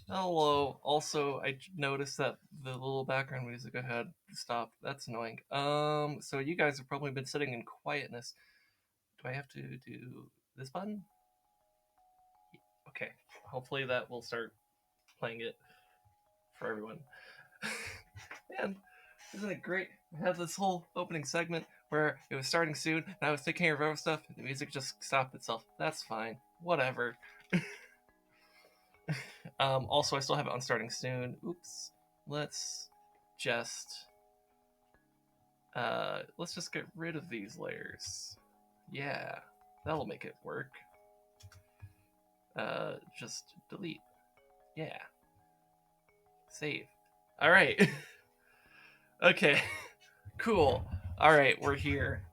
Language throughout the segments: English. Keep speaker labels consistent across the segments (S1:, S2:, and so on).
S1: Hello. Also, I noticed that the little background music I had stopped. That's annoying. So you guys have probably been sitting in quietness. Do I have to do this button? Okay. Hopefully that will start playing it for everyone. Man, isn't it great? I had this whole opening segment where it was starting soon, and I was taking care of other stuff, and the music just stopped itself. That's fine. Whatever. Also, I still have it on starting soon. Oops. Let's just let's just get rid of these layers. Yeah, that'll make it work. Just delete. Yeah, save. All right. Okay. Cool. All right, we're here.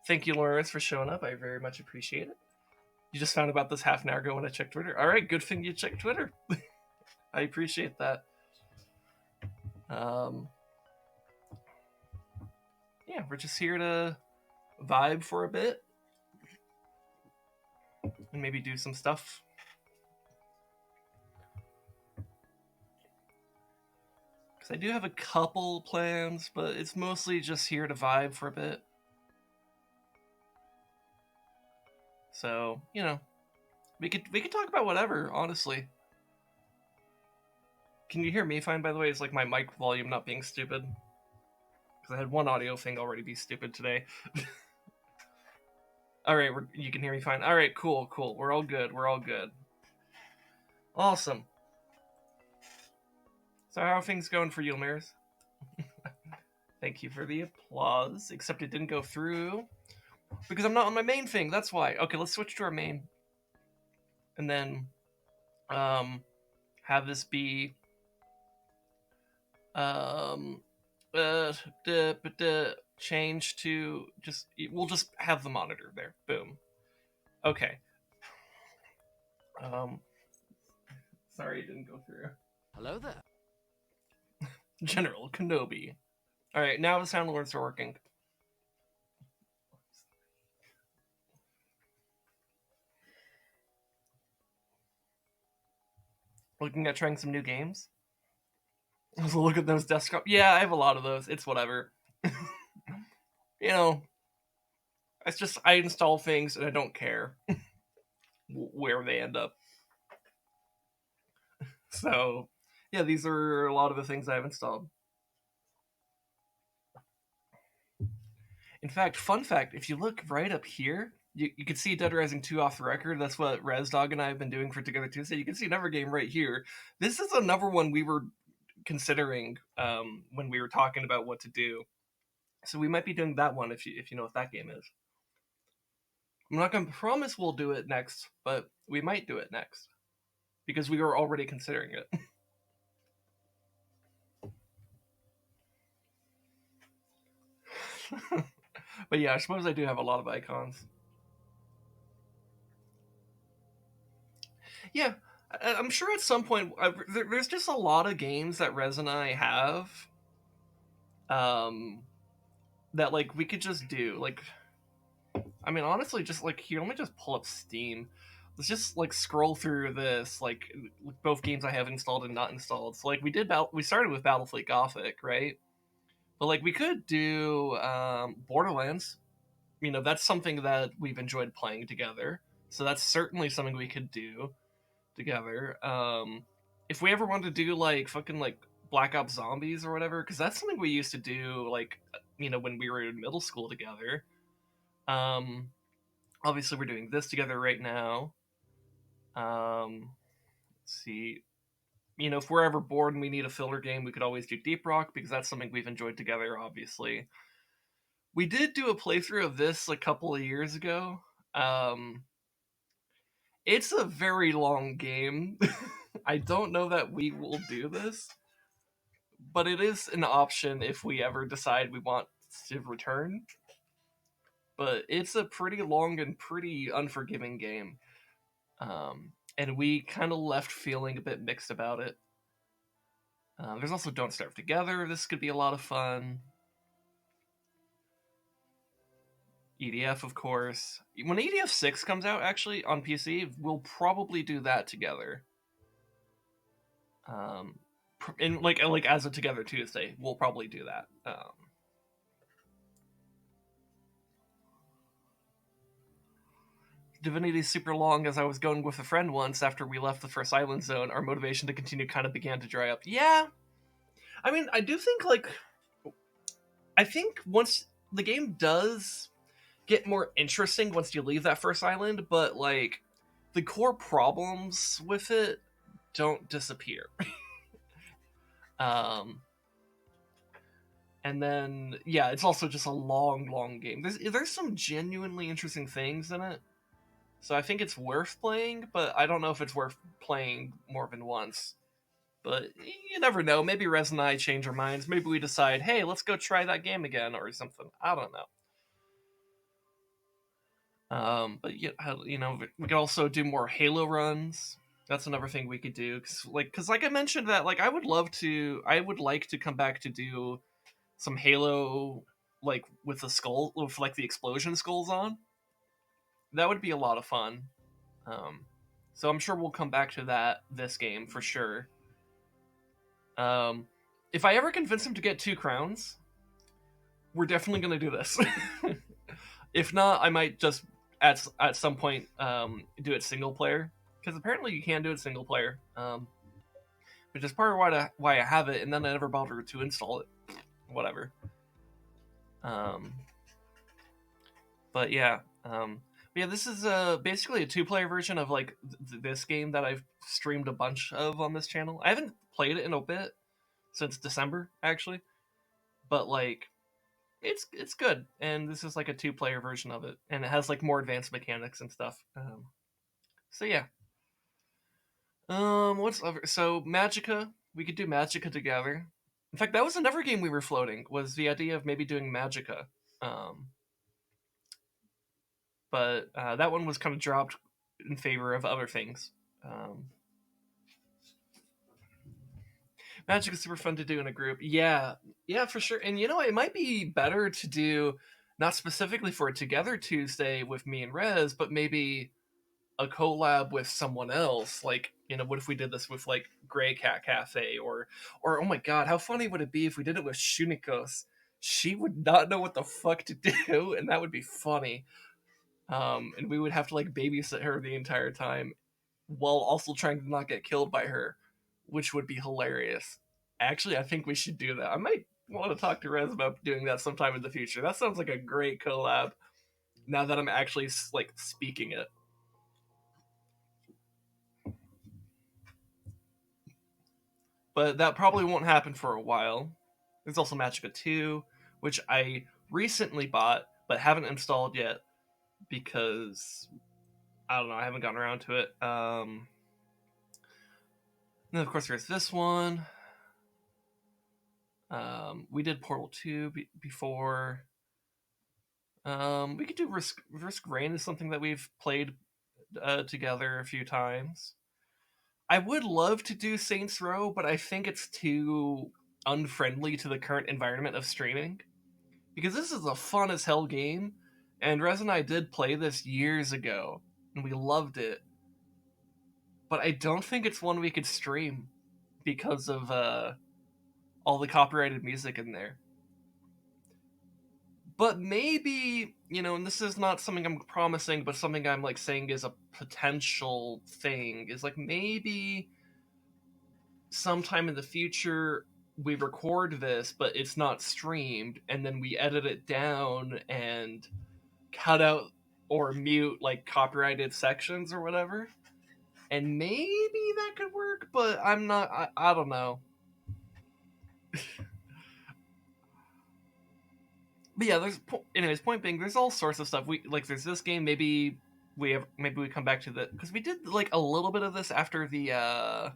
S1: Thank you, Lawrence, for showing up. I very much appreciate it. You just found about this half an hour ago when I checked Twitter. All right, good thing you checked Twitter. I appreciate that. Um, yeah, we're just here to vibe for a bit and maybe do some stuff. Because I do have a couple plans, but it's mostly just here to vibe for a bit. So, we could talk about whatever, honestly. Can you hear me fine, by the way? Is like my mic volume not being stupid? Because I had one audio thing already be stupid today. All right, you can hear me fine. All right, cool. We're all good. Awesome. So how are things going for you, Maris? Thank you for the applause. Except it didn't go through because I'm not on my main thing. That's why. Okay, let's switch to our main, and then have this be um change to just we'll just have the monitor there. Boom. Okay. Um Sorry it didn't go through.
S2: Hello there.
S1: General Kenobi. Alright, now the sound alerts are working. Looking at trying some new games. Look at those desktop. Yeah, I have a lot of those. It's whatever. you know, it's just I install things and I don't care where they end up. So, yeah, these are a lot of the things I've installed. In fact, fun fact, if you look right up here, you can see Dead Rising 2 off the record. That's what ResDog and I have been doing for Together Tuesday. You can see another game right here. This is another one we were considering when we were talking about what to do. So we might be doing that one if you know what that game is. I'm not going to promise we'll do it next, but we might do it next because we were already considering it. But yeah, I suppose I do have a lot of icons. Yeah, I'm sure at some point there's just a lot of games that Rez and I have um, that like we could just do. Like, I mean, honestly, just like here, let me just pull up Steam. Let's just like scroll through this, like both games I have installed and not installed. So like we started with Battlefleet Gothic, right? But like we could do Borderlands. That's something that we've enjoyed playing together. So that's certainly something we could do together. If we ever wanted to do like fucking like Black Ops Zombies or whatever, because that's something we used to do like when we were in middle school together. Um, Obviously we're doing this together right now. Let's see. If we're ever bored and we need a filler game, we could always do Deep Rock because that's something we've enjoyed together. Obviously, we did do a playthrough of this a couple of years ago. Um, it's a very long game. I don't know that we will do this, but it is an option if we ever decide we want to return. But it's a pretty long and pretty unforgiving game. And we kind of left feeling a bit mixed about it. There's also Don't Starve Together. This could be a lot of fun. EDF, of course. When EDF 6 comes out, actually, on PC, we'll probably do that together. In like as a Together Tuesday, we'll probably do that. Divinity's super long. As I was going with a friend once after we left the first island zone, our motivation to continue kind of began to dry up. Yeah, I mean, I do think I think once the game does get more interesting once you leave that first island, but like the core problems with it don't disappear. um, and then yeah, it's also just a long game. There's some genuinely interesting things in it, so I think it's worth playing. But I don't know if it's worth playing more than once. But you never know. Maybe Rez and I change our minds. Maybe we decide, hey, let's go try that game again or something. I don't know. But we could also do more Halo runs. That's another thing we could do. Cause like I mentioned that, like I would like to come back to do some Halo, like with the skull, with like the explosion skulls on. That would be a lot of fun. Um, so I'm sure we'll come back to that this game for sure. Um, if I ever convince him to get 2 crowns, we're definitely gonna do this. If not, I might just at some point do it single player, because apparently you can do it single player, which is part of why I have it, and then I never bothered to install it. Whatever. Um, but yeah, this is basically a 2-player version of like this game that I've streamed a bunch of on this channel. I haven't played it in a bit since December actually, but like it's good, and this is like a 2-player version of it, and it has like more advanced mechanics and stuff. So yeah. What's other? So Magica, we could do Magica together. In fact, that was another game we were floating. Was the idea of maybe doing Magica, um, but that one was kind of dropped in favor of other things. Um, Magic is super fun to do in a group. Yeah, yeah, for sure. And it might be better to do not specifically for a Together Tuesday with me and Rez, but maybe a collab with someone else. Like, what if we did this with like Grey Cat Cafe or oh my god, how funny would it be if we did it with Shunikos? She would not know what the fuck to do, and that would be funny. And we would have to like babysit her the entire time while also trying to not get killed by her, which would be hilarious. Actually, I think we should do that. I might want to talk to Rez about doing that sometime in the future. That sounds like a great collab. Now that I'm actually like speaking it. But that probably won't happen for a while. There's also Magica 2, which I recently bought but haven't installed yet because I don't know, I haven't gotten around to it. Then of course there's this one. We did Portal 2 before. We could do Risk Rain is something that we've played together a few times. I would love to do Saints Row, but I think it's too unfriendly to the current environment of streaming. Because this is a fun as hell game, and Rez and I did play this years ago, and we loved it. But I don't think it's one we could stream because of all the copyrighted music in there. But maybe, and this is not something I'm promising, but something I'm like saying is a potential thing, is like maybe sometime in the future we record this, but it's not streamed, and then we edit it down and cut out or mute like copyrighted sections or whatever. And maybe that could work, but I'm not. I don't know. But yeah, anyways. Point being, there's all sorts of stuff. There's this game. Maybe we come back to the because we did like a little bit of this after the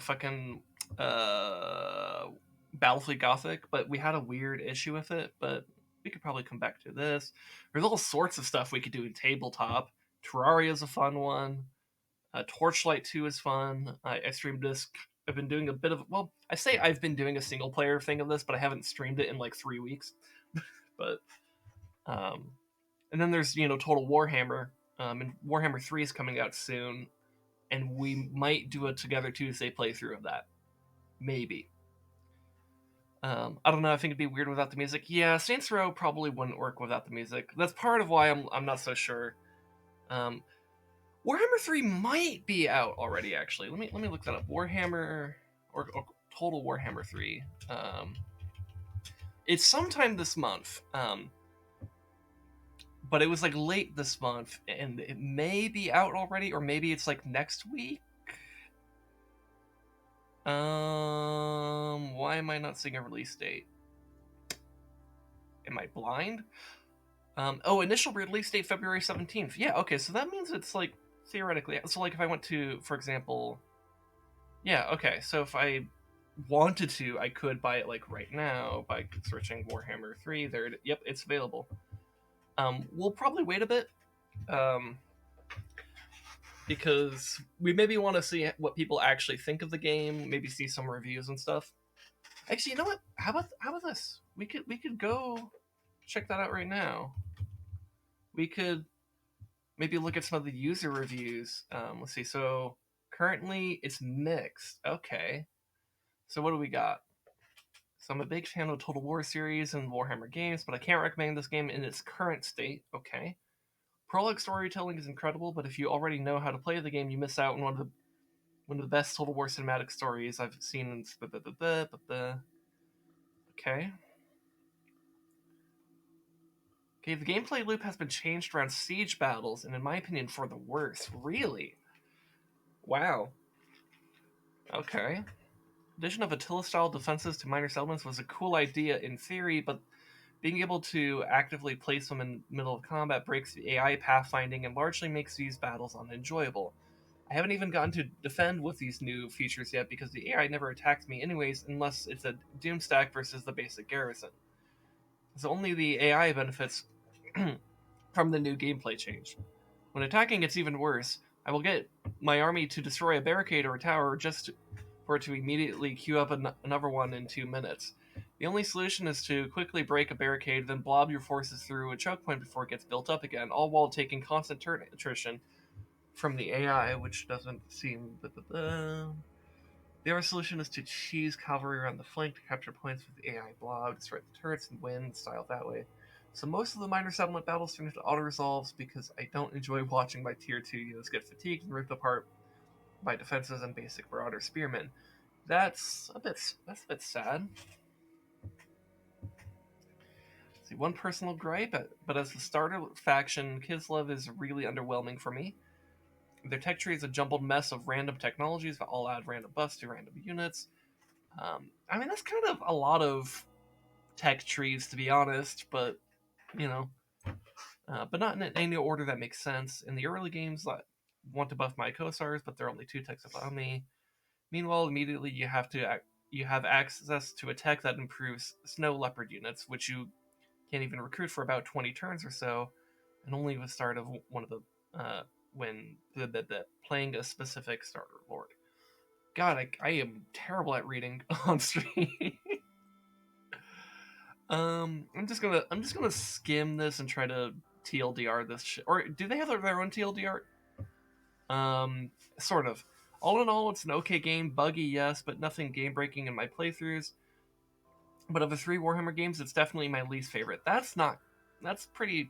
S1: fucking Battlefield Gothic, but we had a weird issue with it. But we could probably come back to this. There's all sorts of stuff we could do in tabletop. Terraria is a fun one. Torchlight 2 is fun. I streamed this. I've been doing a bit of I say I've been doing a single player thing of this, but I haven't streamed it in like 3 weeks. But and then there's Total Warhammer, and Warhammer 3 is coming out soon. and we might do a Together Tuesday playthrough of that. Maybe. I don't know. I think it'd be weird without the music. Yeah, Saints Row probably wouldn't work without the music. That's part of why I'm not so sure. Warhammer 3 might be out already. Actually, let me look that up. Warhammer or Total Warhammer 3. It's sometime this month. But it was like late this month, and it may be out already, or maybe it's like next week. Why am I not seeing a release date? Am I blind? Initial release date February 17th. Yeah, okay, so that means it's like theoretically. So like if I went to, for example, yeah, okay, so if I wanted to, I could buy it like right now by searching Warhammer 3. There, yep, it's available. We'll probably wait a bit. Because we maybe want to see what people actually think of the game, maybe see some reviews and stuff. Actually, you know what? How about this? We could go check that out right now. We could maybe look at some of the user reviews. Let's see. So currently it's mixed. Okay. So what do we got? So I'm a big fan of the Total War series and Warhammer games, but I can't recommend this game in its current state. Okay. Prologue storytelling is incredible, but if you already know how to play the game, you miss out on one of the best Total War cinematic stories I've seen. Okay. Okay, the gameplay loop has been changed around siege battles, and in my opinion, for the worse. Really? Wow. Okay. Addition of Attila-style defenses to minor settlements was a cool idea in theory, but being able to actively place them in the middle of combat breaks the AI pathfinding and largely makes these battles unenjoyable. I haven't even gotten to defend with these new features yet because the AI never attacks me anyways unless it's a Doom stack versus the basic garrison. So only the AI benefits from the new gameplay change. When attacking, it's even worse. I will get my army to destroy a barricade or a tower just for it to immediately queue up another one in 2 minutes. The only solution is to quickly break a barricade, then blob your forces through a choke point before it gets built up again, all while taking constant turn attrition from the AI, which doesn't seem... The other solution is to cheese cavalry around the flank to capture points with the AI blob, destroy the turrets, and win style that way. So most of the minor settlement battles turn into auto-resolves because I don't enjoy watching my tier 2 units get fatigued and ripped apart by defenses and basic marauder spearmen. That's a bit sad. See, one personal gripe, but as the starter faction, Kislev is really underwhelming for me. Their tech tree is a jumbled mess of random technologies that all add random buffs to random units. I mean, that's kind of a lot of tech trees, to be honest, but, you know, but not in any order that makes sense. In the early games, I want to buff my Kosars, but there are only 2 techs above me. Meanwhile, immediately you have access to a tech that improves Snow Leopard units, which you can't even recruit for about 20 turns or so, and only with the start of one of the when playing a specific starter lord. God, I am terrible at reading on stream. I'm just gonna skim this and try to TLDR this shit. Or do they have their own TLDR? Sort of. All in all, it's an okay game. Buggy, yes, but nothing game breaking in my playthroughs. But of the 3 Warhammer games, it's definitely my least favorite. That's pretty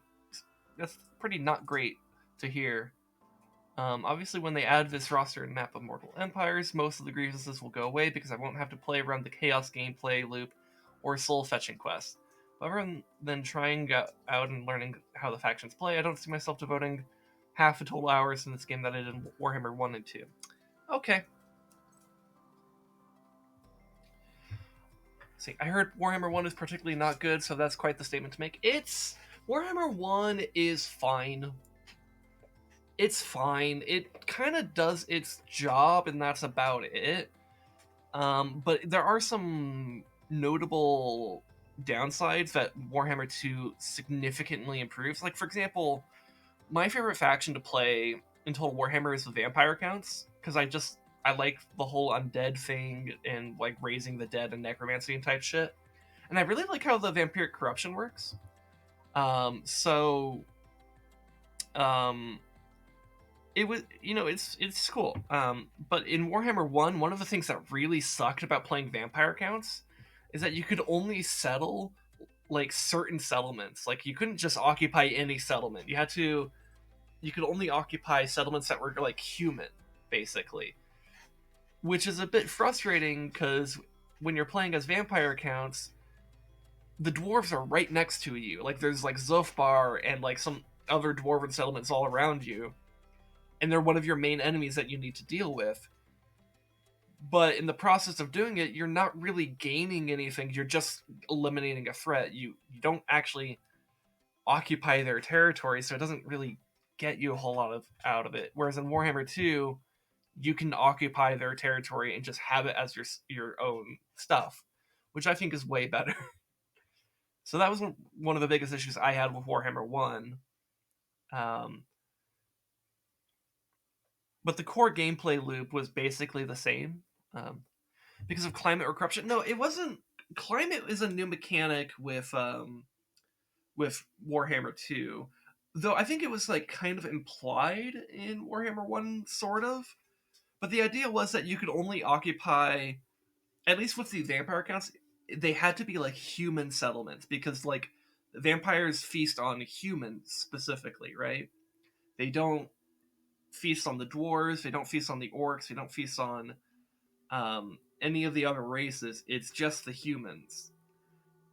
S1: not great to hear. Obviously, when they add this roster and map of Mortal Empires, most of the grievances will go away because I won't have to play around the chaos gameplay loop or soul fetching quests. Other than trying out and learning how the factions play, I don't see myself devoting half the total hours in this game that I did in Warhammer 1 and 2. Okay. See, I heard Warhammer 1 is particularly not good, so that's quite the statement to make. Warhammer 1 is fine. It's fine. It kind of does its job, and that's about it. But there are some notable downsides that Warhammer 2 significantly improves. Like, for example, my favorite faction to play in Total Warhammer is the vampire counts, because I like the whole undead thing and like raising the dead and necromancy and type shit. And I really like how the vampiric corruption works. Um, it was, it's cool. But in Warhammer 1, one of the things that really sucked about playing vampire counts is that you could only settle like certain settlements. Like you couldn't just occupy any settlement. You could only occupy settlements that were like human, basically. Which is a bit frustrating because when you're playing as vampire counts, the dwarves are right next to you. Like there's like Zofbar and like some other dwarven settlements all around you, and they're one of your main enemies that you need to deal with. But in the process of doing it, you're not really gaining anything. You're just eliminating a threat. You don't actually occupy their territory, so it doesn't really get you a whole lot of out of it. Whereas in Warhammer 2, you can occupy their territory and just have it as your own stuff, which I think is way better. So that was one of the biggest issues I had with Warhammer 1. But the core gameplay loop was basically the same. Because of climate or corruption. No, it wasn't. Climate is a new mechanic with Warhammer 2. Though I think it was like kind of implied in Warhammer 1, sort of. But the idea was that you could only occupy, at least with the vampire counts, they had to be like human settlements because like vampires feast on humans specifically, right? They don't feast on the dwarves, they don't feast on the orcs, they don't feast on any of the other races. It's just the humans.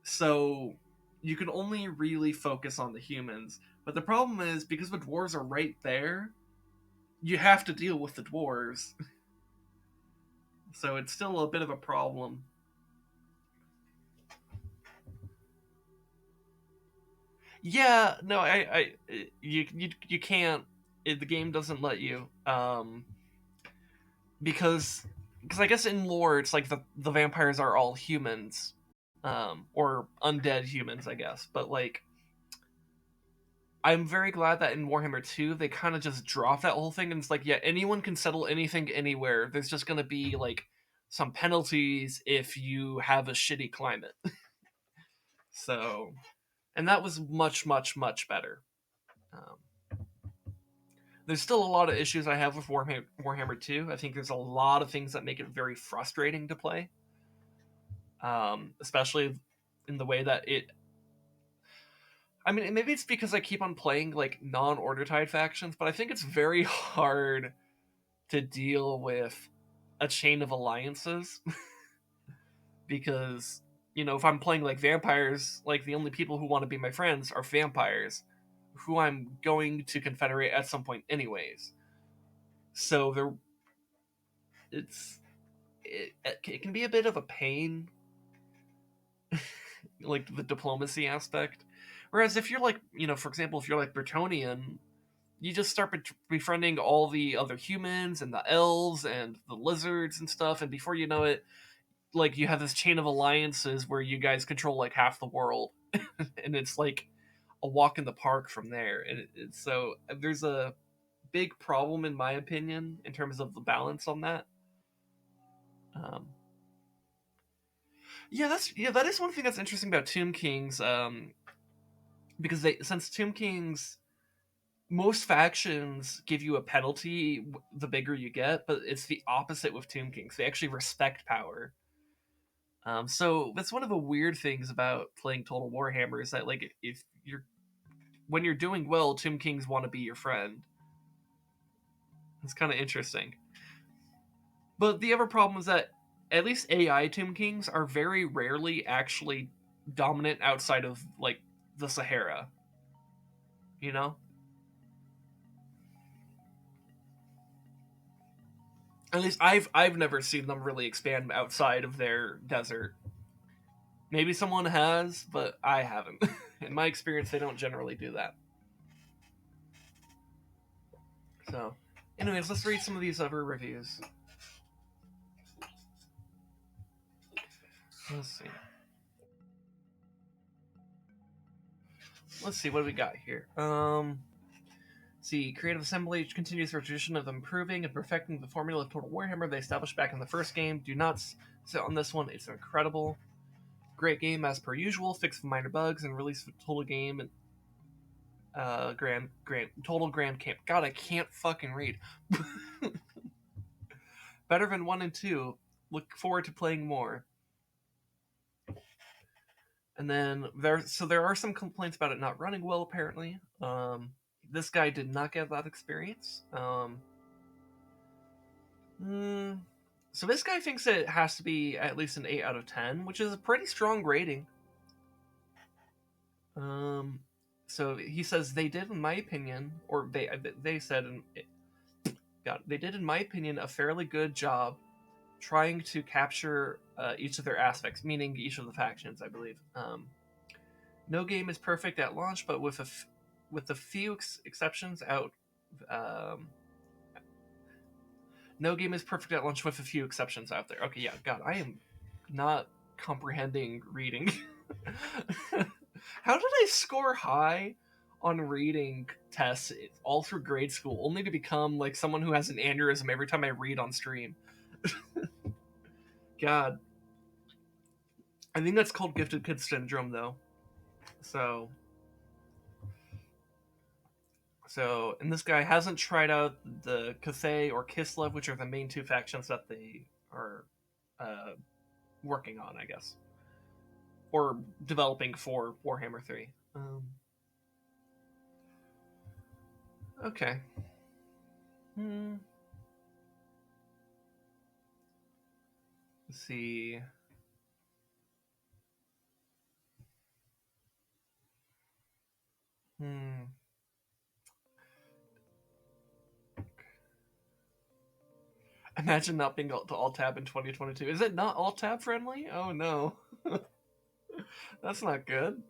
S1: So you can only really focus on the humans. But the problem is, because the dwarves are right there, you have to deal with the dwarves. So it's still a bit of a problem. Yeah, no, you can't. The game doesn't let you, because I guess in lore it's like the vampires are all humans, or undead humans, I guess. But like, I'm very glad that in Warhammer 2 they kind of just dropped that whole thing and it's like, yeah, anyone can settle anything anywhere. There's just gonna be like some penalties if you have a shitty climate. So, and that was much, much, much better. Um, there's still a lot of issues I have with Warhammer 2. I think there's a lot of things that make it very frustrating to play, especially in the way that it. I mean, maybe it's because I keep on playing like non-order tide factions, but I think it's very hard to deal with a chain of alliances because if I'm playing like vampires, like the only people who want to be my friends are vampires who I'm going to confederate at some point anyways. So it can be a bit of a pain, like the diplomacy aspect. Whereas if you're like, for example, if you're like Bretonnian, you just start befriending all the other humans and the elves and the lizards and stuff, and before you know it, like you have this chain of alliances where you guys control like half the world, and it's like a walk in the park from there. And so there's a big problem in my opinion in terms of the balance on that. Um, that is one thing that's interesting about Tomb Kings, because since Tomb Kings, most factions give you a penalty the bigger you get, but it's the opposite with Tomb Kings. They actually respect power. So that's one of the weird things about playing Total Warhammer is that like if you're when you're doing well, Tomb Kings want to be your friend. It's kind of interesting. But the other problem is that at least AI Tomb Kings are very rarely actually dominant outside of like the Sahara. You know? At least I've never seen them really expand outside of their desert. Maybe someone has, but I haven't. In my experience, they don't generally do that. So, anyways, let's read some of these other reviews. Let's see. What do we got here? See, Creative Assembly continues their tradition of improving and perfecting the formula of Total Warhammer they established back in the first game. Do not sit on this one. It's incredible. Great game as per usual. Fix the minor bugs and release the total game total grand camp. God, I can't fucking read. Better than 1 and 2. Look forward to playing more. And then there are some complaints about it not running well. Apparently, this guy did not get that experience. So this guy thinks it has to be at least an 8 out of 10, which is a pretty strong rating. So he says they did, in my opinion, or they said, they did, in my opinion, a fairly good job trying to capture each of their aspects, meaning each of the factions, I believe. No game is perfect at launch, but with a few exceptions out. No game is perfect at launch with a few exceptions out there. Okay, yeah, God, I am not comprehending reading. How did I score high on reading tests all through grade school, only to become like someone who has an aneurysm every time I read on stream? God. I think that's called gifted kid syndrome, though. So, and this guy hasn't tried out the Cathay or Kislev, which are the main two factions that they are working on, I guess, or developing for Warhammer 3. Okay. Let's see. Imagine not being able to alt-tab in 2022. Is it not alt-tab friendly? Oh no. That's not good.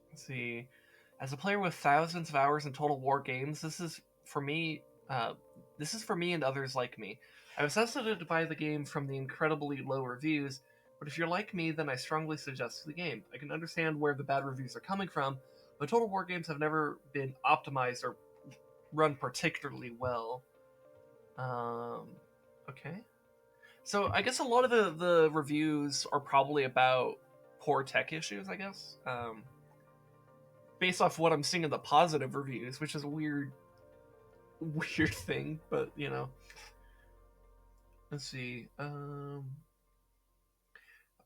S1: Let's see. As a player with thousands of hours in Total War games, this is for me and others like me. I was hesitant to buy the game from the incredibly low reviews, but if you're like me, then I strongly suggest the game. I can understand where the bad reviews are coming from, but Total War games have never been optimized or run particularly well. Okay. So I guess a lot of the reviews are probably about poor tech issues, I guess. Based off what I'm seeing in the positive reviews, which is a weird thing, but you know. Let's see. I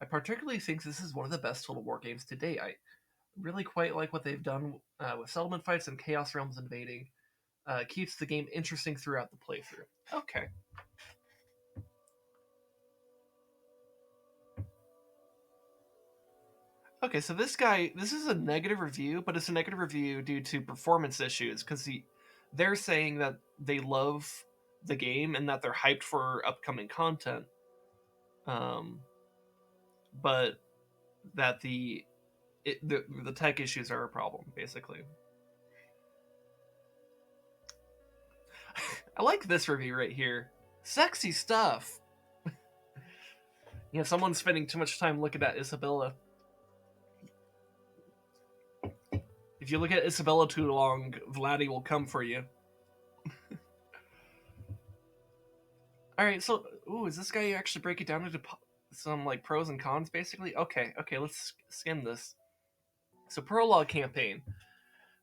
S1: particularly think this is one of the best Total War games to date. I really quite like what they've done with settlement fights and Chaos Realms invading. Keeps the game interesting throughout the playthrough. Okay. Okay, so this is a negative review, but it's a negative review due to performance issues, because they're saying that they love the game and that they're hyped for upcoming content, but that the tech issues are a problem, basically. I like this review right here. Sexy stuff. Someone's spending too much time looking at Isabella. If you look at Isabella too long, Vladdy will come for you. Alright, so, is this guy actually break it down into some, like, pros and cons, basically? Okay, let's skim this. So, Prologue Campaign.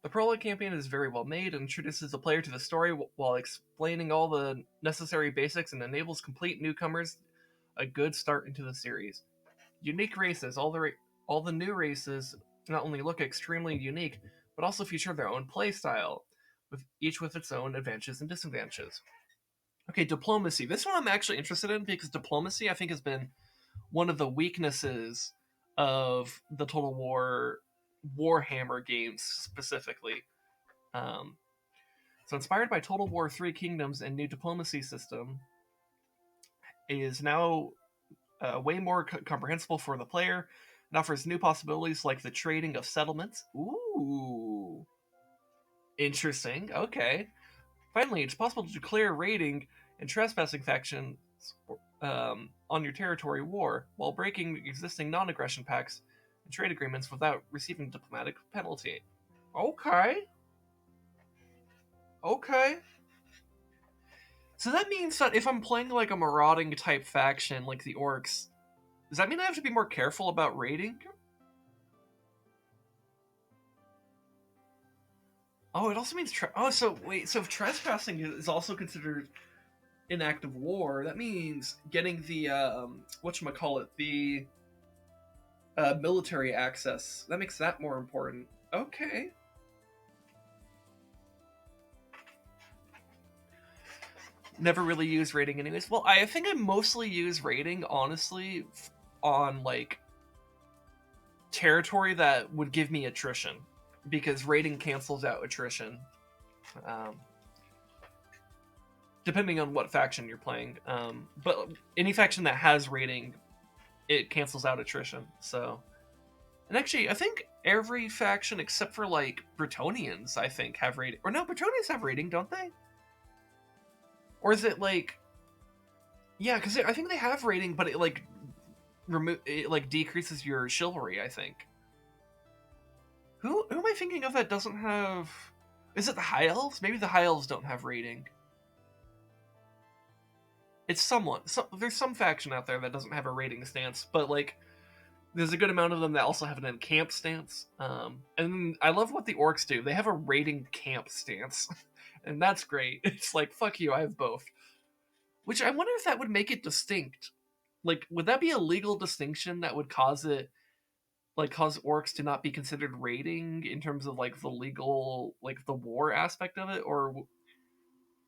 S1: The Prologue Campaign is very well made and introduces the player to the story while explaining all the necessary basics and enables complete newcomers a good start into the series. Unique races. All the new races not only look extremely unique, but also feature their own playstyle, each with its own advantages and disadvantages. Okay, diplomacy. This one I'm actually interested in because diplomacy, I think, has been one of the weaknesses of the Total War Warhammer games specifically. So inspired by Total War 3 Kingdoms and new diplomacy system, is now way more comprehensible for the player and offers new possibilities like the trading of settlements. Ooh. Interesting. Okay. Finally, it's possible to declare raiding and trespassing factions on your territory war while breaking existing non-aggression pacts and trade agreements without receiving diplomatic penalty. Okay. So that means that if I'm playing like a marauding type faction like the Orcs, does that mean I have to be more careful about raiding? Oh, it also means so wait, so if trespassing is also considered an act of war, that means getting the whatchamacallit, the military access. That makes that more important. Okay. Never really use rating anyways. Well, I think I mostly use rating, honestly, on like territory that would give me attrition, because rating cancels out attrition. Um, Depending on what faction you're playing. But any faction that has rating, it cancels out attrition. So, and actually, I think every faction except for like Bretonians, I think, have rating. Or no, Bretonians have rating, don't they? Or is it like, yeah? Because I think they have rating, but it like it like decreases your chivalry. I think. Who am I thinking of that doesn't have? Is it the High Elves? Maybe the High Elves don't have rating. It's someone. There's some faction out there that doesn't have a rating stance, but like there's a good amount of them that also have an encamp stance. And I love what the orcs do. They have a rating camp stance, and that's great. It's like fuck you, I have both. Which I wonder if that would make it distinct. Like, would that be a legal distinction that would cause it, like, cause orcs to not be considered rating in terms of like the legal, like the war aspect of it, or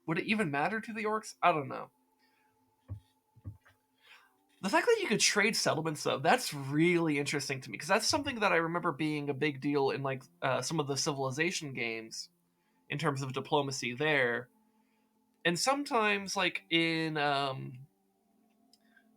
S1: would it even matter to the orcs? I don't know. The fact that you could trade settlements, though, that's really interesting to me, because that's something that I remember being a big deal in like some of the Civilization games in terms of diplomacy there, and sometimes like in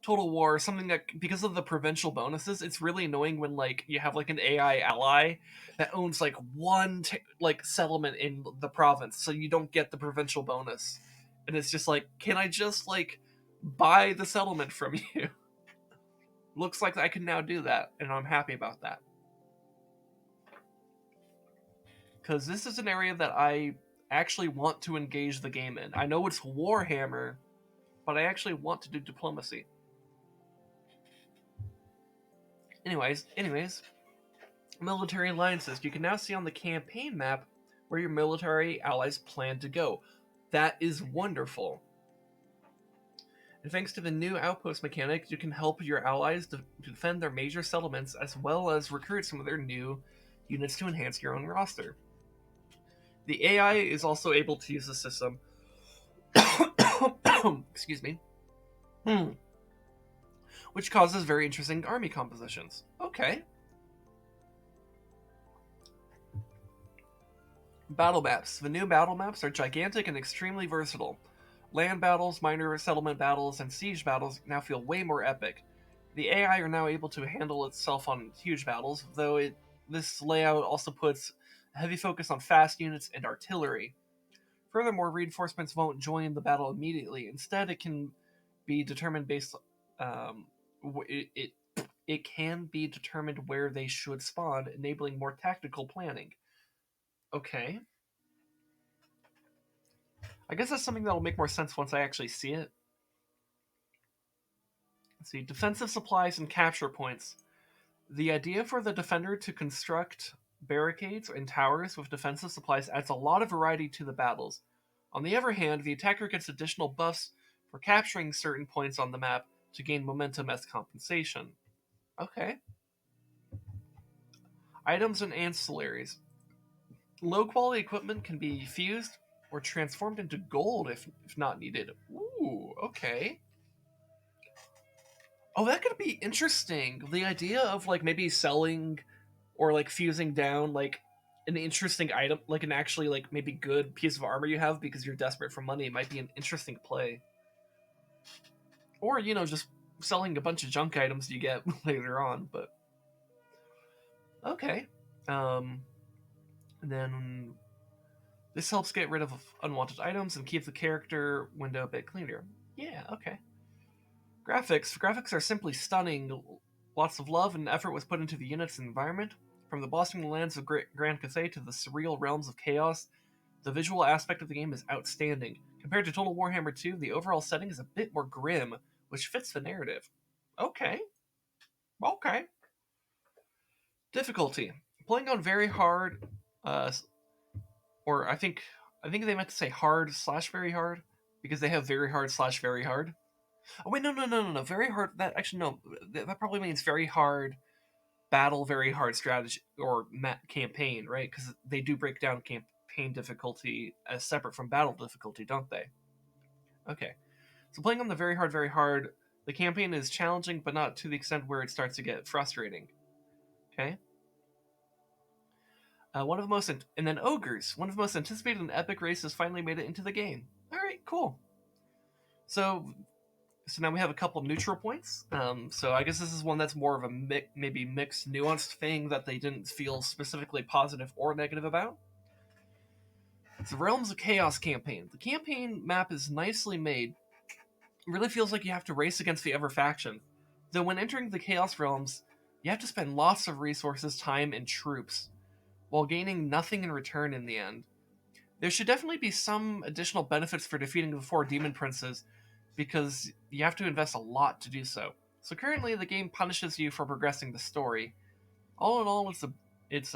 S1: Total War, something that, because of the provincial bonuses, it's really annoying when like you have like an AI ally that owns like one like settlement in the province, so you don't get the provincial bonus, and it's just like, can I just like buy the settlement from you? Looks like I can now do that, and I'm happy about that. Because this is an area that I actually want to engage the game in. I know it's Warhammer, but I actually want to do diplomacy. Anyways, military alliances. You can now see on the campaign map where your military allies plan to go. That is wonderful. And thanks to the new outpost mechanic, you can help your allies defend their major settlements as well as recruit some of their new units to enhance your own roster. The AI is also able to use the system. Excuse me. Which causes very interesting army compositions. Okay. Battle maps. The new battle maps are gigantic and extremely versatile. Land battles, minor settlement battles, and siege battles now feel way more epic. The AI are now able to handle itself on huge battles, though this layout also puts a heavy focus on fast units and artillery. Furthermore, reinforcements won't join the battle immediately. Instead, it can be determined based. Um, it can be determined where they should spawn, enabling more tactical planning. Okay, I guess that's something that'll make more sense once I actually see it. Let's see, defensive supplies and capture points. The idea for the defender to construct barricades and towers with defensive supplies adds a lot of variety to the battles. On the other hand, the attacker gets additional buffs for capturing certain points on the map to gain momentum as compensation. Okay. Items and ancillaries. Low quality equipment can be fused or transformed into gold if not needed. Ooh, okay. Oh, that could be interesting. The idea of like maybe selling or like fusing down like an interesting item, like an actually like maybe good piece of armor you have because you're desperate for money, might be an interesting play. Or, just selling a bunch of junk items you get later on, but okay. And then this helps get rid of unwanted items and keep the character window a bit cleaner. Yeah, okay. Graphics are simply stunning. Lots of love and effort was put into the units and environment. From the blossoming lands of Grand Cathay to the surreal realms of chaos, the visual aspect of the game is outstanding. Compared to Total Warhammer 2, the overall setting is a bit more grim, which fits the narrative. Okay. Okay. Difficulty. Playing on very hard, uh, or I think they meant to say hard slash very hard because they have very hard slash very hard. Oh wait, no. Very hard. That actually no. That probably means very hard battle, very hard strategy or campaign, right? Because they do break down campaign difficulty as separate from battle difficulty, don't they? Okay. So playing on the very hard, the campaign is challenging, but not to the extent where it starts to get frustrating. Okay. One of the most, and then ogres. One of the most anticipated and epic races finally made it into the game. All right, cool. So, so now we have a couple neutral points. So I guess this is one that's more of a maybe mixed, nuanced thing that they didn't feel specifically positive or negative about. It's the Realms of Chaos campaign. The campaign map is nicely made. It really feels like you have to race against the other faction. Though when entering the Chaos Realms, you have to spend lots of resources, time, and troops, while gaining nothing in return in the end. There should definitely be some additional benefits for defeating the 4 demon princes, because you have to invest a lot to do so. So currently, the game punishes you for progressing the story. All in all, it's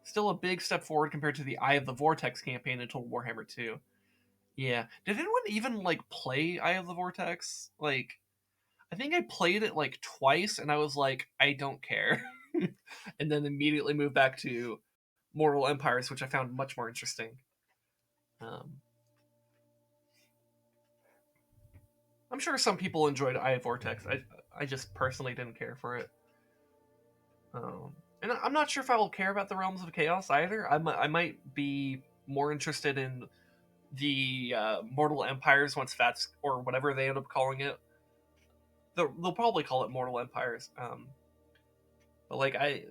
S1: still a big step forward compared to the Eye of the Vortex campaign in Total Warhammer 2. Yeah. Did anyone even play Eye of the Vortex? I think I played it twice and I was like, I don't care. And then immediately moved back to Mortal Empires, which I found much more interesting. I'm sure some people enjoyed Eye of Vortex. I just personally didn't care for it. And I'm not sure if I will care about the Realms of Chaos either. I might be more interested in the Mortal Empires once that's, or whatever they end up calling it. They'll probably call it Mortal Empires. But I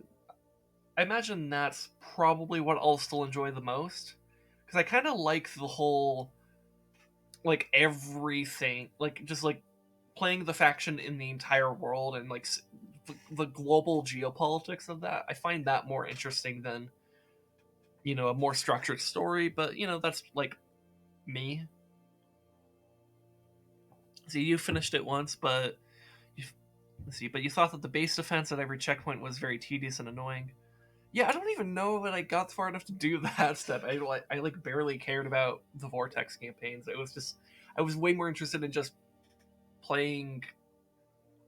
S1: imagine that's probably what I'll still enjoy the most, because I kind of like the whole everything, just playing the faction in the entire world and the global geopolitics of that. I find that more interesting than a more structured story. But that's me. See, you finished it once, but let's see, but you thought that the base defense at every checkpoint was very tedious and annoying. Yeah, I don't even know that I got far enough to do that step. I barely cared about the Vortex campaigns. It was just I was way more interested in just playing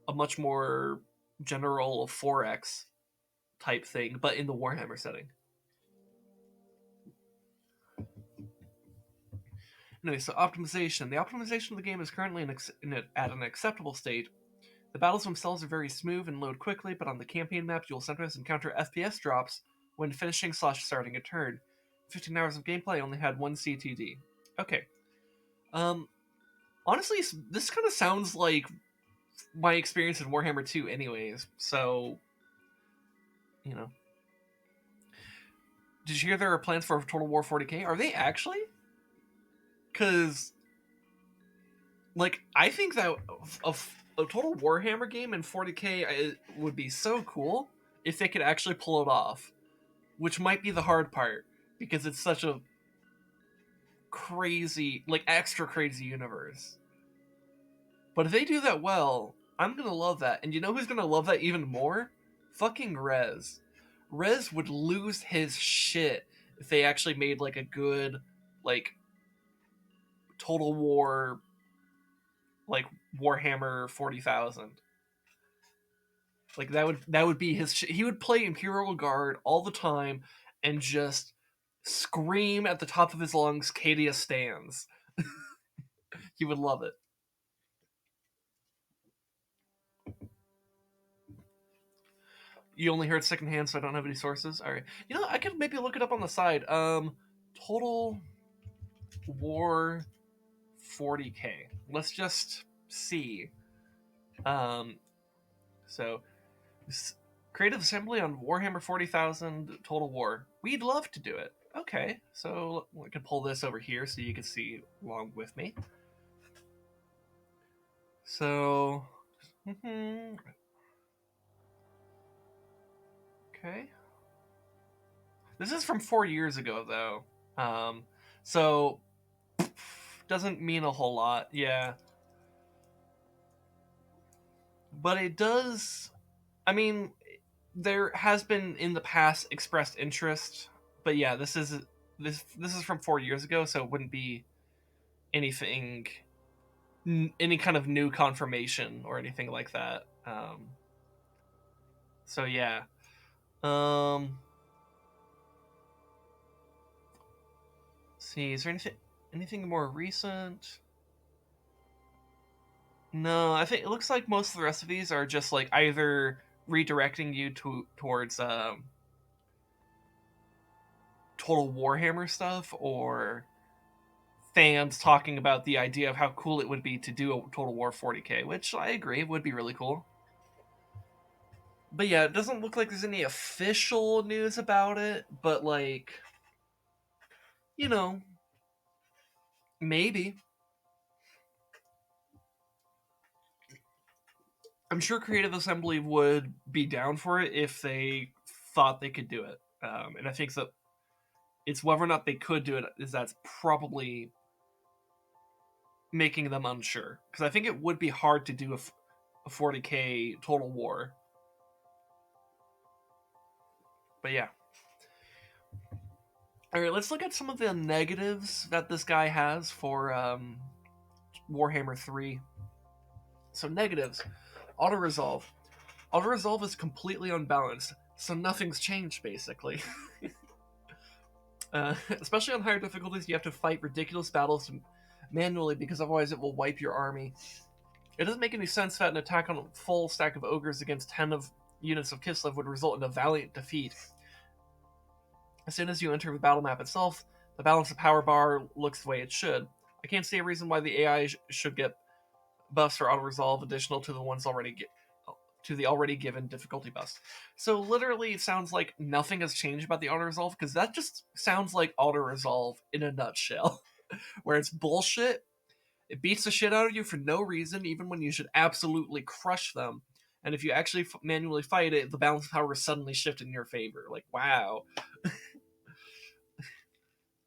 S1: a much more general 4X type thing, but in the Warhammer setting. Anyway, so optimization. The optimization of the game is currently at an acceptable state. The battles themselves are very smooth and load quickly, but on the campaign map, you'll sometimes encounter FPS drops when finishing / starting a turn. 15 hours of gameplay only had 1 CTD. Okay. Honestly, this kind of sounds like my experience in Warhammer 2 anyways, so, Did you hear there are plans for Total War 40k? Are they actually? Because, I think that a Total Warhammer game in 40k would be so cool if they could actually pull it off, which might be the hard part, because it's such a crazy, extra crazy universe. But if they do that well, I'm gonna love that. And you know who's gonna love that even more? Fucking Rez. Rez would lose his shit if they actually made a good Total War Warhammer 40,000. That would be his shit. He would play Imperial Guard all the time and just scream at the top of his lungs, Cadia stands. He would love it. You only heard secondhand, so I don't have any sources. All right. I could maybe look it up on the side. Total War 40k. Let's just see. So creative assembly on Warhammer 40,000 Total War. We'd love to do it. Okay, so I can pull this over here so you can see along with me. So, okay. This is from 4 years ago, though. So doesn't mean a whole lot. Yeah. But it does. I mean, there has been in the past expressed interest, but yeah, this is this is from 4 years ago, so it wouldn't be anything, any kind of new confirmation or anything like that. So yeah. See, is there anything more recent? No, I think it looks like most of the rest of these are just like either redirecting you towards Total Warhammer stuff, or fans talking about the idea of how cool it would be to do a Total War 40k, which I agree would be really cool. But yeah, it doesn't look like there's any official news about it, but like, you know, maybe. I'm sure Creative Assembly would be down for it if they thought they could do it. And I think that it's whether or not they could do it is that's probably making them unsure. Because I think it would be hard to do a 40k Total War. But yeah. Alright, let's look at some of the negatives that this guy has for Warhammer 3. So, negatives. Auto-resolve. Auto-resolve is completely unbalanced, so nothing's changed, basically. Especially on higher difficulties, you have to fight ridiculous battles manually because otherwise it will wipe your army. It doesn't make any sense that an attack on a full stack of ogres against 10 of units of Kislev would result in a valiant defeat. As soon as you enter the battle map itself, the balance of power bar looks the way it should. I can't see a reason why the AI should get buffs for auto-resolve additional to the ones already given difficulty buffs. So literally it sounds like nothing has changed about the auto-resolve, because that just sounds like auto-resolve in a nutshell. Where it's bullshit, it beats the shit out of you for no reason, even when you should absolutely crush them. And if you actually manually fight it, the balance of power is suddenly shifted in your favor. Like, wow.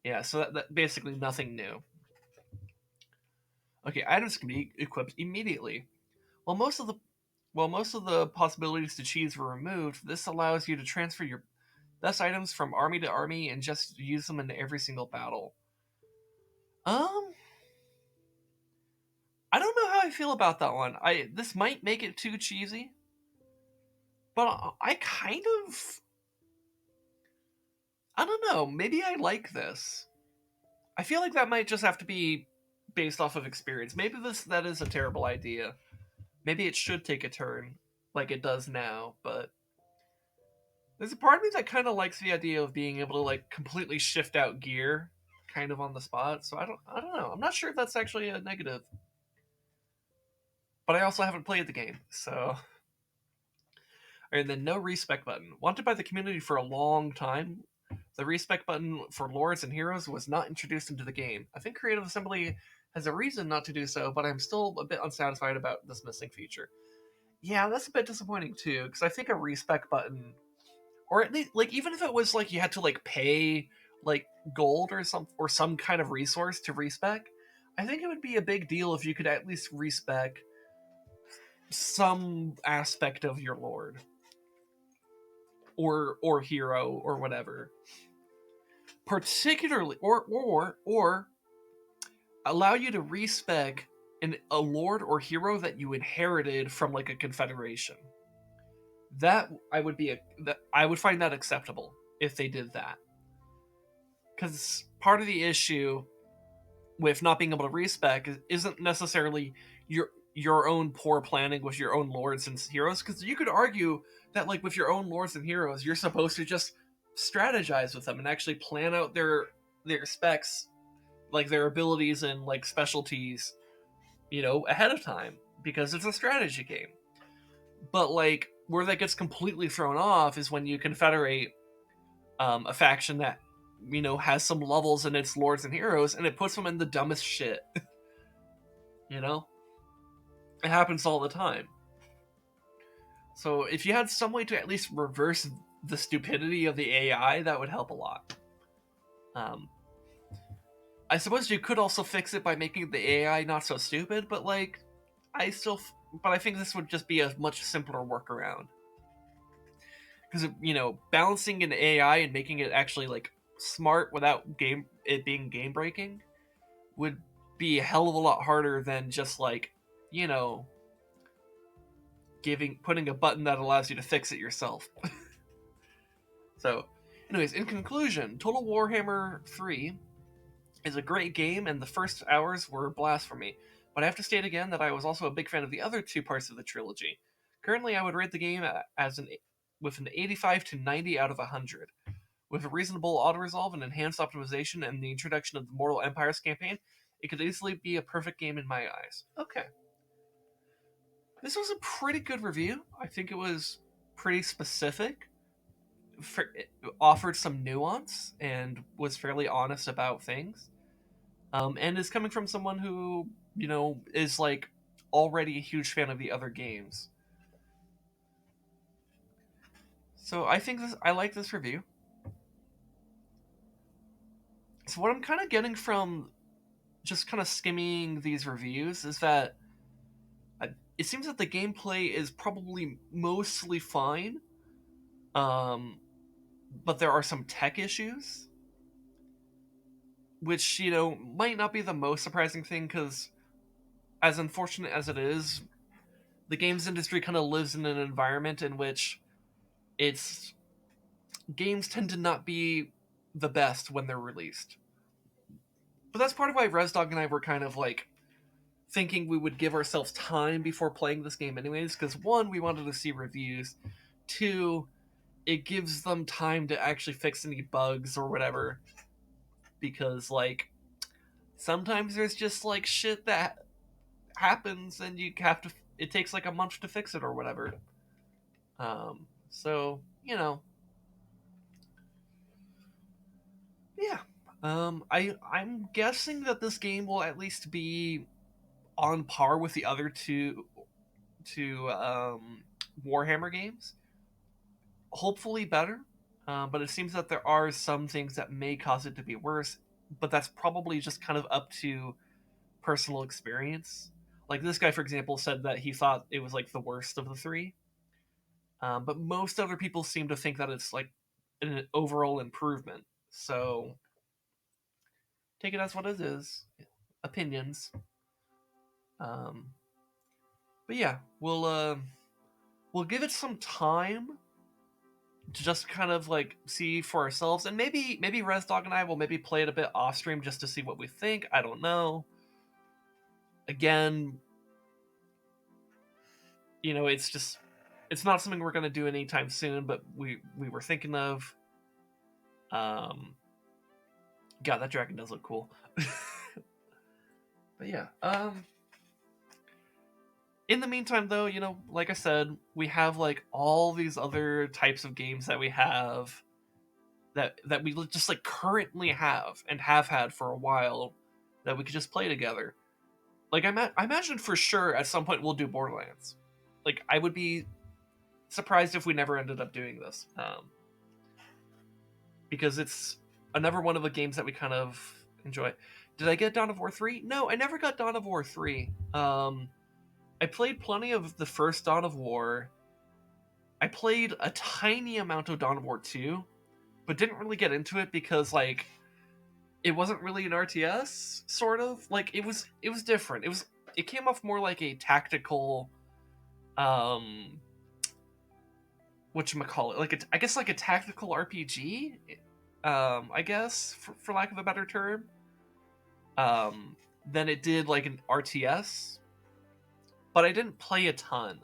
S1: Yeah, so that basically nothing new. Okay, items can be equipped immediately. While most of the possibilities to cheese were removed, this allows you to transfer your best items from army to army and just use them in every single battle. I don't know how I feel about that one. This might make it too cheesy, but I kind of, I don't know. Maybe I like this. I feel like that might just have to be based off of experience. Maybe that is a terrible idea. Maybe it should take a turn like it does now, but there's a part of me that kind of likes the idea of being able to like completely shift out gear kind of on the spot. So I don't know. I'm not sure if that's actually a negative. But I also haven't played the game, so. And then no respec button. Wanted by the community for a long time, the respec button for lords and heroes was not introduced into the game. I think Creative Assembly has a reason not to do so, but I'm still a bit unsatisfied about this missing feature. Yeah, that's a bit disappointing too, because I think a respec button, or at least like even if it was like you had to like pay like gold or some kind of resource to respec, I think it would be a big deal if you could at least respec some aspect of your lord or hero or whatever, particularly or allow you to respec a lord or hero that you inherited from like a confederation. That I would find that acceptable if they did that, because part of the issue with not being able to respec isn't necessarily your own poor planning with your own lords and heroes, because you could argue that like with your own lords and heroes you're supposed to just strategize with them and actually plan out their specs, like their abilities and like specialties, ahead of time, because it's a strategy game. But like where that gets completely thrown off is when you confederate a faction that has some levels in its lords and heroes, and it puts them in the dumbest shit. It happens all the time. So if you had some way to at least reverse the stupidity of the AI, that would help a lot. I suppose you could also fix it by making the AI not so stupid, but like, I think this would just be a much simpler workaround. Because, balancing an AI and making it actually like smart without it being game breaking would be a hell of a lot harder than just like, you know, putting a button that allows you to fix it yourself. So, anyways, in conclusion, Total Warhammer 3 is a great game, and the first hours were a blast for me. But I have to state again that I was also a big fan of the other two parts of the trilogy. Currently, I would rate the game with an 85 to 90 out of 100. With a reasonable auto-resolve and enhanced optimization and the introduction of the Mortal Empires campaign, it could easily be a perfect game in my eyes. Okay. This was a pretty good review. I think it was pretty specific. It offered some nuance and was fairly honest about things. And is coming from someone who, you know, is like already a huge fan of the other games. So I like this review. So what I'm kind of getting from just kind of skimming these reviews is that it seems that the gameplay is probably mostly fine, but there are some tech issues, which, you know, might not be the most surprising thing, because as unfortunate as it is, the games industry kind of lives in an environment in which its games tend to not be the best when they're released. But that's part of why ResDog and I were kind of like thinking we would give ourselves time before playing this game anyways, because one, we wanted to see reviews, two, it gives them time to actually fix any bugs or whatever, because like sometimes there's just like shit that happens and you have to, it takes like a month to fix it or whatever. So, you know, yeah. I'm guessing that this game will at least be on par with the other two Warhammer games. Hopefully better, but it seems that there are some things that may cause it to be worse. But that's probably just kind of up to personal experience. Like this guy, for example, said that he thought it was like the worst of the three, but most other people seem to think that it's like an overall improvement. So take it as what it is. Opinions. Um, but yeah, we'll give it some time to just kind of like see for ourselves, and maybe ResDog and I will maybe play it a bit off stream just to see what we think. I don't know. Again, you know, it's not something we're gonna do anytime soon, but we were thinking of. God, that dragon does look cool. But yeah, in the meantime, though, you know, like I said, we have like all these other types of games that we have that we just like currently have and have had for a while that we could just play together. Like I imagine for sure at some point we'll do Borderlands. Like I would be surprised if we never ended up doing this, because it's another one of the games that we kind of enjoy. Did I get Dawn of War 3? No, I never got Dawn of War 3. I played plenty of the first Dawn of War. I played a tiny amount of Dawn of War 2, but didn't really get into it because like it wasn't really an RTS, sort of. Like it was different. It came off more like a tactical whatchamacallit, like I guess like a tactical RPG, I guess for lack of a better term, than it did like an RTS. But I didn't play a ton.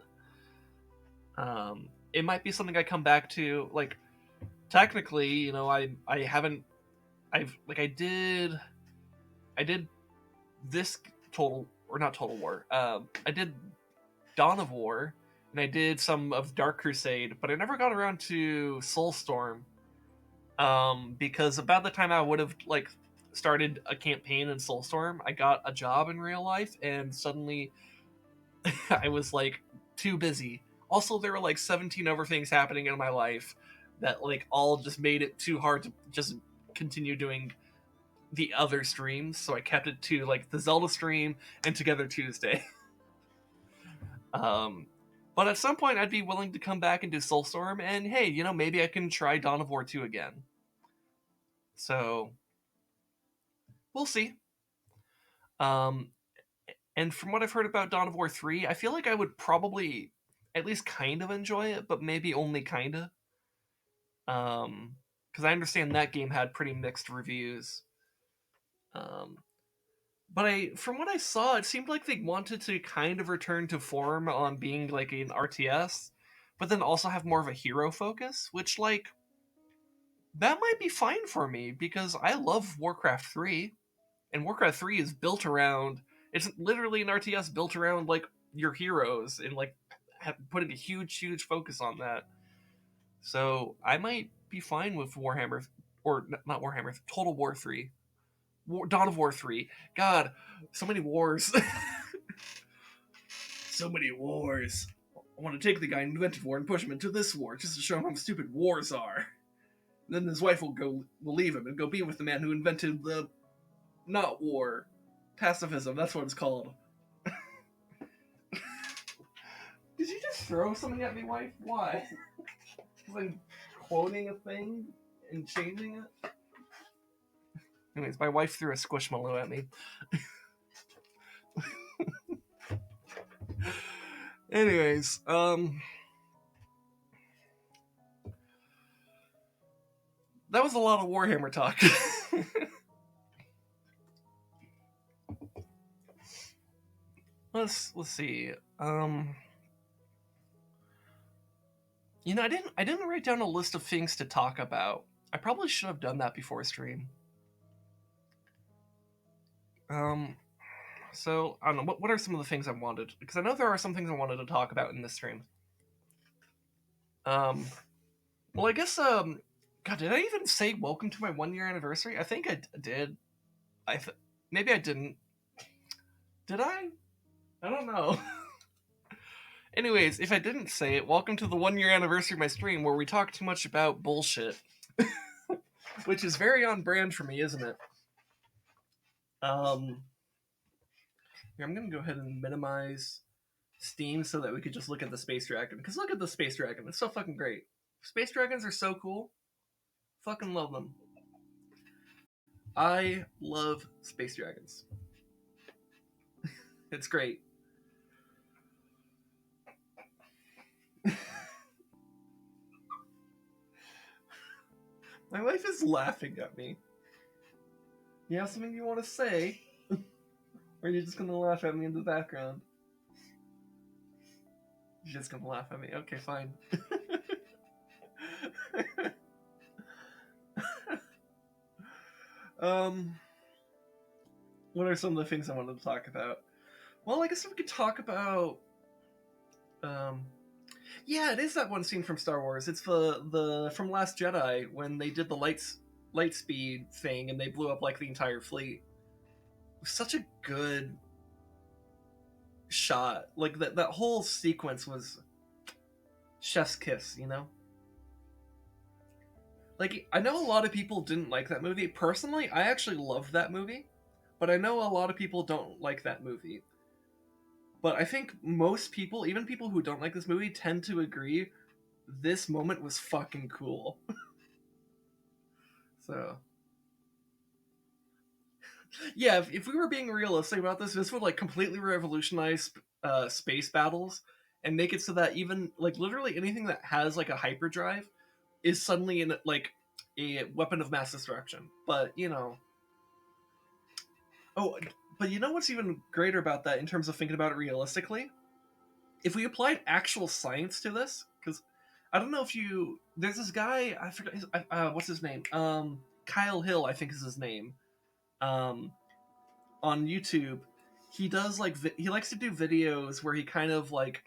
S1: It might be something I come back to. Like technically, you know, I haven't. I did this total or not Total War. I did Dawn of War, and I did some of Dark Crusade, but I never got around to Soulstorm, because about the time I would have like started a campaign in Soulstorm, I got a job in real life, and suddenly I was like too busy. Also, there were like 17 other things happening in my life that like all just made it too hard to just continue doing the other streams, so I kept it to like the Zelda stream and Together Tuesday. But at some point, I'd be willing to come back and do Soulstorm, and hey, you know, maybe I can try Dawn of War 2 again. So we'll see. Um, and from what I've heard about Dawn of War 3, I feel like I would probably at least kind of enjoy it, but maybe only kind of. Because I understand that game had pretty mixed reviews. Um, but from what I saw, it seemed like they wanted to kind of return to form on being like an RTS, but then also have more of a hero focus, which like that might be fine for me because I love Warcraft 3, and Warcraft 3 is built around, it's literally an RTS built around like your heroes and like putting a huge focus on that. So I might be fine with Warhammer, or not Warhammer, Total War 3. Dawn of War 3. God, so many wars. So many wars. I want to take the guy who invented war and push him into this war just to show him how stupid wars are. And then his wife will leave him and go be with the man who invented the not war. Pacifism, that's what it's called. Did you just throw something at me, wife? Why? Because I'm quoting a thing and changing it? Anyways, my wife threw a squishmallow at me. Anyways, that was a lot of Warhammer talk. Let's see. You know, I didn't write down a list of things to talk about. I probably should have done that before stream. So I don't know. What are some of the things I wanted? Because I know there are some things I wanted to talk about in this stream. Well, I guess God, did I even say welcome to my 1 year anniversary? I think I did. Maybe I didn't. Did I? I don't know. Anyways, if I didn't say it, welcome to the 1 year anniversary of my stream where we talk too much about bullshit. Which is very on brand for me, isn't it? Here, I'm gonna go ahead and minimize Steam so that we could just look at the Space Dragon. Because look at the Space Dragon, it's so fucking great. Space Dragons are so cool. Fucking love them. I love Space Dragons. It's great. My wife is laughing at me. You have something you want to say? Or are you just gonna laugh at me in the background? You're just gonna laugh at me. Okay, fine. What are some of the things I wanted to talk about? Well, I guess we could talk about yeah, it is that one scene from Star Wars. It's the from Last Jedi when they did the light speed thing and they blew up like the entire fleet. It was such a good shot. Like that whole sequence was chef's kiss, you know? Like, I know a lot of people didn't like that movie. Personally, I actually loved that movie, but I know a lot of people don't like that movie. But I think most people, even people who don't like this movie, tend to agree this moment was fucking cool. So, yeah, if we were being realistic about this would like completely revolutionize space battles and make it so that even like literally anything that has like a hyperdrive is suddenly in like a weapon of mass destruction. But you know, but you know what's even greater about that in terms of thinking about it realistically? If we applied actual science to this, because I don't know if you, there's this guy, I forgot what's his name, Kyle Hill, I think is his name, on YouTube. He does like he likes to do videos where he kind of like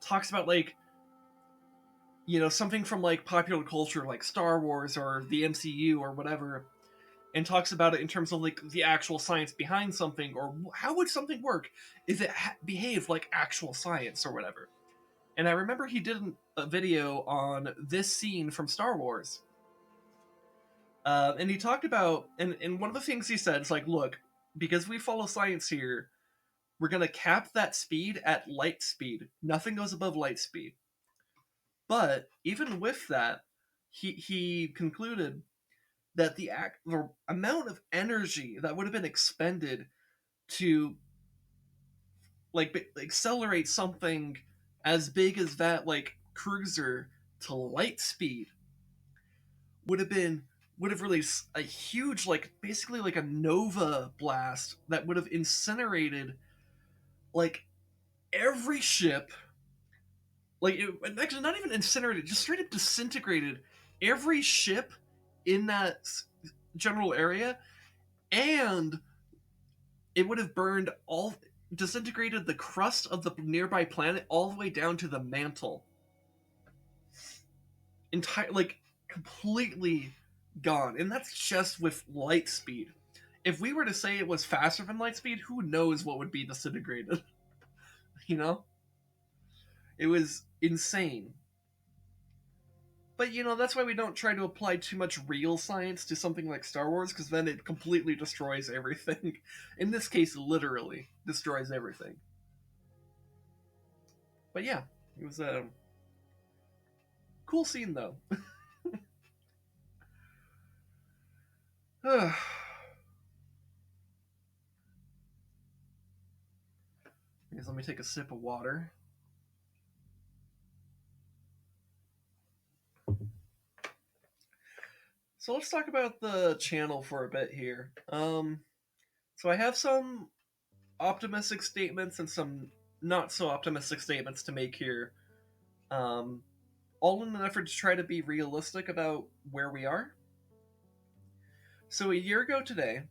S1: talks about like, you know, something from like popular culture like Star Wars or the MCU or whatever, and talks about it in terms of like the actual science behind something, or how would something work if it behaved like actual science or whatever. And I remember he did a video on this scene from Star Wars. And he talked about, and one of the things he said is like, look, because we follow science here, we're going to cap that speed at light speed. Nothing goes above light speed. But even with that, he concluded that the amount of energy that would have been expended to like accelerate something as big as that like cruiser to light speed would have been would have released a huge like basically like a nova blast that would have incinerated like every ship, like it, actually not even incinerated, just straight up disintegrated every ship in that general area, and it would have burned all disintegrated the crust of the nearby planet all the way down to the mantle, entire like completely gone, and that's just with light speed. If we were to say it was faster than light speed, who knows what would be disintegrated? You know, it was insane. But that's why we don't try to apply too much real science to something like Star Wars, because then it completely destroys everything. In this case, literally destroys everything. But yeah, it was a cool scene though. Let me take a sip of water. So let's talk about the channel for a bit here. So I have some optimistic statements and some not so optimistic statements to make here. All in an effort to try to be realistic about where we are. So a year ago today,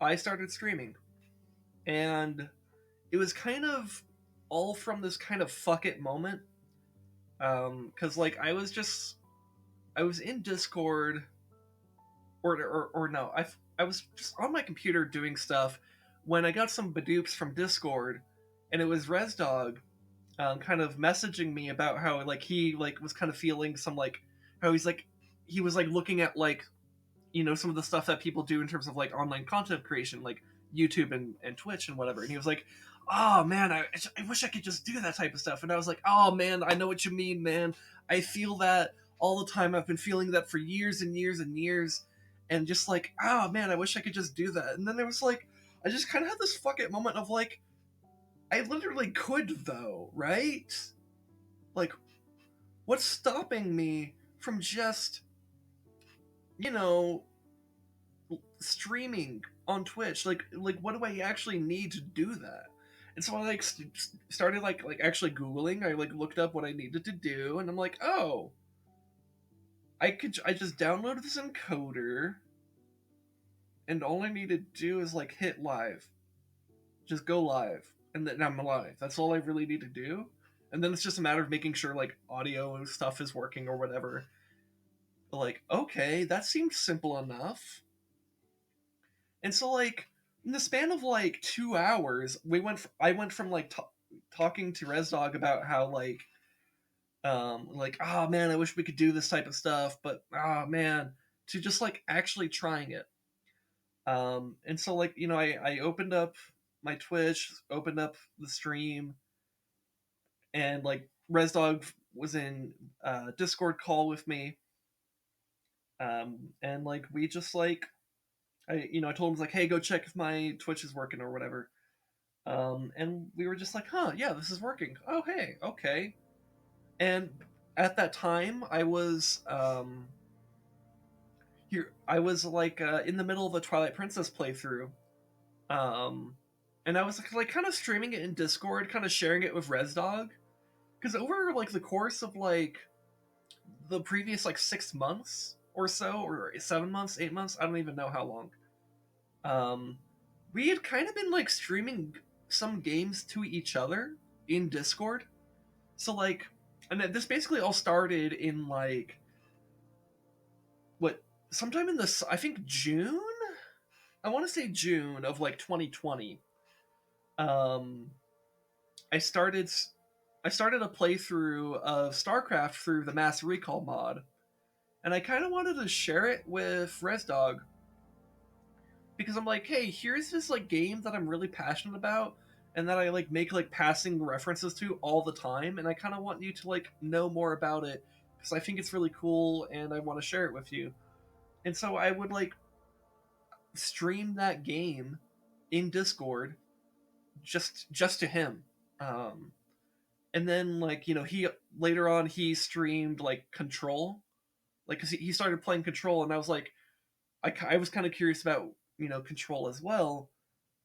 S1: I started streaming. And it was kind of all from this kind of fuck it moment. Because like I was in Discord, or no, I was just on my computer doing stuff when I got some badoops from Discord, and it was ResDog, kind of messaging me about how like he like was kind of feeling some like how he was like looking at like some of the stuff that people do in terms of like online content creation, like YouTube and Twitch and whatever. And he was like, "Oh man, I wish I could just do that type of stuff." And I was like, "Oh man, I know what you mean, man. I feel that all the time. I've been feeling that for years and years and years, and just like, oh man, I wish I could just do that." And then there was like, I just kind of had this fuck it moment of like, I literally could though, right? Like, what's stopping me from just, you know, streaming on Twitch? Like what do I actually need to do that? And so I like started like actually googling. I like looked up what I needed to do, and I'm like, oh, I just downloaded this encoder, and all I need to do is like hit live, just go live, and then I'm live. That's all I really need to do. And then it's just a matter of making sure like audio stuff is working or whatever. But, like, okay, that seemed simple enough. And so like in the span of like 2 hours, I went from like talking to ResDog about how like, oh man, I wish we could do this type of stuff, but oh man, to just like actually trying it. And so like I opened up my Twitch, opened up the stream, and like ResDog was in Discord call with me. And like we just like I told him like, hey, go check if my Twitch is working or whatever. And we were just like, huh, yeah, this is working. Oh, hey, okay. And at that time, I was like in the middle of a Twilight Princess playthrough, um, and I was like kind of streaming it in Discord, kind of sharing it with ResDog, because over like the course of like the previous like 6 months or so, or 7 months, 8 months, I don't even know how long. Um, we had kind of been like streaming some games to each other in Discord. So like, and this basically all started in like what sometime in this I think June. I want to say June of like 2020. Um, I started I started a playthrough of StarCraft through the Mass Recall mod, and I kind of wanted to share it with ResDog because I'm like, hey, here's this like game that I'm really passionate about and that I like make like passing references to all the time, and I kind of want you to like know more about it because I think it's really cool and I want to share it with you. And so I would like stream that game in Discord just to him. Um, and then like he later on he streamed like Control, like because he started playing Control, and I was like I was kind of curious about Control as well,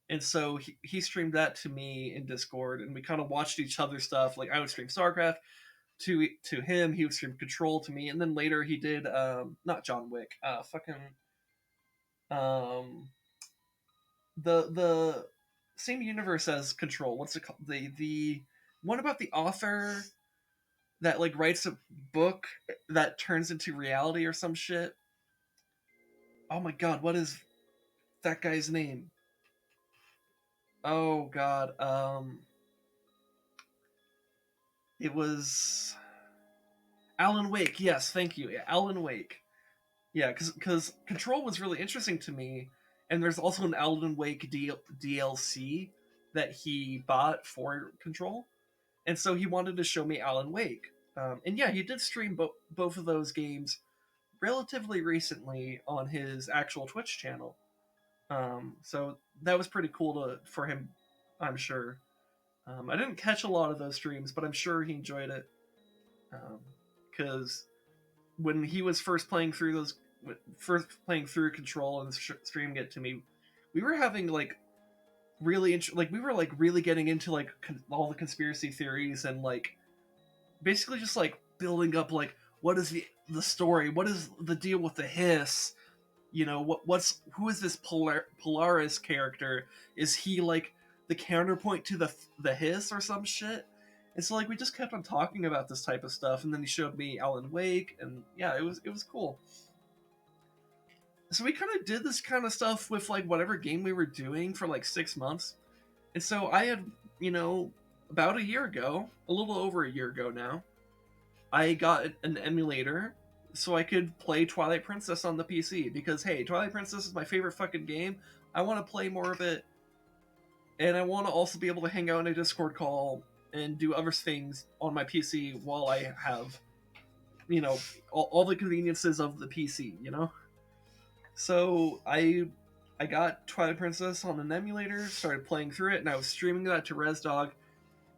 S1: and so he streamed that to me in Discord, and we kind of watched each other's stuff. Like I would stream StarCraft to him, he would stream Control to me, and then later he did not John Wick, fucking um the same universe as Control. What's it called? The one about the author that like writes a book that turns into reality or some shit. Oh my god, what is that guy's name? Oh god, it was Alan Wake. Yes, thank you, yeah, Alan Wake. Yeah, because Control was really interesting to me, and there's also an Alan Wake DLC that he bought for Control, and so he wanted to show me Alan Wake. And yeah, he did stream both of those games relatively recently on his actual Twitch channel. So that was pretty cool for him, I'm sure. I didn't catch a lot of those streams, but I'm sure he enjoyed it. Because when he was first playing through Control and streaming it to me, we were having like like we were like really getting into like all the conspiracy theories and like basically just like building up like what is the story, what is the deal with the hiss, what's who is this Polaris character, is he like the counterpoint to the hiss or some shit. And so like we just kept on talking about this type of stuff, and then he showed me Alan Wake, and yeah, it was cool. So we kind of did this kind of stuff with like whatever game we were doing for like 6 months. And so I had, about a year ago, a little over a year ago now, I got an emulator so I could play Twilight Princess on the PC, because hey, Twilight Princess is my favorite fucking game. I want to play more of it, and I want to also be able to hang out in a Discord call and do other things on my PC while I have, all the conveniences of the PC. So I got Twilight Princess on an emulator, started playing through it, and I was streaming that to ResDog,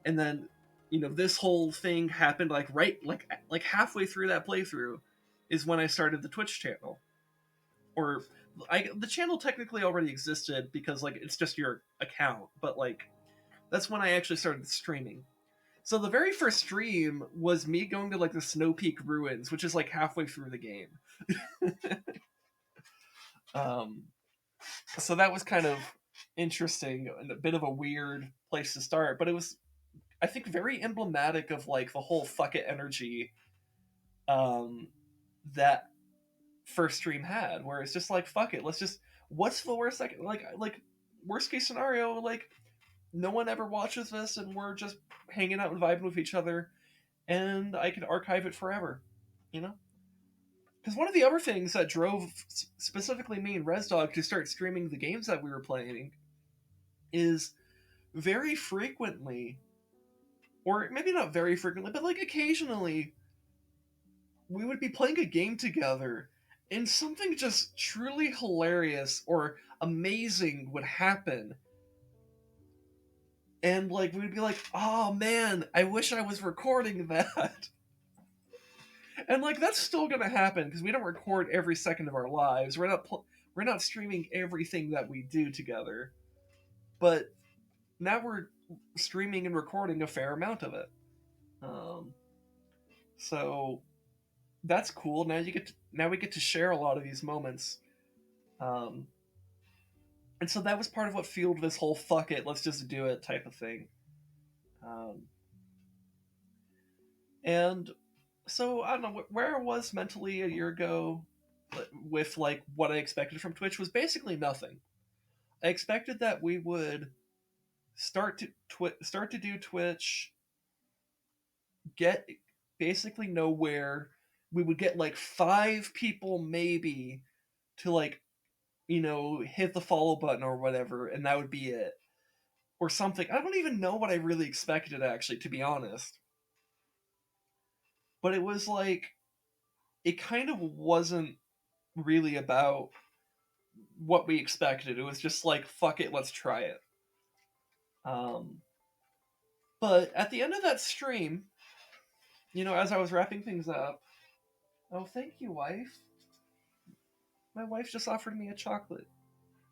S1: and then this whole thing happened like right like halfway through that playthrough is when I started the Twitch channel. Or the channel technically already existed because like it's just your account, but like that's when I actually started streaming. So the very first stream was me going to like the Snow Peak ruins, which is like halfway through the game. um so that was kind of interesting and a bit of a weird place to start, but it was, I think, very emblematic of like the whole fuck it energy um, that first stream had, where it's just like fuck it, let's just, what's the worst like worst case scenario, like no one ever watches this and we're just hanging out and vibing with each other, and I can archive it forever, you know. Because one of the other things that drove specifically me and ResDog to start streaming the games that we were playing is very frequently, or maybe not very frequently, but like occasionally, we would be playing a game together and something just truly hilarious or amazing would happen. And like we'd be like, oh man, I wish I was recording that. And like that's still gonna happen because we don't record every second of our lives. We're not streaming everything that we do together. But now we're streaming and recording a fair amount of it. Um, so that's cool. Now we get to share a lot of these moments. Um, and so that was part of what fueled this whole "fuck it, let's just do it" type of thing. Um, and so I don't know where I was mentally a year ago with like what I expected from Twitch was basically nothing. I expected that we would start to do Twitch, get basically nowhere. We would get like 5 people maybe to like hit the follow button or whatever, and that would be it, or something. I don't even know what I really expected, actually, to be honest. But it was like, it kind of wasn't. really about what we expected. It was just like, fuck it, let's try it. Um, but at the end of that stream, as I was wrapping things up, oh, thank you, wife. My wife just offered me a chocolate.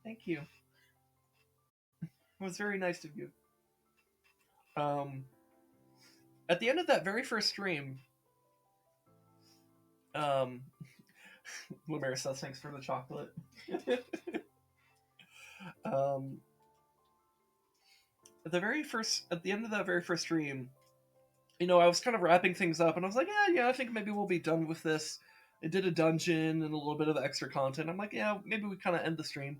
S1: Thank you. It was very nice of you. Um, at the end of that very first stream, um, Lumer says thanks for the chocolate. um, at the end of that very first stream, I was kind of wrapping things up, and I was like, yeah, I think maybe we'll be done with this. It did a dungeon and a little bit of extra content. I'm like, yeah, maybe we kind of end the stream.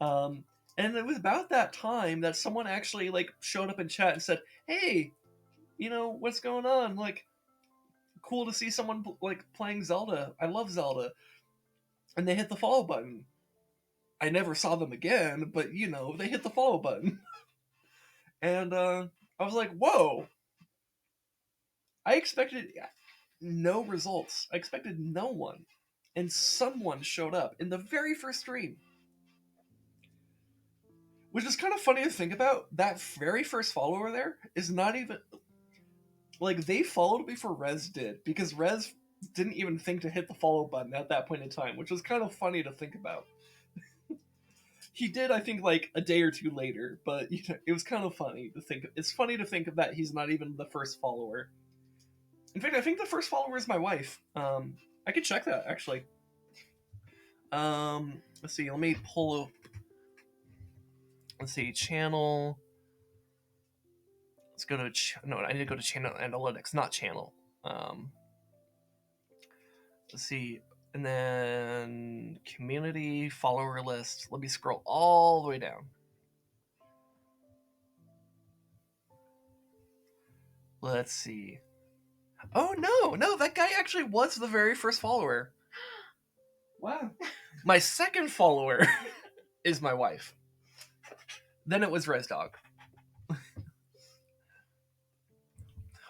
S1: Um, and it was about that time that someone actually like showed up in chat and said, "Hey, what's going on? Like, cool to see someone like playing Zelda. I love Zelda." And they hit the follow button. I never saw them again, but they hit the follow button. And I was like, "Whoa!" I expected no results. I expected no one, and someone showed up in the very first stream. Which is kind of funny to think about. That very first follower there is not even like they followed before Rez did because Rez didn't even think to hit the follow button at that point in time, which was kind of funny to think about. He did, I think, like a day or two later, but it was kind of funny to think. It's funny to think of that he's not even the first follower. In fact, I think the first follower is my wife. I could check that actually. Let's see. Let me pull. Let's see. Channel. Let's go to. No, I need to go to channel analytics, not channel. Let's see. And then community follower list. Let me scroll all the way down. Let's see. Oh no, that guy actually was the very first follower. Wow. My second follower is my wife. Then it was ResDog.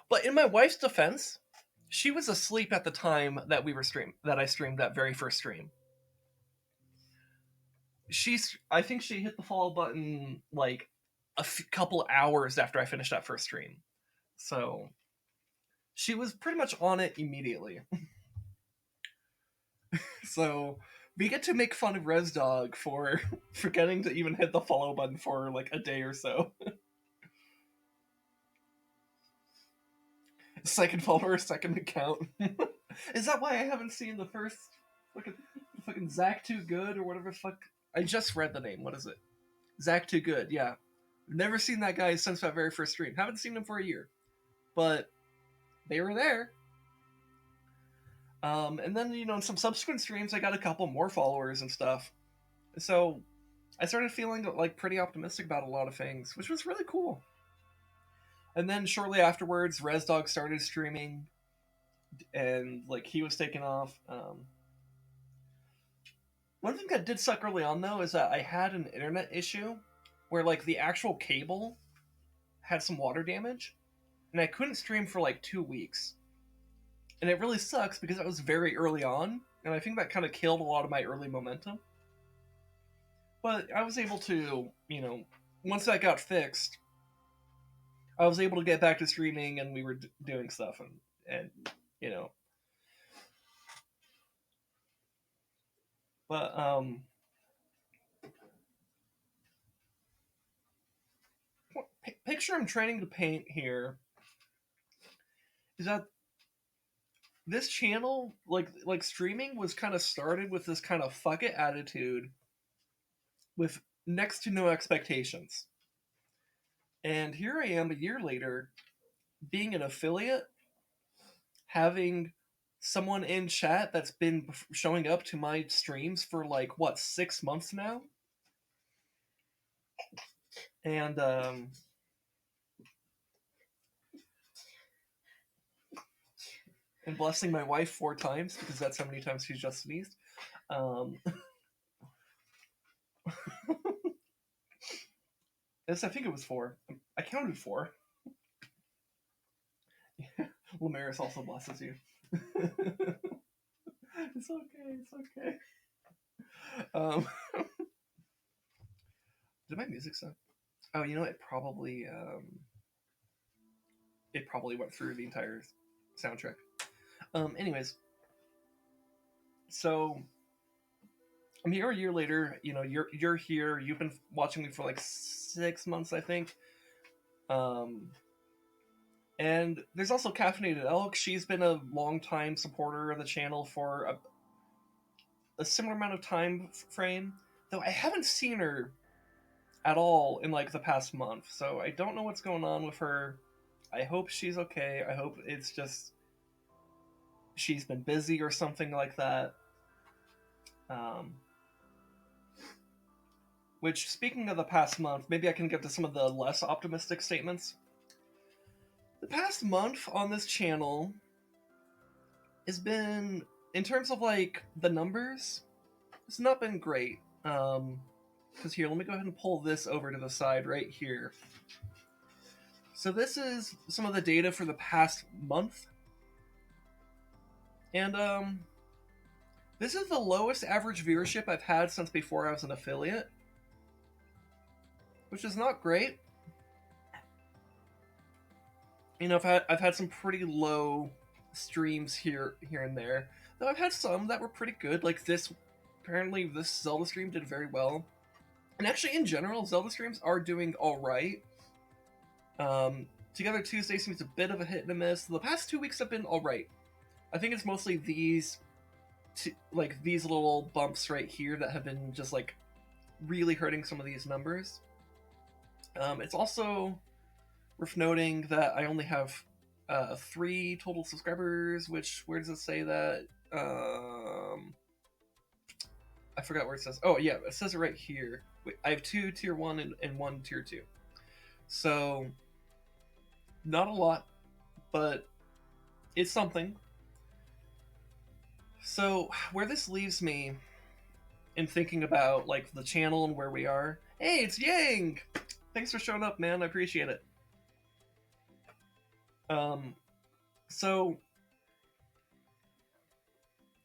S1: But in my wife's defense, she was asleep at the time that I streamed that very first stream. I think she hit the follow button like a couple hours after I finished that first stream. So she was pretty much on it immediately. So we get to make fun of ResDog for forgetting to even hit the follow button for like a day or so. Second follower, second account. Is that why I haven't seen the first fucking Zach Too Good or whatever the fuck? I just read the name. What is it? Zach Too Good. Yeah, never seen that guy since that very first stream. Haven't seen him for a year, but they were there. And then in some subsequent streams, I got a couple more followers and stuff. So I started feeling like pretty optimistic about a lot of things, which was really cool. And then shortly afterwards, ResDog started streaming, and like he was taking off. One thing that did suck early on though is that I had an internet issue where like the actual cable had some water damage, and I couldn't stream for like 2 weeks. And it really sucks because that was very early on, and I think that kind of killed a lot of my early momentum. But I was able to, once that got fixed, I was able to get back to streaming, and we were doing stuff, and But picture I'm trying to paint here is that this channel, like streaming, was kind of started with this kind of fuck it attitude, with next to no expectations. And here I am a year later, being an affiliate, having someone in chat that's been showing up to my streams for like what 6 months now, and blessing my wife 4 times because that's how many times she's just sneezed. Yes, I think it was 4. I counted 4. Lamaris also blesses you. It's okay. It's okay. Um, did my music stop? Oh, you know, it probably went through the entire soundtrack. Anyways, so I'm here a year later. You know, you're here. You've been watching me for like 6 months, I think. Um, and there's also Caffeinated Elk. She's been a long time supporter of the channel for a similar amount of time frame, though I haven't seen her at all in like the past month. So I don't know what's going on with her. I hope she's okay. I hope it's just she's been busy or something like that. Um, which, speaking of the past month, maybe I can get to some of the less optimistic statements. The past month on this channel has been, in terms of like the numbers, it's not been great. Because here, let me go ahead and pull this over to the side right here. So this is some of the data for the past month. And this is the lowest average viewership I've had since before I was an affiliate, which is not great. You know, I've had some pretty low streams here and there, though I've had some that were pretty good. Like this, apparently this Zelda stream did very well, and actually in general, Zelda streams are doing all right. Together Tuesday seems a bit of a hit and a miss. The past 2 weeks have been all right. I think it's mostly these little bumps right here that have been just like really hurting some of these numbers. It's also worth noting that I only have 3 total subscribers, which, where does it say that? I forgot where it says. Oh, yeah, it says it right here. Wait, I have 2 tier 1 and 1 tier 2. So, not a lot, but it's something. So, where this leaves me in thinking about, like, the channel and where we are. Hey, it's Yang! Thanks for showing up, man. I appreciate it. So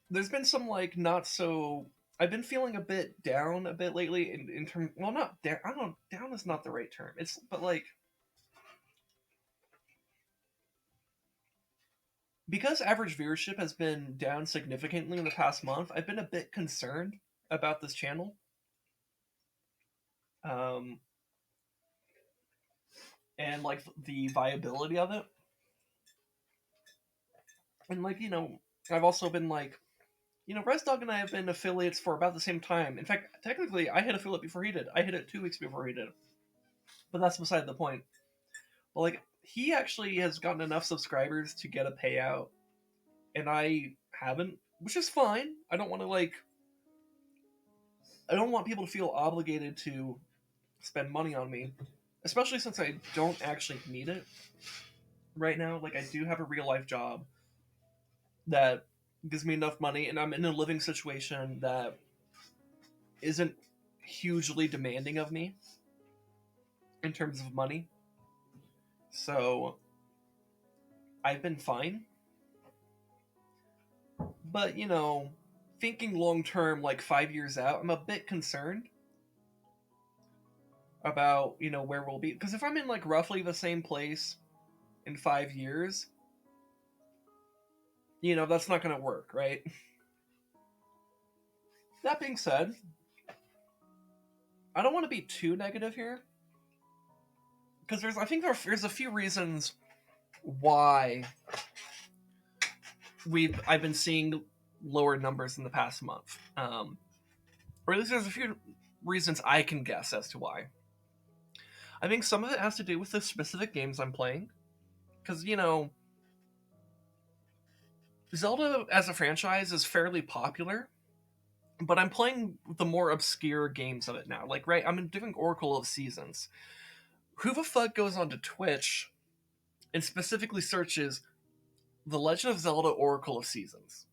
S1: there's been some like not so. I've been feeling a bit down a bit lately in terms. Well, not down. I don't know. Down is not the right term. It's but like because average viewership has been down significantly in the past month. I've been a bit concerned about this channel. And like the viability of it. And like, you know, I've also been like, you know, ResDog and I have been affiliates for about the same time. In fact, technically, I hit affiliate before he did. I hit it 2 weeks before he did. But that's beside the point. But like, he actually has gotten enough subscribers to get a payout, and I haven't, which is fine. I don't want to like, I don't want people to feel obligated to spend money on me, especially since I don't actually need it right now. Like, I do have a real life job that gives me enough money, and I'm in a living situation that isn't hugely demanding of me in terms of money. So I've been fine. But, you know, thinking long term, like 5 years out, I'm a bit concerned about, you know, where we'll be. Because if I'm in like roughly the same place in 5 years, you know, that's not going to work, right? That being said, I don't want to be too negative here. Because I think there's a few reasons why I've been seeing lower numbers in the past month. Or at least there's a few reasons I can guess as to why. I think some of it has to do with the specific games I'm playing. Because, you know, Zelda as a franchise is fairly popular, but I'm playing the more obscure games of it now. Like, right, I'm doing Oracle of Seasons. Who the fuck goes onto Twitch and specifically searches The Legend of Zelda Oracle of Seasons?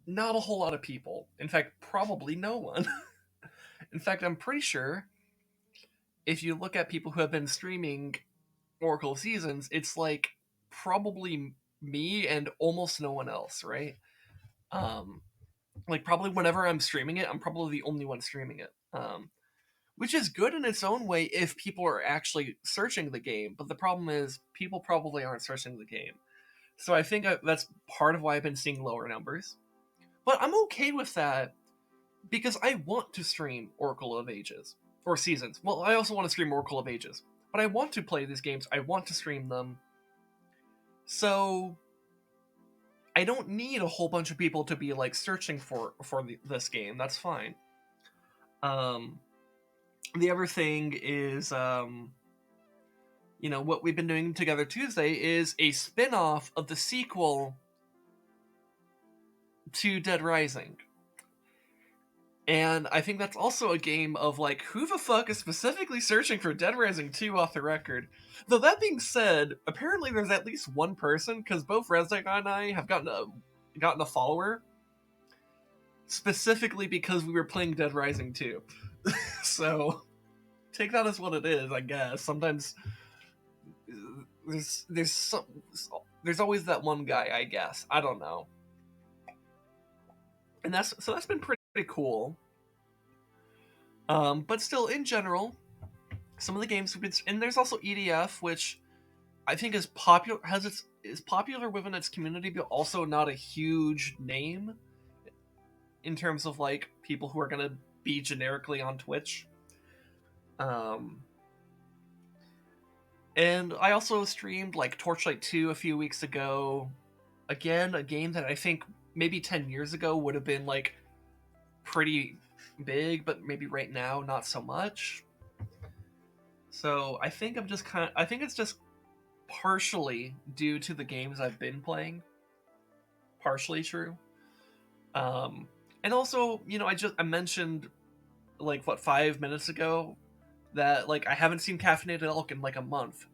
S1: Not a whole lot of people. In fact, probably no one. In fact, I'm pretty sure if you look at people who have been streaming Oracle of Seasons, it's like probably me and almost no one else, right? Um, like probably whenever I'm streaming it, I'm probably the only one streaming it. Which is good in its own way if people are actually searching the game. But the problem is people probably aren't searching the game. So I think that's part of why I've been seeing lower numbers. But I'm okay with that because I want to stream Oracle of Ages or Seasons. Well, I also want to stream Oracle of Ages, but I want to play these games. I want to stream them. So I don't need a whole bunch of people to be like searching for this game. That's fine. Um, the other thing is, what we've been doing together Tuesday is a spin-off of the sequel to Dead Rising. And I think that's also a game of like, who the fuck is specifically searching for Dead Rising 2 off the record? Though that being said, apparently there's at least one person, because both Reznik and I have gotten a follower specifically because we were playing Dead Rising 2. So take that as what it is, I guess. Sometimes there's always that one guy, I guess. I don't know. And that's been pretty cool. But still, in general, some of the games we've been, and there's also EDF, which I think is popular, is popular within its community, but also not a huge name in terms of like people who are gonna be generically on Twitch. And I also streamed like Torchlight 2 a few weeks ago. Again, a game that I think maybe 10 years ago would have been like pretty big, but maybe right now not so much. So I think I think it's just partially due to the games I've been playing. Partially true. And also, I mentioned like 5 minutes ago that like I haven't seen Caffeinated Elk in like a month.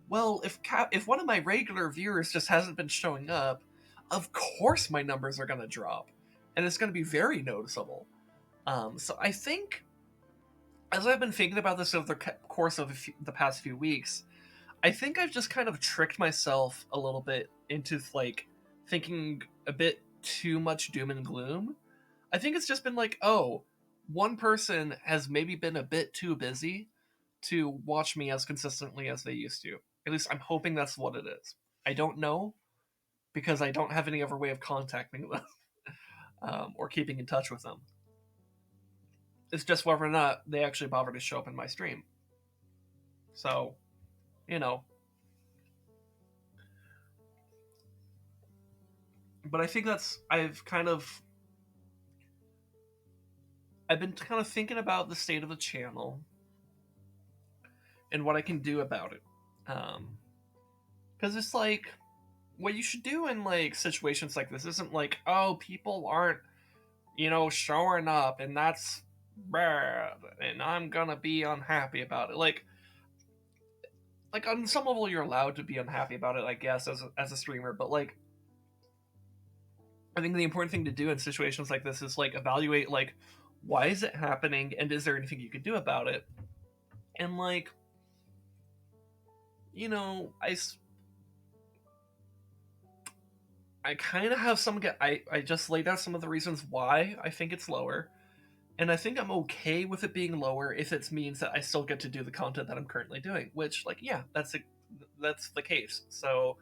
S1: Well, if one of my regular viewers just hasn't been showing up, of course my numbers are gonna drop, and it's gonna be very noticeable. So I think, as I've been thinking about this over the course of the past few weeks, I think I've just kind of tricked myself a little bit into like thinking a bit too much doom and gloom. I think it's just been like, oh, one person has maybe been a bit too busy to watch me as consistently as they used to. At least I'm hoping that's what it is. I don't know because I don't have any other way of contacting them or keeping in touch with them. It's just whether or not they actually bother to show up in my stream. So, you know. But I think I've been kind of thinking about the state of the channel and what I can do about it. Because it's like, what you should do in like situations like this isn't like, oh, people aren't, showing up and that's bad and I'm gonna be unhappy about it. Like on some level you're allowed to be unhappy about it, I guess, as a streamer, but like I think the important thing to do in situations like this is like evaluate like, why is it happening and is there anything you could do about it? And like, I kind of have I just laid out some of the reasons why I think it's lower, and I think I'm okay with it being lower if it means that I still get to do the content that I'm currently doing. Which, like, yeah, that's the case. So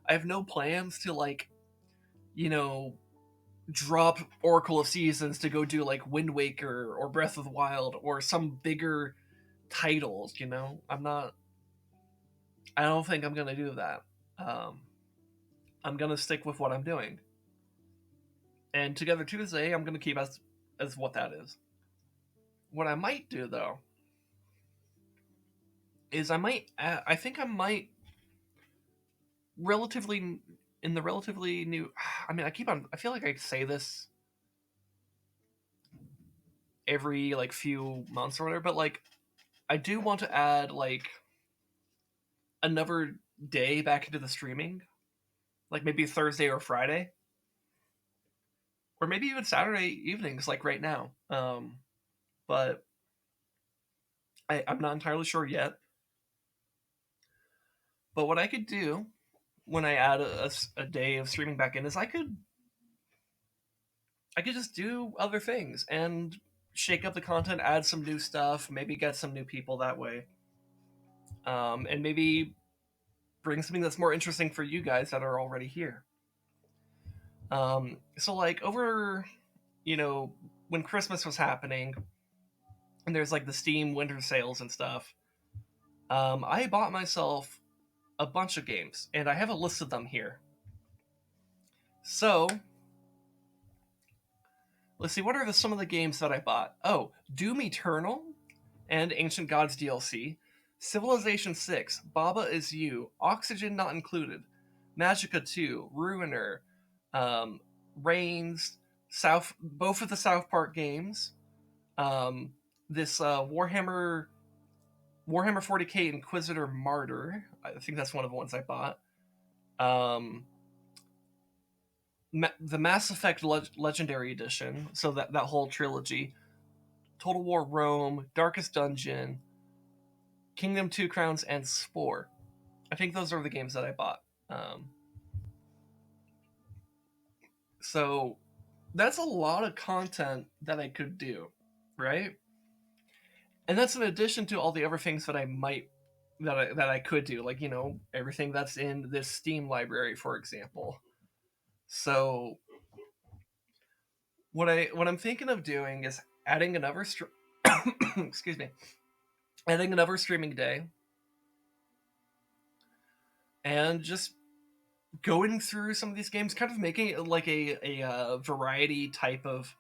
S1: I have no plans to like, drop Oracle of Seasons to go do like Wind Waker or Breath of the Wild or some bigger titles. I'm not. I don't think I'm gonna do that. I'm gonna stick with what I'm doing. And Together Tuesday, I'm gonna keep as what that is. What I might do though is I think I might relatively in the relatively new. I mean, I feel like I say this every like few months or whatever, but like I do want to add like another day back into the streaming, like maybe Thursday or Friday, or maybe even Saturday evenings, like right now. But I'm not entirely sure yet. But what I could do when I add a day of streaming back in is I could I could just do other things and shake up the content, add some new stuff, maybe get some new people that way, and maybe bring something that's more interesting for you guys that are already here. So like over, you know, when Christmas was happening, and there's like the Steam winter sales and stuff, I bought myself a bunch of games, and I have a list of them here. So let's see, what are some of the games that I bought? Oh, Doom Eternal and Ancient Gods DLC, Civilization 6, Baba Is You, Oxygen Not Included, Magicka 2, Ruiner, um, Reigns, both of the South Park games, um, this Warhammer 40k Inquisitor Martyr. I think that's one of the ones I bought. Um, the Mass Effect Legendary Edition, so that whole trilogy. Total War Rome, Darkest Dungeon, Kingdom 2 Crowns, and Spore. I think those are the games that I bought. So that's a lot of content that I could do, right? And that's in addition to all the other things that I could do, like, you know, everything that's in this Steam library, for example. So what I'm thinking of doing is adding another excuse me, adding another streaming day, and just going through some of these games, kind of making it like a variety type of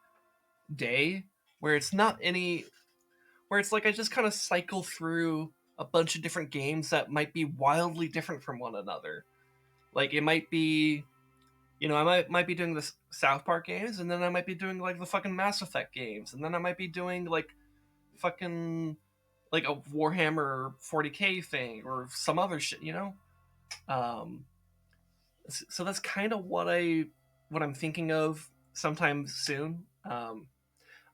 S1: day, where it's not any, where it's like I just kind of cycle through a bunch of different games that might be wildly different from one another. Like it might be, you know, I might be doing the South Park games, and then I might be doing like the fucking Mass Effect games, and then I might be doing like fucking like a Warhammer 40k thing or some other shit, you know. Um, so that's kind of what I'm thinking of sometime soon.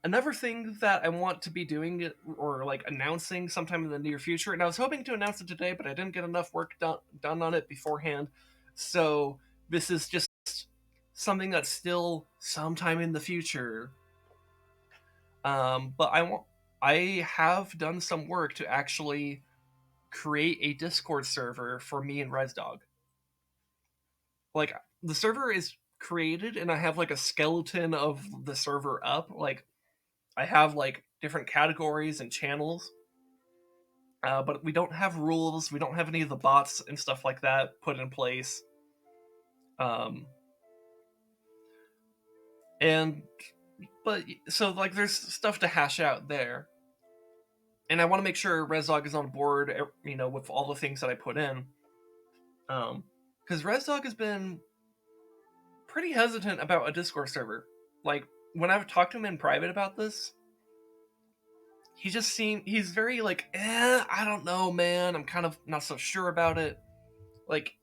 S1: Another thing that I want to be doing or like announcing sometime in the near future, and I was hoping to announce it today, but I didn't get enough work done on it beforehand. So this is just something that's still sometime in the future. But I have done some work to actually create a Discord server for me and ResDog. Like the server is created, and I have like a skeleton of the server up. Like I have like different categories and channels, but we don't have rules. We don't have any of the bots and stuff like that put in place. Um, and but so like there's stuff to hash out there, and I want to make sure ResDog is on board, you know, with all the things that I put in. Because ResDog has been pretty hesitant about a Discord server. Like when I've talked to him in private about this, he's very like, I don't know, man. I'm kind of not so sure about it. Like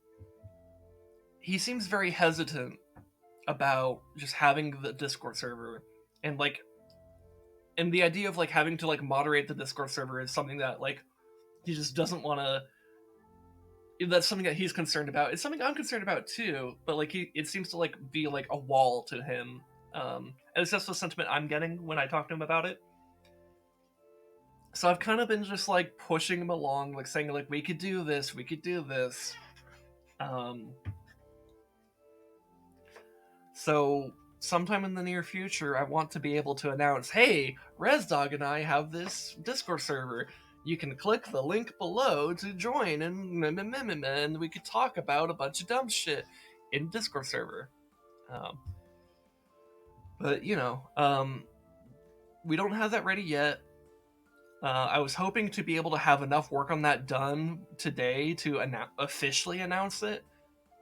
S1: he seems very hesitant about just having the Discord server, and like, and the idea of like having to like moderate the Discord server is something that like he just doesn't want to. That's something that he's concerned about. It's something I'm concerned about too, but like it seems to like be like a wall to him. And it's just the sentiment I'm getting when I talk to him about it. So I've kind of been just like pushing him along, like saying like we could do this, we could do this. So sometime in the near future, I want to be able to announce, hey, ResDog and I have this Discord server. You can click the link below to join, and we could talk about a bunch of dumb shit in Discord server. But you know, we don't have that ready yet. I was hoping to be able to have enough work on that done today to officially announce it,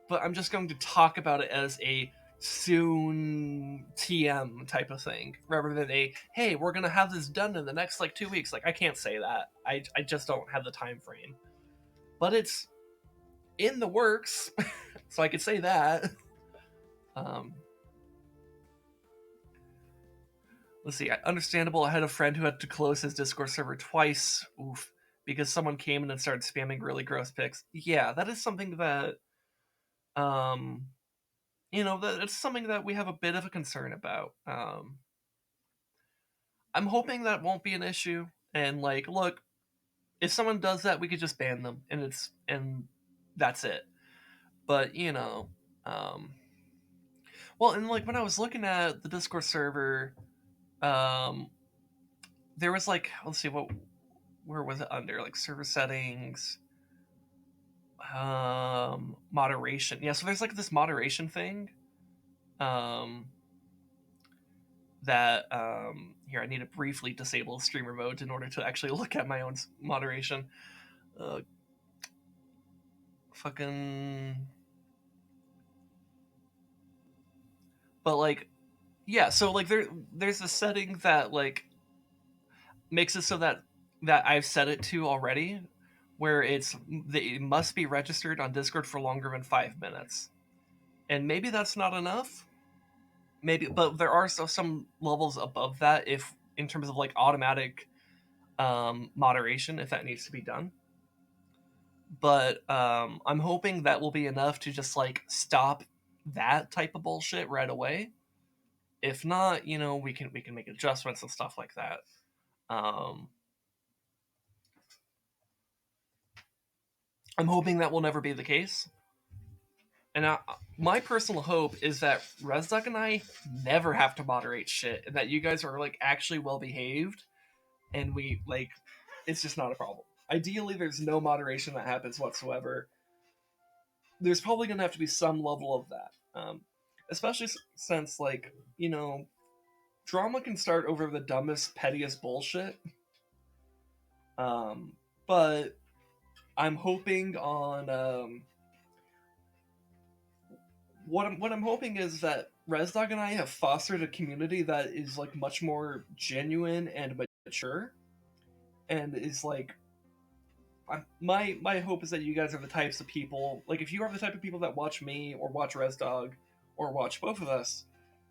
S1: but I'm just going to talk about it as a soon TM type of thing, rather than a, hey, we're going to have this done in the next like 2 weeks. Like, I can't say that. I just don't have the time frame. But it's in the works, so I could say that. Let's see. Understandable. I had a friend who had to close his Discord server twice. Oof. Because someone came in and started spamming really gross pics. Yeah, that is something that that it's something that we have a bit of a concern about. I'm hoping that won't be an issue. And like, look, if someone does that, we could just ban them, and that's it. But well, and like when I was looking at the Discord server, um, there was like, let's see, where was it under, like server settings, moderation. Yeah, so there's like this moderation thing, um, that here I need to briefly disable streamer mode in order to actually look at my own moderation. Uh, fucking, but like, yeah. So like there's a setting that like makes it so that I've set it to already, where it must be registered on Discord for longer than 5 minutes, and maybe that's not enough. Maybe, but there are still some levels above that if in terms of like automatic moderation if that needs to be done. But I'm hoping that will be enough to just like stop that type of bullshit right away. If not, we can make adjustments and stuff like that. Um, I'm hoping that will never be the case. And my personal hope is that Resduck and I never have to moderate shit, and that you guys are like actually well behaved, and we like it's just not a problem. Ideally, there's no moderation that happens whatsoever. There's probably going to have to be some level of that, especially since like drama can start over the dumbest, pettiest bullshit. Um, but I'm hoping on what I'm hoping is that Resdog and I have fostered a community that is like much more genuine and mature, and is like my hope is that you guys are the types of people, like if you are the type of people that watch me or watch Resdog or watch both of us,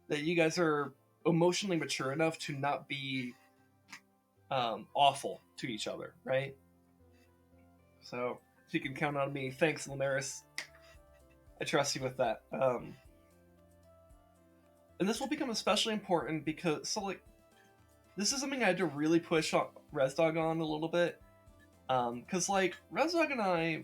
S1: that you guys are emotionally mature enough to not be awful to each other, right? So if you can count on me, thanks, Lamaris. I trust you with that. And this will become especially important because this is something I had to really push on Resdog on a little bit. Because like Resdog and I,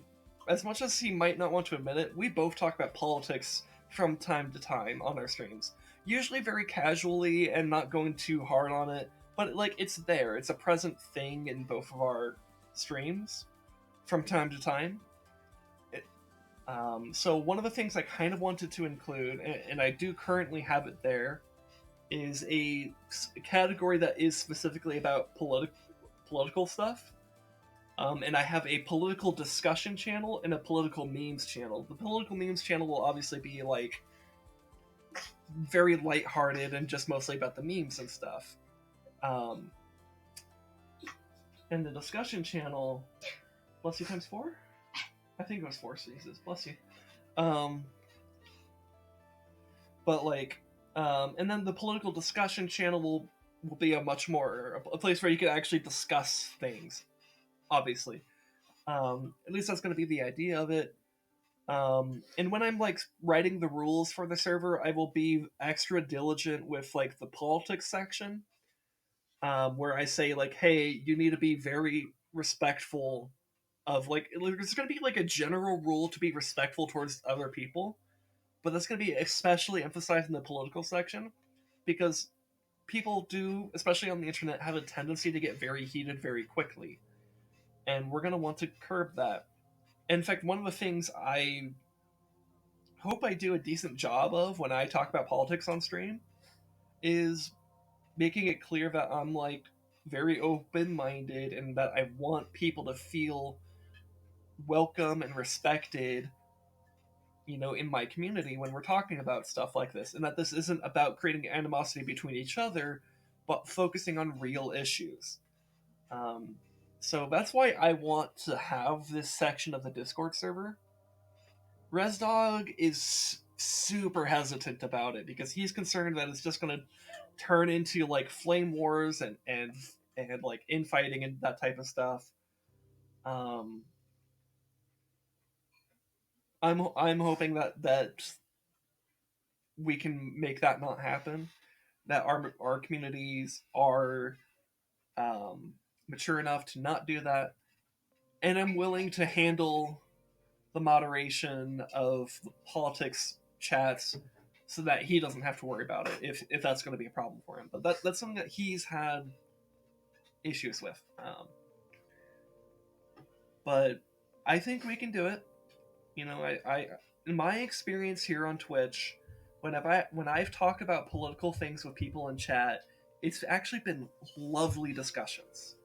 S1: as much as he might not want to admit it, we both talk about politics from time to time on our streams. Usually very casually and not going too hard on it, but like it's there. It's a present thing in both of our streams from time to time. So one of the things I kind of wanted to include, and I do currently have it there, is a category that is specifically about political stuff. And I have a political discussion channel and a political memes channel. The political memes channel will obviously be like very lighthearted and just mostly about the memes and stuff. And the discussion channel, bless you, times 4? I think it was 4 seasons. Bless you. But like, and then the political discussion channel will be a much more a place where you can actually discuss things. Obviously, at least that's going to be the idea of it. And when I'm like writing the rules for the server, I will be extra diligent with like the politics section, where I say like, hey, you need to be very respectful of like. There's going to be like a general rule to be respectful towards other people, but that's going to be especially emphasized in the political section because people do, especially on the internet, have a tendency to get very heated very quickly, and we're going to want to curb that. In fact, one of the things I hope I do a decent job of when I talk about politics on stream is making it clear that I'm like very open-minded and that I want people to feel welcome and respected, in my community when we're talking about stuff like this, and that this isn't about creating animosity between each other, but focusing on real issues. Um, so that's why I want to have this section of the Discord server. Resdog is super hesitant about it because he's concerned that it's just going to turn into like flame wars and like infighting and that type of stuff. Um, I'm hoping that we can make that not happen. That our communities are mature enough to not do that, and I'm willing to handle the moderation of the politics chats so that he doesn't have to worry about it if that's going to be a problem for him. But that's something that he's had issues with. But I think we can do it. You know, I in my experience here on Twitch, when I've talked about political things with people in chat, it's actually been lovely discussions.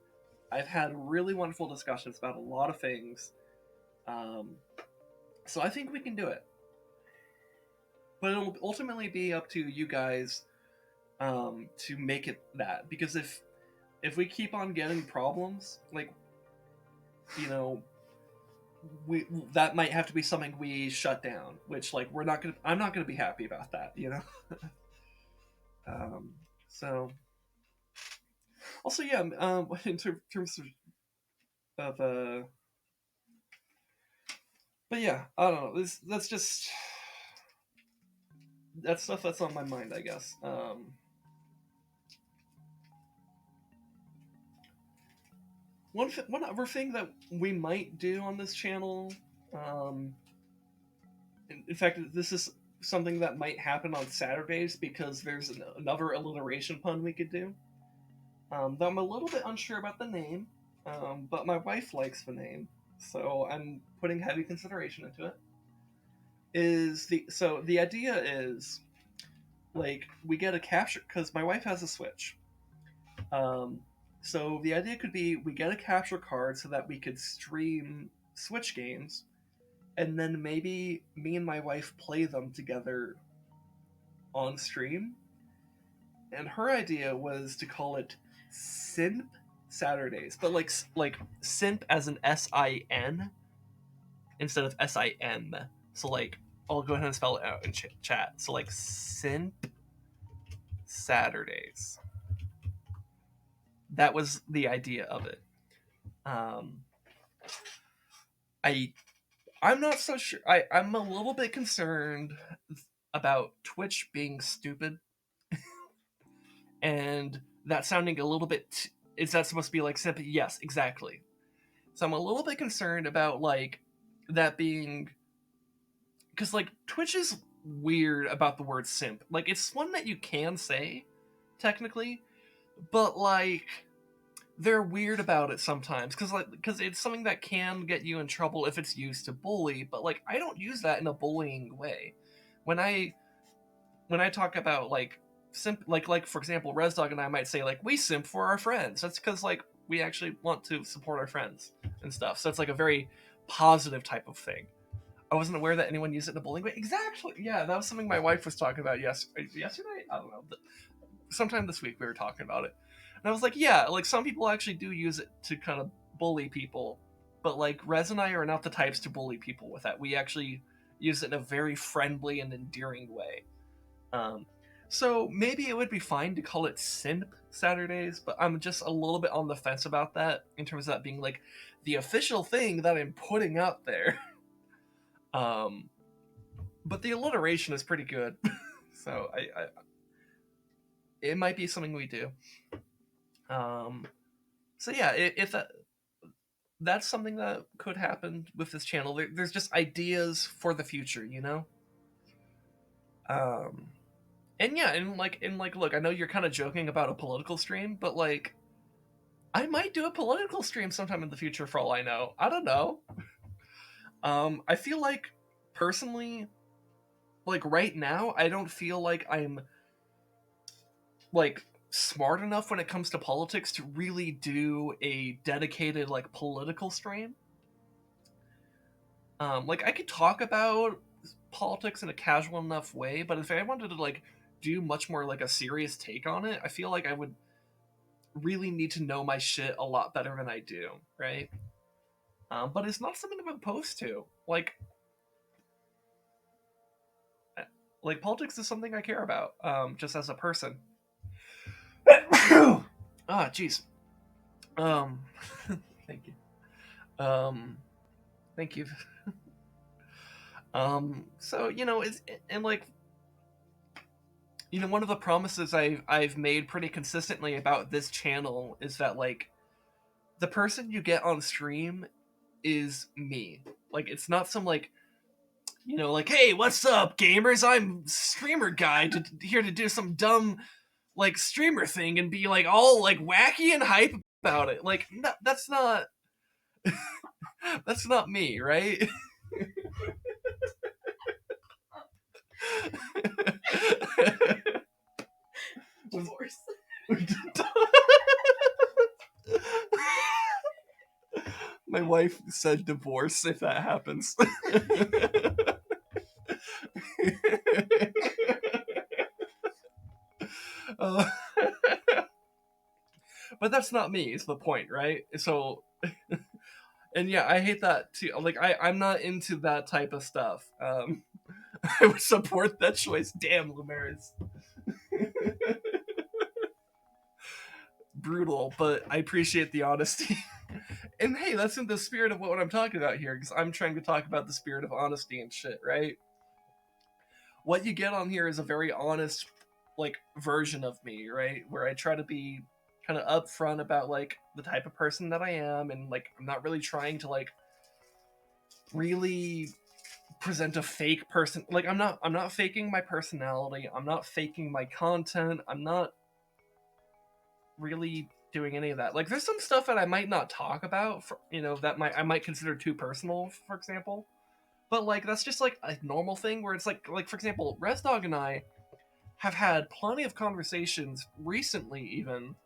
S1: I've had really wonderful discussions about a lot of things. Um, so I think we can do it. But it'll ultimately be up to you guys to make it that. Because if we keep on getting problems, like, you know, we that might have to be something we shut down. Which, like, I'm not gonna be happy about that. You know. So also, yeah. In terms of but yeah, I don't know. That's just that's stuff that's on my mind, I guess. One other thing that we might do on this channel, um, in fact, this is something that might happen on Saturdays because there's another alliteration pun we could do. Though I'm a little bit unsure about the name, but my wife likes the name, so I'm putting heavy consideration into it. The idea is, like, we get a capture because my wife has a Switch. Um, so the idea could be we get a capture card so that we could stream Switch games, and then maybe me and my wife play them together on stream. And her idea was to call it Simp Saturdays, but like Simp as an SIN instead of SIM. So like I'll go ahead and spell it out in chat. So like Simp Saturdays. That was the idea of it. I I'm not so sure. I'm a little bit concerned about Twitch being stupid and that sounding a little bit. Is that supposed to be like simp? Yes, exactly. So I'm a little bit concerned about like that being because like Twitch is weird about the word simp. Like it's one that you can say technically, but like they're weird about it sometimes because it's something that can get you in trouble if it's used to bully. But like I don't use that in a bullying way. When I talk about like simp, like for example, ResDog and I might say like we simp for our friends. That's because like we actually want to support our friends and stuff. So it's like a very positive type of thing. I wasn't aware that anyone used it in a bullying way. Exactly. Yeah, that was something my wife was talking about yesterday. I don't know. Sometime this week we were talking about it, and I was like, yeah, like some people actually do use it to kind of bully people, but like Rez and I are not the types to bully people with that. We actually use it in a very friendly and endearing way. Um, so maybe it would be fine to call it Simp Saturdays, but I'm just a little bit on the fence about that in terms of that being like the official thing that I'm putting out there. Um, but the alliteration is pretty good, so I it might be something we do. Um, so yeah, if that's something that could happen with this channel, there's just ideas for the future, you know. Um, and yeah, and like, look, I know you're kind of joking about a political stream, but like, I might do a political stream sometime in the future for all I know. I don't know. I feel like personally, like right now, I don't feel like I'm like smart enough when it comes to politics to really do a dedicated like political stream. Like I could talk about politics in a casual enough way, but if I wanted to like do much more like a serious take on it, I feel like I would really need to know my shit a lot better than I do, right? But it's not something I'm opposed to. Like politics is something I care about, just as a person. Ah, jeez. Um, thank you. Thank you. So you know, it's and like You know, one of the promises I've made pretty consistently about this channel is that like the person you get on stream is me. Like it's not some like, you know, like, hey, what's up, gamers? I'm streamer guy here to do some dumb like streamer thing and be like all like wacky and hype about it. Like no, that's not me, right?
S2: Divorce.
S1: My wife said divorce if that happens. uh, but that's not me, is the point, right? So, and yeah, I hate that too. Like, I'm not into that type of stuff. I would support that choice. Damn, Lemaris. Brutal, but I appreciate the honesty. And hey, that's in the spirit of what I'm talking about here, because I'm trying to talk about the spirit of honesty and shit, right? What you get on here is a very honest, like, version of me, right? Where I try to be kind of upfront about, like, the type of person that I am, and, like, I'm not really trying to, like, really present a fake person. Like, I'm not faking my personality, I'm not faking my content, I'm not really doing any of that. Like, there's some stuff that I might not talk about, for, you know, that I might consider too personal, for example. But like, that's just like a normal thing where it's like for example, ResDog and I have had plenty of conversations recently, even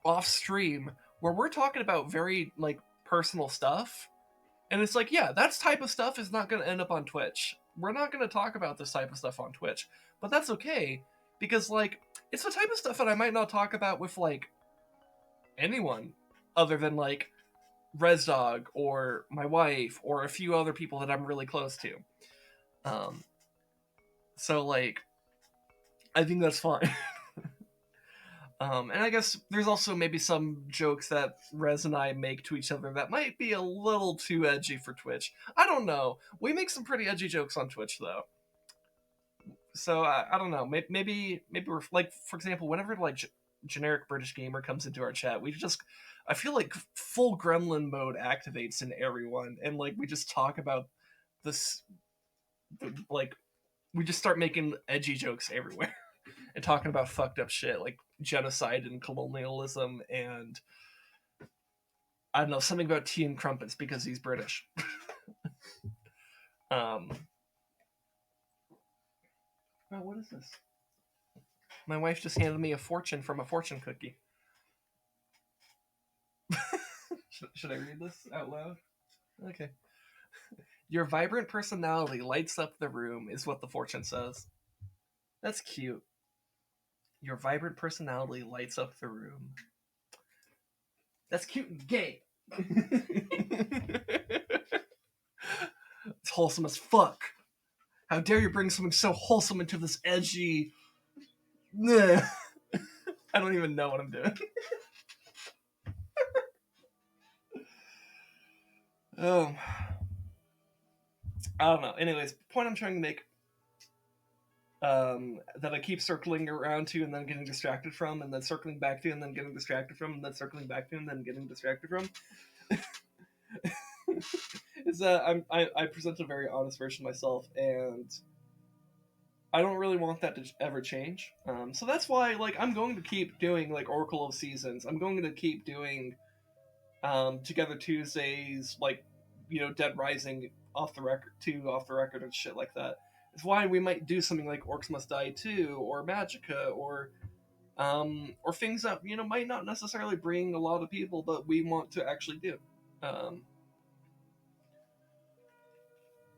S1: off stream, where we're talking about very like personal stuff, and it's like, yeah, that type of stuff is not going to end up on Twitch. We're not going to talk about this type of stuff on Twitch, but that's okay, because like it's the type of stuff that I might not talk about with like anyone other than like ResDog or my wife or a few other people that I'm really close to. Um, so like, I think that's fine. And I guess there's also maybe some jokes that Rez and I make to each other that might be a little too edgy for Twitch. I don't know. We make some pretty edgy jokes on Twitch though. So I don't know. Maybe we're like, for example, whenever like generic British gamer comes into our chat, we just, I feel like full gremlin mode activates in everyone, and like we just talk about this, like we just start making edgy jokes everywhere and talking about fucked up shit like genocide and colonialism and I don't know, something about tea and crumpets because he's British. Oh, what is this? My wife just handed me a fortune from a fortune cookie. Should I read this out loud? Okay. Your vibrant personality lights up the room, is what the fortune says. That's cute. Your vibrant personality lights up the room. That's cute and gay. It's wholesome as fuck. How dare you bring something so wholesome into this edgy... I don't even know what I'm doing. Oh. I don't know. Anyways, the point I'm trying to make, that I keep circling around to and then getting distracted from, and then circling back to, and then getting distracted from, and then circling back to, and then getting distracted from, is that I present a very honest version of myself, and I don't really want that to ever change. So that's why, like, I'm going to keep doing like Oracle of Seasons. I'm going to keep doing Together Tuesdays, like, you know, Dead Rising off the record, and shit like that. It's why we might do something like Orcs Must Die 2 or Magicka or things that, you know, might not necessarily bring a lot of people, but we want to actually do.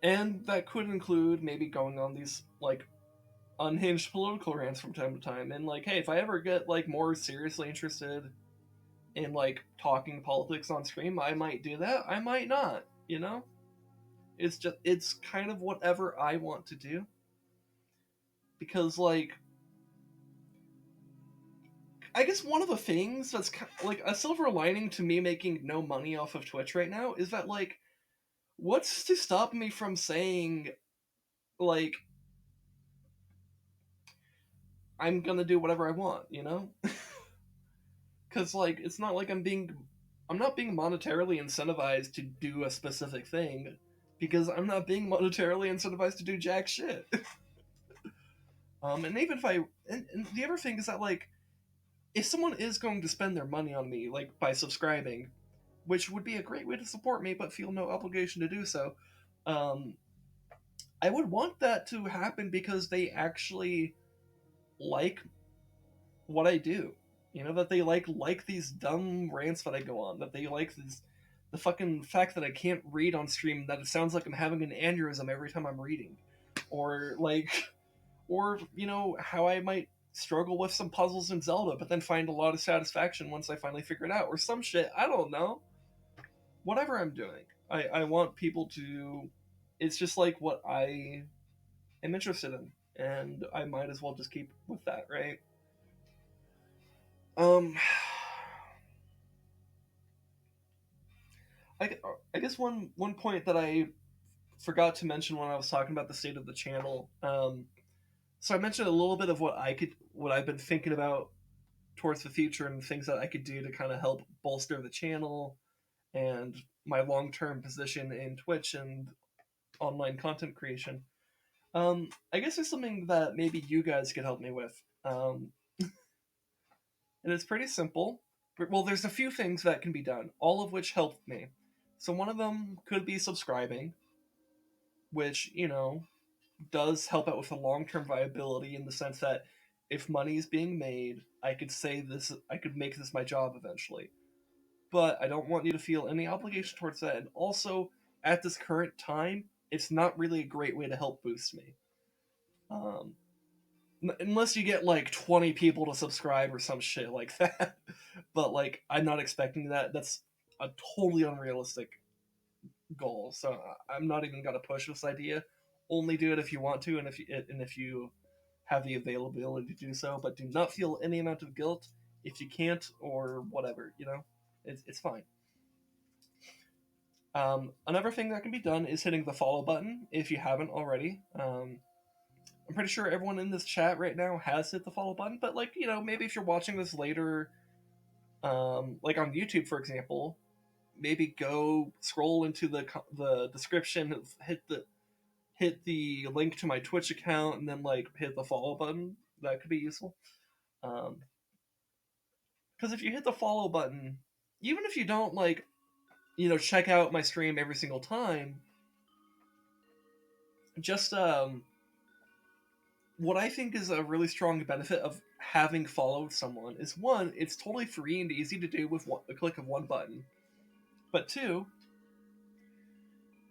S1: And that could include maybe going on these like unhinged political rants from time to time. And like, hey, if I ever get like more seriously interested in like talking politics on stream, I might do that. I might not, you know? It's kind of whatever I want to do. Because like, I guess one of the things that's like a silver lining to me making no money off of Twitch right now is that like, what's to stop me from saying like, I'm gonna do whatever I want, you know? Because like it's not like I'm not being monetarily incentivized to do a specific thing because I'm not being monetarily incentivized to do jack shit. And even if and the other thing is that like if someone is going to spend their money on me like by subscribing, which would be a great way to support me but feel no obligation to do so, um, I would want that to happen because they actually like what I do. You know, that they like these dumb rants that I go on, that they like this the fucking fact that I can't read on stream, that it sounds like I'm having an aneurysm every time I'm reading. Or like or, you know, how I might struggle with some puzzles in Zelda, but then find a lot of satisfaction once I finally figure it out. Or some shit. I don't know. Whatever I'm doing. I want people to it's just like what I am interested in. And I might as well just keep with that, right? Um I, I guess one point that I forgot to mention when I was talking about the state of the channel. So I mentioned a little bit of what I've been thinking about towards the future and things that I could do to kind of help bolster the channel and my long term position in Twitch and online content creation. I guess there's something that maybe you guys could help me with. And it's pretty simple. Well, there's a few things that can be done, all of which helped me. So one of them could be subscribing, which, you know, does help out with the long term viability in the sense that if money is being made, I could make this my job eventually. But I don't want you to feel any obligation towards that. And also, at this current time, it's not really a great way to help boost me. Um, Unless you get like 20 people to subscribe or some shit like that. But like, I'm not expecting that. That's a totally unrealistic goal. So I'm not even gonna push this idea. Only do it if you want to, and if you have the availability to do so. But do not feel any amount of guilt if you can't or whatever. You know, it's fine. Another thing that can be done is hitting the follow button if you haven't already. I'm pretty sure everyone in this chat right now has hit the follow button, but like you know, maybe if you're watching this later, like on YouTube, for example, maybe go scroll into the description, hit the link to my Twitch account, and then like hit the follow button. That could be useful. Because if you hit the follow button, even if you don't like, you know, check out my stream every single time, just what I think is a really strong benefit of having followed someone is one, it's totally free and easy to do with the click of one button. But two,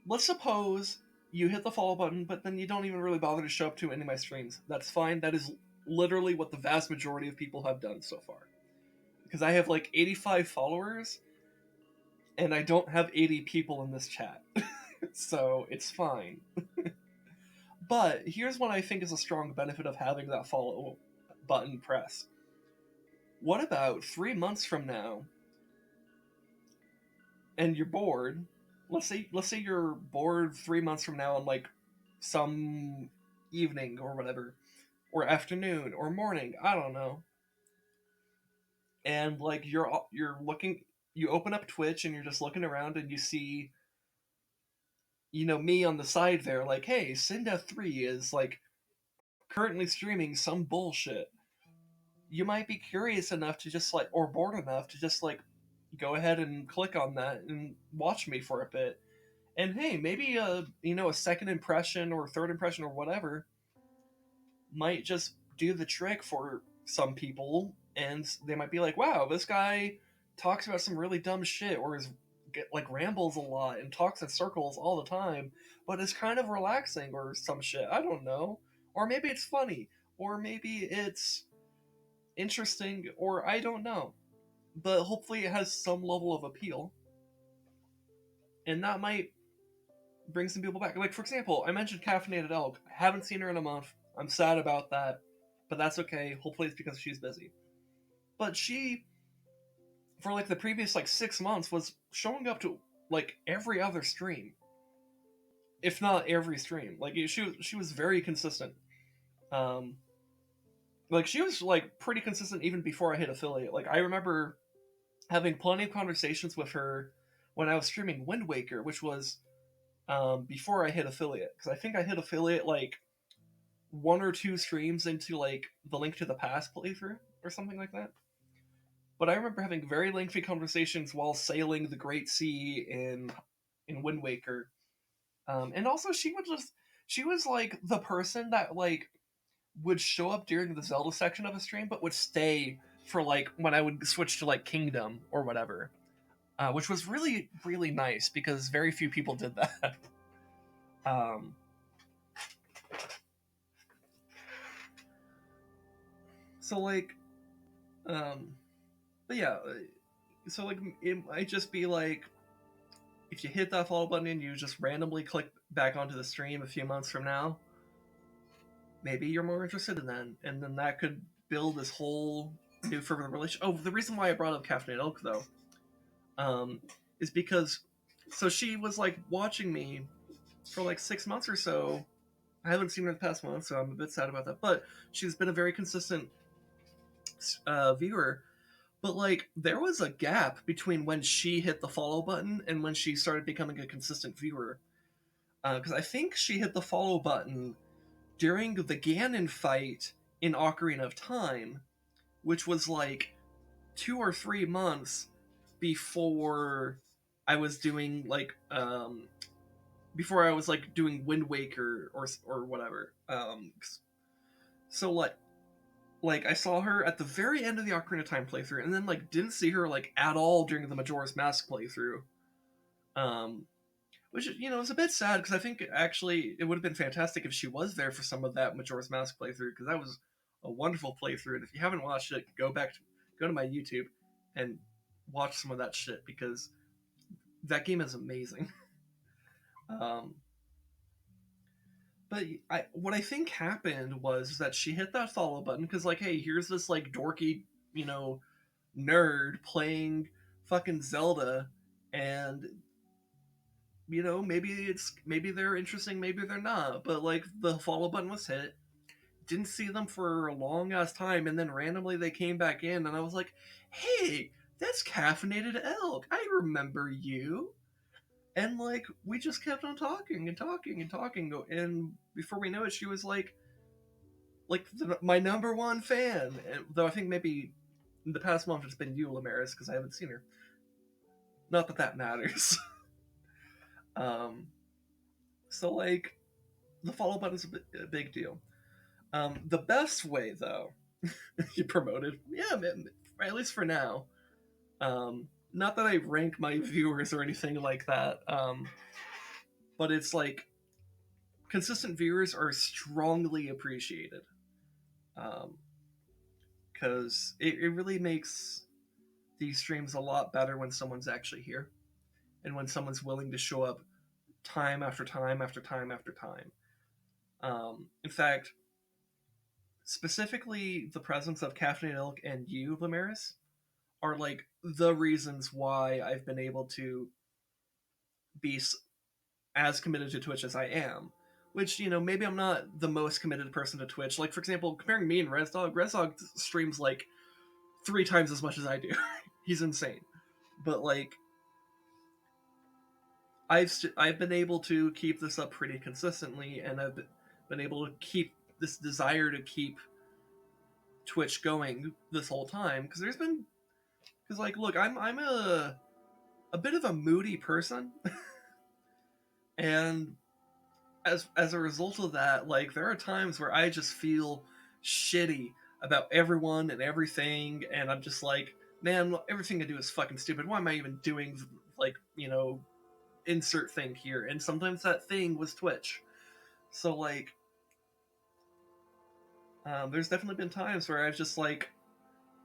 S1: let's suppose you hit the follow button, but then you don't even really bother to show up to any of my streams. That's fine. That is literally what the vast majority of people have done so far. Because I have like 85 followers, and I don't have 80 people in this chat. So it's fine. But here's what I think is a strong benefit of having that follow button press. What about 3 months from now, and you're bored? Let's say you're bored 3 months from now on like some evening or whatever, or afternoon or morning. I don't know. And like you're looking, you open up Twitch and you're just looking around and you see, you know, me on the side there, like, hey, Cinda3 is like currently streaming some bullshit. You might be curious enough to just like, or bored enough to just like go ahead and click on that and watch me for a bit. And hey, maybe you know, a second impression or third impression or whatever might just do the trick for some people, and they might be like, wow, this guy talks about some really dumb shit, or is like rambles a lot and talks in circles all the time, but is kind of relaxing or some shit. I don't know. Or maybe it's funny, or maybe it's interesting, or I don't know. But hopefully it has some level of appeal. And that might bring some people back. Like, for example, I mentioned Caffeinated Elk. I haven't seen her in a month. I'm sad about that. But that's okay. Hopefully it's because she's busy. But she, for like the previous like 6 months, was showing up to like every other stream. If not every stream. Like, she was very consistent. Um, Like she was like pretty consistent even before I hit affiliate. Like I remember having plenty of conversations with her when I was streaming Wind Waker, which was before I hit affiliate, because I think I hit affiliate like one or two streams into like the Link to the Past playthrough or something like that. But I remember having very lengthy conversations while sailing the Great Sea in Wind Waker. And also she was like the person that like would show up during the Zelda section of a stream, but would stay for like when I would switch to like Kingdom or whatever, which was really really nice because very few people did that. um, so like, um, but yeah, so like it might just be like if you hit that follow button and you just randomly click back onto the stream a few months from now, maybe you're more interested in that, and then that could build this whole new further relationship. Oh, the reason why I brought up Caffeinated Elk though, um, is because so she was like watching me for like 6 months or so. I haven't seen her the past month, so I'm a bit sad about that. But she's been a very consistent viewer. But like, there was a gap between when she hit the follow button and when she started becoming a consistent viewer. Because I think she hit the follow button during the Ganon fight in Ocarina of Time, which was like 2 or 3 months before I was doing like before I was like doing Wind Waker or whatever. So like I saw her at the very end of the Ocarina of Time playthrough, and then like didn't see her like at all during the Majora's Mask playthrough. Um, which is a bit sad because I think actually it would have been fantastic if she was there for some of that Majora's Mask playthrough because that was a wonderful playthrough. And if you haven't watched it, go to my YouTube and watch some of that shit because that game is amazing. Um, but what I think happened was that she hit that follow button because like, hey, here's this like dorky, you know, nerd playing fucking Zelda, and maybe they're interesting, maybe they're not, but like the follow button was hit. Didn't see them for a long ass time, and then randomly they came back in, and I was like, "Hey, that's Caffeinated Elk. I remember you." And like we just kept on talking and talking and talking, and before we know it, she was my number one fan. And, though I think maybe in the past month it's been you, Lamaris, because I haven't seen her. Not that that matters. um, so like the follow button is a big deal. The best way, though, you promoted, yeah, at least for now. Not that I rank my viewers or anything like that, but it's like consistent viewers are strongly appreciated because it really makes these streams a lot better when someone's actually here and when someone's willing to show up time after time after time after time. In fact, specifically the presence of Caffeinated Elk and you, Lamaris, are like the reasons why I've been able to be as committed to Twitch as I am. Which, maybe I'm not the most committed person to Twitch. Like, for example, comparing me and Rezdog streams like 3 times as much as I do. He's insane. But like, I've been able to keep this up pretty consistently, and I've been able to keep this desire to keep Twitch going this whole time because like, look, I'm a bit of a moody person, and as a result of that, like there are times where I just feel shitty about everyone and everything, and I'm just like, man, everything I do is fucking stupid. Why am I even doing like insert thing here? And sometimes that thing was Twitch. So like, there's definitely been times where I've just like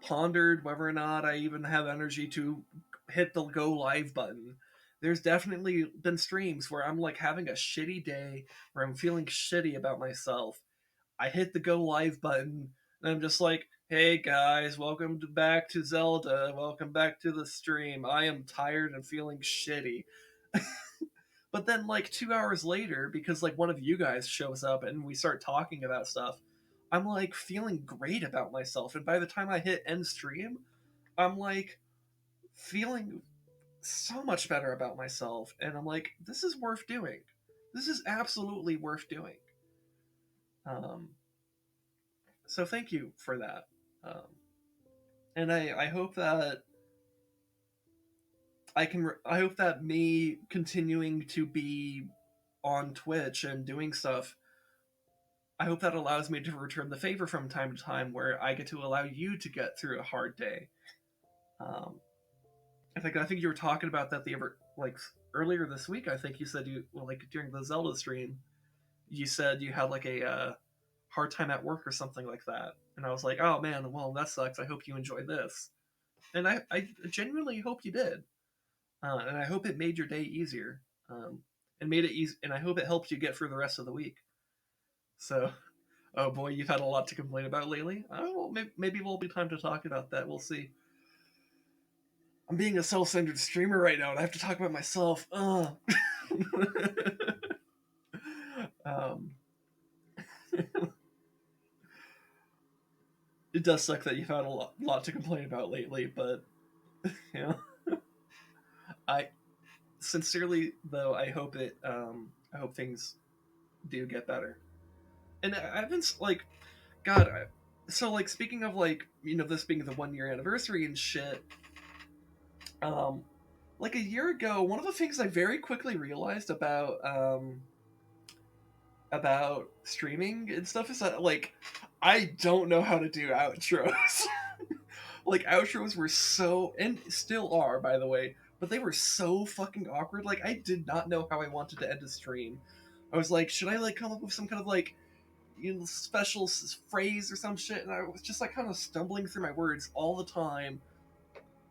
S1: pondered whether or not I even have energy to hit the go live button. There's definitely been streams where I'm like having a shitty day, where I'm feeling shitty about myself. I hit the go live button, and I'm just like, hey guys, welcome back to Zelda. Welcome back to the stream. I am tired and feeling shitty. But then, like 2 hours later, because like one of you guys shows up and we start talking about stuff, I'm like feeling great about myself, and by the time I hit end stream, I'm like feeling so much better about myself, and I'm like, this is worth doing. This is absolutely worth doing. Um, so thank you for that. Um, and I hope that I hope that me continuing to be on Twitch and doing stuff, I hope that allows me to return the favor from time to time, where I get to allow you to get through a hard day. Um, I think you were talking about that the ever like earlier this week. I think you said like during the Zelda stream, you said you had like a hard time at work or something like that, and I was like, oh man, well that sucks. I hope you enjoyed this, and I genuinely hope you did, and I hope it made your day easier, and made it easy, and I hope it helped you get through the rest of the week. So, oh boy, you've had a lot to complain about lately. Oh, well, maybe will be time to talk about that. We'll see. I'm being a self-centered streamer right now, and I have to talk about myself. um, it does suck that you've had a lot to complain about lately, but you know, I sincerely though I hope I hope things do get better. And I've been like, God, so like speaking of like this being the 1 year anniversary and shit, um, like a year ago, one of the things I very quickly realized about streaming and stuff is that like I don't know how to do outros. Like outros were so, and still are by the way, but they were so fucking awkward. Like I did not know how I wanted to end a stream. I was like, should I like come up with some kind of like special phrase or some shit? And I was just like kind of stumbling through my words all the time,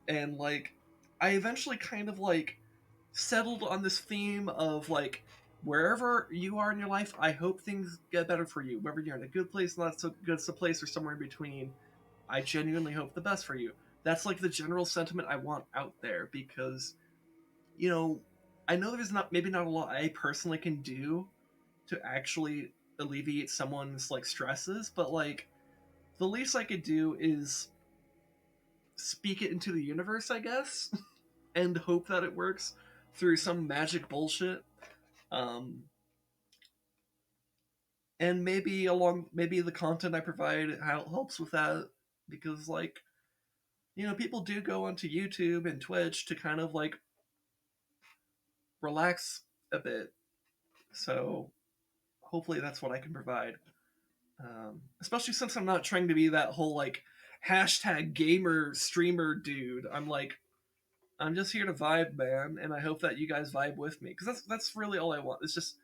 S1: and like I eventually kind of like settled on this theme of like, wherever you are in your life, I hope things get better for you. Whether you're in a good place, not so good a place, or somewhere in between, I genuinely hope the best for you. That's like the general sentiment I want out there, because you know I know there's maybe not a lot I personally can do to actually alleviate someone's like stresses, but like the least I could do is speak it into the universe, I guess, and hope that it works through some magic bullshit. Um, and maybe the content I provide helps with that, because like people do go onto YouTube and Twitch to kind of like relax a bit. So hopefully that's what I can provide. Especially since I'm not trying to be that whole like hashtag gamer streamer dude. I'm just here to vibe, man, and I hope that you guys vibe with me, because that's really all I want. It's just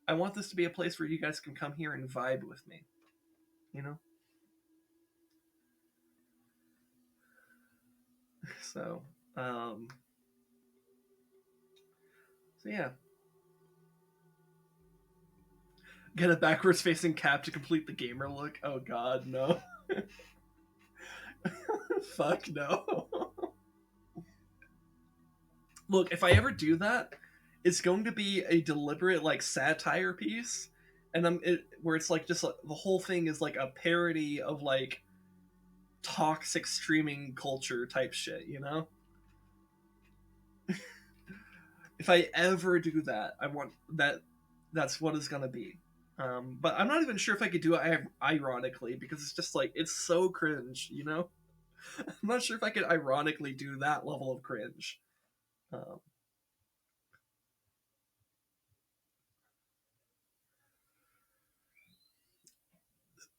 S1: I want this to be a place where you guys can come here and vibe with me. You know. So, um, so yeah. Get a backwards facing cap to complete the gamer look. Oh god, no. Fuck no. Look, if I ever do that, it's going to be a deliberate like satire piece, and where it's like just like, the whole thing is like a parody of like toxic streaming culture type shit, If I ever do that, I want that. That's what it's gonna be. But I'm not even sure if I could do it ironically, because it's just like it's so cringe. I'm not sure if I could ironically do that level of cringe. Um,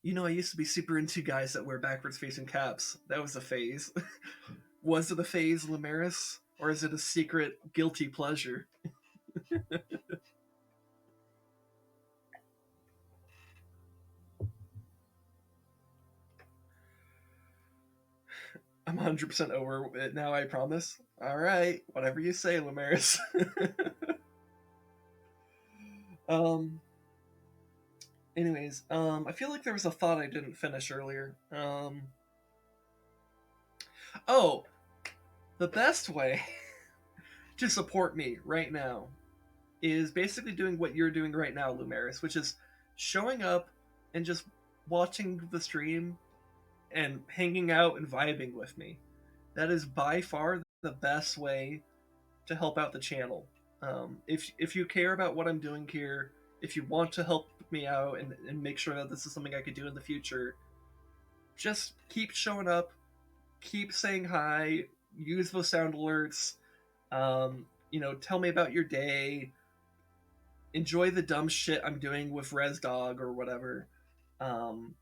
S1: I used to be super into guys that wear backwards facing caps. That was a phase. Was it a phase, Lumeris? Or is it a secret guilty pleasure? I'm 100% over it now, I promise. Alright, whatever you say, Lumeris. um, anyways, I feel like there was a thought I didn't finish earlier. Oh, the best way to support me right now is basically doing what you're doing right now, Lumeris, which is showing up and just watching the stream and hanging out and vibing with me. That is by far the best way to help out the channel. If you care about what I'm doing here, if you want to help me out and make sure that this is something I could do in the future, just keep showing up, keep saying hi, use those sound alerts, tell me about your day, enjoy the dumb shit I'm doing with Res Dog or whatever, um,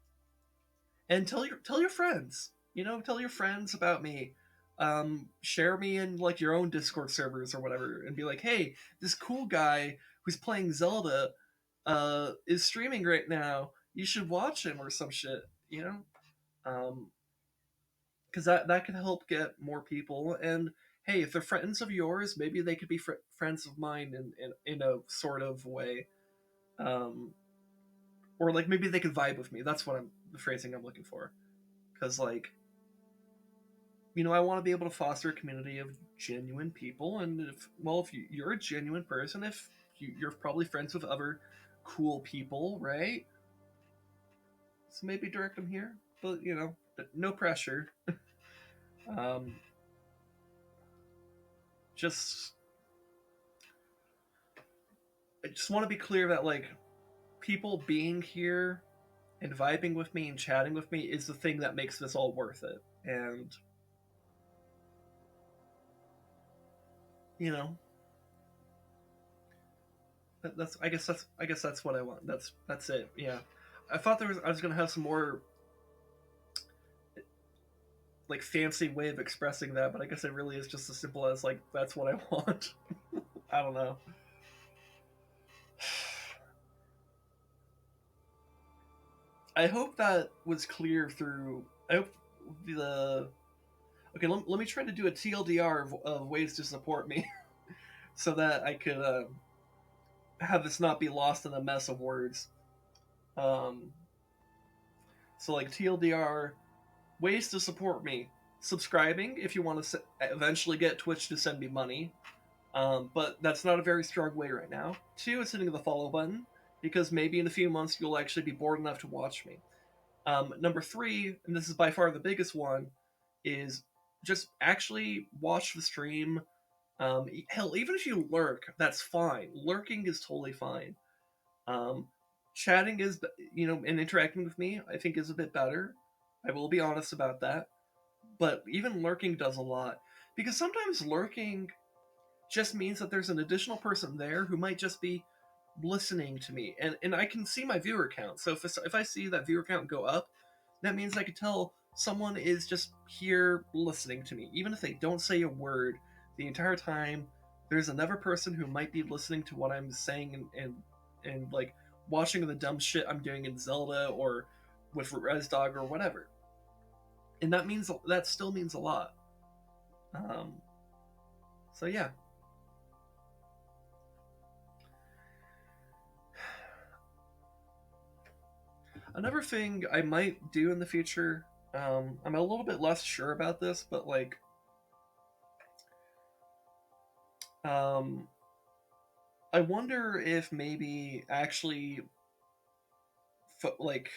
S1: and tell your friends. Tell your friends about me. Share me in like your own Discord servers or whatever, and be like, hey, this cool guy who's playing Zelda, is streaming right now. You should watch him or some shit. Um, because that can help get more people. And hey, if they're friends of yours, maybe they could be friends of mine in a sort of way. Um, or like maybe they could vibe with me. That's what I'm the phrasing I'm looking for. Because like I want to be able to foster a community of genuine people. And if you're a genuine person, if you're probably friends with other cool people, right? So maybe direct them here, but no pressure. um, just I just want to be clear that like people being here and vibing with me and chatting with me is the thing that makes this all worth it. And you know, that's I guess that's what I want. That's it. Yeah, I was gonna have some more like fancy way of expressing that, but I guess it really is just as simple as like that's what I want. I don't know. I hope that was clear through. I hope the okay. Let me try to do a TLDR of ways to support me, so that I could have this not be lost in a mess of words. Um, so like TLDR ways to support me: subscribing if you want to eventually get Twitch to send me money, but that's not a very strong way right now. 2 is hitting the follow button because maybe in a few months you'll actually be bored enough to watch me. Number 3, and this is by far the biggest one, is just actually watch the stream. Hell, even if you lurk, that's fine. Lurking is totally fine. Um, Chatting is, and interacting with me, I think is a bit better. I will be honest about that. But even lurking does a lot. Because sometimes lurking just means that there's an additional person there who might just be listening to me. And I can see my viewer count. So if I see that viewer count go up, that means I can tell someone is just here listening to me. Even if they don't say a word the entire time, there's another person who might be listening to what I'm saying and like watching the dumb shit I'm doing in Zelda or with Res Dog or whatever. And that still means a lot. Um, so yeah. Another thing I might do in the future, I'm a little bit less sure about this, but like, um, I wonder if maybe actually, like,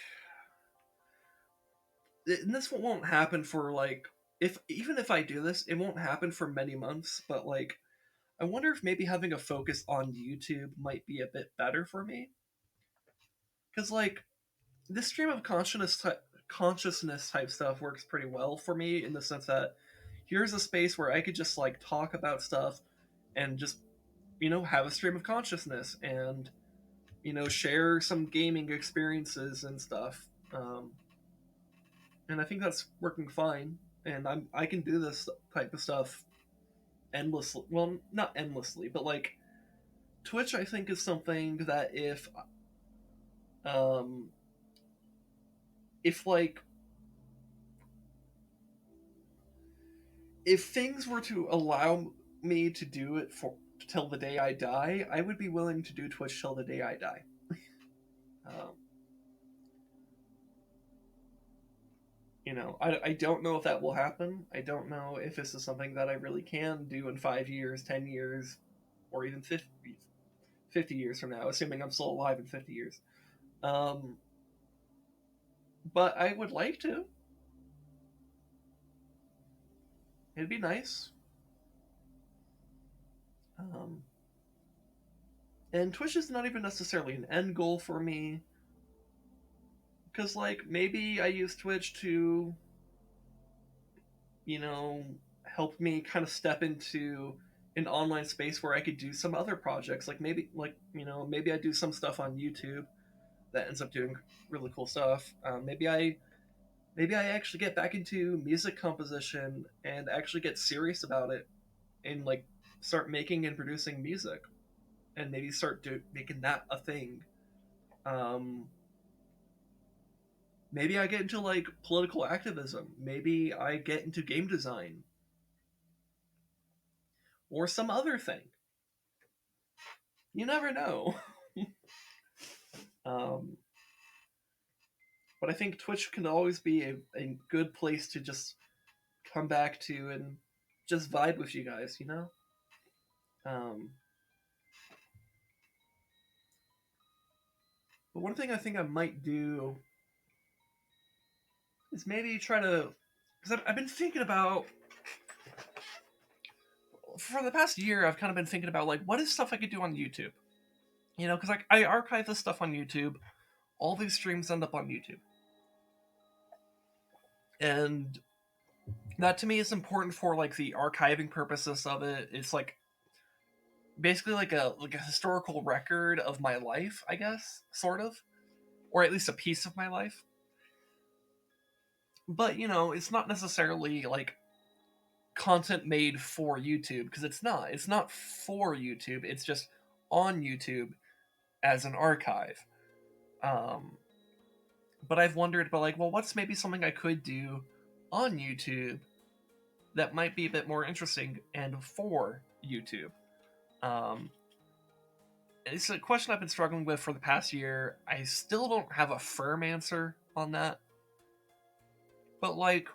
S1: and this won't happen for like, if I do this, it won't happen for many months, but like, I wonder if maybe having a focus on YouTube might be a bit better for me, because like this stream of consciousness type stuff works pretty well for me in the sense that here's a space where I could just like talk about stuff and just have a stream of consciousness and share some gaming experiences and stuff. And I think that's working fine. And I can do this type of stuff endlessly. Well, not endlessly, but like Twitch, I think is something that um, if like if things were to allow me to do it for till the day I die, I would be willing to do Twitch till the day I die. Um, I don't know if that will happen. I don't know if this is something that I really can do in 5 years, 10 years, or even 50 years from now, assuming I'm still alive in 50 years. Um, but I would like to. It'd be nice. Um, and Twitch is not even necessarily an end goal for me, because like maybe I use Twitch to, you know, help me kind of step into an online space where I could do some other projects. Like maybe, like maybe I do some stuff on YouTube that ends up doing really cool stuff. Maybe I actually get back into music composition and actually get serious about it and like start making and producing music and maybe start making that a thing. Um, Maybe I get into like political activism. Maybe I get into game design or some other thing. You never know. um, but I think Twitch can always be a good place to just come back to and just vibe with you guys, you know? Um, but one thing I think I might do is maybe try to, because I've been thinking about, for the past year, I've kind of been thinking about like what is stuff I could do on YouTube, because like I archive this stuff on YouTube. All these streams end up on YouTube, and that to me is important for like the archiving purposes of it. It's like basically like a historical record of my life, I guess, sort of, or at least a piece of my life. But it's not necessarily like content made for YouTube, because it's not. It's not for YouTube. It's just on YouTube as an archive. Um, but I've wondered about like, well, what's maybe something I could do on YouTube that might be a bit more interesting and for YouTube. Um, it's a question I've been struggling with for the past year. I still don't have a firm answer on that. But like,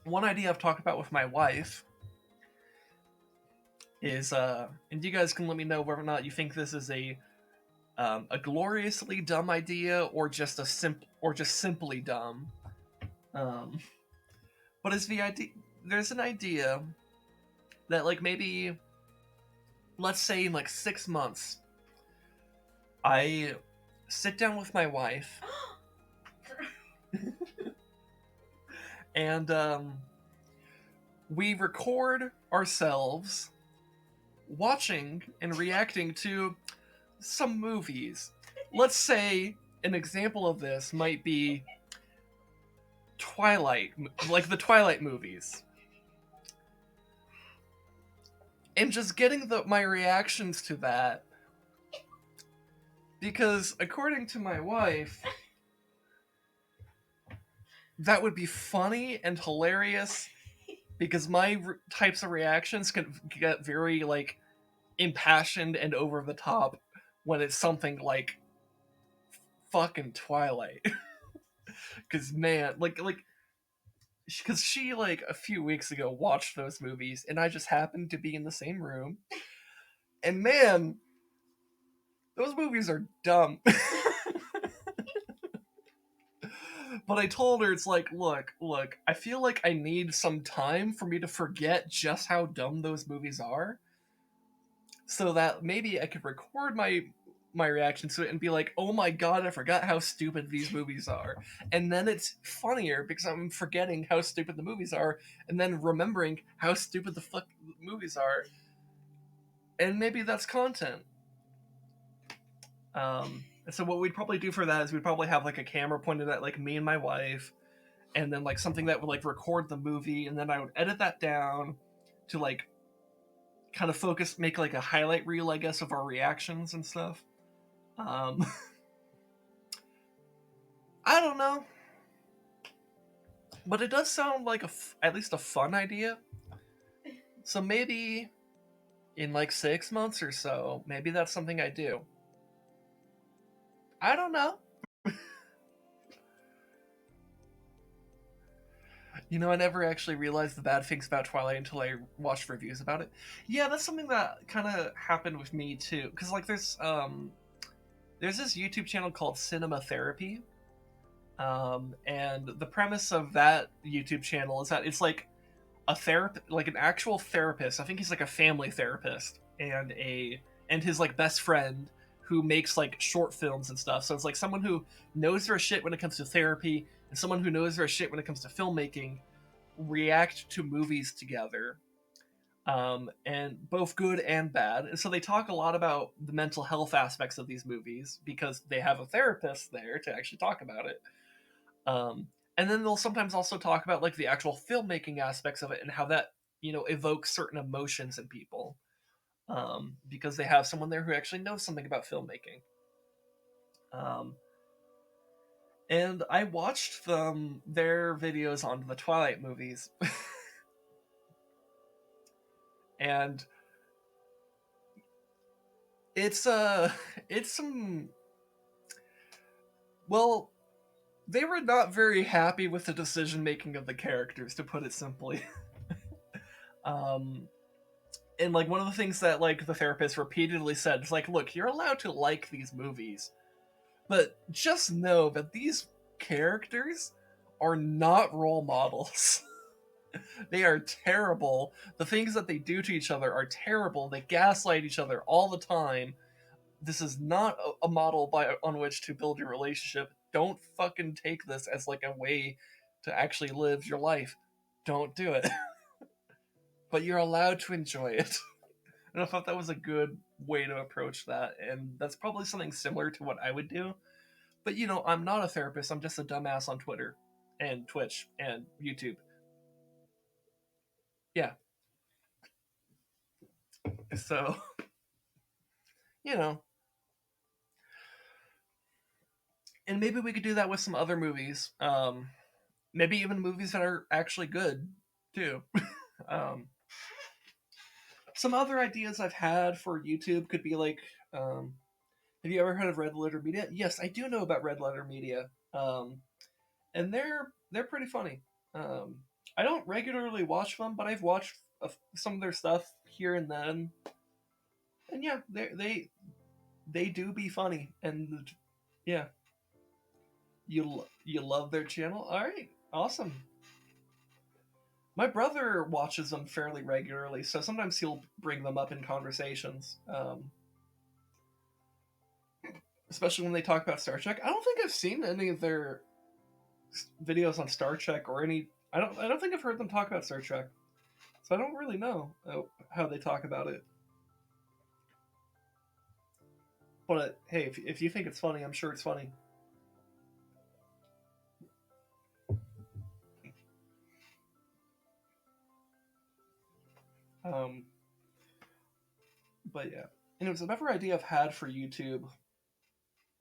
S1: one idea I've talked about with my wife is, and you guys can let me know whether or not you think this is a gloriously dumb idea or just simply dumb. But is the idea? There's an idea that like maybe, let's say in like 6 months, I sit down with my wife and we record ourselves watching and reacting to some movies. Let's say an example of this might be Twilight, like the Twilight movies. And just getting my reactions to that. Because according to my wife, that would be funny and hilarious, because my types of reactions can get very like impassioned and over the top when it's something like fucking Twilight. Because man, because she like a few weeks ago watched those movies and I just happened to be in the same room, and man, those movies are dumb. But I told her, it's like, look, I feel like I need some time for me to forget just how dumb those movies are, so that maybe I could record my reaction to it and be like, oh my god, I forgot how stupid these movies are. And then it's funnier because I'm forgetting how stupid the movies are and then remembering how stupid the fuck the movies are. And maybe that's content. And so what we'd probably do for that is we'd probably have like a camera pointed at like me and my wife, and then like something that would like record the movie, and then I would edit that down to like kind of make like a highlight reel, I guess, of our reactions and stuff. I don't know, but it does sound like at least a fun idea. So maybe in like 6 months or so, maybe that's something I do. I don't know. I never actually realized the bad things about Twilight until I watched reviews about it. Yeah, that's something that kind of happened with me too. Because like there's there's this YouTube channel called Cinema Therapy, and the premise of that YouTube channel is that it's like a therapist, like an actual therapist. I think he's like a family therapist, and his like best friend who makes like short films and stuff. So it's like someone who knows their shit when it comes to therapy and someone who knows their shit when it comes to filmmaking react to movies together, and both good and bad. And so they talk a lot about the mental health aspects of these movies because they have a therapist there to actually talk about it. Um, and then they'll sometimes also talk about like the actual filmmaking aspects of it and how that evokes certain emotions in people, because they have someone there who actually knows something about filmmaking. Um, and I watched their videos on the Twilight movies, and it's it's some, well, they were not very happy with the decision making of the characters, to put it simply. um, and like one of the things that like the therapist repeatedly said is like, look, you're allowed to like these movies, but just know that these characters are not role models. They are terrible. The things that they do to each other are terrible. They gaslight each other all the time. This is not a model on which to build your relationship. Don't fucking take this as like a way to actually live your life. Don't do it. But you're allowed to enjoy it. And I thought that was a good way to approach that, and that's probably something similar to what I would do. But I'm not a therapist. I'm just a dumbass on Twitter and Twitch and YouTube. Yeah. So, you know, and maybe we could do that with some other movies. Maybe even movies that are actually good too. um, some other ideas I've had for YouTube could be like, have you ever heard of Red Letter Media? Yes, I do know about Red Letter Media, and they're pretty funny. Um, I don't regularly watch them, but I've watched some of their stuff here and then, and yeah, they do be funny, and yeah, you love their channel. All right, awesome. My brother watches them fairly regularly, so sometimes he'll bring them up in conversations, especially when they talk about Star Trek. I don't think I've seen any of their videos on Star Trek or any. I don't think I've heard them talk about Star Trek, so I don't really know how they talk about it. But hey, if you think it's funny, I'm sure it's funny. Um, but yeah, and it was another idea I've had for YouTube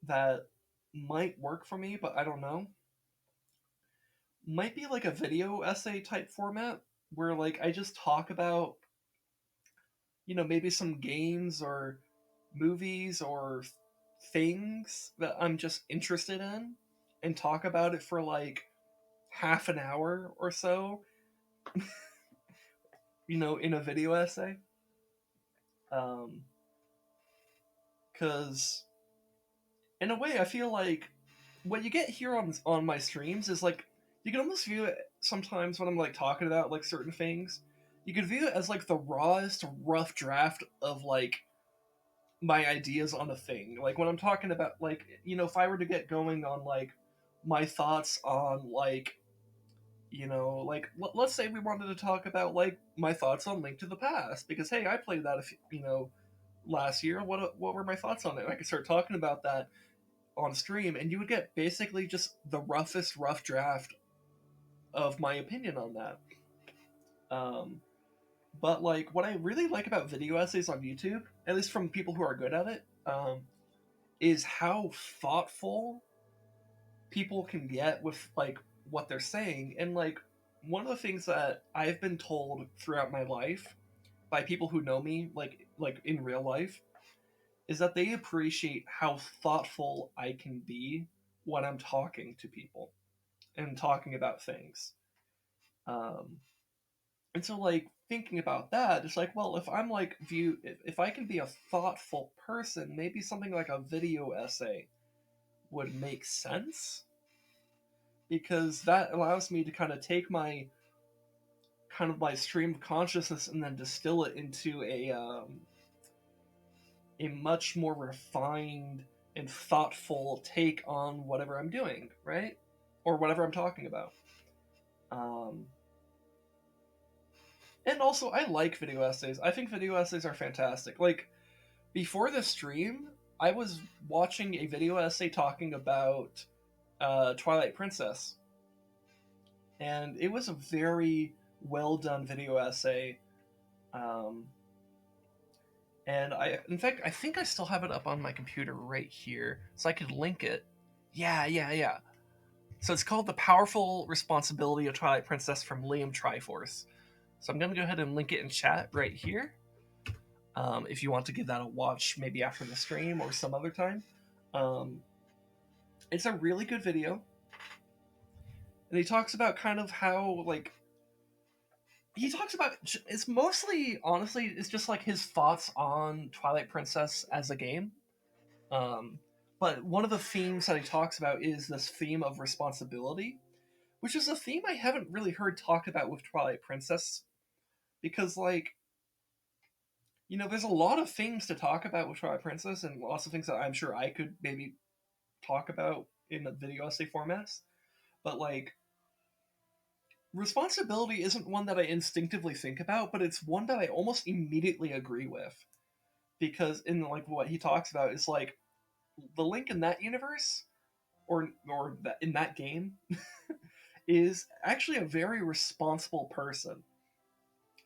S1: that might work for me, but I don't know. Might be like a video essay type format where like I just talk about maybe some games or movies or things that I'm just interested in and talk about it for like half an hour or so, in a video essay. Because in a way, I feel like what you get here on my streams is like you can almost view it sometimes when I'm like talking about like certain things. You could view it as like the rawest rough draft of like my ideas on a thing. Like when I'm talking about like if I were to get going on like my thoughts on like like let's say we wanted to talk about like my thoughts on Link to the Past because hey, I played that last year. What were my thoughts on it? I could start talking about that on stream, and you would get basically just the roughest rough draft of my opinion on that. Um, but like what I really like about video essays on YouTube, at least from people who are good at it, is how thoughtful people can get with like what they're saying. And like one of the things that I've been told throughout my life by people who know me like in real life is that they appreciate how thoughtful I can be when I'm talking to people and talking about things. Um, and so like thinking about that, it's like, well, if I'm like if I can be a thoughtful person, maybe something like a video essay would make sense, because that allows me to kind of take my stream of consciousness and then distill it into a much more refined and thoughtful take on whatever I'm doing, right? Or whatever I'm talking about. Um, and also, I like video essays. I think video essays are fantastic. Like, before the stream, I was watching a video essay talking about Twilight Princess. And it was a very well done video essay. Um, and in fact, I think I still have it up on my computer right here, so I could link it. Yeah. So it's called "The Powerful Responsibility of Twilight Princess" from Liam Triforce. So I'm gonna go ahead and link it in chat right here. If you want to give that a watch, maybe after the stream or some other time. It's a really good video, and he talks about kind of how he talks about it's mostly honestly it's just like his thoughts on Twilight Princess as a game. Um, but one of the themes that he talks about is this theme of responsibility, which is a theme I haven't really heard talked about with Twilight Princess, because there's a lot of things to talk about with Twilight Princess, and lots of things that I'm sure I could maybe talk about in the video essay formats, but responsibility isn't one that I instinctively think about, but it's one that I almost immediately agree with, because in what he talks about is the Link in that universe, or in that game, is actually a very responsible person,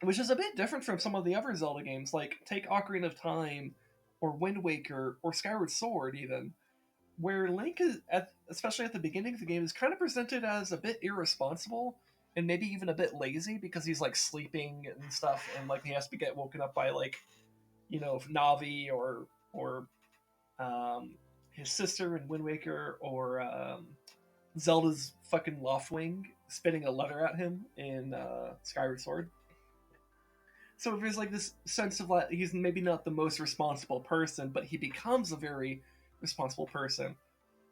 S1: which is a bit different from some of the other Zelda games, like take Ocarina of Time, or Wind Waker, or Skyward Sword, even, where Link is, especially at the beginning of the game, is kind of presented as a bit irresponsible and maybe even a bit lazy, because he's sleeping and stuff, and he has to get woken up by Navi, or his sister in Wind Waker, or Zelda's fucking Loftwing spitting a letter at him in Skyward Sword. So there's this sense of he's maybe not the most responsible person, but he becomes a very responsible person.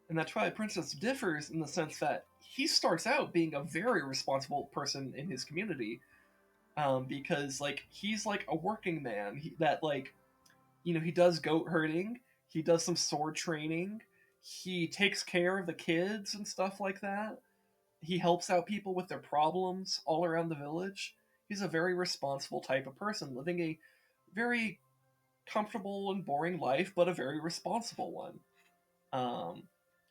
S1: And that Twilight Princess differs in the sense that he starts out being a very responsible person in his community, because he's a working man. He does goat herding, he does some sword training, he takes care of the kids and stuff like that. He helps out people with their problems all around the village. He's a very responsible type of person, living a very comfortable and boring life, but a very responsible one. Um,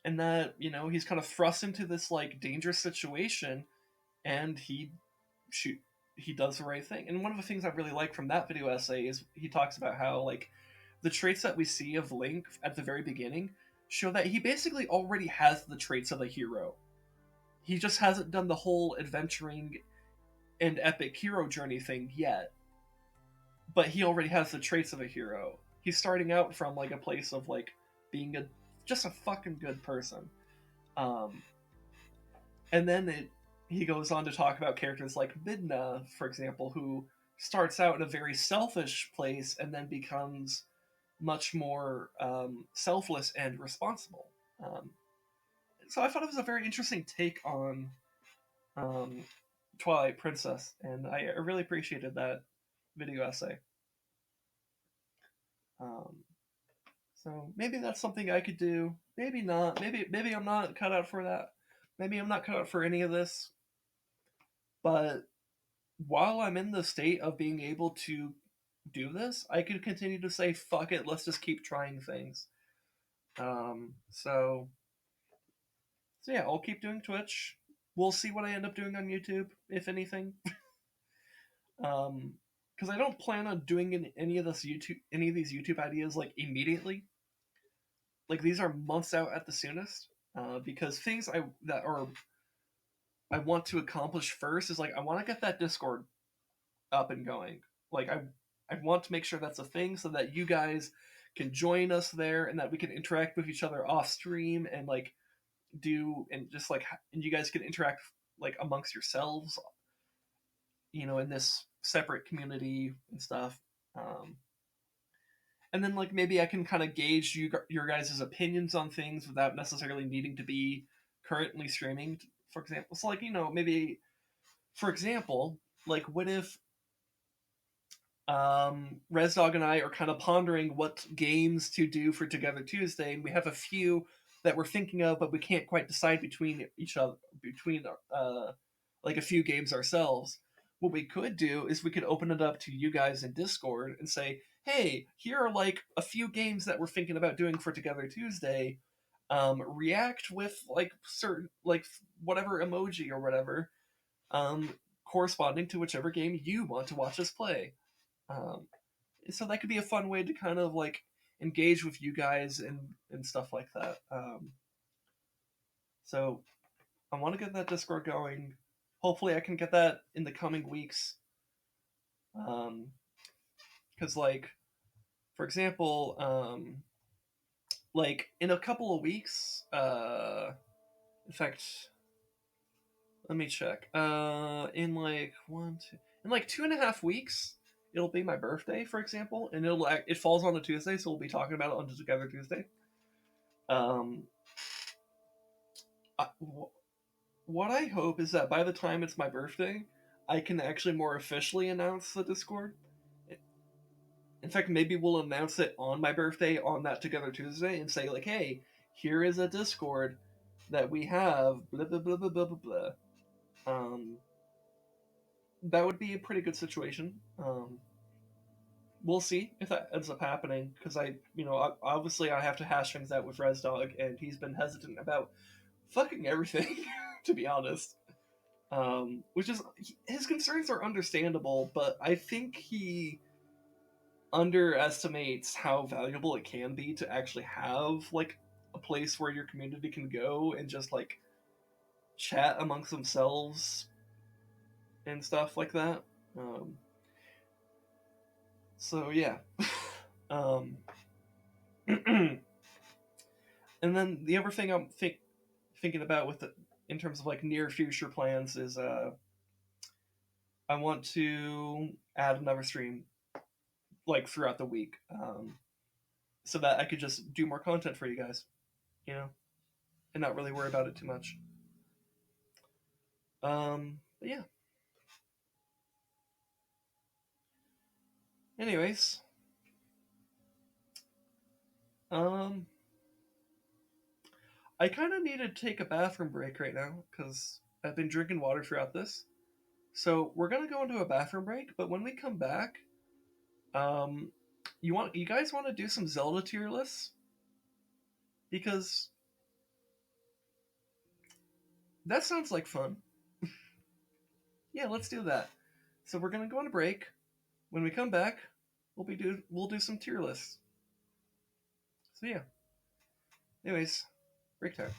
S1: and that he's kind of thrust into this dangerous situation, and he does the right thing. And one of the things I really like from that video essay is he talks about how the traits that we see of Link at the very beginning show that he basically already has the traits of a hero. He just hasn't done the whole adventuring and epic hero journey thing yet, but he already has the traits of a hero. He's starting out from a place of being just a fucking good person. And then he goes on to talk about characters like Midna, for example, who starts out in a very selfish place and then becomes much more selfless and responsible. So I thought it was a very interesting take on Twilight Princess, and I really appreciated that video essay. So maybe that's something I could do. Maybe not. Maybe I'm not cut out for that. Maybe I'm not cut out for any of this. But while I'm in the state of being able to do this, I could continue to say, fuck it, let's just keep trying things. So yeah, I'll keep doing Twitch. We'll see what I end up doing on YouTube, if anything. Because I don't plan on doing any of these YouTube ideas immediately. These are months out at the soonest. Because things I want to accomplish first is I want to get that Discord up and going. I want to make sure that's a thing, so that you guys can join us there, and that we can interact with each other off stream, and and you guys can interact amongst yourselves in this separate community and stuff. Um, and then like maybe I can kind of gauge your guys' opinions on things without necessarily needing to be currently streaming, for example. So like maybe for example, like what if ResDog and I are kind of pondering what games to do for Together Tuesday, and we have a few that we're thinking of, but we can't quite decide between each other, between like a few games ourselves. What we could do is we could open it up to you guys in Discord and say, "Hey, here are like a few games that we're thinking about doing for Together Tuesday. React with like certain like whatever emoji or whatever, um, corresponding to whichever game you want to watch us play." Um, so that could be a fun way to kind of like engage with you guys and stuff like that. So I want to get that Discord going. Hopefully, I can get that in the coming weeks. Because like for example, like in a couple of weeks, in fact, let me check. In like in like 2.5 weeks, it'll be my birthday, for example, and it falls on a Tuesday, so we'll be talking about it on Together Tuesday. Um, what I hope is that by the time it's my birthday, I can actually more officially announce the Discord. In fact, maybe we'll announce it on my birthday on that Together Tuesday and say like, "Hey, here is a Discord that we have." Blah blah blah blah blah blah blah. Um, that would be a pretty good situation. We'll see if that ends up happening because obviously I have to hash things out with ResDog, and he's been hesitant about fucking everything, to be honest. Which is his concerns are understandable, but I think he underestimates how valuable it can be to actually have like a place where your community can go and just like chat amongst themselves and stuff like that. Um, so yeah. um, and then the other thing I'm thinking about with it in terms of like near future plans is I want to add another stream like throughout the week, so that I could just do more content for you guys, you know, and not really worry about it too much. But yeah. Anyways, um, I kind of need to take a bathroom break right now because I've been drinking water throughout this. So we're gonna go into a bathroom break, but when we come back, um, you guys want to do some Zelda tier lists because that sounds like fun. Yeah, let's do that. So we're gonna go on a break. When we come back, we'll do some tier lists. So yeah. Anyways, break time.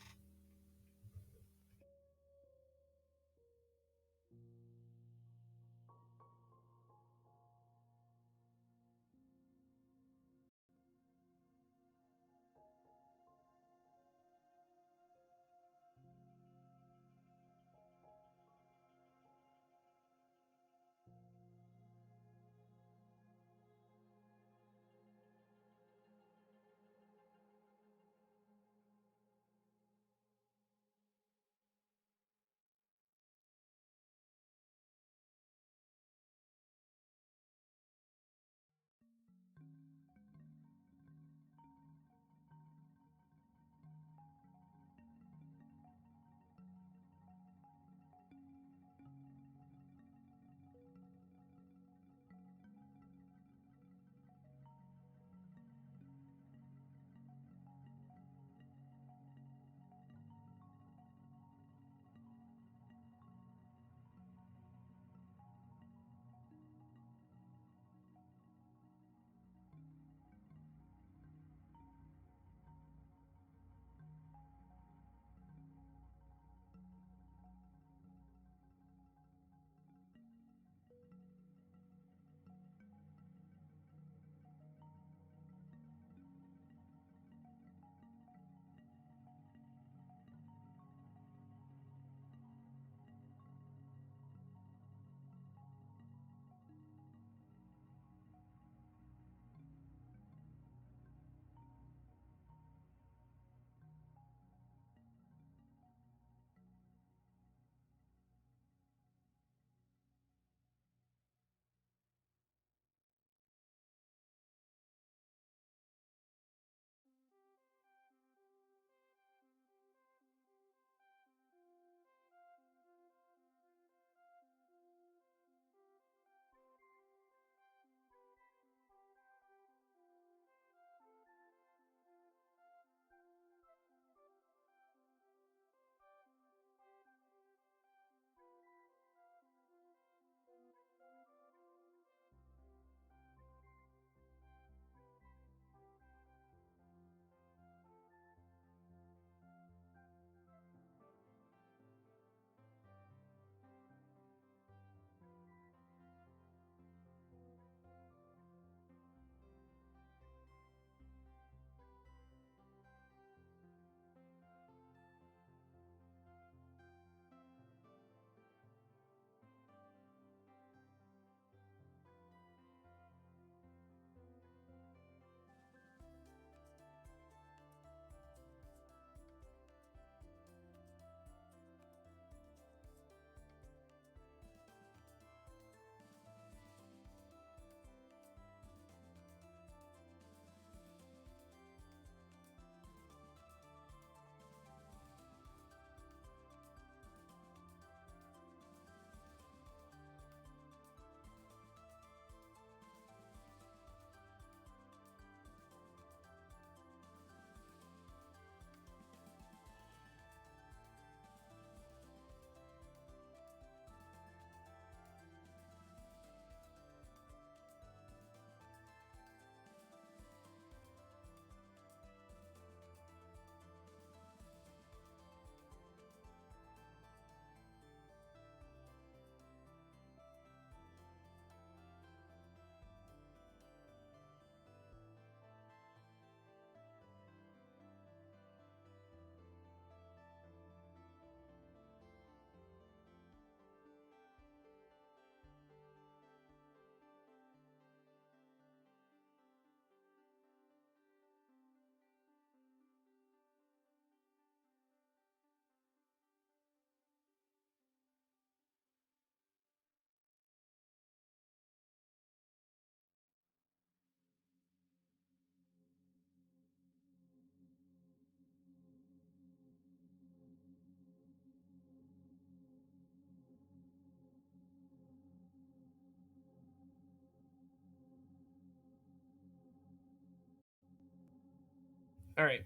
S1: All right.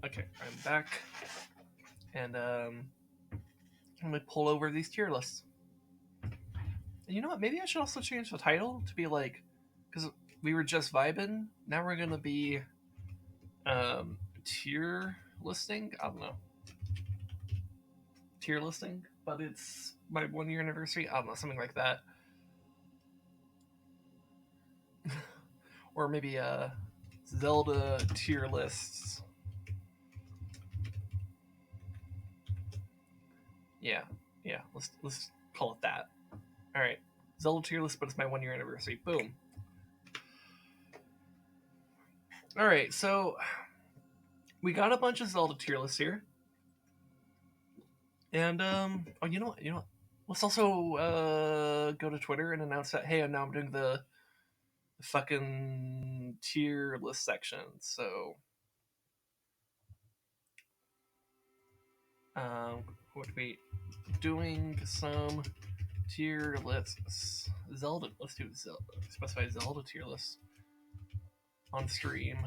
S1: Okay, I'm back, and I'm gonna pull over these tier lists. And you know what? Maybe I should also change the title to be like, because we were just vibing. Now we're gonna be tier listing. I don't know, tier listing, but it's my 1 year anniversary. I don't know, something like that. Or maybe Zelda tier lists. Yeah, yeah. Let's call it that. All right, Zelda tier list, but it's my 1 year anniversary. Boom. All right, so we got a bunch of Zelda tier lists here, and oh, you know what? You know what? Let's also go to Twitter and announce that hey, I'm doing the fucking tier list section. So what we doing some tier lists. Zelda. Let's do Zelda. Specify Zelda tier list on stream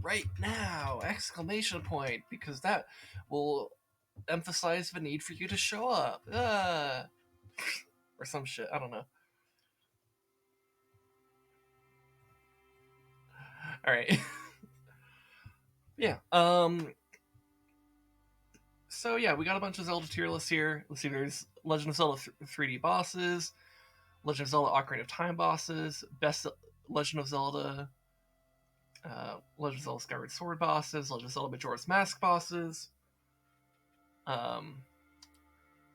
S1: right now! Exclamation point, because that will emphasize the need for you to show up. Or some shit. I don't know. All right. Yeah. So yeah, we got a bunch of Zelda tier lists here. Let's see. There's Legend of Zelda 3D bosses, Legend of Zelda Ocarina of Time bosses, best Legend of Zelda, Legend of Zelda Skyward Sword bosses, Legend of Zelda Majora's Mask bosses, um,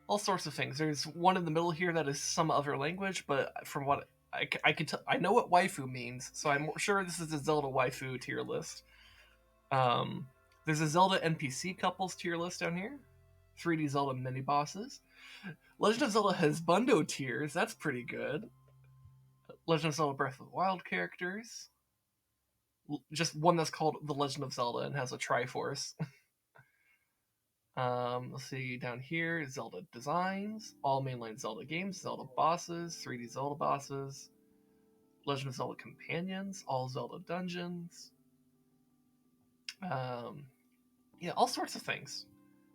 S1: all sorts of things. There's one in the middle here that is some other language, but from what I can tell, I know what waifu means, so I'm sure this is a Zelda waifu tier list. There's a Zelda NPC couples tier list down here. 3D Zelda mini bosses. Legend of Zelda has Bundo tiers. That's pretty good. Legend of Zelda Breath of the Wild characters. Just one that's called The Legend of Zelda and has a Triforce. Let's see down here, Zelda designs, all mainline Zelda games, Zelda bosses, 3D Zelda bosses, Legend of Zelda companions, all Zelda dungeons. Yeah, all sorts of things.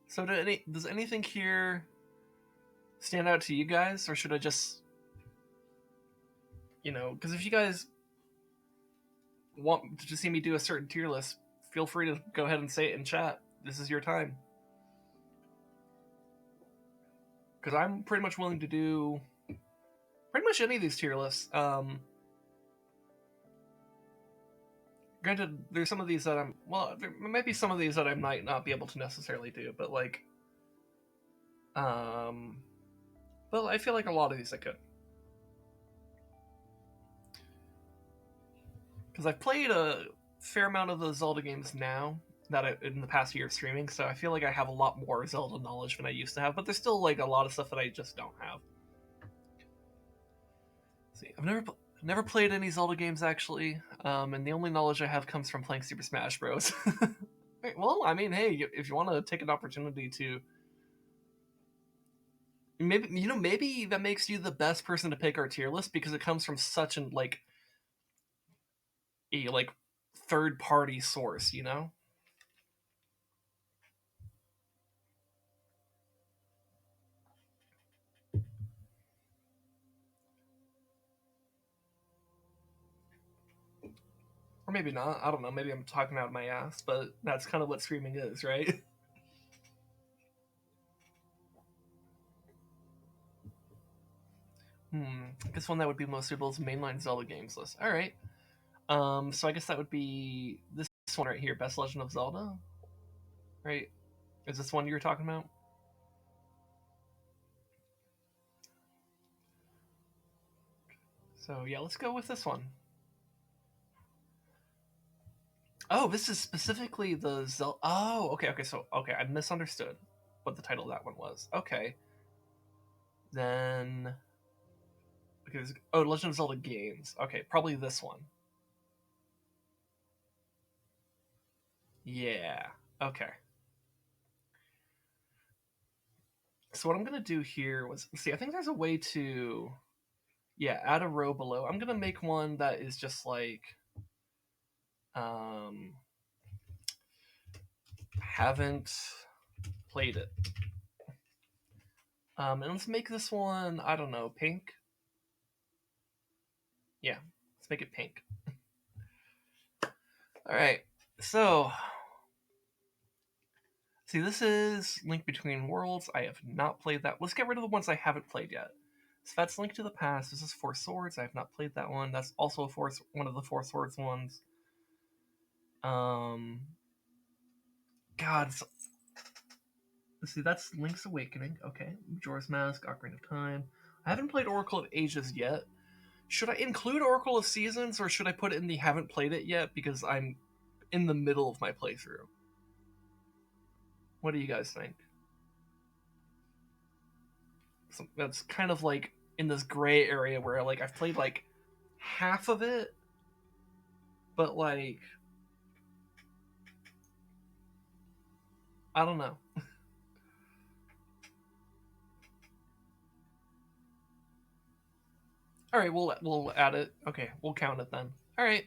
S1: So does anything here stand out to you guys, or should I just, because if you guys want to see me do a certain tier list, feel free to go ahead and say it in chat. This is your time. Because I'm pretty much willing to do pretty much any of these tier lists. Granted, there's some of these that there might be some of these that I might not be able to necessarily do, but but I feel like a lot of these I could. Because I've played a fair amount of the Zelda games now in the past year of streaming, so I feel like I have a lot more Zelda knowledge than I used to have, but there's still like a lot of stuff that I just don't have. See, I've never played any Zelda games actually, and the only knowledge I have comes from playing Super Smash Bros. Well, I mean, hey, if you want to take an opportunity to, maybe that makes you the best person to pick our tier list because it comes from such an a third party source, Or maybe not. I don't know. Maybe I'm talking out of my ass, but that's kind of what streaming is, right? I guess one that would be most suitable is mainline Zelda games list. All right. So I guess that would be this one right here, Best Legend of Zelda. Right? Is this one you were talking about? So yeah, let's go with this one. Oh, this is specifically the Zelda. Oh, okay. So I misunderstood what the title of that one was. Okay, then Legend of Zelda games. Okay, probably this one. Yeah. Okay. So what I'm gonna do here was see. I think there's a way to, add a row below. I'm gonna make one that is just like, Haven't played it. And let's make this one, I don't know, pink? Yeah, let's make it pink. Alright, so... See, this is Link Between Worlds. I have not played that. Let's get rid of the ones I haven't played yet. So that's Link to the Past. This is Four Swords. I have not played that one. That's also one of the Four Swords ones. God, let's see, that's Link's Awakening. Okay, Majora's Mask, Ocarina of Time. I haven't played Oracle of Ages yet. Should I include Oracle of Seasons, or should I put it in the haven't played it yet because I'm in the middle of my playthrough? What do you guys think? So that's kind of like in this gray area where like I've played like half of it, but like I don't know. All right, we'll add it. Okay, we'll count it then. All right.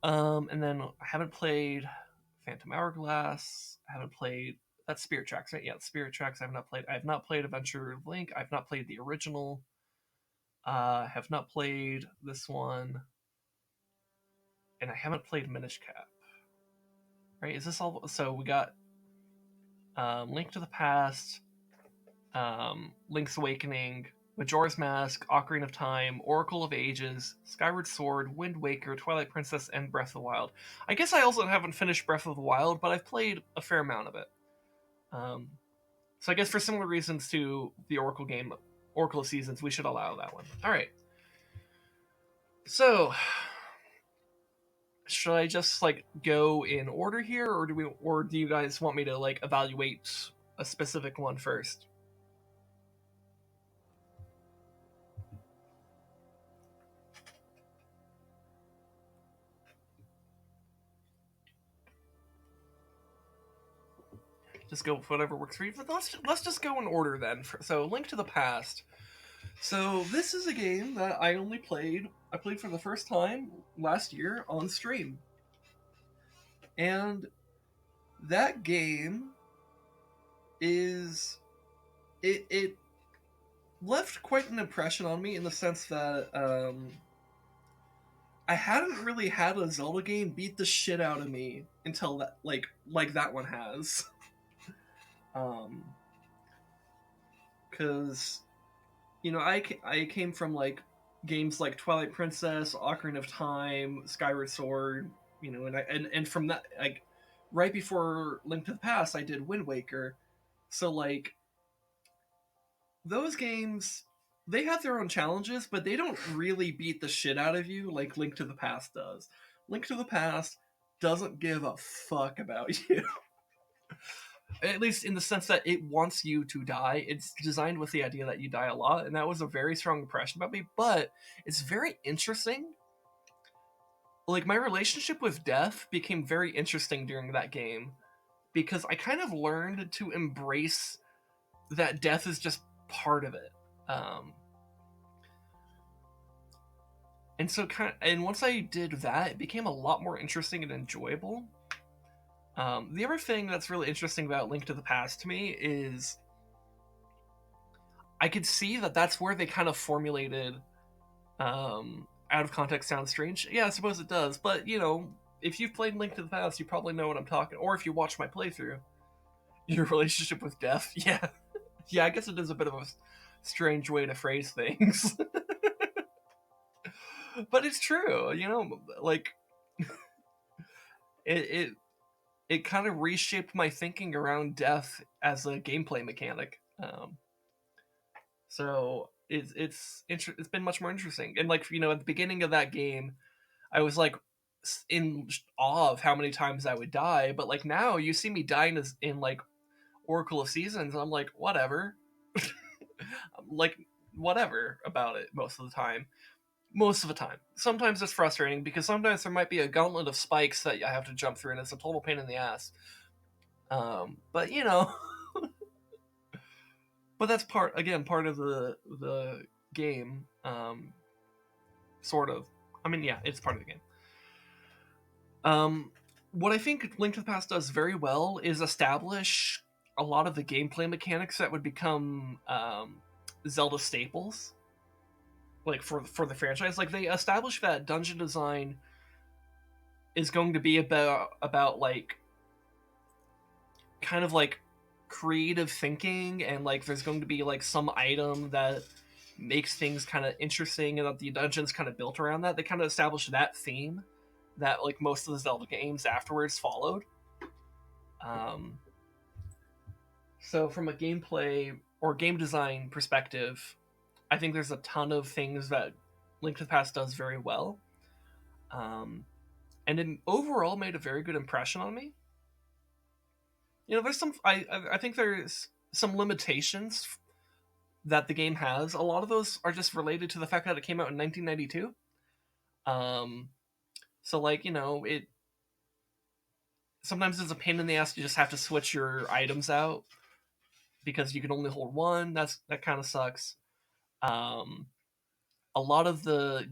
S1: And then I haven't played Phantom Hourglass. I haven't played that's Spirit Tracks, right? Yeah, Spirit Tracks. I have not played. I have not played Adventure of Link. I've not played the original. Have not played this one, and I haven't played Minish Cap. Right? Is this all? So we got Link to the Past, Link's Awakening, Majora's Mask, Ocarina of Time, Oracle of Ages, Skyward Sword, Wind Waker, Twilight Princess, and Breath of the Wild. I guess I also haven't finished Breath of the Wild, but I've played a fair amount of it. So I guess for similar reasons to the Oracle game, Oracle of Seasons, we should allow that one. All right. So, should I just like go in order here, or do you guys want me to like evaluate a specific one first? Just go with whatever works for you. But let's just go in order then. So, Link to the Past. So this is a game that I played for the first time last year on stream, and that game is it left quite an impression on me in the sense that I hadn't really had a Zelda game beat the shit out of me until that like that one has. Because you know I came from like games like Twilight Princess, Ocarina of Time, Skyward Sword, you know, and from that like right before Link to the Past, I did Wind Waker, so like those games they have their own challenges, but they don't really beat the shit out of you like Link to the Past does. Link to the Past doesn't give a fuck about you. At least in the sense that it wants you to die. It's designed with the idea that you die a lot, and that was a very strong impression about me, but it's very interesting. Like, my relationship with death became very interesting during that game because I kind of learned to embrace that death is just part of it. And so, and once I did that, it became a lot more interesting and enjoyable. The other thing that's really interesting about Link to the Past to me is I could see that that's where they kind of formulated out of context sounds strange. Yeah, I suppose it does. But, you know, if you've played Link to the Past, you probably know what I'm talking. Or if you watch my playthrough, your relationship with death. Yeah. Yeah, I guess it is a bit of a strange way to phrase things. But it's true, you know, like it kind of reshaped my thinking around death as a gameplay mechanic. So it's been much more interesting. And like, you know, at the beginning of that game, I was like in awe of how many times I would die. But like now, you see me dying in like Oracle of Seasons, and I'm like, whatever, like whatever about it most of the time. Most of the time. Sometimes it's frustrating because sometimes there might be a gauntlet of spikes that I have to jump through, and it's a total pain in the ass. But you know, but that's part of the game. Sort of. I mean, yeah, it's part of the game. what I think Link to the Past does very well is establish a lot of the gameplay mechanics that would become Zelda staples, like for the franchise. Like they establish that dungeon design is going to be about like kind of like creative thinking, and like there's going to be like some item that makes things kind of interesting, and that the dungeon's kind of built around that. They kind of establish that theme that like most of the Zelda games afterwards followed. Um, so from a gameplay or game design perspective, I think there's a ton of things that Link to the Past does very well, um, and it overall made a very good impression on me. You know, there's some I think there's some limitations that the game has. A lot of those are just related to the fact that it came out in 1992. Um, so like it sometimes it's a pain in the ass. You just have to switch your items out because you can only hold one. That kind of sucks. Um, a lot of the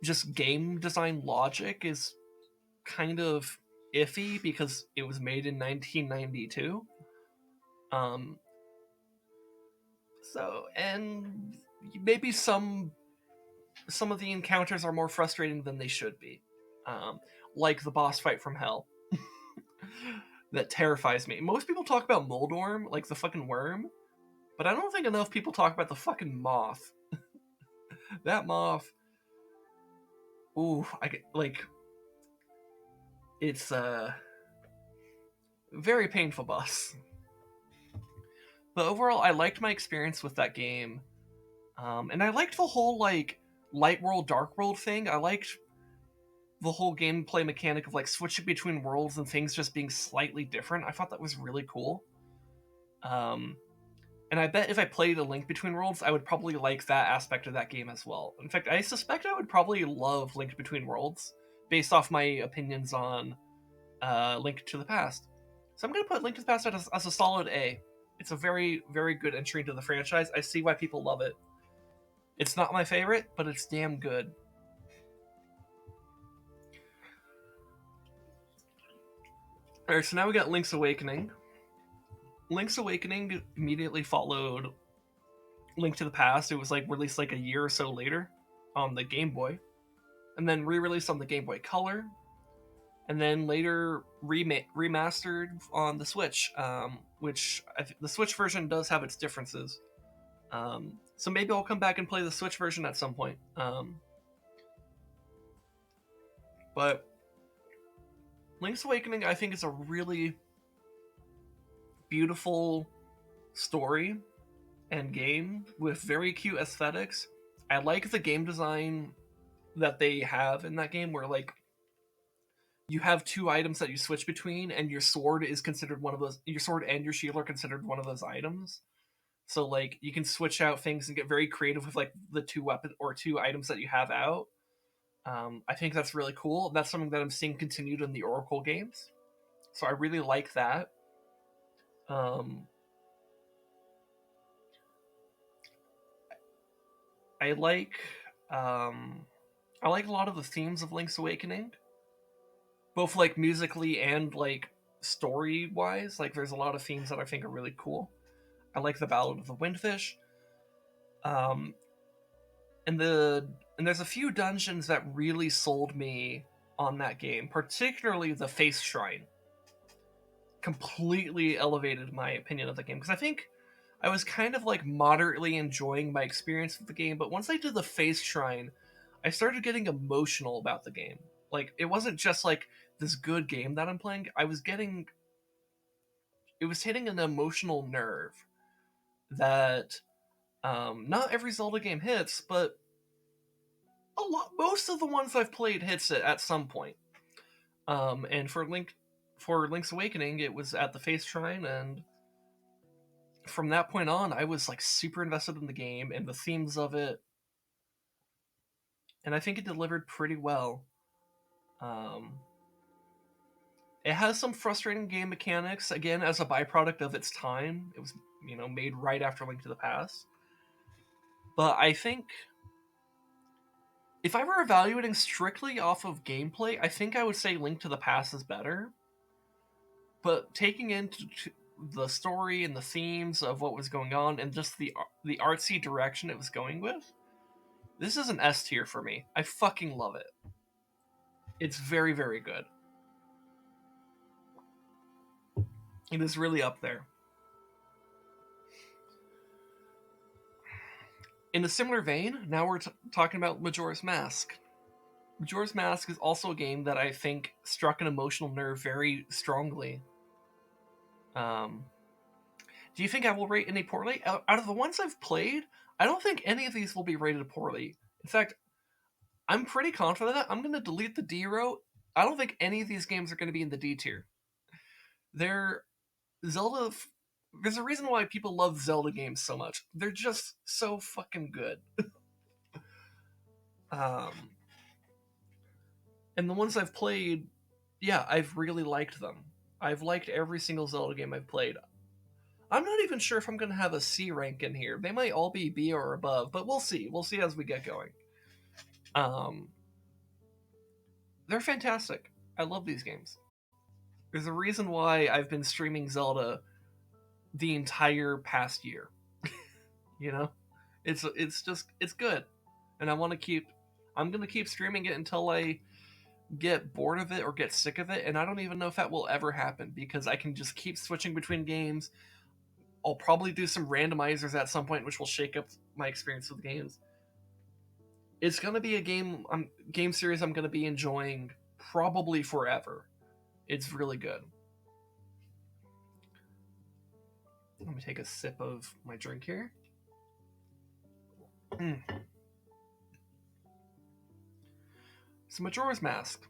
S1: just game design logic is kind of iffy because it was made in 1992. Um, so and maybe some of the encounters are more frustrating than they should be, um, like the boss fight from hell. That terrifies me. Most people talk about Moldorm, like the fucking worm, but I don't think enough people talk about the fucking moth. That moth, ooh, I get like it's a very painful boss. But overall, I liked my experience with that game, and I liked the whole like light world, dark world thing. I liked the whole gameplay mechanic of like switching between worlds and things just being slightly different. I thought that was really cool. Um, and I bet if I played A Link Between Worlds, I would probably like that aspect of that game as well. In fact, I suspect I would probably love Link Between Worlds based off my opinions on Link to the Past. So I'm going to put Link to the Past as a solid A. It's a very, very good entry into the franchise. I see why people love it. It's not my favorite, but it's damn good. Alright, so now we got Link's Awakening. Link's Awakening immediately followed Link to the Past. It was like released like a year or so later on the Game Boy, and then re-released on the Game Boy Color, and then later remastered on the Switch, which the Switch version does have its differences. So maybe I'll come back and play the Switch version at some point. But Link's Awakening, I think, is a really beautiful story and game with very cute aesthetics. I like the game design that they have in that game, where like you have two items that you switch between, and your sword is considered one of those. Your sword and your shield are considered one of those items. So like you can switch out things and get very creative with like the two weapon or two items that you have out. I think that's really cool. That's something that I'm seeing continued in the Oracle games. So I really like that. Um, I like um, I like a lot of the themes of Link's Awakening, both like musically and like story wise. Like there's a lot of themes that I think are really cool. I like the Ballad of the Windfish. Um, and there's a few dungeons that really sold me on that game, particularly the Face Shrine. Completely elevated my opinion of the game because I think I was kind of like moderately enjoying my experience with the game, but once I did the Face Shrine, I started getting emotional about the game. Like it wasn't just like this good game that I'm playing. It was hitting an emotional nerve that not every Zelda game hits, but most of the ones I've played hits it at some point. And for Link's Awakening, it was at the Face Shrine, and from that point on, I was like super invested in the game and the themes of it, and I think it delivered pretty well. Um, it has some frustrating game mechanics, again, as a byproduct of its time. It was, made right after Link to the Past. But I think if I were evaluating strictly off of gameplay, I think I would say Link to the Past is better. but taking into the story and the themes of what was going on and just the artsy direction it was going with, this is an S tier for me. I fucking love it. It's very, very good. It is really up there. In a similar vein, now we're talking about Majora's Mask. Majora's Mask is also a game that I think struck an emotional nerve very strongly. Do you think I will rate any poorly? Out of the ones I've played, I don't think any of these will be rated poorly. In fact, I'm pretty confident that I'm going to delete the D row. I don't think any of these games are going to be in the D tier. They're Zelda. There's a reason why people love Zelda games so much. They're just so fucking good. And the ones I've played, yeah, I've really liked them. I've liked every single Zelda game I've played. I'm not even sure if I'm going to have a C rank in here. They might all be B or above, but we'll see. We'll see as we get going. They're fantastic. I love these games. There's a reason why I've been streaming Zelda the entire past year. You know, it's good, and I'm gonna keep streaming it until I get bored of it or get sick of it, and I don't even know if that will ever happen because I can just keep switching between games. I'll probably do some randomizers at some point, which will shake up my experience with games. It's gonna be a game series I'm gonna be enjoying probably forever. It's really good. Let me take a sip of my drink here. So Majora's Mask.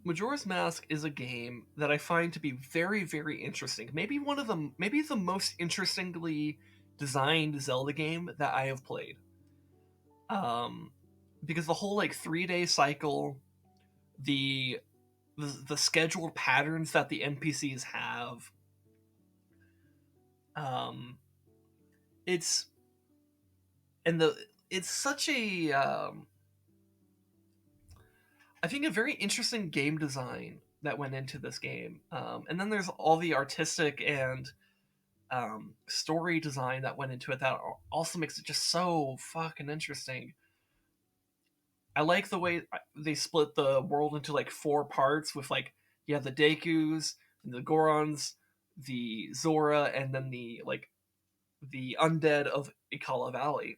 S1: Majora's Mask is a game that I find to be very, very interesting. Maybe the most interestingly designed Zelda game that I have played. Because the whole like 3-day cycle, the scheduled patterns that the NPCs have, it's such a I think a very interesting game design that went into this game. And then there's all the artistic and story design that went into it that also makes it just so fucking interesting. I like the way they split the world into like 4 parts with like you have the Dekus, the Gorons, the Zora, and then the undead of Ikala Valley.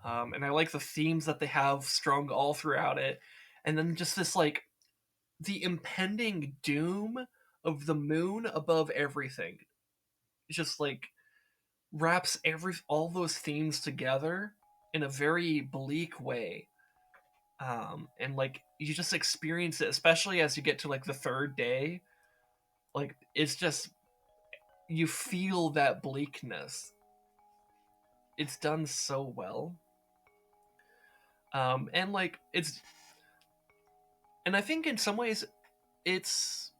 S1: And I like the themes that they have strung all throughout it, and then just this like the impending doom of the moon above everything. It just like wraps all those themes together in a very bleak way. And like you just experience it, especially as you get to like the 3rd day. Like it's just you feel that bleakness. It's done so well. And like and I think in some ways it's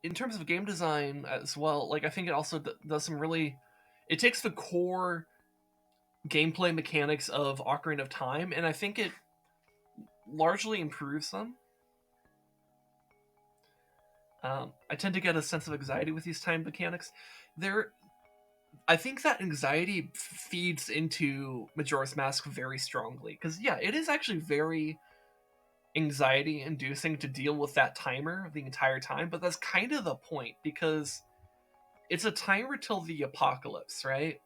S1: in terms of game design as well. Like I think it also does some really. It takes the core gameplay mechanics of Ocarina of Time, and I think it largely improves them. I tend to get a sense of anxiety with these time mechanics. I think that anxiety feeds into Majora's Mask very strongly because yeah, it is actually very anxiety inducing to deal with that timer the entire time, but that's kind of the point because it's a timer till the apocalypse, right?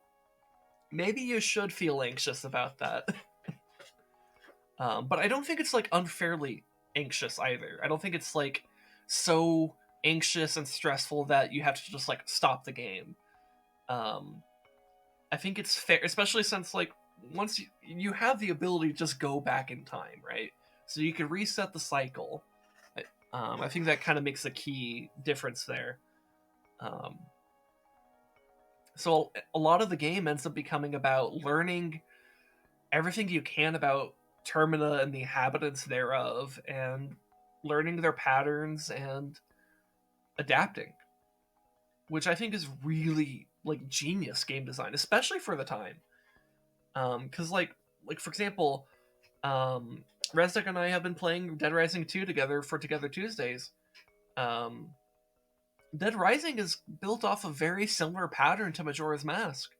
S1: Maybe you should feel anxious about that. But I don't think it's like unfairly anxious either. I don't think it's like so anxious and stressful that you have to just like stop the game. I think it's fair, especially since like once you have the ability to just go back in time, right? So you can reset the cycle. I think that kind of makes a key difference there. So a lot of the game ends up becoming about learning everything you can about Termina and the inhabitants thereof, and learning their patterns and adapting, which I think is really like genius game design, especially for the time. Because like for example, Resnick and I have been playing Dead Rising 2 together for Together Tuesdays. Um, Dead Rising is built off a very similar pattern to Majora's Mask,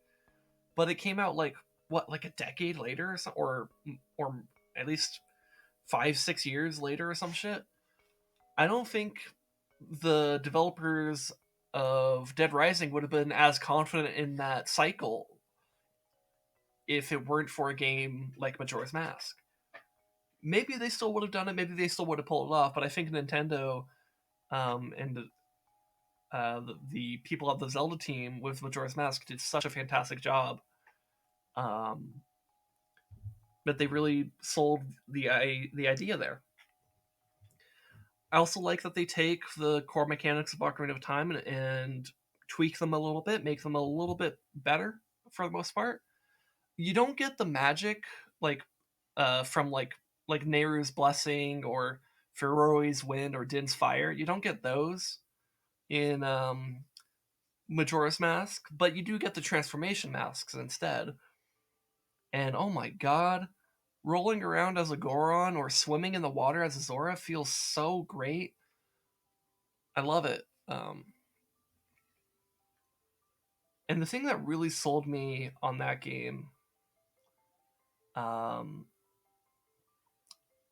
S1: but it came out like what, like a decade later, or at least 5-6 years later or some shit. I don't think the developers of Dead Rising would have been as confident in that cycle if it weren't for a game like Majora's Mask. Maybe they still would have done it. Maybe they still would have pulled it off. But I think Nintendo and the people of the Zelda team with Majora's Mask did such a fantastic job um, that they really sold the idea there. I also like that they take the core mechanics of Ocarina of Time and tweak them a little bit, make them a little bit better for the most part. You don't get the magic like from like Nehru's Blessing or Feroe's Wind or Din's Fire. You don't get those in Majora's Mask, but you do get the transformation masks instead. And oh my god, rolling around as a Goron or swimming in the water as a Zora feels so great. I love it. And the thing that really sold me on that game, um,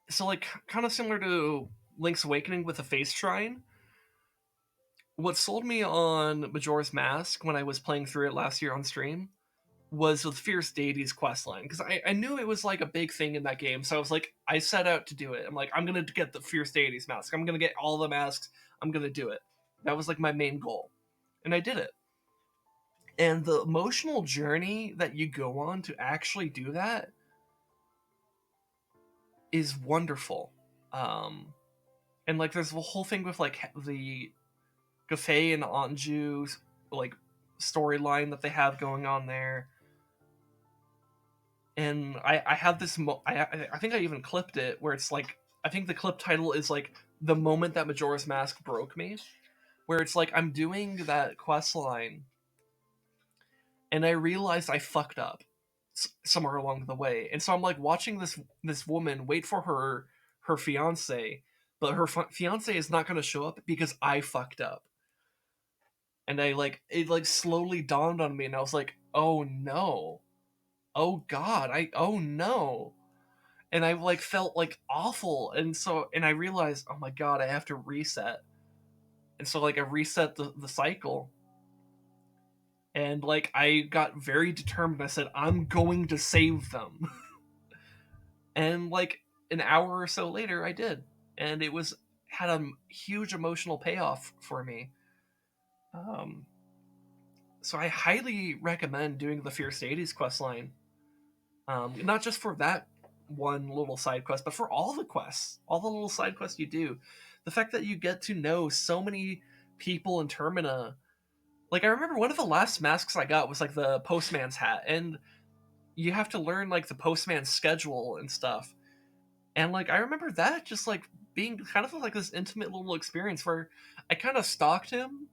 S1: so like kind of similar to Link's Awakening with the Face Shrine, what sold me on Majora's Mask when I was playing through it last year on stream was the Fierce Deities questline, because I knew it was like a big thing in that game, so I was like, I set out to do it. I'm like, I'm gonna get the Fierce Deities mask. I'm gonna get all the masks. I'm gonna do it. That was like my main goal, and I did it. And the emotional journey that you go on to actually do that is wonderful. Um, and like, there's the whole thing with like the Gafei and Anju like storyline that they have going on there. And I have this I think I even clipped it where it's like, I think the clip title is like the moment that Majora's Mask broke me, where it's like I'm doing that quest line and I realized I fucked up somewhere along the way, and so I'm like watching this woman wait for her fiance, but her fiance is not going to show up because I fucked up. And I like, it like slowly dawned on me, and I was like, oh no, oh god, oh no. And I like felt like awful, and I realized, oh my god, I have to reset. And so like I reset the cycle, and like I got very determined. I said, I'm going to save them. And like an hour or so later I did, and it was had a huge emotional payoff for me. um so I highly recommend doing the Fierce Deities questline, not just for that one little side quest, but for all the quests, all the little side quests you do. The fact that you get to know so many people in Termina. Like, I remember one of the last masks I got was like the postman's hat, and you have to learn like the postman's schedule and stuff. And like I remember that just like being kind of like this intimate little experience where I kind of stalked him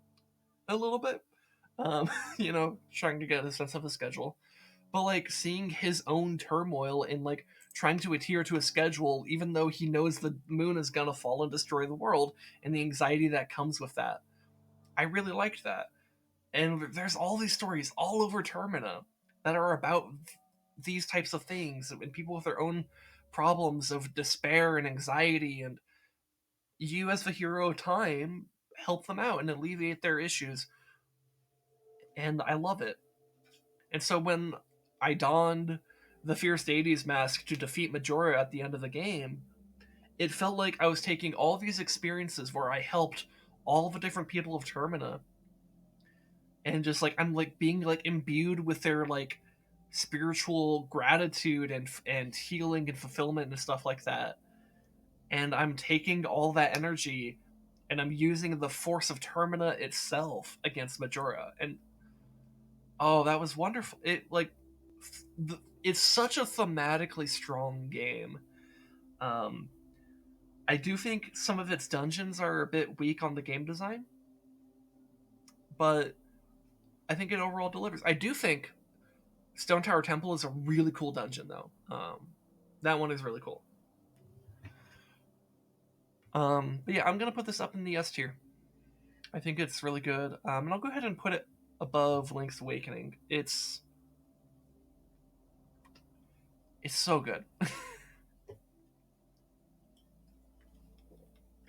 S1: a little bit, trying to get a sense of his schedule. But like seeing his own turmoil in like trying to adhere to a schedule, even though he knows the moon is gonna fall and destroy the world, and the anxiety that comes with that. I really liked that. And there's all these stories all over Termina that are about these types of things, and people with their own problems of despair and anxiety, and you as the hero of time help them out and alleviate their issues. And I love it. And so when I donned the Fierce Deities mask to defeat Majora at the end of the game, it felt like I was taking all these experiences where I helped all the different people of Termina, and just like I'm like being like imbued with their like spiritual gratitude and healing and fulfillment and stuff like that. And I'm taking all that energy and I'm using the force of Termina itself against Majora. And oh, that was wonderful. It like it's such a thematically strong game. Um, I do think some of its dungeons are a bit weak on the game design, but I think it overall delivers. I do think Stone Tower Temple is a really cool dungeon, though. That one is really cool. But yeah, I'm gonna put this up in the S tier. I think it's really good. And I'll go ahead and put it above Link's Awakening. It's so good.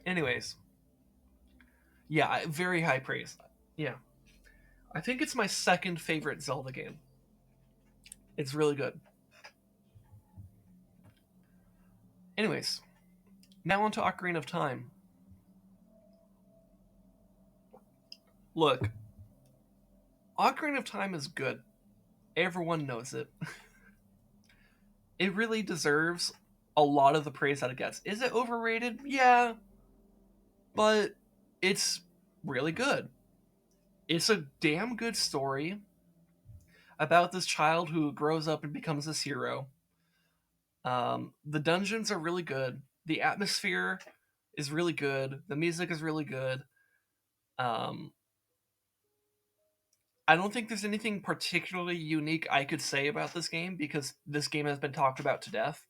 S1: Anyways, yeah, very high praise. Yeah, I think it's my second favorite Zelda game. It's really good. Anyways, now on to Ocarina of Time. Look, Ocarina of Time is good. Everyone knows it. It really deserves a lot of the praise that it gets. Is it overrated? Yeah, but it's really good. It's a damn good story about this child who grows up and becomes this hero. The dungeons are really good. The atmosphere is really good. The music is really good. Um, I don't think there's anything particularly unique I could say about this game because this game has been talked about to death.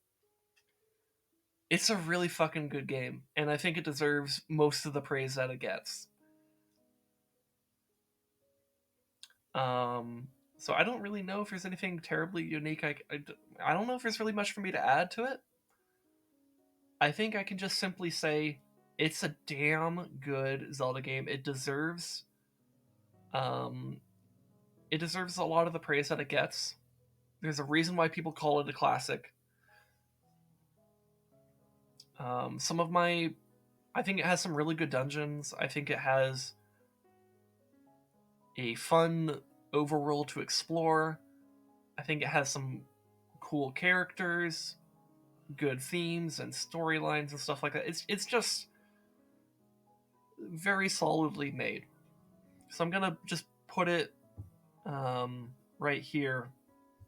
S1: It's a really fucking good game, and I think it deserves most of the praise that it gets. So I don't really know if there's anything terribly unique. I don't know if there's really much for me to add to it. I think I can just simply say it's a damn good Zelda game. Um, it deserves a lot of the praise that it gets. There's a reason why people call it a classic. Some of my, I think it has some really good dungeons. I think it has a fun overworld to explore. I think it has some cool characters, good themes and storylines and stuff like that. It's just very solidly made. So I'm gonna just put it right here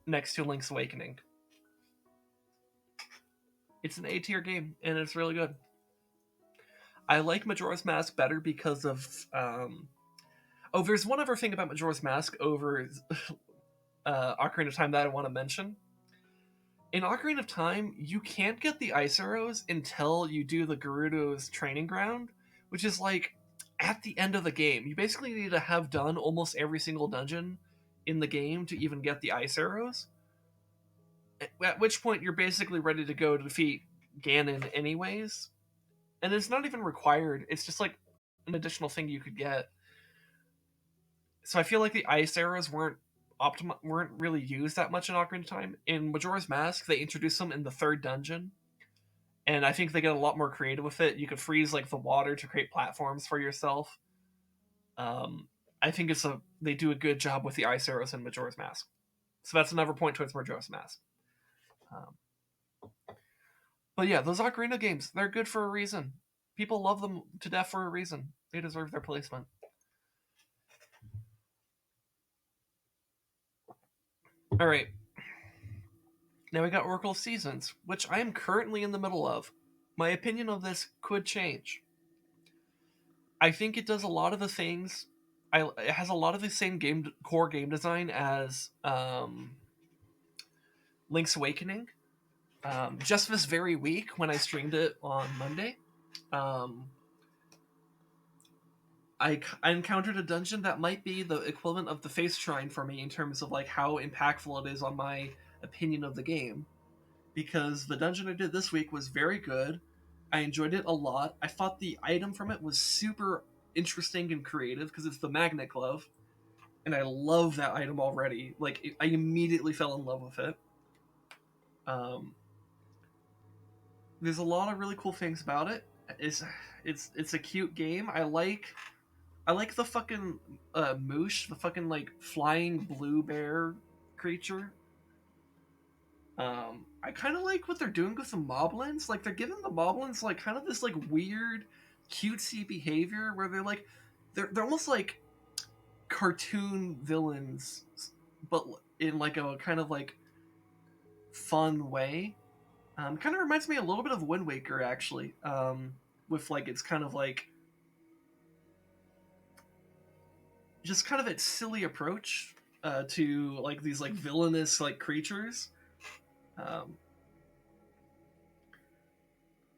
S1: next to Link's Awakening. It's an A tier game and it's really good. I like Majora's Mask better because of oh, there's one other thing about Majora's Mask over Ocarina of Time that I want to mention. In Ocarina of Time, you can't get the ice arrows until you do the Gerudo's training ground, which is like at the end of the game. You basically need to have done almost every single dungeon in the game to even get the ice arrows. At which point you're basically ready to go to defeat Ganon anyways. And it's not even required. It's just like an additional thing you could get. So I feel like the ice arrows weren't really used that much in Ocarina of Time. In Majora's Mask, they introduced them in the third dungeon, and I think they get a lot more creative with it. You could freeze like the water to create platforms for yourself. I think they do a good job with the ice arrows in Majora's Mask. So that's another point towards Majora's Mask. Um, but yeah, those Ocarina games, they're good for a reason. People love them to death for a reason. They deserve their placement. All right. Now we got Oracle of Seasons, which I am currently in the middle of. My opinion of this could change. I think it does a lot of the things. It has a lot of the same core game design as Link's Awakening. Just this very week, when I streamed it on Monday, um, I encountered a dungeon that might be the equivalent of the Face Shrine for me in terms of like how impactful it is on my opinion of the game. Because the dungeon I did this week was very good. I enjoyed it a lot. I thought the item from it was super interesting and creative because it's the Magnet Glove, and I love that item already. Like I immediately fell in love with it. Um, there's a lot of really cool things about it. It's a cute game. I like the fucking moosh, the fucking like flying blue bear creature. I kind of like what they're doing with the moblins. Like they're giving the moblins like kind of this like weird, cutesy behavior where they're almost like cartoon villains, but in like a kind of like fun way. Kind of reminds me a little bit of Wind Waker actually. With like it's kind of like just kind of its silly approach to like these like villainous like creatures. Um,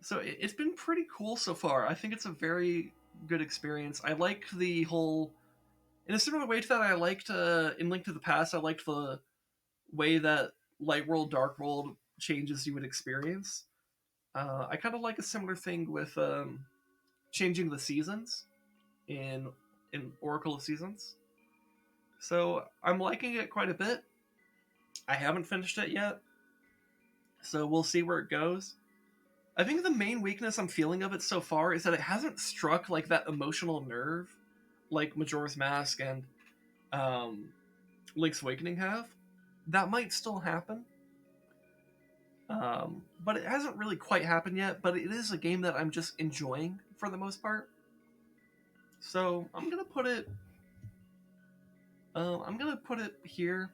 S1: So it's been pretty cool so far. I think it's a very good experience. I like the whole, in a similar way to that, I liked in Link to the Past. I liked the way that Light World, Dark World changes you would experience. I kind of like a similar thing with changing the seasons in Oracle of Seasons. So I'm liking it quite a bit. I haven't finished it yet, so we'll see where it goes. I think the main weakness I'm feeling of it so far is that it hasn't struck like that emotional nerve like Majora's Mask and um, Link's Awakening have. That might still happen, but it hasn't really quite happened yet. But it is a game that I'm just enjoying for the most part. So I'm gonna put it. I'm gonna put it here.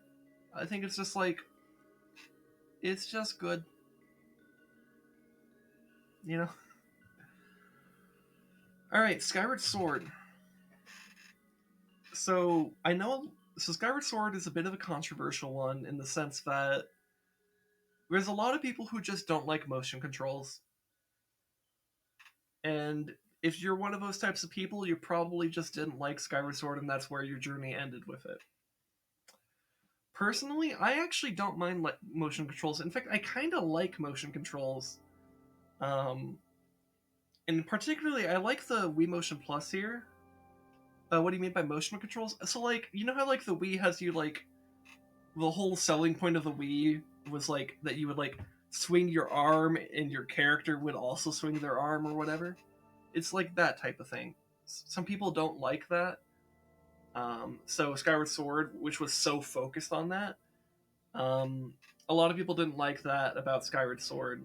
S1: I think it's just like it's just good, you know. All right, Skyward Sword. So I know. So Skyward Sword is a bit of a controversial one in the sense that there's a lot of people who just don't like motion controls, and if you're one of those types of people, you probably just didn't like Skyward Sword, and that's where your journey ended with it. Personally, I actually don't mind motion controls. In fact, I kind of like motion controls. Um, and particularly, I like the Wii Motion Plus here. What do you mean by motion controls? So, like, you know how like the Wii has you like the whole selling point of the Wii was like that you would like swing your arm and your character would also swing their arm or whatever. It's like that type of thing. Some people don't like that. So Skyward Sword, which was so focused on that, um, a lot of people didn't like that about Skyward Sword.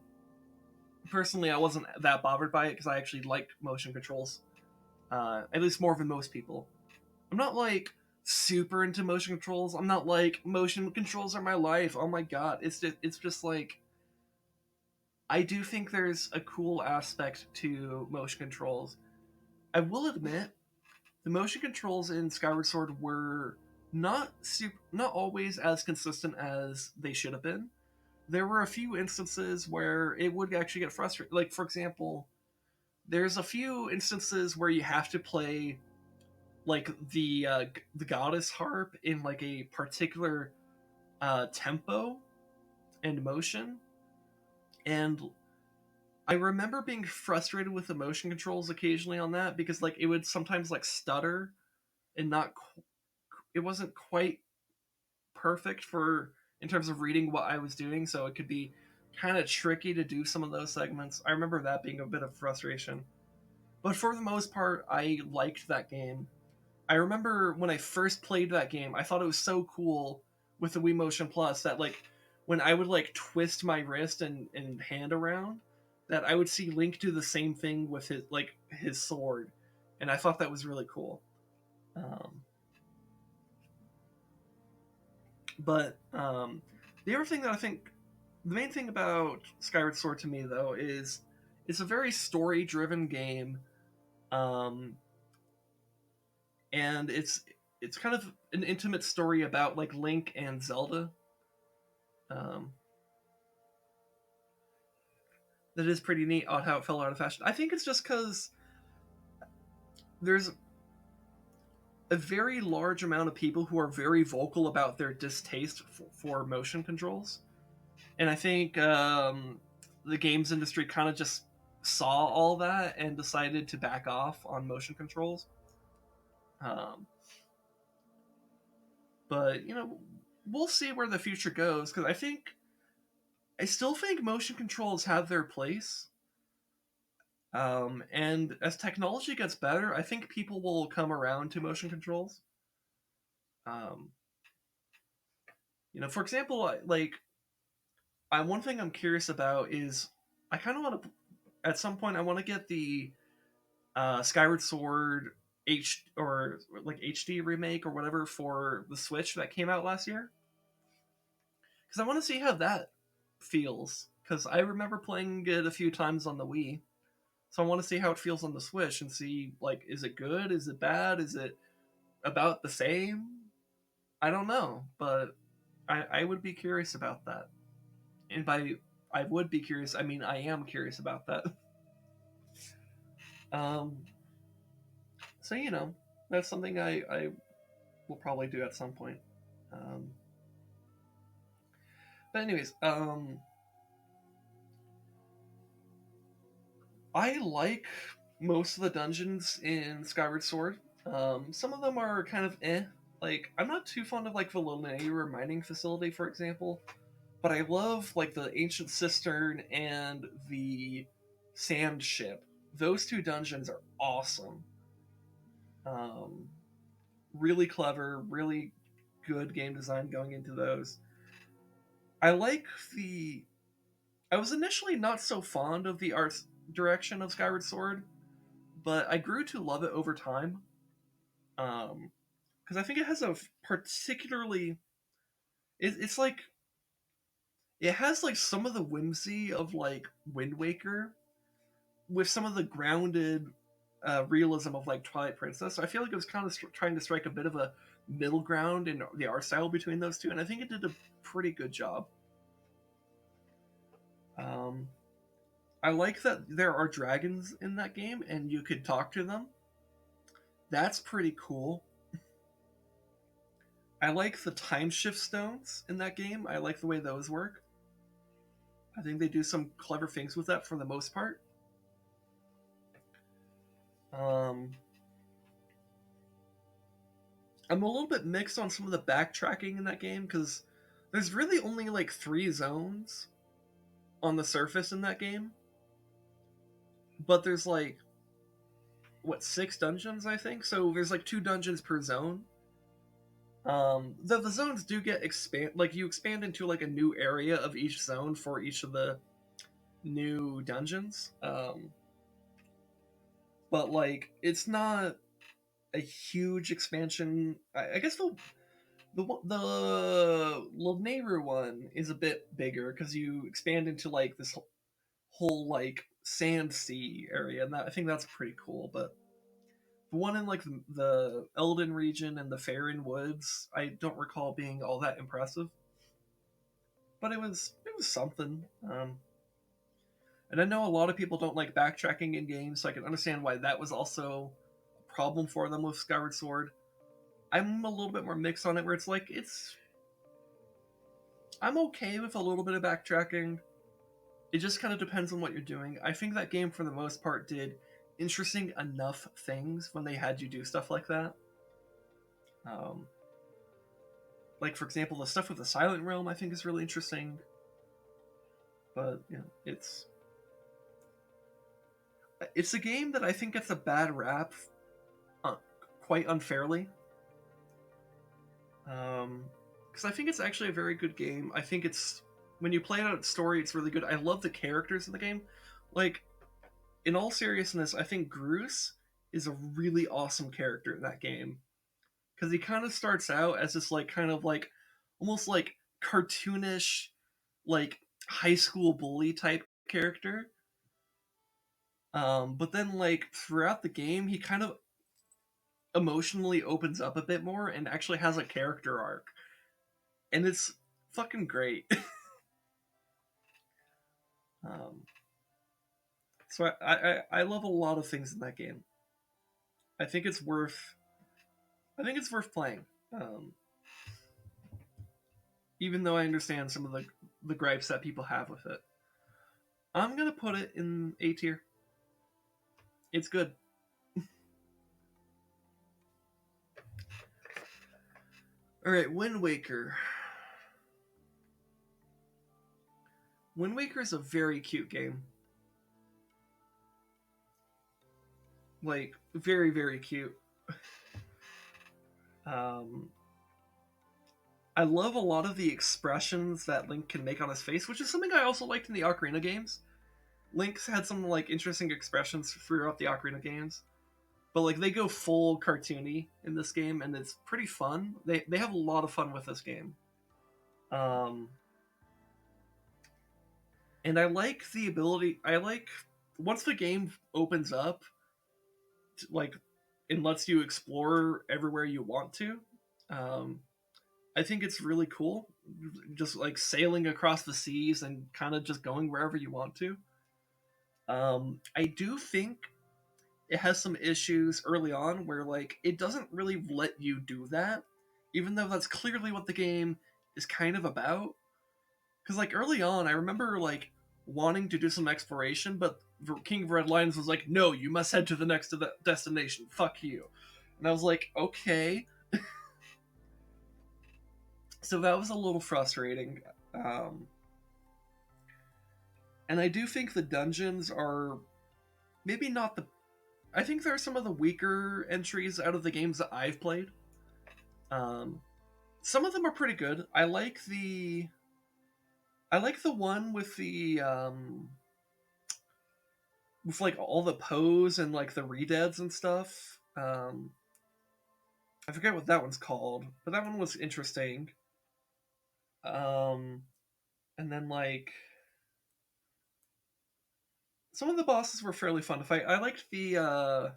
S1: Personally, I wasn't that bothered by it because I actually liked motion controls, at least more than most people. I'm not like super into motion controls. I'm not like motion controls are my life. Oh my god, it's just like I do think there's a cool aspect to motion controls. I will admit the motion controls in Skyward Sword were not always as consistent as they should have been. There were a few instances where it would actually get frustrating. Like for example, there's a few instances where you have to play like the goddess harp in like a particular tempo and motion, and I remember being frustrated with the motion controls occasionally on that because like it would sometimes like stutter and not it wasn't quite perfect for in terms of reading what I was doing, so it could be kind of tricky to do some of those segments. I remember that being a bit of frustration, but for the most part, I liked that game. I remember when I first played that game, I thought it was so cool with the Wii Motion Plus that like when I would like twist my wrist and hand around, that I would see Link do the same thing with his sword, and I thought that was really cool. Um, but the other thing that I think the main thing about Skyward Sword to me though is it's a very story driven game, um, and it's kind of an intimate story about like Link and Zelda. Um, that is pretty neat on how it fell out of fashion. I think it's just because there's a very large amount of people who are very vocal about their distaste for motion controls, and I think the games industry kind of just saw all that and decided to back off on motion controls. Um, but we'll see where the future goes because I still think motion controls have their place. And as technology gets better, I think people will come around to motion controls. Um, for example, like one thing I'm curious about is I kind of want to at some point I want to get the Skyward Sword or like HD remake or whatever for the Switch that came out last year because I want to see how that feels because I remember playing it a few times on the Wii. So I want to see how it feels on the Switch and see like is it good? Is it bad? Is it about the same? I don't know, but I would be curious about that. And by I would be curious, I mean I am curious about that. Um, so that's something I will probably do at some point. Um, but anyways, I like most of the dungeons in Skyward Sword. Some of them are kind of eh. Like I'm not too fond of like the Llaneyra mining facility, for example, but I love like the ancient cistern and the sand ship. Those two dungeons are awesome. Um, really clever, really good game design going into those. I like the. I was initially not so fond of the art direction of Skyward Sword, but I grew to love it over time. Because I think it has a particularly. It's like it has like some of the whimsy of like Wind Waker, with some of the grounded realism of like Twilight Princess. So I feel like it was kind of trying to strike a bit of a middle ground in the art style between those two, and I think it did a pretty good job. Um, I like that there are dragons in that game, and you could talk to them. That's pretty cool. I like the time shift stones in that game. I like the way those work. I think they do some clever things with that for the most part. Um, I'm a little bit mixed on some of the backtracking in that game because there's really only like 3 zones on the surface in that game, but there's like what 6 dungeons I think. So there's like 2 dungeons per zone. The zones do get expand like you expand into like a new area of each zone for each of the new dungeons. But like it's not a huge expansion. I guess the Llaneyra one is a bit bigger because you expand into like this whole like sand sea area, and I think that's pretty cool. But the one in like the Elden region and the Faerun Woods, I don't recall being all that impressive. But it was something. And I know a lot of people don't like backtracking in games, so I can understand why that was also a problem for them with Skyward Sword. I'm a little bit more mixed on it, where it's like I'm okay with a little bit of backtracking. It just kind of depends on what you're doing. I think that game, for the most part, did interesting enough things when they had you do stuff like that. Um, like for example, the stuff with the Silent Realm, I think is really interesting. But it's a game that I think gets a bad rap, uh, quite unfairly. Because I think it's actually a very good game. I think it's when you play it out its story, it's really good. I love the characters in the game. Like in all seriousness, I think Groose is a really awesome character in that game because he kind of starts out as this like kind of like almost like cartoonish like high school bully type character. But then like throughout the game, he kind of emotionally opens up a bit more and actually has a character arc, and it's fucking great. um, so I love a lot of things in that game. I think it's worth playing. Um, Even though I understand some of the gripes that people have with it. I'm gonna put it in A tier. It's good. All right, Wind Waker. Wind Waker is a very cute game. Like very very cute. Um, I love a lot of the expressions that Link can make on his face, which is something I also liked in the Ocarina games. Link's had some like interesting expressions throughout the Ocarina games, but like they go full cartoony in this game, and it's pretty fun. They have a lot of fun with this game. Um, and I like the ability. I like once the game opens up, like and lets you explore everywhere you want to. Um, I think it's really cool, just like sailing across the seas and kind of just going wherever you want to. I do think it has some issues early on where like it doesn't really let you do that, even though that's clearly what the game is kind of about. Because like early on, I remember like wanting to do some exploration, but King of Red Lions was like, "No, you must head to the next destination. Fuck you." And I was like, "Okay." So that was a little frustrating. Um, and I do think the dungeons are maybe not the. I think there are some of the weaker entries out of the games that I've played. Um, some of them are pretty good. I like the one with like all the pose and like the redeads and stuff. I forget what that one's called, but that one was interesting. Um, and then like some of the bosses were fairly fun to fight. I liked I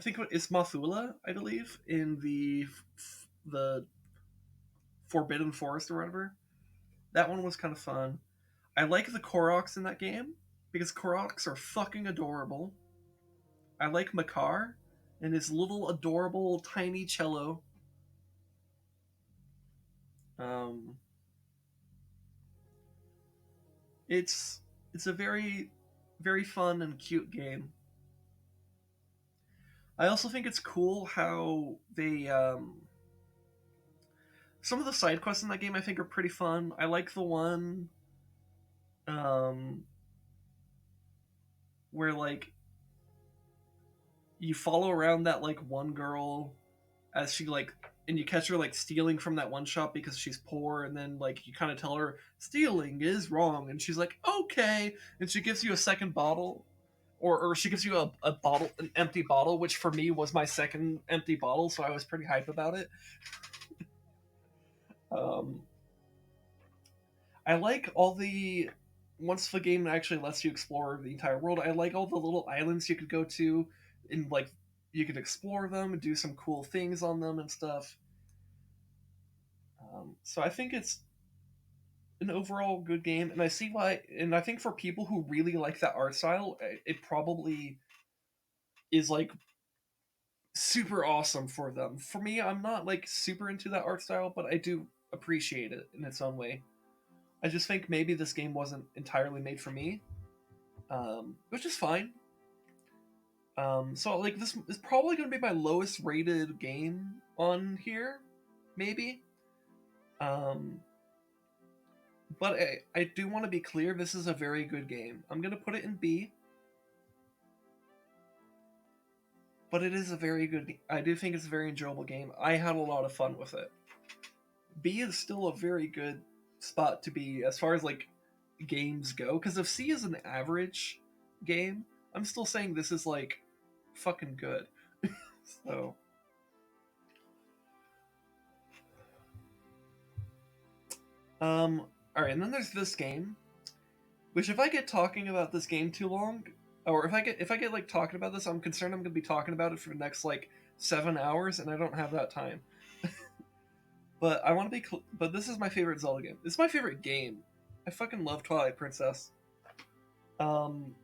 S1: think it's Mathula, I believe, in the Forbidden Forest or whatever. That one was kind of fun. I like the Koroks in that game because Koroks are fucking adorable. I like Makar and his little adorable tiny cello. Um, it's it's a very fun and cute game. I also think it's cool how they some of the side quests in that game I think are pretty fun. I like the one um, where like you follow around that like one girl as she like and you catch her like stealing from that one shop because she's poor, and then like you kind of tell her stealing is wrong and she's like okay, and she gives you a second bottle, or she gives you a bottle, an empty bottle, which for me was my second empty bottle, so I was pretty hype about it. um, I like all the once the game actually lets you explore the entire world, I like all the little islands you could go to, and like you could explore them and do some cool things on them and stuff. So I think it's an overall good game, and I see why. And I think for people who really like that art style, it probably is like super awesome for them. For me, I'm not like super into that art style, but I do appreciate it in its own way. I just think maybe this game wasn't entirely made for me, which is fine. So like this is probably going to be my lowest rated game on here, maybe. Um, but I do want to be clear. This is a very good game. I'm going to put it in B, but it is a very good. I do think it's a very enjoyable game. I had a lot of fun with it. B is still a very good spot to be as far as like games go. Because if C is an average game, I'm still saying this is like fucking good. So, all right, and then there's this game, which if I get talking about this game too long, or if I get like talking about this, I'm concerned I'm gonna be talking about it for the next like 7 hours, and I don't have that time. But I want to be. But this is my favorite Zelda game. It's my favorite game. I fucking love Twilight Princess. Um,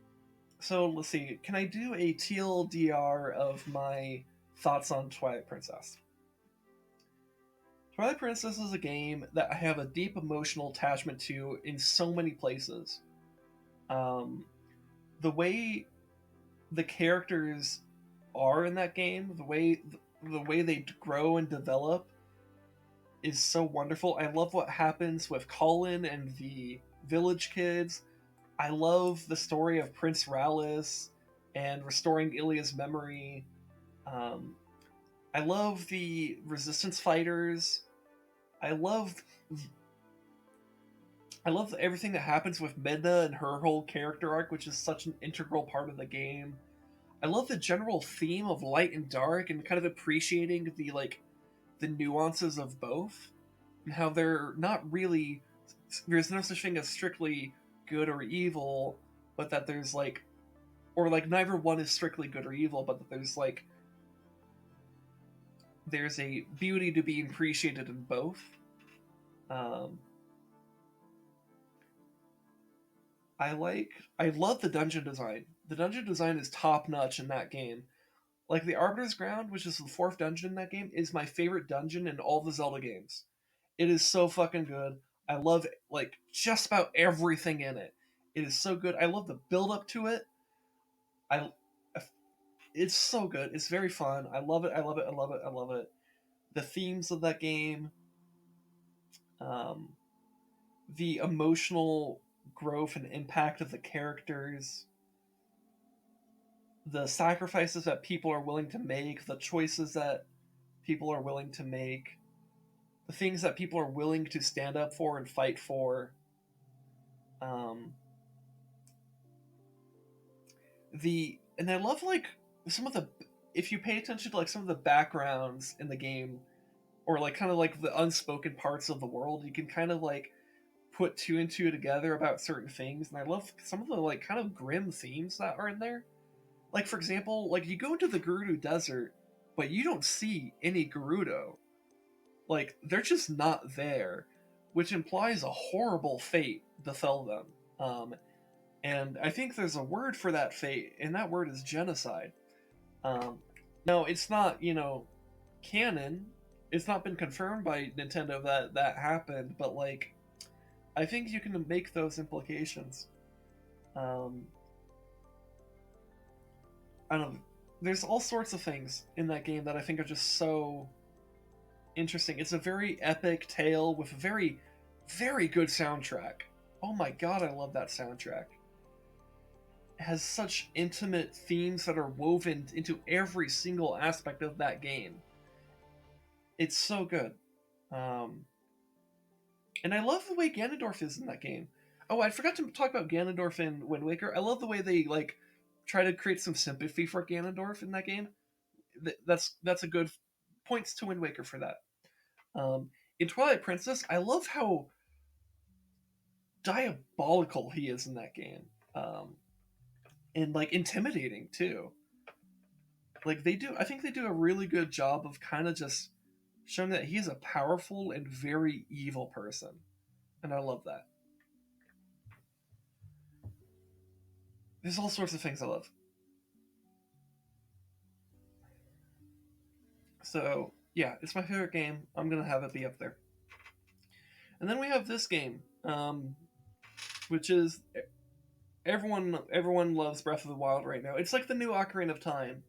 S1: so let's see. Can I do a TLDR of my thoughts on Twilight Princess? Twilight Princess is a game that I have a deep emotional attachment to in so many places. Um, the way the characters are in that game, the way they grow and develop is so wonderful. I love what happens with Colin and the village kids. I love the story of Prince Ralis and restoring Ilia's memory. Um, I love the resistance fighters. I love I love everything that happens with Medna and her whole character arc, which is such an integral part of the game. I love the general theme of light and dark and kind of appreciating the nuances of both and how they're not really there's no such thing as strictly good or evil, but that there's like or like neither one is strictly good or evil, but that there's a beauty to be appreciated in both. Um, I love the dungeon design. The dungeon design is top notch in that game. Like the Arbiter's Ground, which is the fourth dungeon in that game, is my favorite dungeon in all the Zelda games. It is so fucking good. I love like just about everything in it. It is so good. I love the build up to it. I it's so good. It's very fun. I love it. I love it. I love it. I love it. The themes of that game, um, the emotional growth and impact of the characters, the sacrifices that people are willing to make, the choices that people are willing to make, the things that people are willing to stand up for and fight for. Um, and I love like some of the if you pay attention to like some of the backgrounds in the game or like kind of like the unspoken parts of the world, you can kind of like put two and two together about certain things. And I love some of the like kind of grim themes that are in there. Like for example, like you go into the Gerudo Desert, but you don't see any Gerudo. Like they're just not there, which implies a horrible fate befell them. And I think there's a word for that fate, and that word is genocide. Um, no, it's not, canon. It's not been confirmed by Nintendo that that happened, but like, I think you can make those implications. Um, I don't know. There's all sorts of things in that game that I think are just so interesting. It's a very epic tale with a very, very good soundtrack. Oh my god, I love that soundtrack. It has such intimate themes that are woven into every single aspect of that game. It's so good. Um, and I love the way Ganondorf is in that game. Oh, I forgot to talk about Ganondorf in Wind Waker. I love the way they like try to create some sympathy for Ganondorf in that game. That's a good points to Wind Waker for that. In Twilight Princess, I love how diabolical he is in that game, and like intimidating too. Like they do, I think they do a really good job of kind of just showing that he's a powerful and very evil person, and I love that. There's all sorts of things I love. So yeah, it's my favorite game. I'm gonna have it be up there. And then we have this game, which is everyone loves Breath of the Wild right now. It's like the new Ocarina of Time.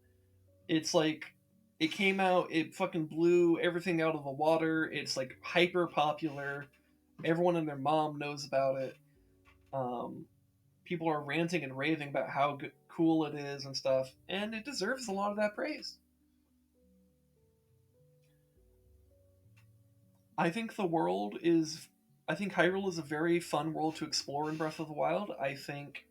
S1: It's like it came out, it fucking blew everything out of the water. It's like hyper popular. Everyone and their mom knows about it. Um, People are ranting and raving about how cool it is and stuff, and it deserves a lot of that praise. I think the world is. I think Hyrule is a very fun world to explore in Breath of the Wild. I think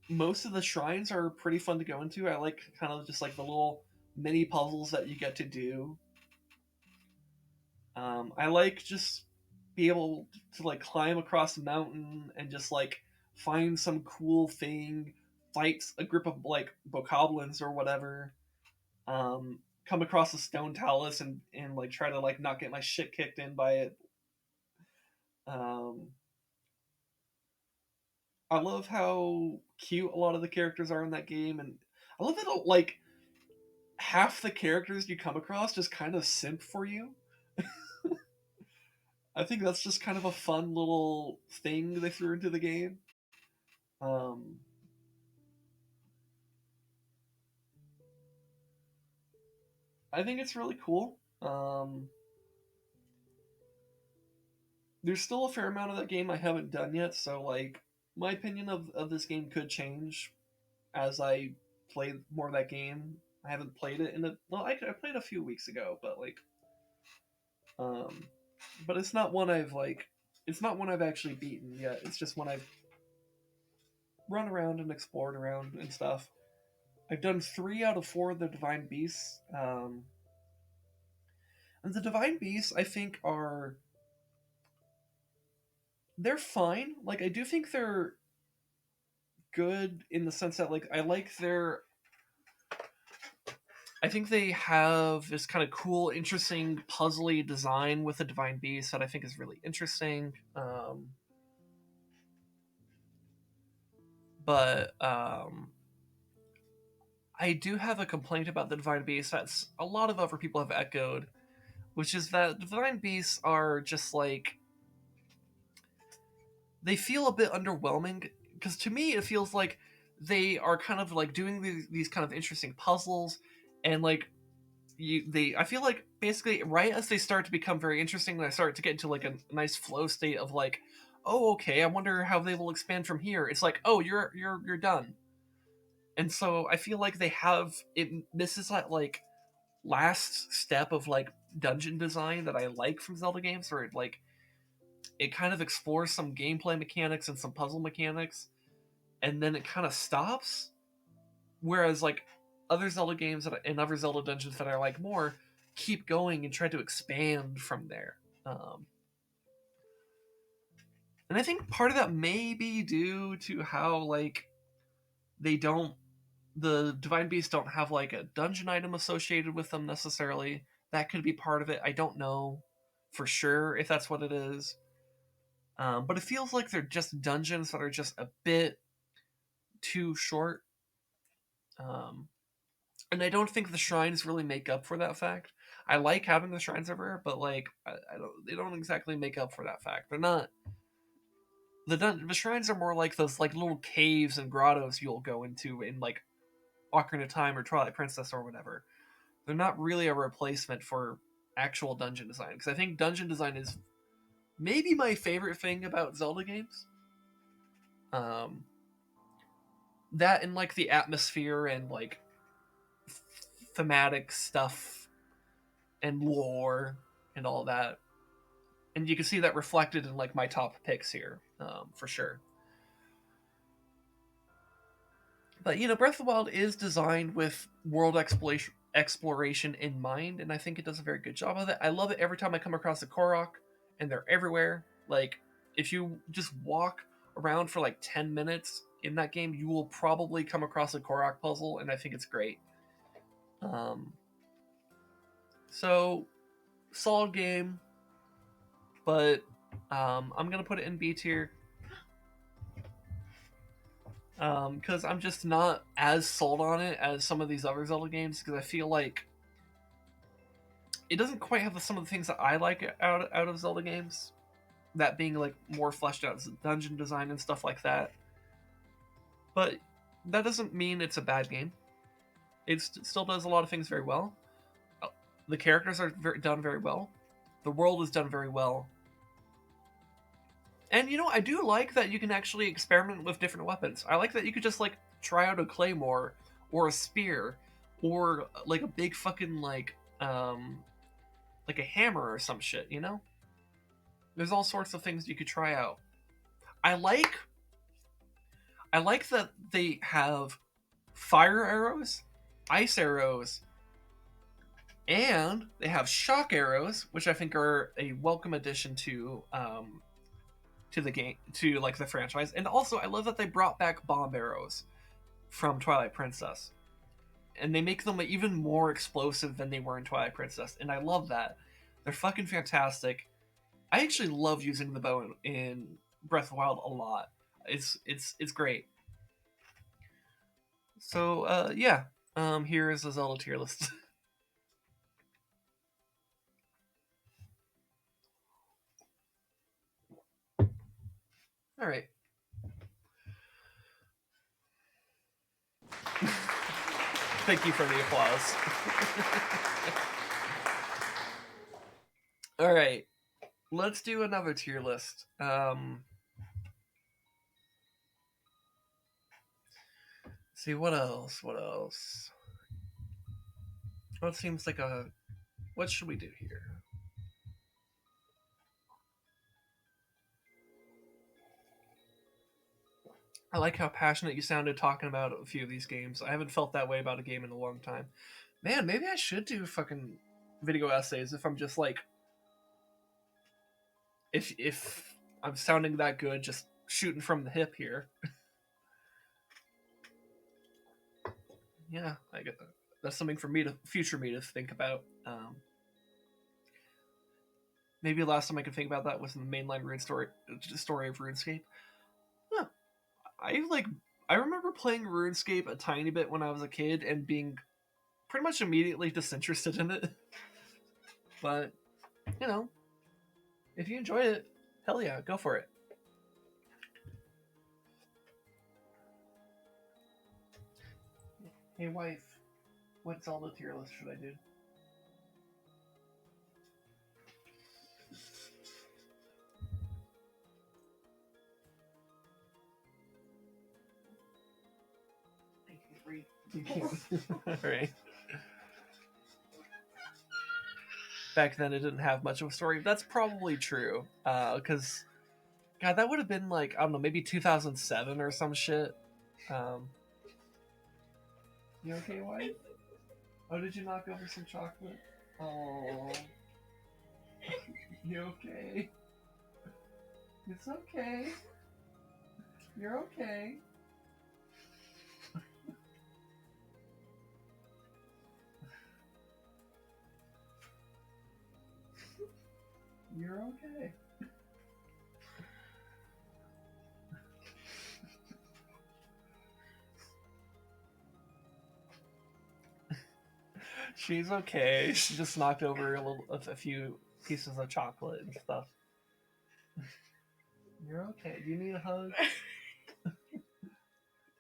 S1: most of the shrines are pretty fun to go into. I like kind of just like the little mini puzzles that you get to do. I like just be able to like climb across a mountain and just like find some cool thing, fight a group of like bokoblins or whatever. Come across a stone talus and like try to like not get my shit kicked in by it. Um, I love how cute a lot of the characters are in that game, and I love that like half the characters you come across just kind of simp for you. I think that's just kind of a fun little thing they threw into the game. Um, I think it's really cool. There's still a fair amount of that game I haven't done yet, so like my opinion of this game could change as I play more of that game. I haven't played it in a well, I played a few weeks ago, but like, um, but it's not one I've like, it's not one I've actually beaten yet. It's just one I've run around and explored around and stuff. I've done 3 out of 4 of the Divine Beasts, and the Divine Beasts I think are they're fine. Like I do think they're good in the sense that like I like their I think they have this kind of cool, interesting, puzzly design with the Divine Beast that I think is really interesting. But I do have a complaint about the Divine Beasts that's a lot of other people have echoed, which is that Divine Beasts are just like, they feel a bit underwhelming, because to me it feels like they are kind of like doing these kind of interesting puzzles, and like I feel like basically right as they start to become very interesting, and I start to get into like a nice flow state of like, oh okay, I wonder how they will expand from here. It's like, oh, you're done. And so I feel like they have it misses that like last step of like dungeon design that I like from Zelda games, where it kind of explores some gameplay mechanics and some puzzle mechanics, and then it kind of stops. Whereas like other Zelda games and other Zelda dungeons that I like more keep going and try to expand from there. Um, and I think part of that may be due to how like they don't the Divine Beasts don't have like a dungeon item associated with them necessarily. That could be part of it. I don't know for sure if that's what it is. But it feels like they're just dungeons that are just a bit too short. Um, and I don't think the shrines really make up for that fact. I like having the shrines everywhere, but like I don't, they don't exactly make up for that fact. They're not. The shrines are more like those like little caves and grottos you'll go into in like Ocarina of Time or Twilight Princess or whatever. They're not really a replacement for actual dungeon design, because I think dungeon design is maybe my favorite thing about Zelda games. Um, that and like the atmosphere and like thematic stuff and lore and all that, and you can see that reflected in like my top picks here, for sure. But Breath of the Wild is designed with world exploration in mind, and I think it does a very good job of it. I love it every time I come across a Korok, and they're everywhere. Like, if you just walk around for like 10 minutes in that game, you will probably come across a Korok puzzle, and I think it's great. Um, so, solid game, but I'm going to put it in B tier because I'm just not as sold on it as some of these other Zelda games, because I feel like it doesn't quite have some of the things that I like out of Zelda games. That being like more fleshed out dungeon design and stuff like that. But that doesn't mean it's a bad game. It still does a lot of things very well. The characters are done very well. The world is done very well. And I do like that you can actually experiment with different weapons. I like that you could just like try out a claymore or a spear or like a big fucking like a hammer or some shit, There's all sorts of things you could try out. I like that they have fire arrows, ice arrows, and they have shock arrows, which I think are a welcome addition to the game, to like the franchise. And also, I love that they brought back bomb arrows from Twilight Princess, and they make them even more explosive than they were in Twilight Princess, and I love that. They're fucking fantastic. I actually love using the bow in Breath of the Wild a lot. It's great. So yeah, here is the Zelda tier list. All right. Thank you for the applause. All right, let's do another tier list. See what else? What else? What seems like a? What should we do here? I like how passionate you sounded talking about a few of these games. I haven't felt that way about a game in a long time. Man, maybe I should do fucking video essays if I'm just like, if I'm sounding that good, just shooting from the hip here. Yeah, I get that. That's something for future me to think about. Maybe last time I could think about that was in the mainline story of RuneScape. Huh. I like I remember playing RuneScape a tiny bit when I was a kid and being pretty much immediately disinterested in it. But, you know, if you enjoy it, hell yeah, go for it. Hey wife, what Zelda tier list should I do? Alright. Back then it didn't have much of a story. That's probably true. Because, God, that would have been like, I don't know, maybe 2007 or some shit. You okay, wife? Oh, did you knock over some chocolate? Oh. You okay? It's okay. You're okay. You're okay. She's okay. She just knocked over a few pieces of chocolate and stuff. You're okay. Do you need a hug?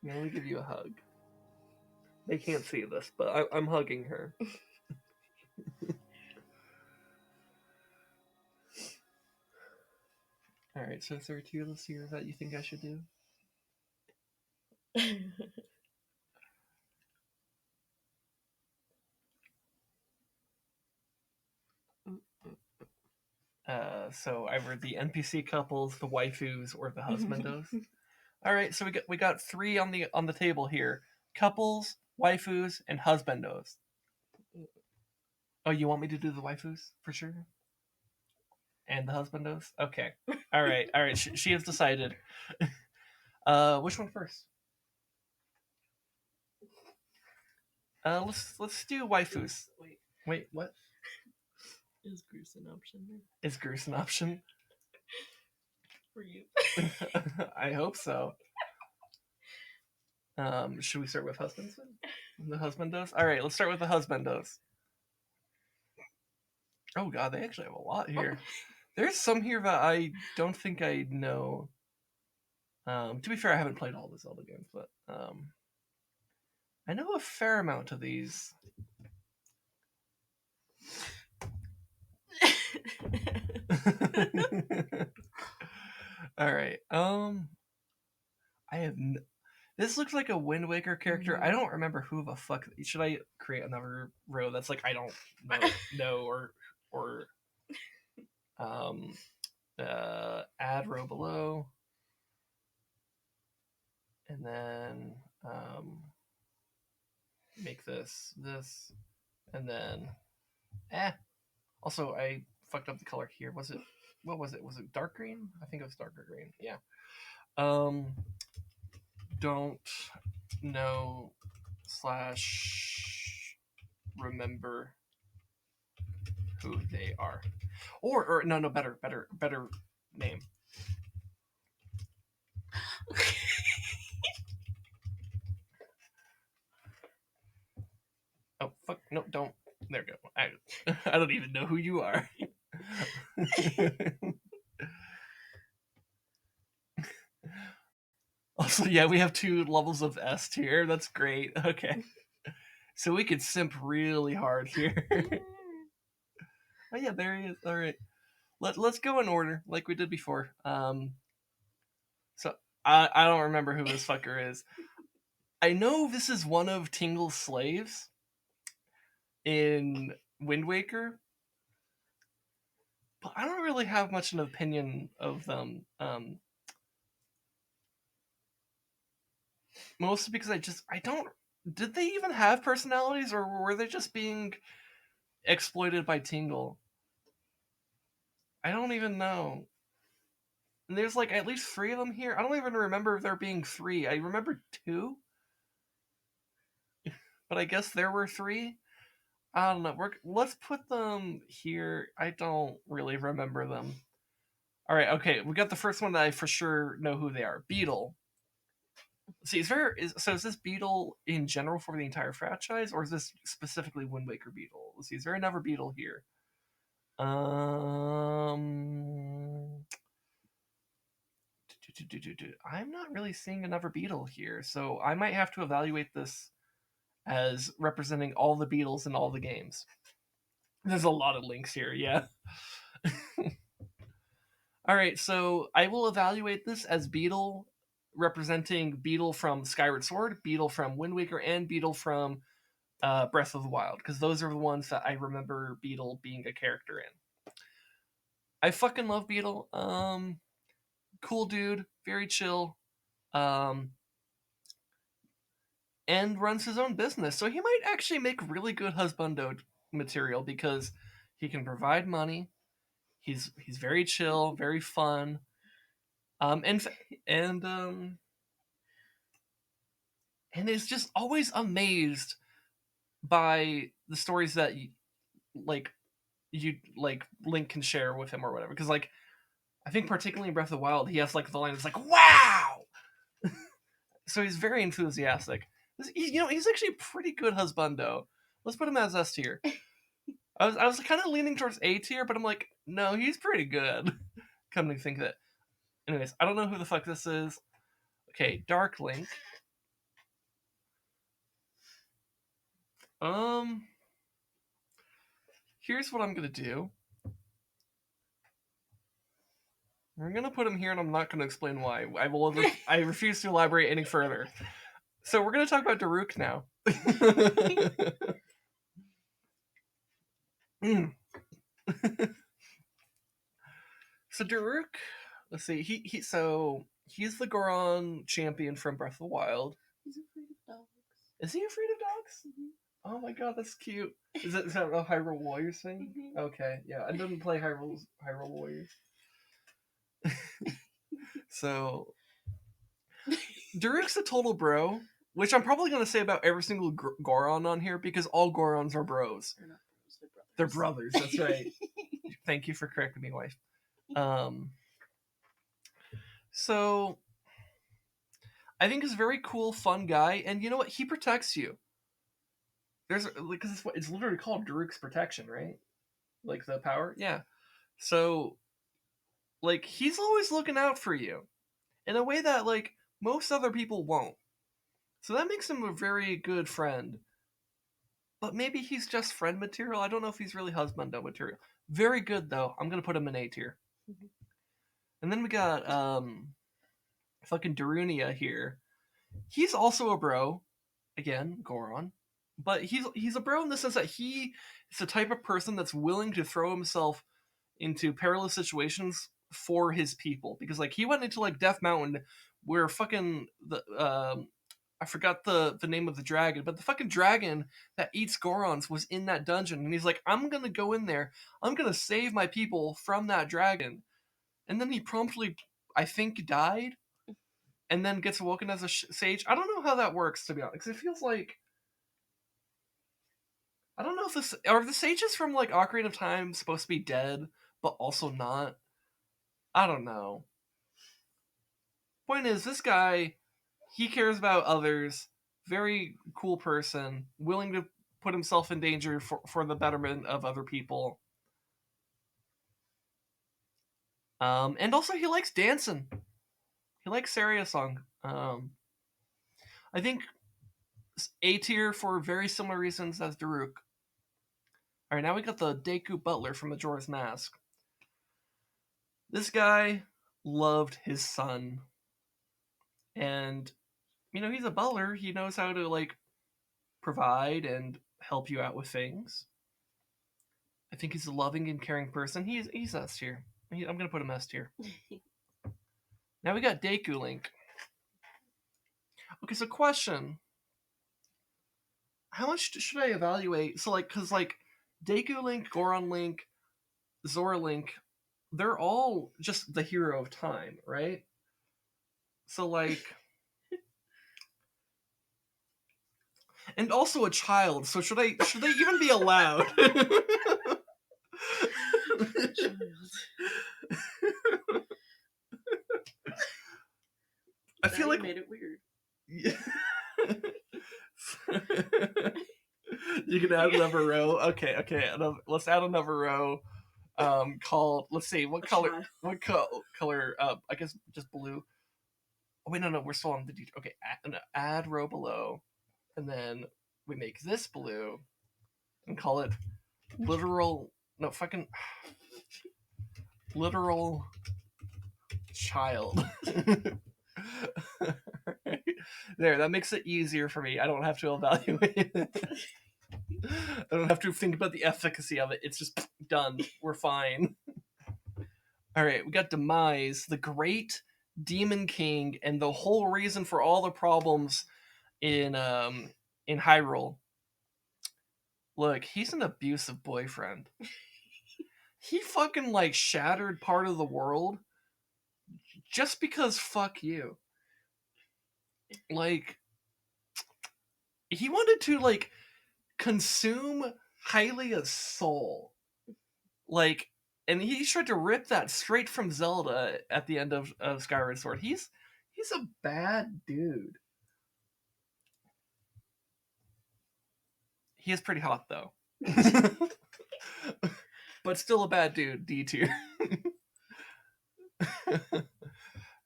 S1: Yeah, let me give you a hug. They can't see this, but I'm hugging her. Alright, so is there a tier list here that you think I should do? So either the NPC couples, the waifus, or the husbandos. Alright, so we got three on the table here. Couples, waifus, and husbandos. Oh, you want me to do the waifus for sure? And the husbandos? Okay. Alright. She has decided. Which one first? Let's do waifus. Wait, what?
S2: Is Goose an option there?
S1: Is Goose an option?
S2: For you.
S1: I hope so. Should we start with husbands then? The husbandos? Alright, let's start with the husbandos. Oh god, they actually have a lot here. There's some here that I don't think I know. To be fair, I haven't played all the Zelda games, but I know a fair amount of these. Alright, I have this looks like a Wind Waker character. I don't remember who the fuck. Should I create another row that's like I don't know or add row below, and then make this, and then Also, I fucked up the color here. What was it? Was it dark green? I think it was darker green. Yeah. Don't know / remember who they are, or no, better name. Oh fuck! No, don't. There we go. I don't even know who you are. Also, yeah, we have 2 levels of S tier. That's great. Okay. So we could simp really hard here. Oh yeah, there he is. All right. Let's go in order like we did before. So I don't remember who this fucker is. I know this is one of Tingle's slaves in Wind Waker, but I don't really have much an opinion of them. Mostly because I don't. Did they even have personalities, or were they just being exploited by Tingle? I don't even know. And there's like at least 3 of them here. I don't even remember there being 3. I remember 2, but I guess there were 3. I don't know. Let's put them here. I don't really remember them. All right, okay. We got the first one that I for sure know who they are. Beetle. See, is this Beetle in general for the entire franchise, or is this specifically Wind Waker Beetle? Let's see, is there another Beetle here? I'm not really seeing another Beetle here, so I might have to evaluate this as representing all the Beetles in all the games. There's a lot of links here, yeah. Alright, so I will evaluate this as Beetle representing Beetle from Skyward Sword, Beetle from Wind Waker, and Beetle from Breath of the Wild, because those are the ones that I remember Beetle being a character in. I fucking love Beetle. Cool dude, very chill, and runs his own business. So he might actually make really good husbando material because he can provide money. He's very chill, very fun, and is just always amazed by the stories that Link can share with him or whatever. Because like I think particularly in Breath of the Wild, he has like the line that's like "Wow!" So he's very enthusiastic. He's actually a pretty good husbando. Let's put him as S tier. I was kind of leaning towards A tier, but I'm like, no, he's pretty good. Come to think of it. Anyways, I don't know who the fuck this is. Okay, Dark Link. Here's what I'm gonna do. We're gonna put him here, and I'm not gonna explain why. I refuse to elaborate any further. So we're gonna talk about Daruk now. So Daruk, let's see. He's the Goron champion from Breath of the Wild.
S2: He's afraid of dogs.
S1: Is he afraid of dogs?
S2: Mm-hmm.
S1: Oh my god, that's cute. Is that a Hyrule Warriors thing?
S2: Mm-hmm.
S1: Okay, yeah. I didn't play Hyrule Warriors. So Daruk's a total bro, which I'm probably going to say about every single Goron on here because all Gorons are bros.
S2: They're not bros,
S1: they're brothers. That's right. Thank you for correcting me, wife. So I think he's a very cool, fun guy, and you know what? He protects you. Because it's literally called Daruk's protection, right? Like the power, yeah. So, like, he's always looking out for you in a way that like most other people won't. So that makes him a very good friend. But maybe he's just friend material. I don't know if he's really husbando material. Very good though. I'm gonna put him in A tier. Mm-hmm. And then we got fucking Darunia here. He's also a bro. Again, Goron. But he's a bro in the sense that he is the type of person that's willing to throw himself into perilous situations for his people. Because like he went into like Death Mountain where fucking I forgot the name of the dragon, but the fucking dragon that eats Gorons was in that dungeon, and he's like, I'm gonna go in there, I'm gonna save my people from that dragon, and then he promptly, I think, died, and then gets awoken as a sage. I don't know how that works, to be honest, because it feels like I don't know if are the sages from like Ocarina of Time supposed to be dead, but also not. I don't know. Point is, this guy, he cares about others. Very cool person, willing to put himself in danger for the betterment of other people. And also he likes dancing. He likes Saria song. I think A tier for very similar reasons as Daruk. Alright, now we got the Deku Butler from Majora's Mask. This guy loved his son. And, he's a butler. He knows how to, like, provide and help you out with things. I think he's a loving and caring person. He's S tier. I'm going to put him S tier. Now we got Deku Link. Okay, so question. How much should I evaluate? So, like, because, like, Deku Link, Goron Link, Zora Link, they're all just the hero of time, right? So, like... and also a child, so should they even be allowed? I feel like
S2: made it weird.
S1: Yeah. You can add another row. Okay. Let's add another row. Called. Let's see. What color?
S2: child.
S1: What color? I guess just blue. Oh, wait, no. We're still on the detail. Okay. Add row below, and then we make this blue, and call it literal. No, fucking literal child. There, that makes it easier for me. I don't have to evaluate it. I don't have to think about the efficacy of it. It's just done. We're fine. All right, we got Demise, the great demon king, and the whole reason for all the problems in Hyrule. Look, he's an abusive boyfriend. He fucking like shattered part of the world just because fuck you. Like, he wanted to like consume Hylia's soul. Like, and he tried to rip that straight from Zelda at the end of Skyward Sword. He's a bad dude. He is pretty hot though. But still a bad dude, D tier.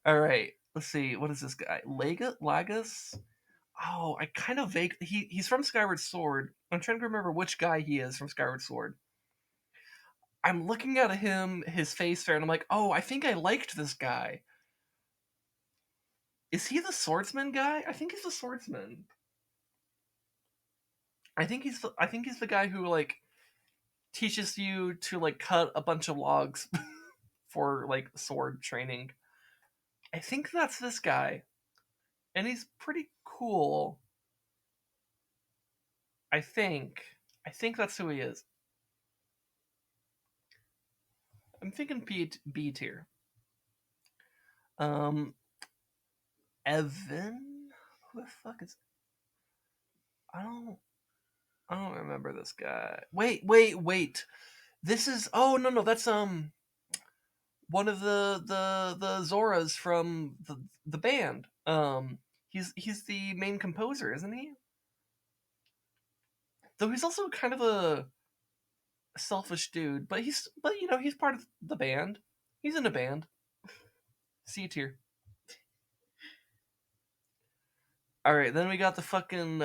S1: Alright, let's see. What is this guy? Lagus? Oh, I kind of vague. He's from Skyward Sword. I'm trying to remember which guy he is from Skyward Sword. I'm looking at him, his face there, and I'm like, oh, I think I liked this guy. Is he the swordsman guy? I think he's the swordsman. I think he's the guy who like teaches you to like cut a bunch of logs for like sword training. I think that's this guy. And he's pretty cool. I think that's who he is. I'm thinking B tier. Evan? Who the fuck is? I don't remember this guy. Wait. This is no, that's one of the Zoras from the band. He's the main composer, isn't he? Though he's also kind of a selfish dude, but he's part of the band. He's in a band. C tier. All right, then we got the fucking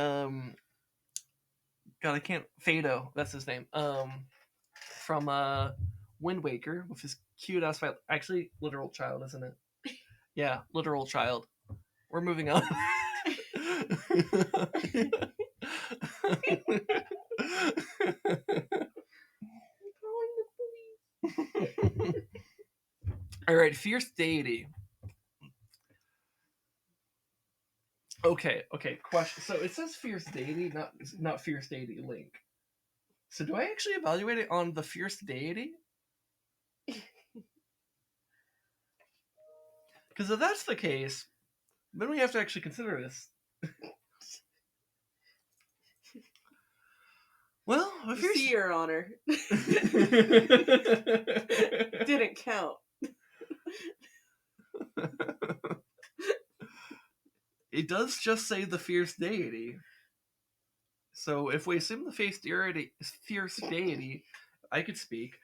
S1: God, I can't. Fado, that's his name. From Wind Waker with his cute ass fight. Actually, literal child, isn't it? Yeah, literal child. We're moving on. All right, fierce deity. Okay. Question. So it says fierce deity, not fierce deity Link. So do I actually evaluate it on the fierce deity? Because if that's the case, then we have to actually consider this. Well, if
S2: You see, Your Honor. Didn't count.
S1: It does just say the fierce deity. So if we assume the fierce deity, I could speak.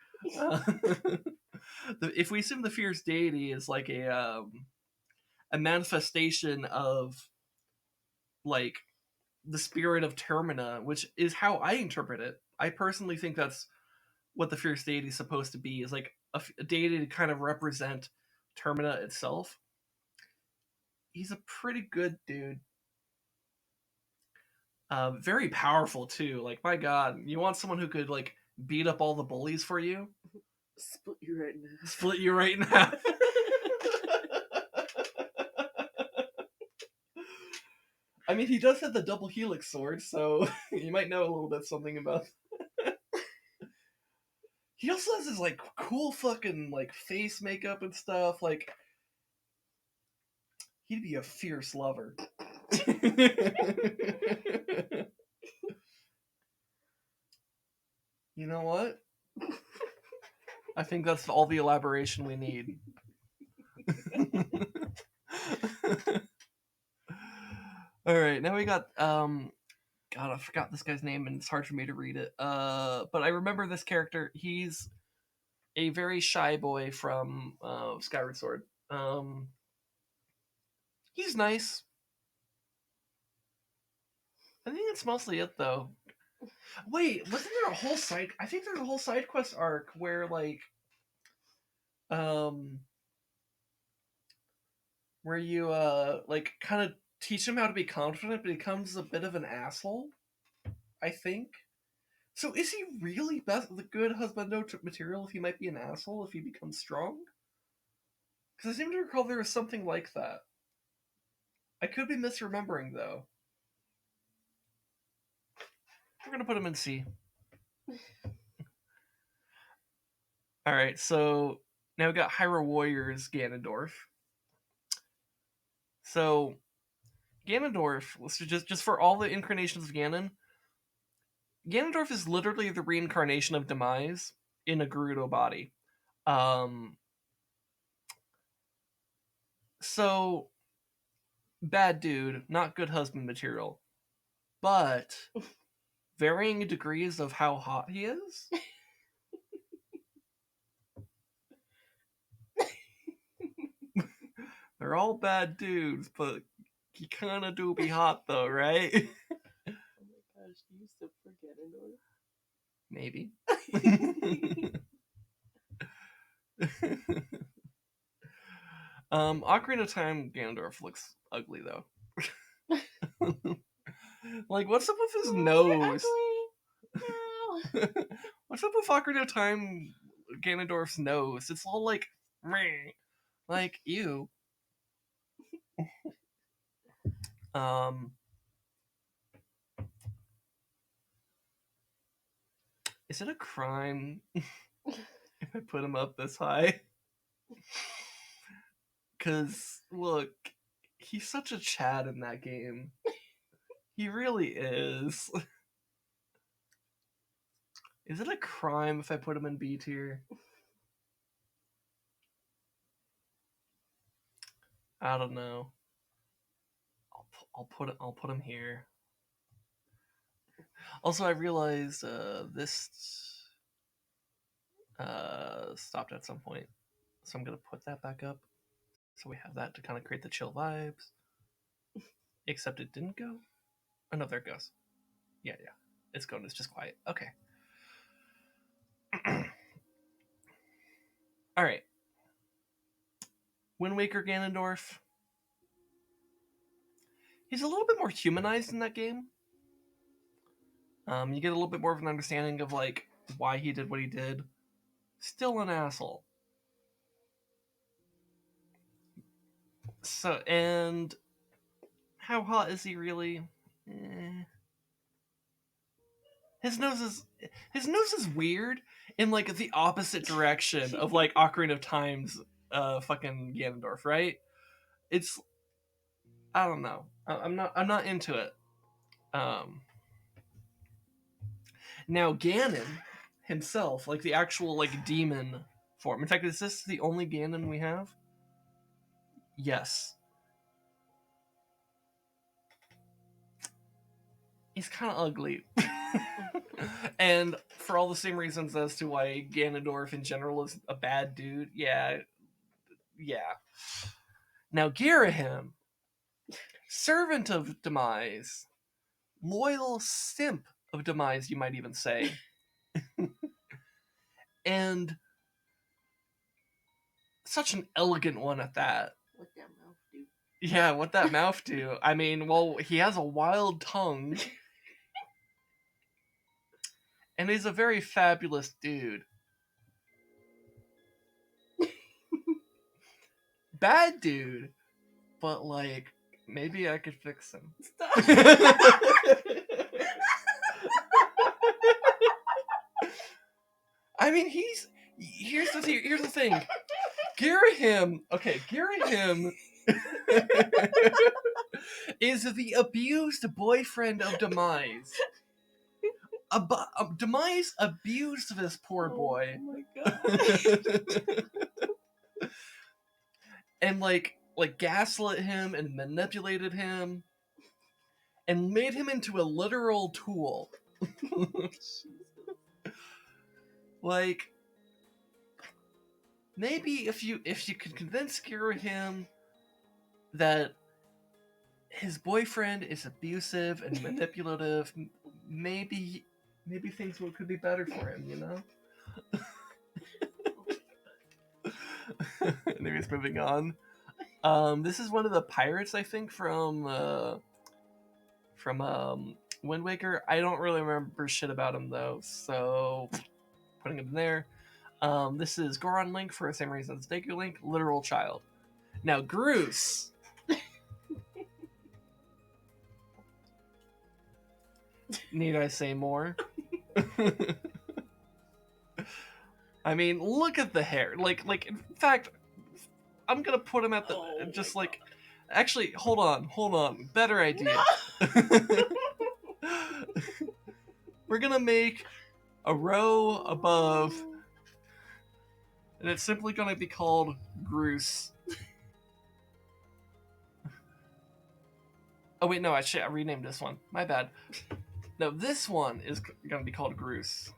S1: If we assume the fierce deity is like a manifestation of like the spirit of Termina, which is how I interpret it. I personally think that's what the fierce deity is supposed to be, is like a deity to kind of represent Termina itself. He's a pretty good dude. Very powerful too. Like, my God, you want someone who could like beat up all the bullies for you?
S2: Split you right in half.
S1: Split you right in half. I mean, he does have the double helix sword, so you might know a little bit something about. He also has his like cool fucking like face makeup and stuff. Like, he'd be a fierce lover. You know what? I think that's all the elaboration we need. All right, now we got God, I forgot this guy's name, and it's hard for me to read it. But I remember this character. He's a very shy boy from Skyward Sword. He's nice. I think that's mostly it, though. Wait, wasn't there a whole side? I think there's a whole side quest arc where um, where you kind of teach him how to be confident, but he becomes a bit of an asshole. I think. So is he really the good husbando material if he might be an asshole if he becomes strong? Because I seem to recall there was something like that. I could be misremembering though. We're gonna put him in C. All right, so now we got Hyrule Warriors Ganondorf. So Ganondorf, let's just for all the incarnations of Ganondorf is literally the reincarnation of Demise in a Gerudo body. So bad dude, not good husband material, but varying degrees of how hot he is. They're all bad dudes, but he kind of do be hot though, right?
S2: Oh my gosh, do you still forget Ganondorf?
S1: Maybe. Ocarina of Time Ganondorf looks ugly though. Like, what's up with his nose?
S2: No.
S1: What's up with Ocarina of Time Ganondorf's nose? It's all like, meh. Like, ew. Is it a crime if I put him up this high? Because, look, he's such a Chad in that game. He really is. Is it a crime if I put him in B tier? I don't know. I'll put him here. Also, I realized this stopped at some point, so I'm gonna put that back up. So we have that to kind of create the chill vibes. Except it didn't go. Oh no, there it goes. Yeah, it's going. It's just quiet. Okay. All right. Wind Waker Ganondorf. He's a little bit more humanized in that game. You get a little bit more of an understanding of like why he did what he did. Still an asshole. So, and how hot is he really? His nose is weird in like the opposite direction of like Ocarina of Time's fucking Ganondorf, right? It's, I don't know. I'm not into it. Now Ganon himself, like the actual like demon form. In fact, is this the only Ganon we have? Yes. He's kind of ugly. And for all the same reasons as to why Ganondorf in general is a bad dude. Yeah. Now Girahim, servant of Demise, loyal simp of Demise, you might even say. And such an elegant one at that.
S2: What that mouth do?
S1: Yeah, what that mouth do? I mean, well, he has a wild tongue. And he's a very fabulous dude. Bad dude. But, like, maybe I could fix him.
S2: Stop.
S1: I mean, here's the thing. Girahim is the abused boyfriend of Demise. Demise abused this poor boy.
S2: Oh my god.
S1: And like gaslit him and manipulated him. and made him into a literal tool.
S2: Jesus.
S1: Like, maybe if you could convince him that his boyfriend is abusive and manipulative, maybe things could be better for him, you know? Anyways, moving on. This is one of the pirates, I think, from Wind Waker. I don't really remember shit about him though, so putting him in there. This is Goron Link for the same reason as Deku Link, literal child. Now Groose. Need I say more? I mean, look at the hair. Like in fact, I'm gonna put him at the just like. Actually, hold on. Better idea. No! We're gonna make a row above, and it's simply gonna be called Groose. Oh wait, no, I renamed this one. My bad. No, this one is gonna be called Groose.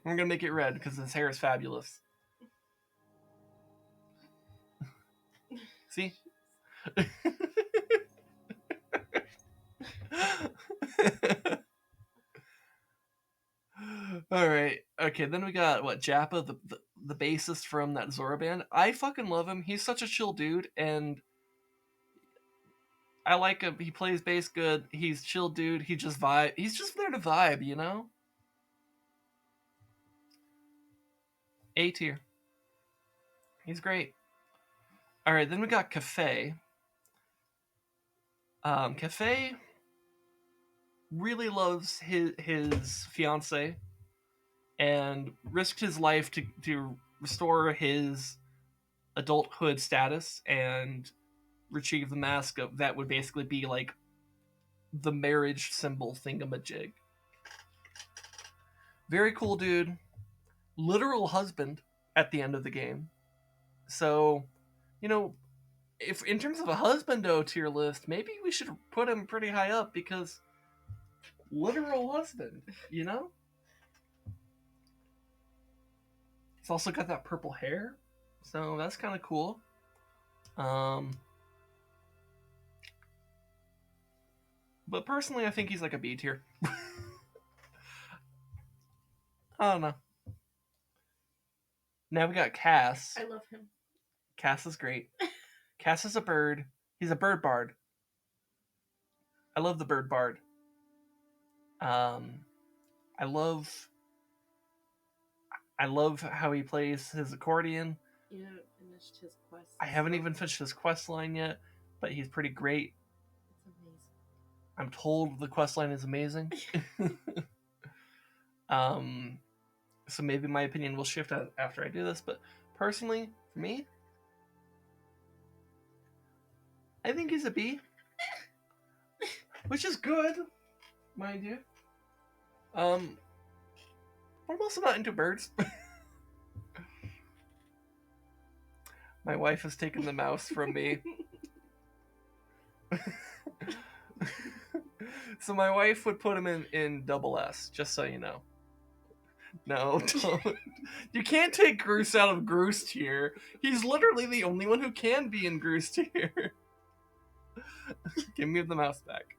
S1: We're gonna make it red because his hair is fabulous. See? Alright. Okay, then we got, what, Jappa, the bassist from that Zora band. I fucking love him. He's such a chill dude, and I like him. He plays bass good. He's chill dude. He just vibe. He's just there to vibe, you know? A tier. He's great. Alright, then we got Cafe. Cafe really loves his fiance and risked his life to restore his adulthood status and retrieve the mask of that would basically be like the marriage symbol thingamajig. Very cool dude. Literal husband at the end of the game. So, you know, if in terms of a husbando tier list, maybe we should put him pretty high up because literal husband, you know? He's also got that purple hair, so that's kind of cool. But personally, I think he's like a B tier. I don't know. Now we got Cass.
S2: I love him.
S1: Cass is great. Cass is a bird. He's a bird bard. I love the bird bard. I love how he plays his accordion.
S2: You haven't finished his quest.
S1: I haven't even finished his quest line yet, but he's pretty great.
S2: It's amazing.
S1: I'm told the quest line is amazing. So maybe my opinion will shift after I do this, but personally, for me, I think he's a B. Which is good, mind you. But I'm also not into birds. My wife has taken the mouse from me. So my wife would put him in double S, just so you know. No, don't. You can't take Groose out of Groose tier. He's literally the only one who can be in Groose tier. Give me the mouse back.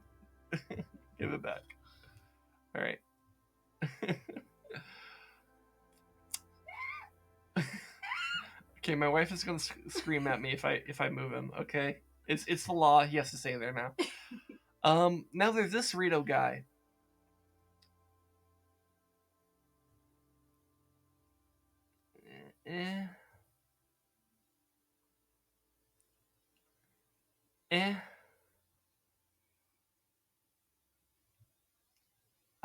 S1: Give it back. Alright. Okay, my wife is gonna scream at me if I move him. Okay, it's the law. He has to stay there now. Now there's this Rito guy. I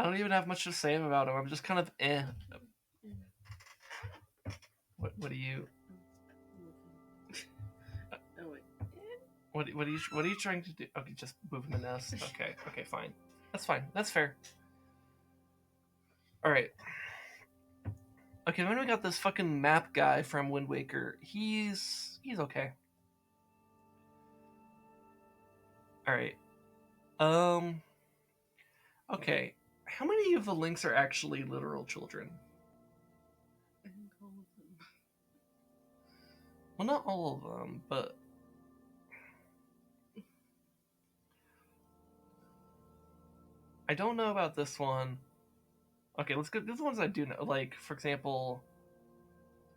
S1: don't even have much to say about him. I'm just kind of What do you?
S2: Oh wait.
S1: What are you trying to do? Okay, just move him in S. Okay, fine. That's fine. That's fair. All right. Okay, then we got this fucking map guy from Wind Waker. He's okay. All right. Okay. How many of the Links are actually literal children?
S2: I think all of them.
S1: Well, not all of them, but I don't know about this one. Okay, let's go. These are the ones I do know. Like, for example,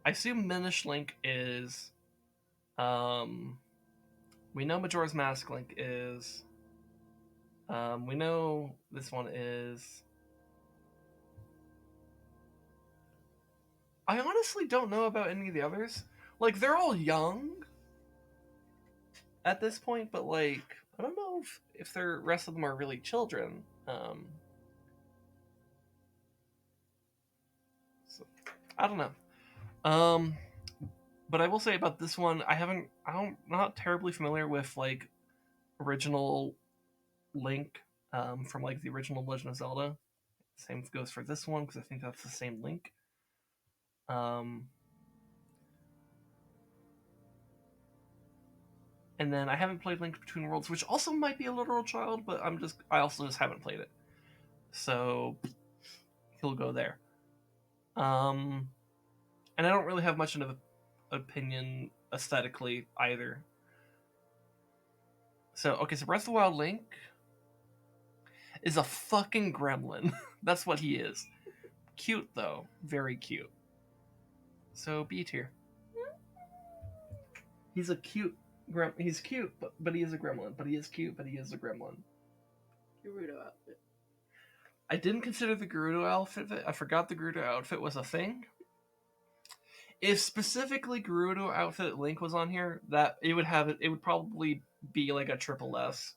S1: I assume Minish Link is. We know Majora's Mask Link is. We know this one is. I honestly don't know about any of the others. Like, they're all young at this point, but like, I don't know if the rest of them are really children. So, I don't know. But I will say about this one, I'm not terribly familiar with like original Link from like the original Legend of Zelda. Same goes for this one because I think that's the same Link. Um, and then I haven't played Link Between Worlds, which also might be a literal child, but I also just haven't played it, so he'll go there. And I don't really have much of an opinion aesthetically either. So okay, so Breath of the Wild Link is a fucking gremlin. That's what he is. Cute though, very cute. So B tier. He's a cute he's cute, but he is a gremlin. But he is cute, but he is a gremlin.
S2: Gerudo outfit.
S1: I didn't consider the Gerudo outfit. I forgot the Gerudo outfit was a thing. If specifically Gerudo outfit Link was on here, that it would probably be like a triple S.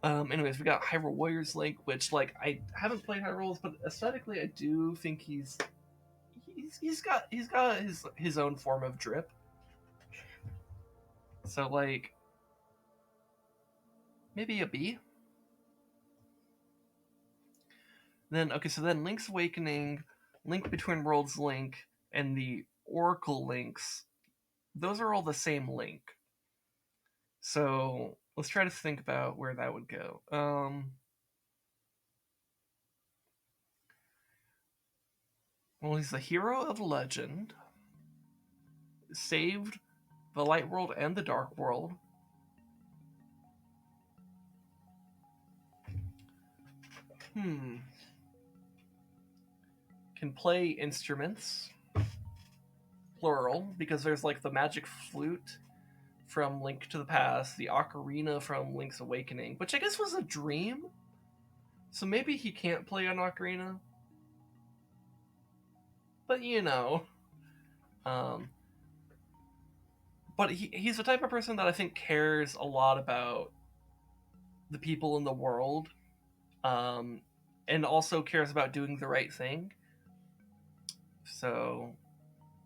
S1: Anyways, we got Hyrule Warriors Link, which like I haven't played Hyrule, but aesthetically I do think he's got his own form of drip. So like maybe a B. Then okay, so then Link's Awakening, Link Between Worlds Link, and the Oracle Links, those are all the same Link. So let's try to think about where that would go. Well, he's the hero of legend, saved the Light World and the Dark World. Can play instruments, plural, because there's like the magic flute from Link to the Past, the ocarina from Link's Awakening, which I guess was a dream. So maybe he can't play an ocarina. But you know. But he's the type of person that I think cares a lot about the people in the world, and also cares about doing the right thing. So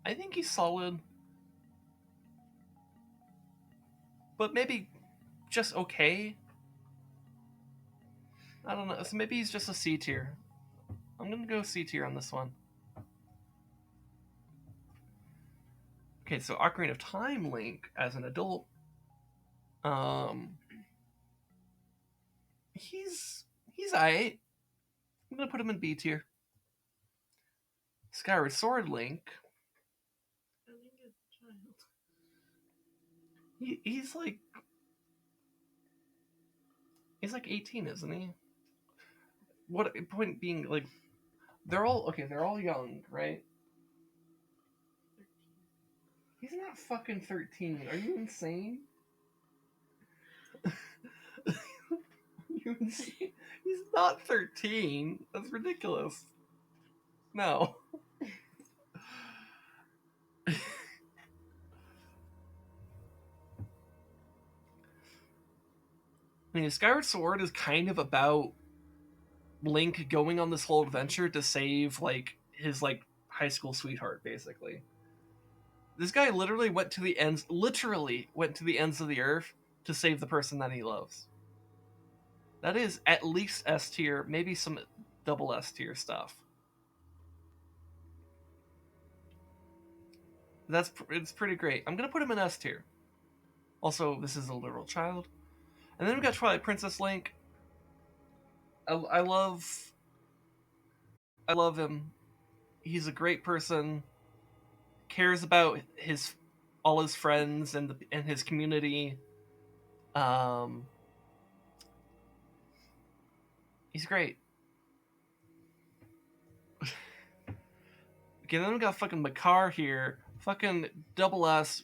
S1: I think he's solid. But maybe just okay. I don't know. So maybe he's just a C tier. I'm gonna go C tier on this one. Okay, so Ocarina of Time Link as an adult. He's alright. I'm gonna put him in B tier. Skyward Sword Link.
S2: I think it's a child.
S1: He's like 18, isn't he? What point being like they're all young, right?
S2: 13.
S1: He's not fucking 13. Are you insane? You insane? He's not 13. That's ridiculous. No. I mean, Skyward Sword is kind of about Link going on this whole adventure to save like his like high school sweetheart, basically. This guy literally went to the ends of the earth to save the person that he loves. That is at least S tier, maybe some double S tier stuff. It's pretty great. I'm gonna put him in S tier. Also, this is a literal child. And then we've got Twilight Princess Link. I love him. He's a great person. Cares about his all his friends and his community. Um, he's great. Okay, then we got fucking Makar here. Fucking double S.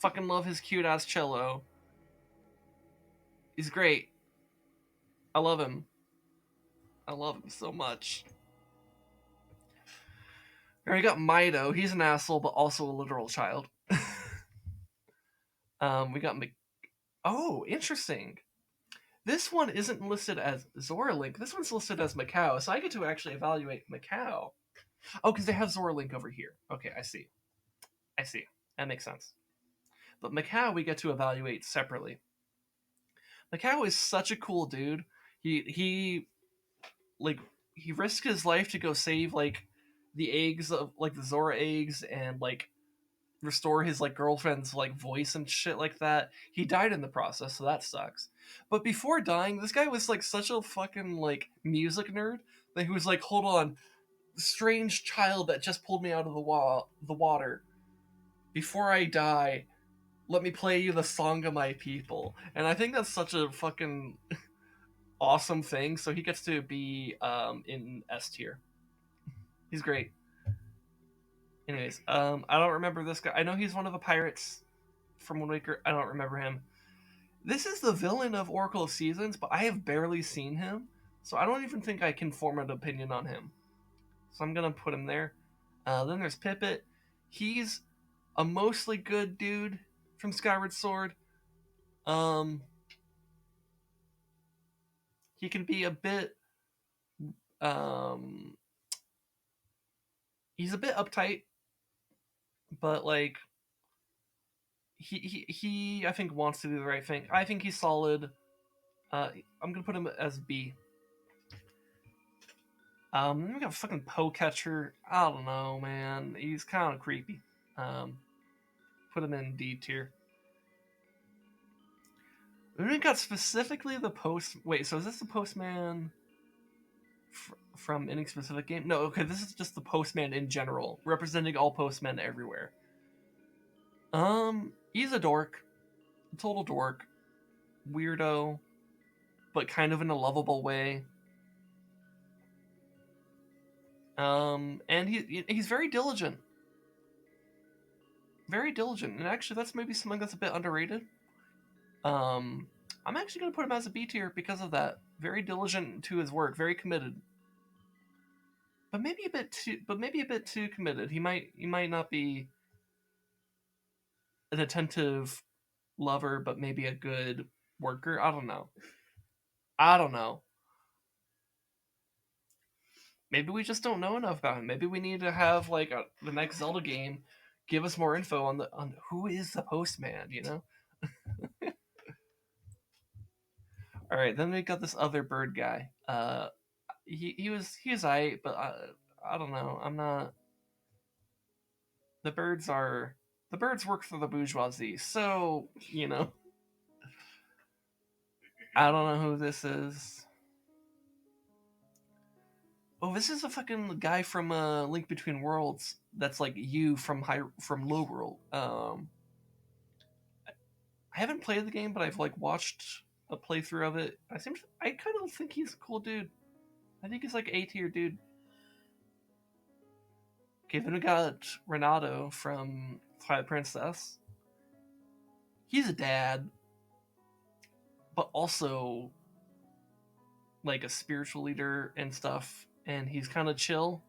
S1: Fucking love his cute ass cello. He's great. I love him. I love him so much. And we got Mido. He's an asshole, but also a literal child. We got Oh, interesting. This one isn't listed as Zora Link. This one's listed as Macau, so I get to actually evaluate Macau. Oh, because they have Zora Link over here. Okay, I see. I see. That makes sense. But Macau we get to evaluate separately. Macau is such a cool dude. He like he risked his life to go save like the eggs of like the Zora eggs and like restore his like girlfriend's like voice and shit like that. He died in the process, so that sucks. But before dying, this guy was like such a fucking like music nerd that he was like, "Hold on, strange child that just pulled me out of the water. Before I die, let me play you the song of my people." And I think that's such a fucking awesome thing. So he gets to be in S tier. He's great. Anyways, I don't remember this guy. I know he's one of the pirates from Wind Waker. I don't remember him. This is the villain of Oracle of Seasons, but I have barely seen him, so I don't even think I can form an opinion on him. So I'm gonna put him there. Then there's Pippet. He's a mostly good dude from Skyward Sword. Um, he can be a bit. Um, he's a bit uptight, but like he I think wants to do the right thing. I think he's solid. I'm gonna put him as B. Then we got fucking Poecatcher. I don't know, man. He's kind of creepy. Um, put him in D tier. Then we got specifically the post. Wait, so is this the postman from any specific game? No, okay, this is just the postman in general, representing all postmen everywhere. He's a dork, total dork, weirdo, but kind of in a lovable way. And he's very diligent. Very diligent. And actually that's maybe something that's a bit underrated. I'm actually gonna put him as a B tier because of that. Very diligent to his work, very committed. But maybe a bit too committed. He might not be an attentive lover, but maybe a good worker. I don't know. I don't know. Maybe we just don't know enough about him. Maybe we need to have like the next Zelda game give us more info on who is the postman, you know? All right, then we got this other bird guy. He was aight, but I don't know. I'm not. The birds work for the bourgeoisie, so you know. I don't know who this is. Oh, this is a fucking guy from Link Between Worlds. That's like you from Low World. I haven't played the game, but I've like watched a playthrough of it. I kind of think he's a cool dude. I think he's like A tier dude. Okay, then we got Renato from Twilight Princess. He's a dad, but also like a spiritual leader and stuff, and he's kind of chill.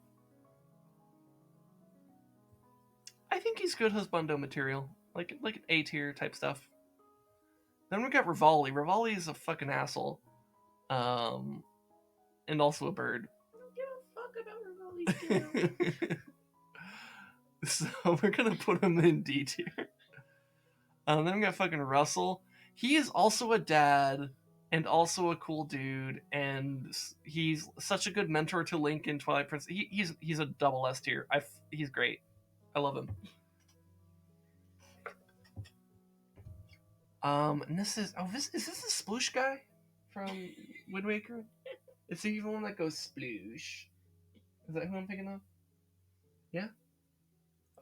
S1: I think he's good husbando material, like an A tier type stuff. Then we got Rivali. Rivali is a fucking asshole, and also a bird.
S2: I don't give a fuck about Rivali's
S1: So we're gonna put him in D tier. Then we got fucking Russell. He is also a dad and also a cool dude, and he's such a good mentor to Link in Twilight Princess. He's a double S tier. He's great. I love him. And this is is this the Sploosh guy from Wind Waker? Is he the one that goes sploosh? Is that who I'm thinking of? Yeah.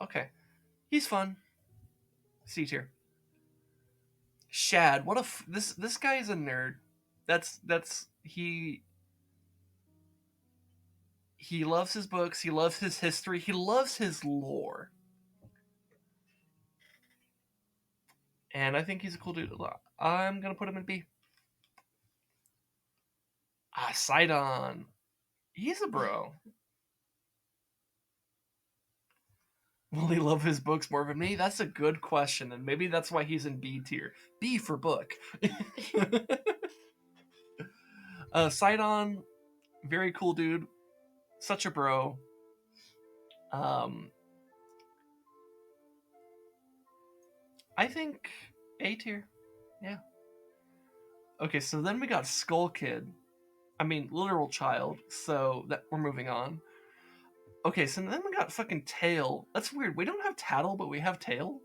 S1: Okay. He's fun. C tier. Shad. What a this guy is a nerd. That's he loves his books. He loves his history. He loves his lore. And I think he's a cool dude. I'm gonna put him in B. Sidon. He's a bro. Will he love his books more than me? That's a good question, and maybe that's why he's in B tier. B for book. Sidon, very cool dude. Such a bro. I think A tier. Yeah. Okay, so then we got Skull Kid. I mean, literal child. So that we're moving on. Okay, so then we got fucking Tail. That's weird. We don't have Tattle, but we have Tail.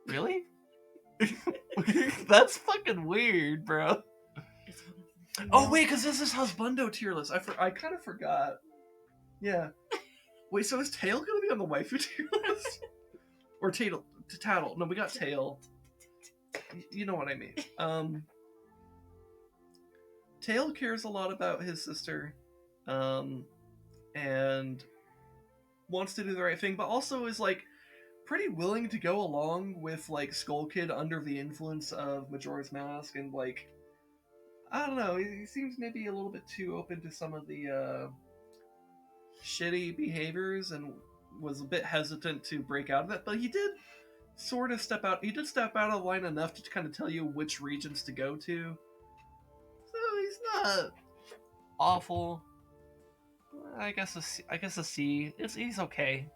S1: Really? That's fucking weird, bro. Oh wait, because this is Husbando tier list. I kind of forgot. Yeah. Wait, so is Tail gonna be on the waifu tier list? Or Tattle? No, we got Tail. You know what I mean. Tail cares a lot about his sister, and wants to do the right thing, but also is like pretty willing to go along with like Skull Kid under the influence of Majora's Mask, and like I don't know, he seems maybe a little bit too open to some of the shitty behaviors, and was a bit hesitant to break out of it. But he did sort of step out. He did step out of line enough to kind of tell you which regions to go to. So he's not awful. I guess a C. He's okay.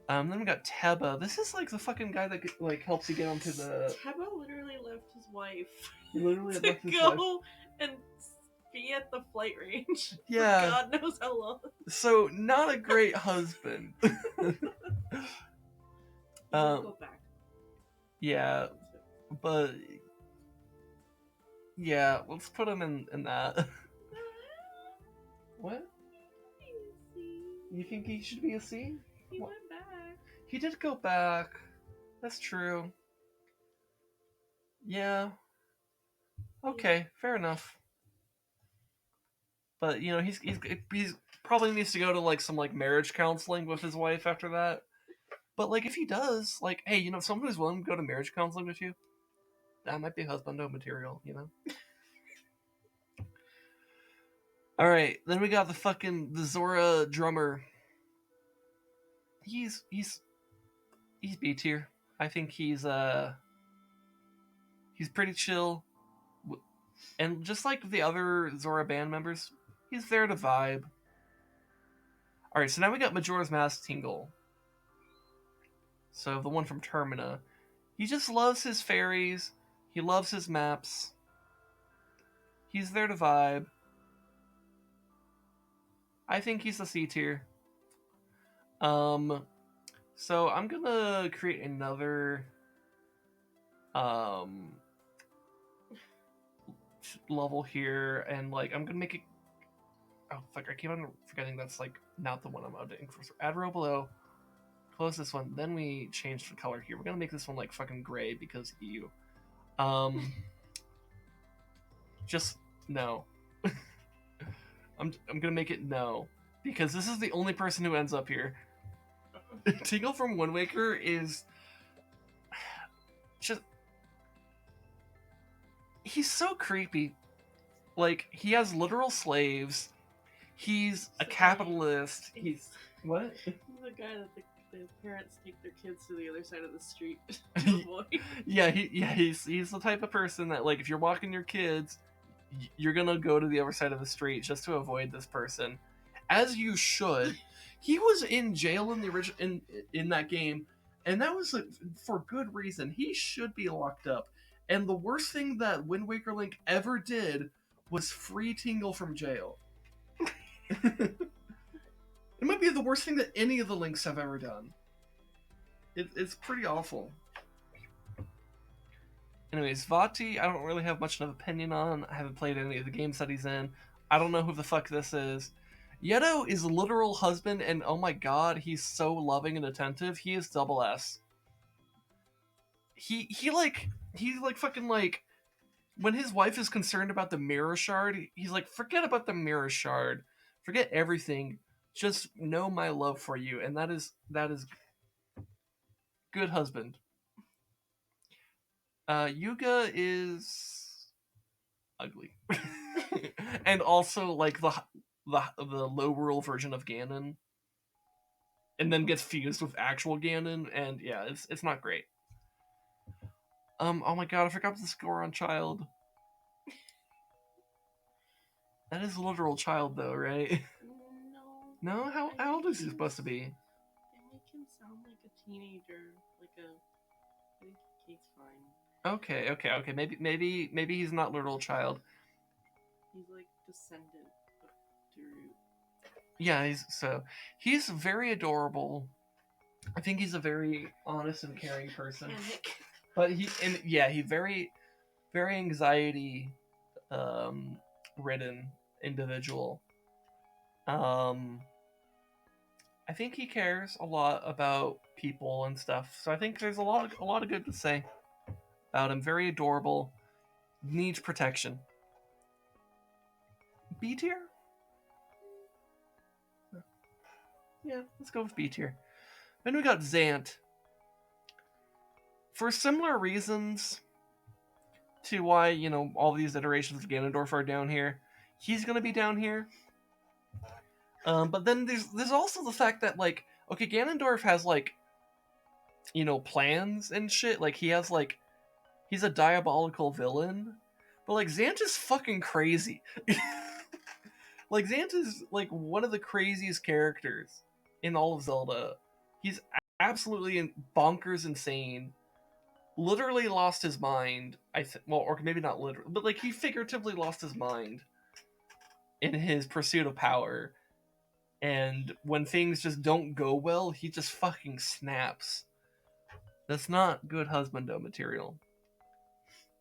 S1: Then we got Teba. This is like the fucking guy that like helps you get onto the.
S2: Teba literally left his wife
S1: He literally
S2: to
S1: left his
S2: go
S1: wife.
S2: and be at the flight range.
S1: Yeah.
S2: For God knows how long.
S1: So not a great husband.
S2: Go back.
S1: Yeah, but yeah, let's put him in that. What? You think he should be a C?
S2: He went back.
S1: He did go back. That's true. Yeah. Okay, fair enough. But you know, he's probably needs to go to like some like marriage counseling with his wife after that. But like if he does, like, hey, you know, someone who's willing to go to marriage counseling with you, that might be husbando material, you know. All right, then we got the Zora drummer. He's B tier. I think he's pretty chill, and just like the other Zora band members, he's there to vibe. All right, so now we got Majora's Mask Tingle. So the one from Termina. He just loves his fairies. He loves his maps. He's there to vibe. I think he's a C tier. So I'm gonna create another level here, and like I'm gonna make it. Oh fuck! I keep on forgetting that's like not the one I'm updating for. So add row below. Close this one. Then we change the color here. We're gonna make this one like fucking gray because EU. Just no. I'm gonna make it no because this is the only person who ends up here. Tingle from Wind Waker is just he's so creepy. Like he has literal slaves. He's a capitalist. He's what?
S2: He's the guy that the parents take their kids to the other side of the street to avoid.
S1: He's the type of person that like if you're walking your kids, you're gonna go to the other side of the street just to avoid this person, as you should. He was in jail in the original in that game, and that was for good reason. He should be locked up. And the worst thing that Wind Waker Link ever did was free Tingle from jail. It might be the worst thing that any of the Links have ever done. It's pretty awful. Anyways, Vati, I don't really have much of an opinion on. I haven't played any of the games that he's in. I don't know who the fuck this is. Yeto is literal husband, and oh my god, he's so loving and attentive. He is double S. He's like fucking like when his wife is concerned about the mirror shard, he's like, forget about the mirror shard. Forget everything. Just know my love for you, and that is good husband. Yuga is ugly, and also like the low roll version of Ganon, and then gets fused with actual Ganon, and yeah, it's not great. Oh my god, I forgot the score on Child. That is a literal child though, right?
S2: No.
S1: No, how old is he supposed to be?
S2: They make him sound like a teenager, I think he's fine.
S1: Okay. Maybe he's not literal child.
S2: He's like descendant of Daru.
S1: Yeah, he's very adorable. I think he's a very honest and caring person. But he very very anxiety ridden individual. I think he cares a lot about people and stuff. So I think there's a lot of good to say about him. Very adorable. Needs protection. B tier? Yeah, let's go with B tier. Then we got Zant. For similar reasons to why, you know, all these iterations of Ganondorf are down here, he's gonna be down here. But then there's also the fact that, like, okay, Ganondorf has, like, you know, plans and shit. Like, he has, like, he's a diabolical villain. But, like, Zant is fucking crazy. Like, Zant is, like, one of the craziest characters in all of Zelda. He's absolutely bonkers insane. Literally lost his mind. Well, or maybe not literally, but, like, he figuratively lost his mind in his pursuit of power. And when things just don't go well, he just fucking snaps. That's not good husbando material.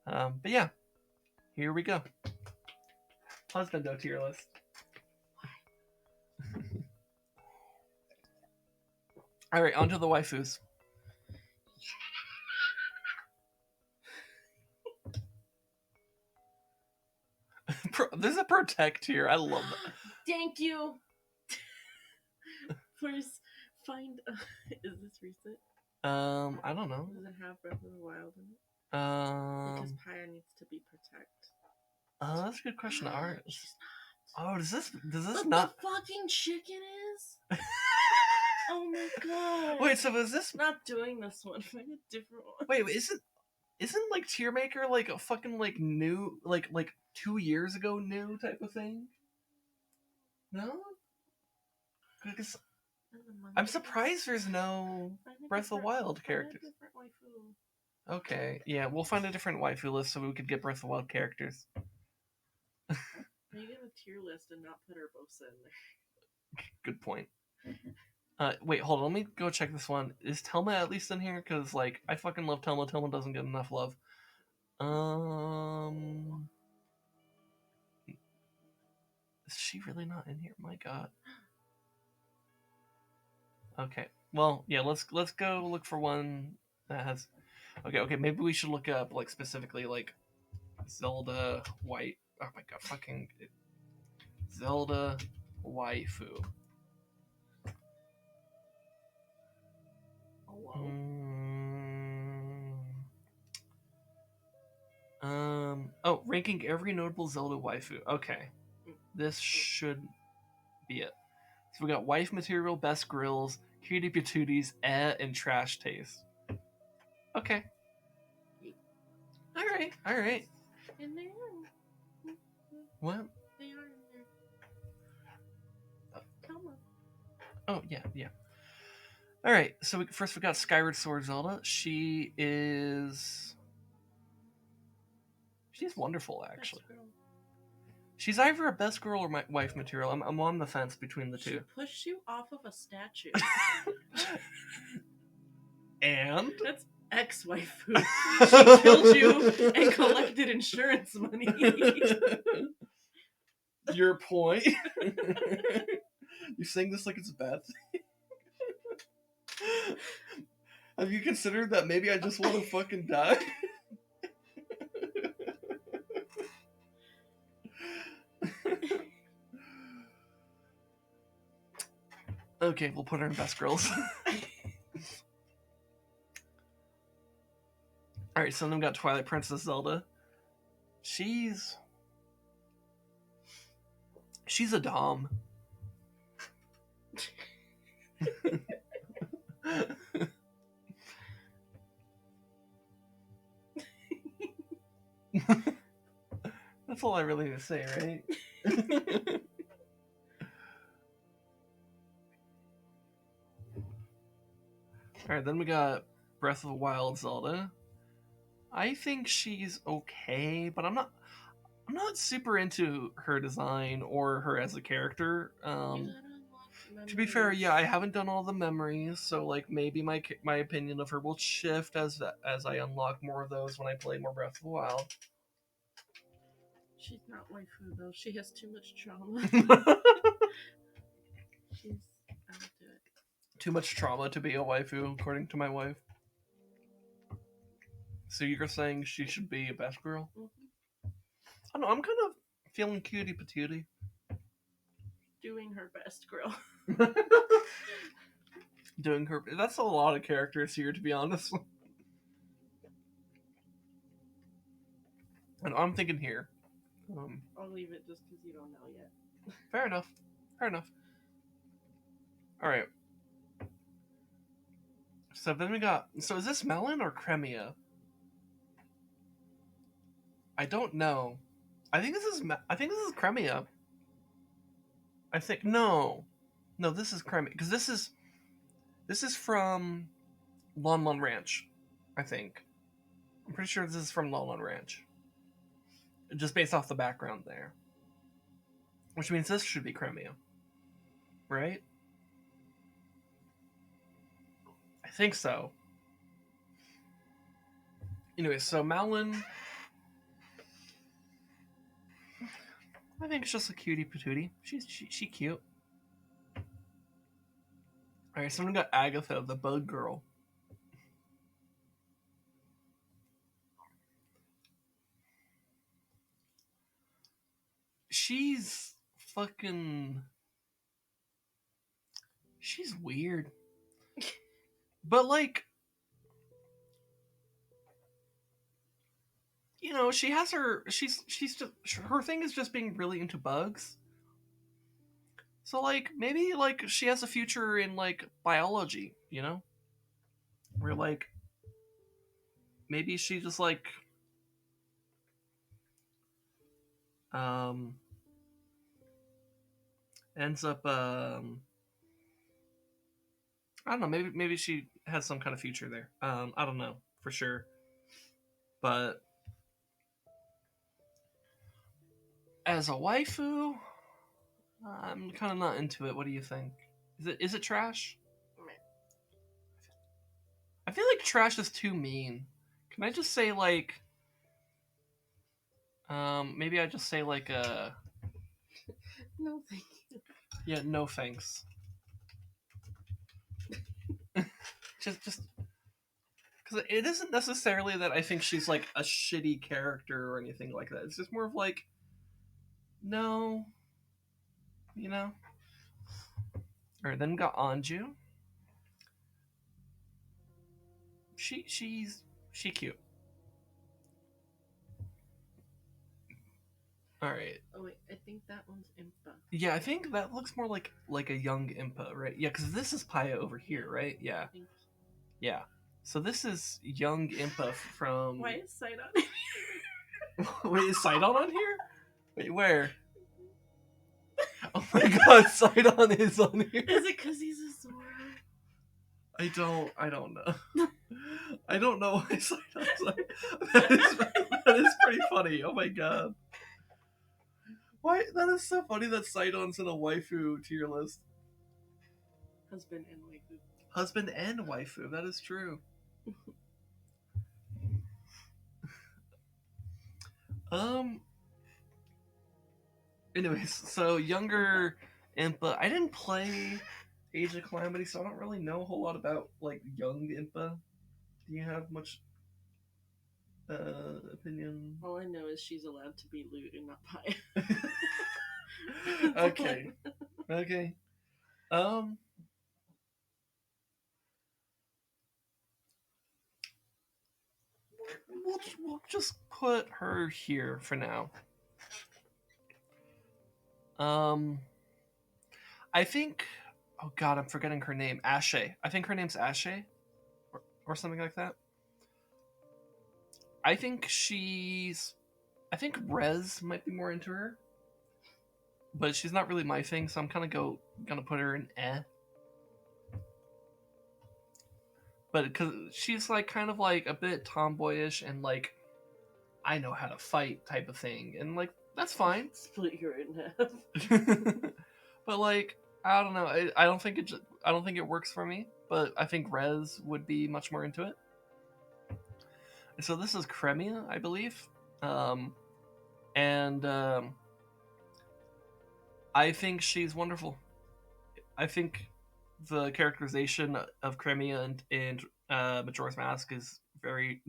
S1: But yeah, here we go. Husbando tier list. Alright, onto the waifus. There's a protect here. I love that.
S2: Thank you. First, find. Is this recent?
S1: I don't know.
S2: Does it have Breath of the Wild in it? Because Pyre needs to be protect.
S1: That's a good question to ask. Oh, does this
S2: but
S1: not?
S2: The fucking chicken is. Oh my god.
S1: Wait, so is this
S2: not doing this one? Find a different one.
S1: Wait, isn't like Tier Maker like a fucking like new like 2 years ago new type of thing? No? Because I'm surprised there's no Breath of the Wild characters. Okay, yeah, we'll find a different waifu list so we could get Breath of the Wild characters.
S2: Maybe a tier list and not put Urbosa in there.
S1: Good point. Wait, hold on, let me go check this one. Is Telma at least in here? Because, like, I fucking love Telma. Telma doesn't get enough love. Is she really not in here? My god. Okay. Well, yeah, let's go look for one that has... Okay, maybe we should look up, like, specifically, like, Zelda White... Oh my god, fucking... Zelda waifu. Oh, ranking every notable Zelda waifu. Okay. This should be it. So we got wife material, best grills, cutie patooties, and trash taste. Okay. Alright.
S2: And they are.
S1: What?
S2: They are in there. Come on.
S1: Oh, yeah. Alright, so first we got Skyward Sword Zelda. She's wonderful, actually. She's either a best girl or my wife material. I'm on the fence between the
S2: She
S1: two.
S2: pushed you off of a statue.
S1: And
S2: That's ex-waifu. She killed you and collected insurance money.
S1: Your point? You're saying this like it's a bad thing? Have you considered that maybe I just want to fucking die? Okay, we'll put her in best girls. Alright, so then we got Twilight Princess Zelda. She's a dom. That's all I really need to say, right? Alright, then we got Breath of the Wild Zelda. I think she's okay, but I'm not super into her design or her as a character. To be fair, yeah, I haven't done all the memories, so like maybe my opinion of her will shift as I unlock more of those when I play more Breath of the Wild.
S2: She's not waifu though. She has too much trauma. She's I'll do it.
S1: Too much trauma to be a waifu, according to my wife. So you're saying she should be a best girl?
S2: Mm-hmm.
S1: I don't know, I'm kind of feeling cutie patootie.
S2: Doing her best, girl.
S1: Doing her... That's a lot of characters here, to be honest. And I'm thinking here.
S2: I'll leave it just because you don't know yet.
S1: Fair enough. Fair enough. Alright. So then we got... So is this Melon or Cremia? I don't know. I think this is Cremia. I think... No, this is Cremia. Because this is from Lon Lon Ranch, I think. I'm pretty sure this is from Lon Lon Ranch. Just based off the background there. Which means this should be Cremia. Right? I think so. Anyway, so Malin... I think it's just a cutie patootie. She cute. Alright, so we got Agatha, the bug girl. She's fucking... She's weird. But like... You know, she has her... She's just... Her thing is just being really into bugs. So, like, maybe, like, she has a future in, like, biology, you know? Where, like... Maybe she just, like... ends up, I don't know, maybe she has some kind of future there. I don't know, for sure. But... As a waifu, I'm kind of not into it. What do you think? Is it trash? I feel like trash is too mean. Can I just say like... maybe I just say like
S2: No, thank you.
S1: Yeah, no thanks. just because it isn't necessarily that I think she's like a shitty character or anything like that. It's just more of like, no, you know. All right, then we got Anju. She's cute. All right.
S2: Oh wait, I think that one's Impa.
S1: Yeah, I think that looks more like a young Impa, right? Yeah, because this is Paya over here, right? Yeah. Yeah. So this is young Impa from...
S2: Why is Sidon on here?
S1: Wait, is Sidon on here? Wait, where? Oh my god, Sidon is on here.
S2: Is it because he's a Zora?
S1: I don't know. I don't know why Sidon's on. That is pretty funny. Oh my god. Why? That is so funny that Sidon's in a waifu tier list.
S2: Husband and waifu.
S1: Husband and waifu. That is true. Anyways, so younger Impa. I didn't play Age of Calamity, so I don't really know a whole lot about like young Impa. Do you have much opinion?
S2: All I know is she's allowed to be lewd and not pie.
S1: Okay. Okay. We'll just put her here for now. I think. Oh God, I'm forgetting her name. Ashe. I think her name's Ashe, or something like that. I think I think Rez might be more into her, but she's not really my thing, so I'm kind of gonna put her in eh. But because she's like kind of like a bit tomboyish and like I know how to fight type of thing, and like that's fine.
S2: Split her in half.
S1: But like I don't know, I don't think it works for me. But I think Rez would be much more into it. So this is Cremia, I believe, and I think she's wonderful. I think the characterization of Cremia and Majora's Mask is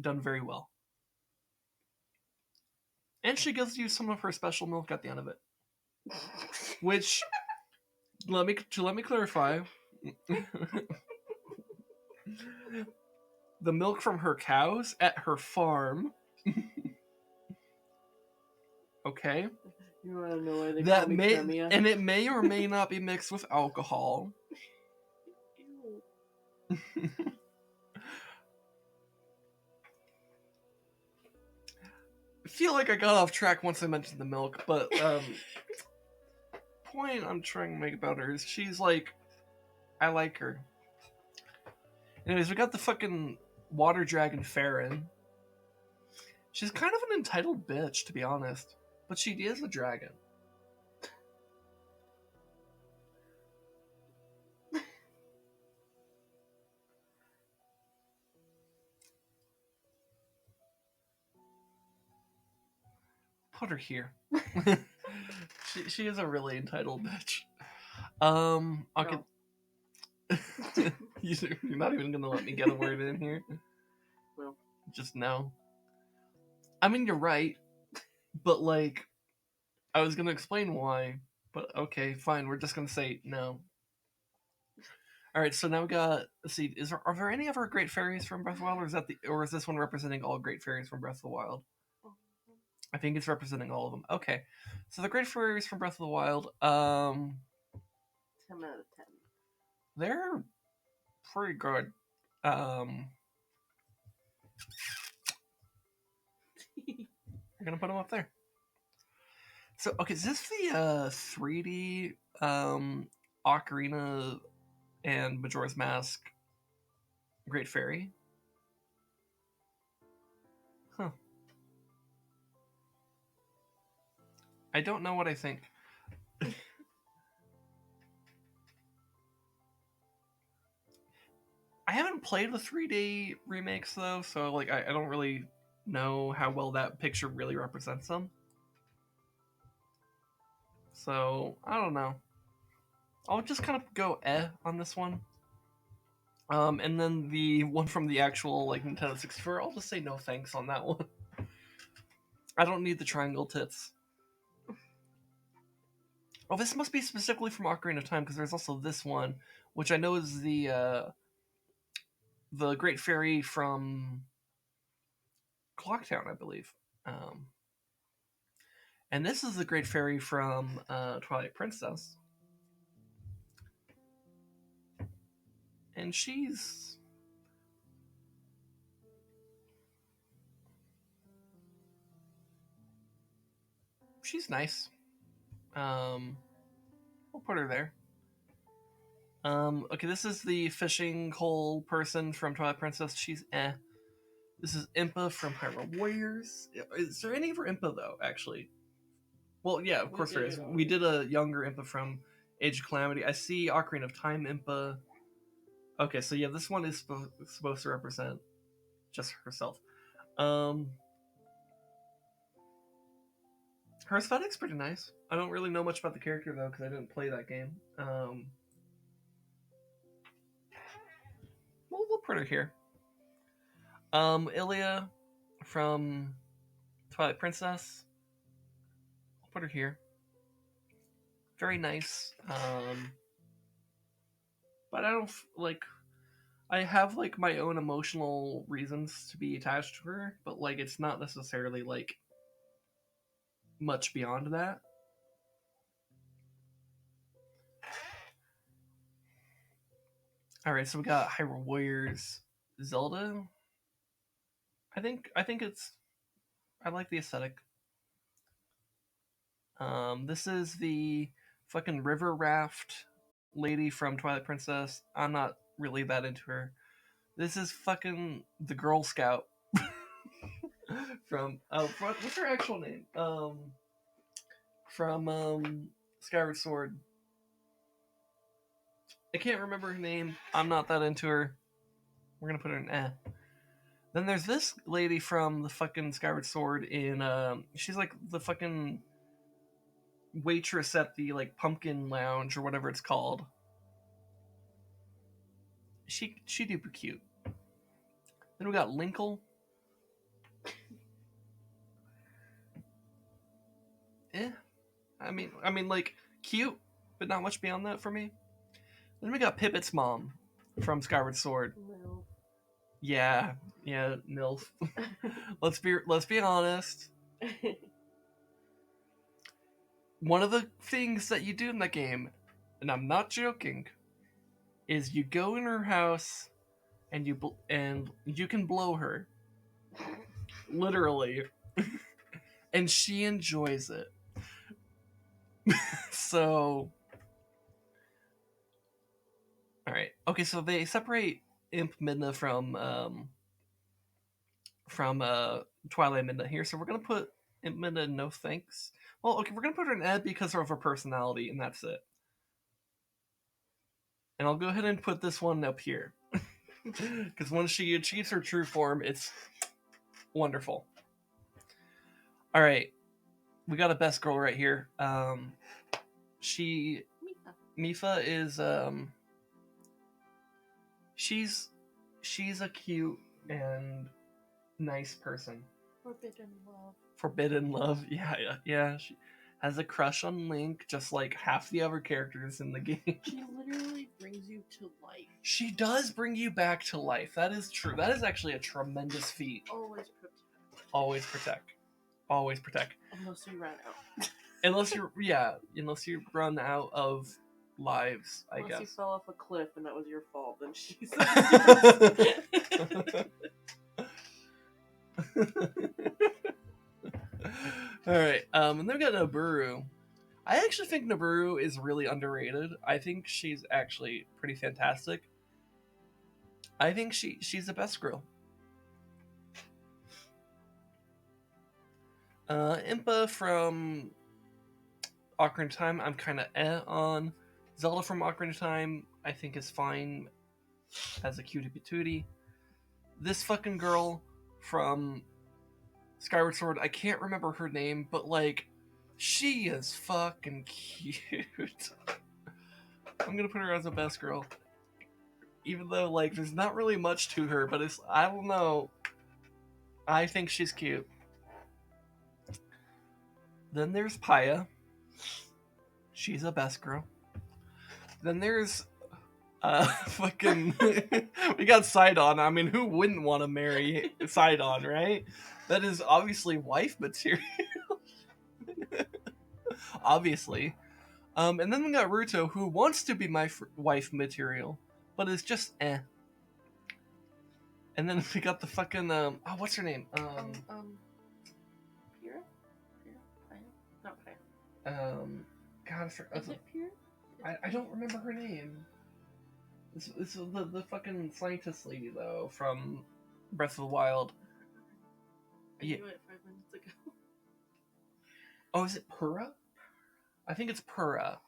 S1: done very well. And she gives you some of her special milk at the end of it. Which let me clarify. The milk from her cows at her farm. Okay.
S2: You want to know why they call me Cremia?
S1: And it may or may not be mixed with alcohol.
S2: Ew.
S1: I feel like I got off track once I mentioned the milk, but point I'm trying to make about her is she's like, I like her. Anyways, we got the fucking water dragon Farron. She's kind of an entitled bitch, to be honest, but she is a dragon. Put her here. she is a really entitled bitch. Okay. No. You're not even gonna let me get a word in here.
S2: Well,
S1: just no. I mean, you're right, but like, I was gonna explain why, but okay, fine. We're just gonna say no. All right, so now we got. Let's see. Are there any other great fairies from Breath of the Wild, or is this one representing all great fairies from Breath of the Wild? I think it's representing all of them. Okay, so the great fairies from Breath of the Wild.
S2: 10 out of 10.
S1: They're pretty good. We're gonna put them up there. So okay, is this the 3D Ocarina and Majora's Mask Great Fairy? Huh. I don't know what I think. I haven't played the 3D remakes though, so like I don't really know how well that picture really represents them. So I don't know. I'll just kind of go on this one. And then the one from the actual like Nintendo 64, I'll just say no thanks on that one. I don't need the triangle tits. Oh, this must be specifically from Ocarina of Time because there's also this one, which I know is the Great Fairy from Clocktown, I believe. And this is the Great Fairy from Twilight Princess. And she's nice. We'll put her there. Okay, this is the fishing hole person from Twilight Princess. She's eh. This is Impa from Hyrule Warriors. Is there any for Impa though? Actually, Well, yeah, of course there is. We did a younger Impa from Age of Calamity. I see Ocarina of Time Impa. Okay, so yeah, this one is supposed to represent just herself. Her aesthetic's pretty nice. I don't really know much about the character though because I didn't play that game. We'll put her here. Hylia from Twilight Princess. I'll put her here. Very nice. But I don't like. I have like my own emotional reasons to be attached to her, but like it's not necessarily like much beyond that. All right, so we got Hyrule Warriors Zelda. I think it's. I like the aesthetic. This is the fucking river raft lady from Twilight Princess. I'm not really that into her. This is fucking the Girl Scout from what's her actual name? From Skyward Sword. I can't remember her name. I'm not that into her. We're gonna put her in eh. Then there's this lady from the fucking Skyward Sword in she's like the fucking waitress at the like pumpkin lounge or whatever it's called. She super cute. Then we got Linkle. I mean like cute, but not much beyond that for me. Then we got Pipit's mom from Skyward Sword.
S2: No.
S1: Yeah, MILF. let's be honest. One of the things that you do in that game, and I'm not joking, is you go in her house and you can blow her, literally, and she enjoys it. So, all right, okay. So they separate Imp Midna from Twilight Midna here. So we're gonna put Imp Midna no thanks. Well, okay, we're gonna put her in Ed because of her personality, and that's it. And I'll go ahead and put this one up here. Because when she achieves her true form, it's wonderful. Alright. We got a best girl right here. Mifa is she's a cute and nice person. Forbidden love. Yeah. She has a crush on Link, just like half the other characters in the game.
S2: She literally brings you to life.
S1: She does bring you back to life. That is true. That is actually a tremendous feat. Always protect.
S2: Unless you run out.
S1: unless you run out of lives, I guess.
S2: Unless you fell off a cliff and that was your fault, then she's.
S1: Alright, and then we got Naburu. I actually think Naburu is really underrated. I think she's actually pretty fantastic. I think she's the best girl. Impa from Ocarina of Time, I'm kind of on. Zelda from Ocarina of Time, I think is fine as a cutie patootie. This fucking girl from Skyward Sword, I can't remember her name, but like, she is fucking cute. I'm gonna put her as the best girl. Even though, like, there's not really much to her, but it's, I don't know. I think she's cute. Then there's Paya. She's a best girl. Then there's fucking we got Sidon. I mean, who wouldn't want to marry Sidon, right? That is obviously wife material. Obviously. And then we got Ruto, who wants to be my wife material, but is just eh. And then we got the fucking what's her name?
S2: Pyrrha? Not Pyrrha.
S1: God,
S2: Is it Pyrrha?
S1: I don't remember her name. This is the fucking scientist lady though from Breath of the Wild.
S2: I knew it 5 minutes ago.
S1: Oh, is it Pura? I think it's Pura.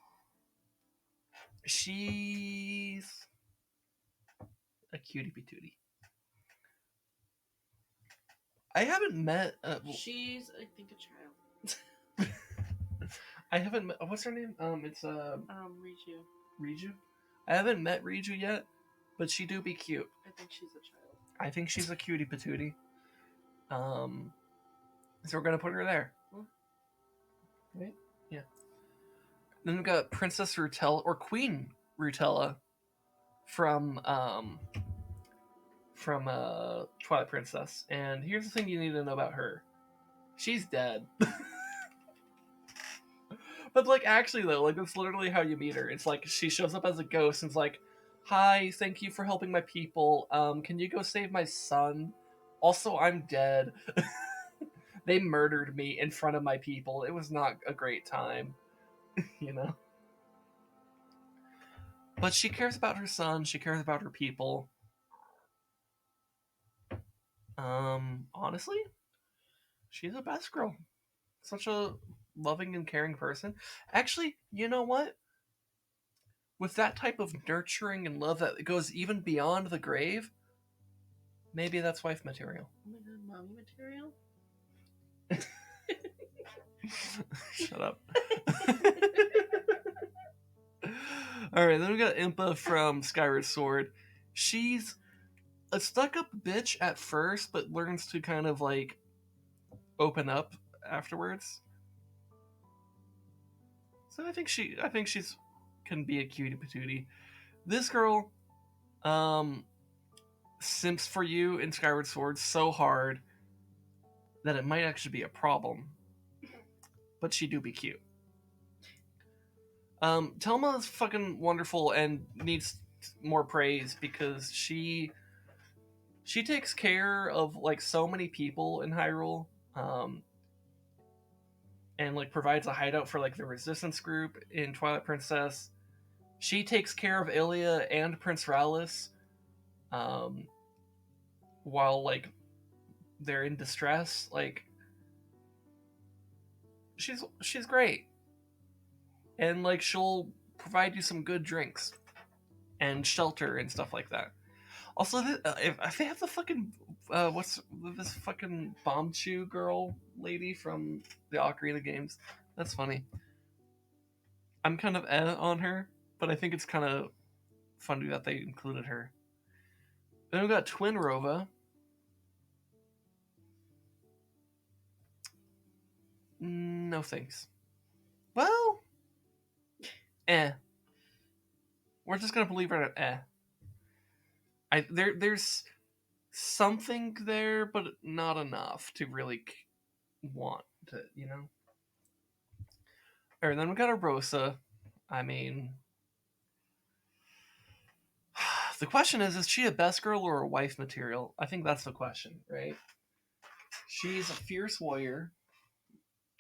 S1: She's a cutie patootie. I haven't met.
S2: She's, I think, a child.
S1: I haven't met. What's her name? It's
S2: Riju.
S1: Riju. I haven't met Riju yet, but she do be cute.
S2: I think she's a child.
S1: I think she's a cutie patootie. So we're gonna put her there. Right? Yeah. Then we've got Princess Rutella or Queen Rutella from Twilight Princess. And here's the thing you need to know about her. She's dead. But like actually though, like that's literally how you meet her. It's like she shows up as a ghost and it's like, "Hi, thank you for helping my people. Can you go save my son? Also, I'm dead." They murdered me in front of my people. It was not a great time, you know? But she cares about her son, she cares about her people. Honestly, she's a best girl. Such a loving and caring person. Actually, you know what? With that type of nurturing and love that goes even beyond the grave, maybe that's wife material.
S2: Oh my god, mommy material?
S1: Shut up. Alright, then we got Impa from Skyward Sword. She's a stuck-up bitch at first, but learns to kind of like open up afterwards. So I think she's can be a cutie patootie. This girl, simps for you in Skyward Sword so hard that it might actually be a problem. But she do be cute. Telma is fucking wonderful and needs more praise because she takes care of like so many people in Hyrule, and like provides a hideout for like the resistance group in Twilight Princess. She takes care of Hylia and Prince Rallis, while like they're in distress. Like she's great, and like she'll provide you some good drinks and shelter and stuff like that. Also, if they have the fucking what's this fucking bomb chew girl lady from the Ocarina games, that's funny. I'm kind of on her, but I think it's kind of funny that they included her. Then we got Twin Rova. No thanks. Well, we're just gonna believe her at there's something there, but not enough to really want to, you know. All right, then we got a Rosa. I mean, the question is she a best girl or a wife material? I think that's the question, right? She's a fierce warrior,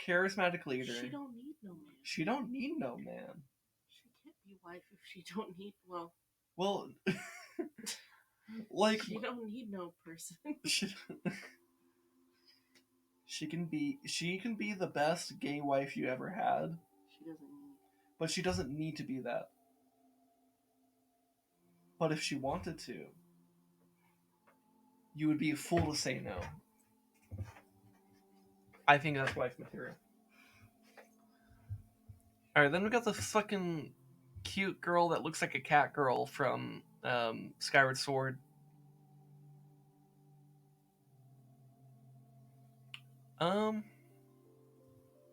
S1: charismatic leader.
S2: She don't need no man.
S1: She don't need no man.
S2: She can't be wife if she don't need, well,
S1: like
S2: she don't need no person.
S1: She can be the best gay wife you ever had.
S2: She doesn't need.
S1: But she doesn't need to be that. But if she wanted to, you would be a fool to say no. I think that's wife material. Alright, then we got the fucking cute girl that looks like a cat girl from Skyward Sword.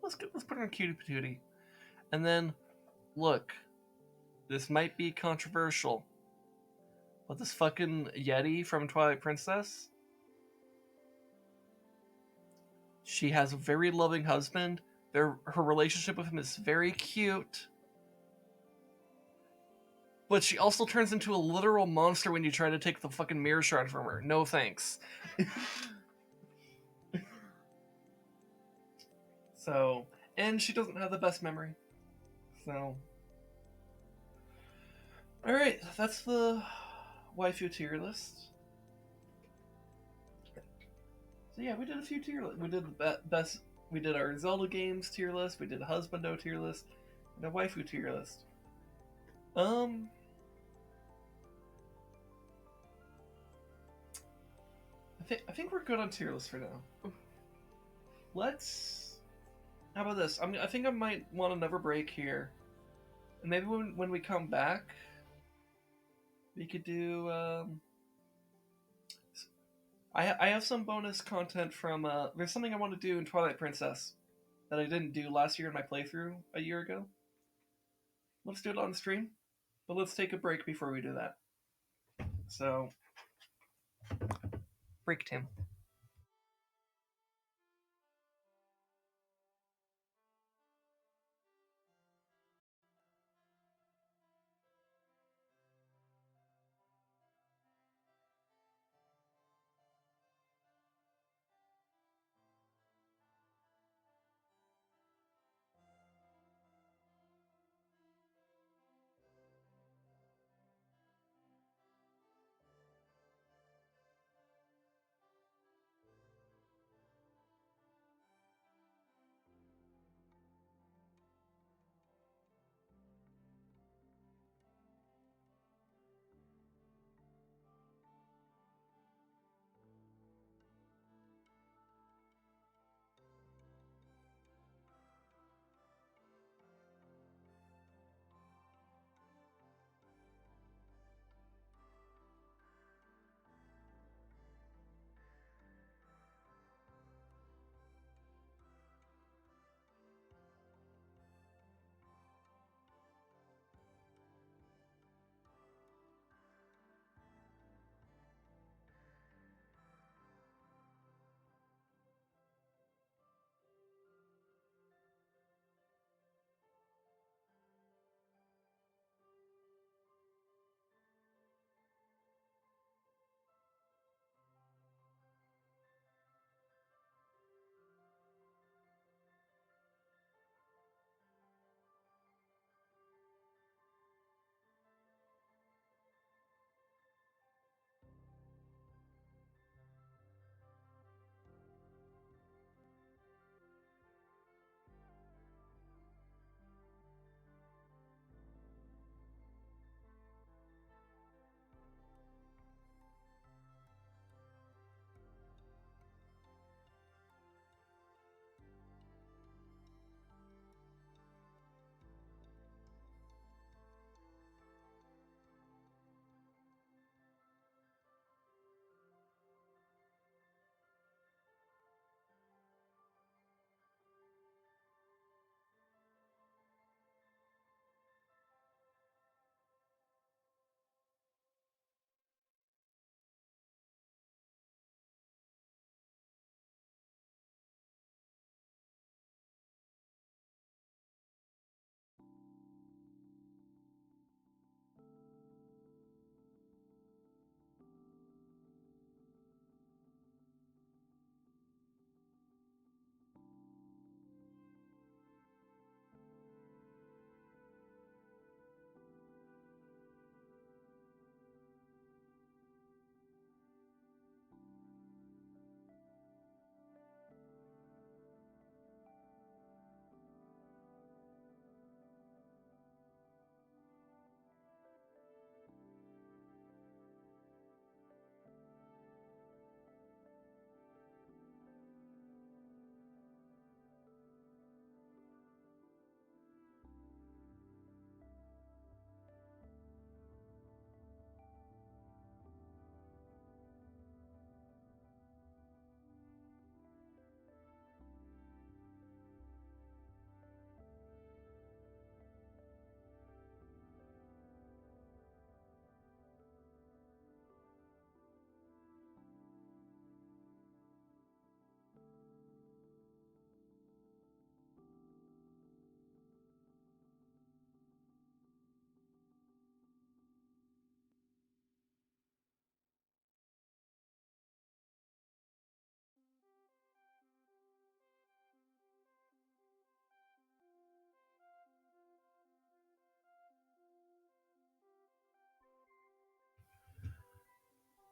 S1: Let's put her in cutie patootie. And then, look, this might be controversial, but this fucking Yeti from Twilight Princess, she has a very loving husband. Her relationship with him is very cute. But she also turns into a literal monster when you try to take the fucking mirror shard from her. No thanks. So, and she doesn't have the best memory. So, alright, that's the waifu tier list. So yeah, we did a few tier lists. We did the best We did our Zelda games tier list. We did a husbando tier list and a waifu tier list. Um, I think we're good on tier list for now. Let's. How about this? I think I might want another break here, and maybe when we come back, we could do. I have some bonus content from. There's something I want to do in Twilight Princess that I didn't do last year in my playthrough a year ago. Let's do it on stream, but let's take a break before we do that. So, break Tim.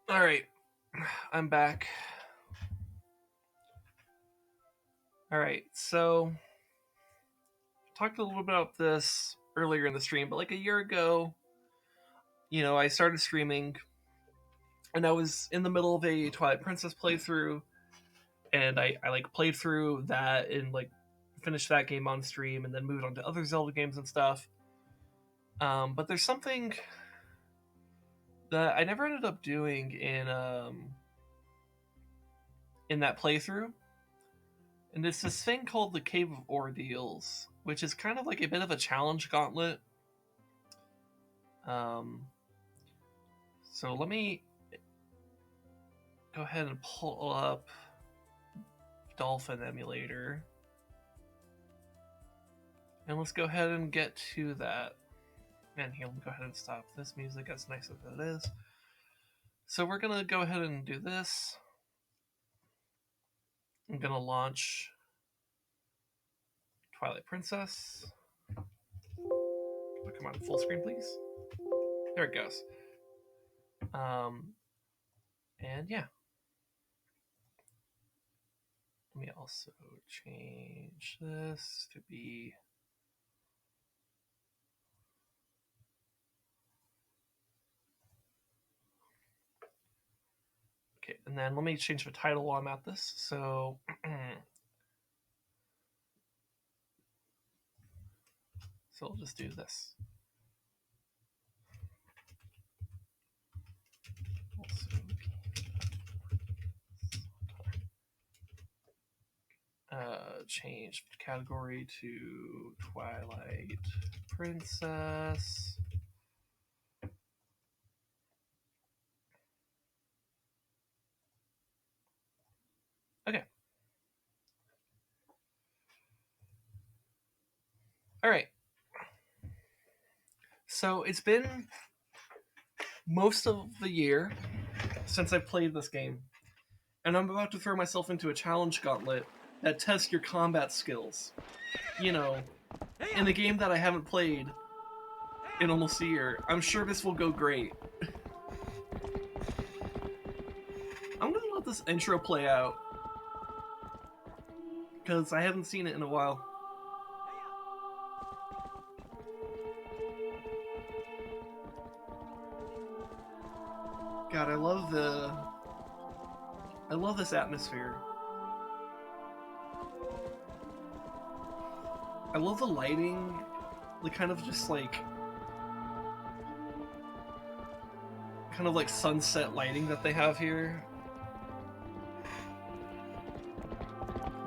S1: All right, I'm back. Alright, so talked a little bit about this earlier in the stream, but like a year ago, I started streaming and I was in the middle of a Twilight Princess playthrough, and I like played through that and like finished that game on stream and then moved on to other Zelda games and stuff. But there's something that I never ended up doing in that playthrough, and it's this thing called the Cave of Ordeals, which is kind of like a bit of a challenge gauntlet. So let me go ahead and pull up Dolphin Emulator, and let's go ahead and get to that. And here, let me go ahead and stop this music, as nice as it is. So we're gonna go ahead and do this. I'm gonna launch Twilight Princess. Oh, come on, full screen, please. There it goes. And yeah. Let me also change this to be... Okay, and then let me change the title while I'm at this. So... so I'll just do this. Change category to Twilight Princess. Okay. All right. So it's been most of the year since I played this game, and I'm about to throw myself into a challenge gauntlet that tests your combat skills. In a game that I haven't played in almost a year. I'm sure this will go great. I'm gonna let this intro play out, because I haven't seen it in a while. God, I love this atmosphere. I love the lighting, the kind of just like sunset lighting that they have here.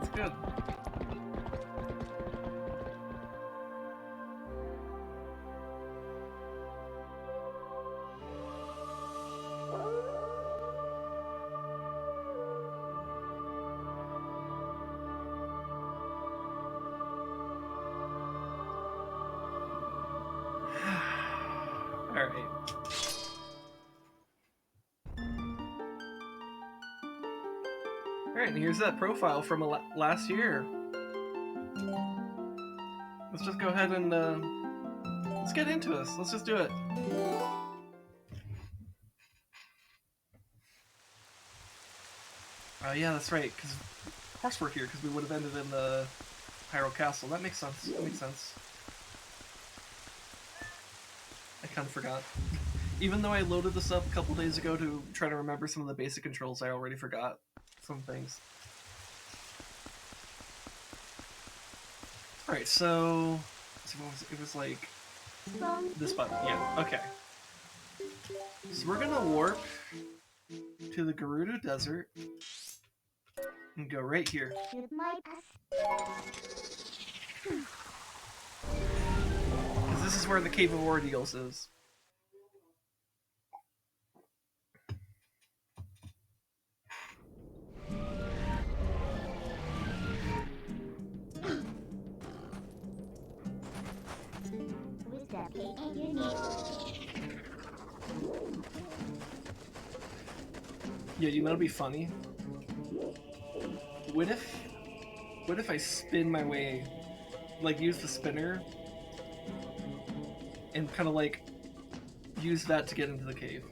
S1: It's good. Alright, and here's that profile from last year. Let's just go ahead and let's get into this. Let's just do it. Yeah, that's right, because of course we're here, because we would have ended in the Hyrule Castle. That makes sense. That makes sense. I kind of forgot. Even though I loaded this up a couple days ago to try to remember some of the basic controls, I already forgot some things. Alright, so what was it? It was like this button. Yeah, okay. So we're gonna warp to the Gerudo Desert and go right here. Because this is where the Cave of Ordeals is. Yeah, you know what'd be funny? What if I spin my way, like use the spinner, and kind of like use that to get into the cave?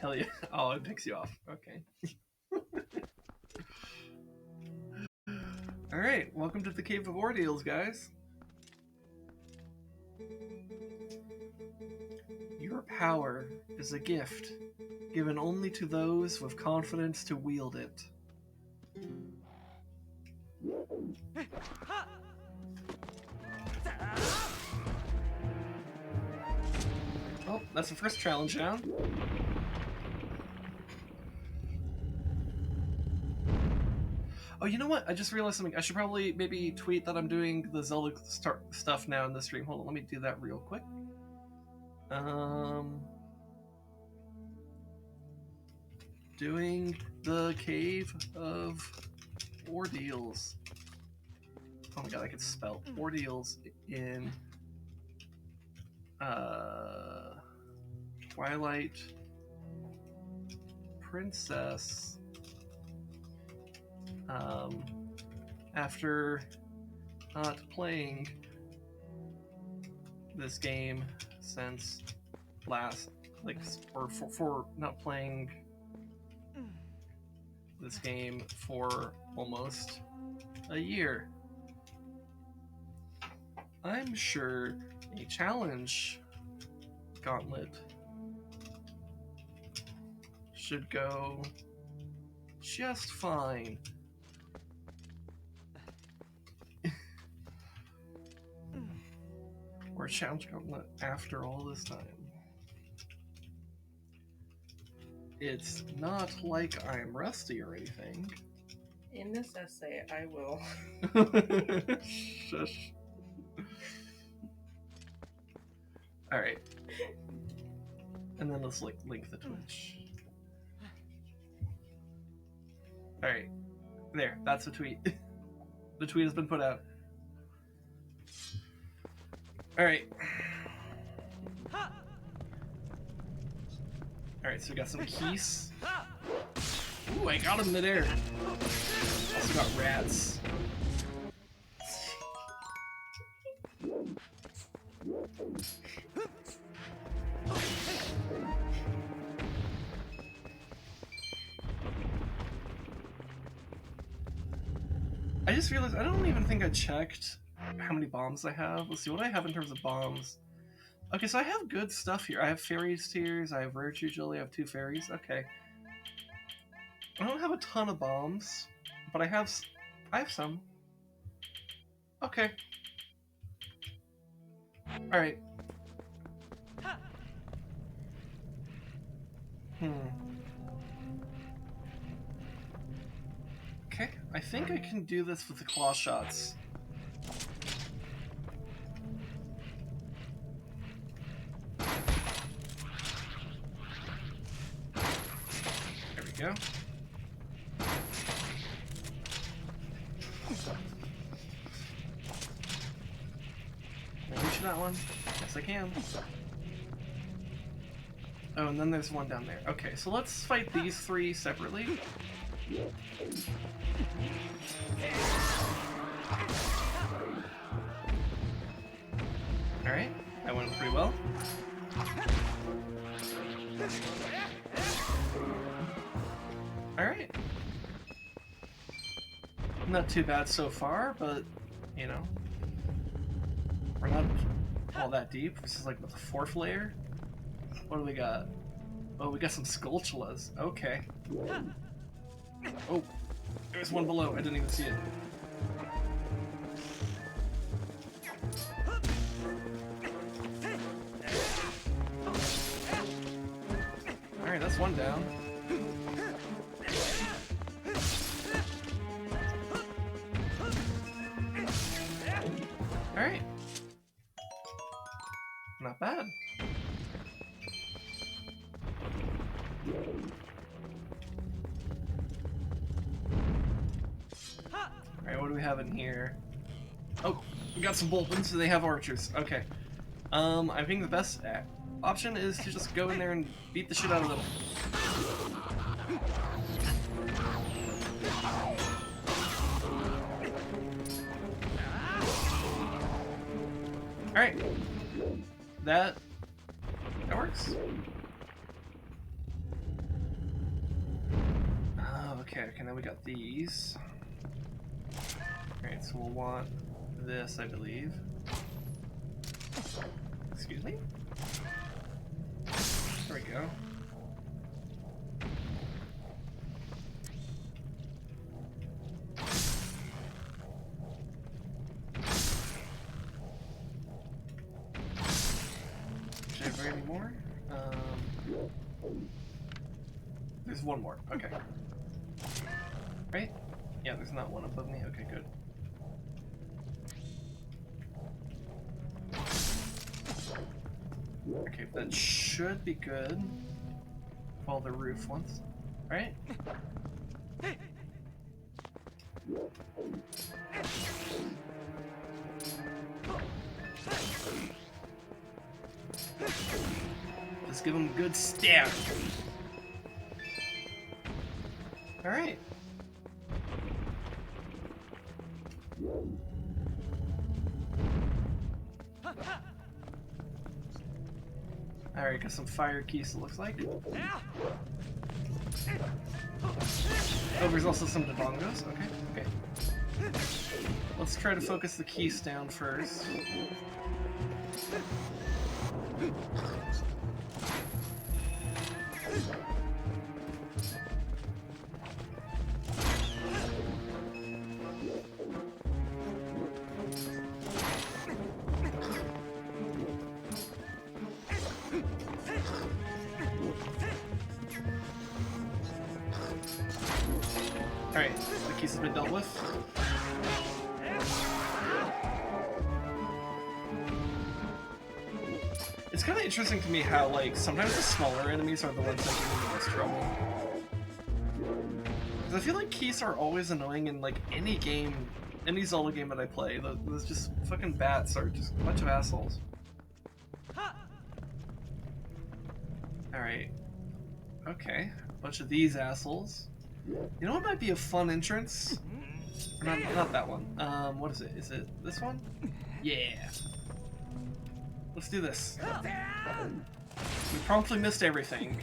S1: Hell yeah. Oh, it picks you off. Okay. Alright, welcome to the Cave of Ordeals, guys. Your power is a gift, given only to those with confidence to wield it. Oh, that's the first challenge down. Oh, you know what? I just realized something. I should probably maybe tweet that I'm doing the Zelda stuff now in the stream. Hold on, let me do that real quick. Doing the Cave of Ordeals. Oh my god, I could spell Ordeals in Twilight Princess. After not playing this game since last, like, or for not playing this game for almost a year. I'm sure a challenge gauntlet should go just fine. Or a challenge gauntlet after all this time. It's not like I'm rusty or anything.
S2: In this essay, I will.
S1: Shush. Alright. And then let's link the Twitch. Alright. There, that's the tweet. The tweet has been put out. Alright. Alright, so we got some keys. Ooh, I got him midair. Also got rats. I just realized I don't even think I checked how many bombs I have. Let's see what I have in terms of bombs. Okay, so I have good stuff here. I have fairies tiers, I have rare jelly, I have 2 fairies. Okay. I don't have a ton of bombs, but I have some. Okay. Alright. Okay, I think I can do this with the claw shots. There we go. Can I reach that one? Yes, I can. Oh, and then there's one down there. Okay, so let's fight these 3 separately. Alright, that went pretty well. Alright. Not too bad so far, but, you know, we're not all that deep. This is like, what, the 4th layer? What do we got? Oh, we got some Skulltulas. Okay. Oh, there's one below. I didn't even see it. Alright, that's one down. Alright. Not bad. Alright, what do we have in here? Oh, we got some Bulbins, so they have archers. Okay. I think the best option is to just go in there and beat the shit out of them. Alright. That works. Oh, okay, now we got these. Alright, so we'll want this, I believe. Excuse me? There we go. Should I have any more? There's one more. Okay. Right? Yeah, there's not one above me. Okay, good. Okay, that should be good. All the roof ones, right? Just give him a good stab. All right. Alright, got some fire keys, it looks like. Oh, there's also some Debongos. Okay, okay. Let's try to focus the keys down first. Alright, the keys have been dealt with. It's kind of interesting to me how, like, sometimes the smaller enemies are the ones that give me the most trouble. Because I feel like keys are always annoying in, like, any game, any Zelda game that I play. Those just fucking bats are just a bunch of assholes. Alright. Okay. A bunch of these assholes. You know what might be a fun entrance? Or not that one. What is it? Is it this one? Yeah. Let's do this. We promptly missed everything.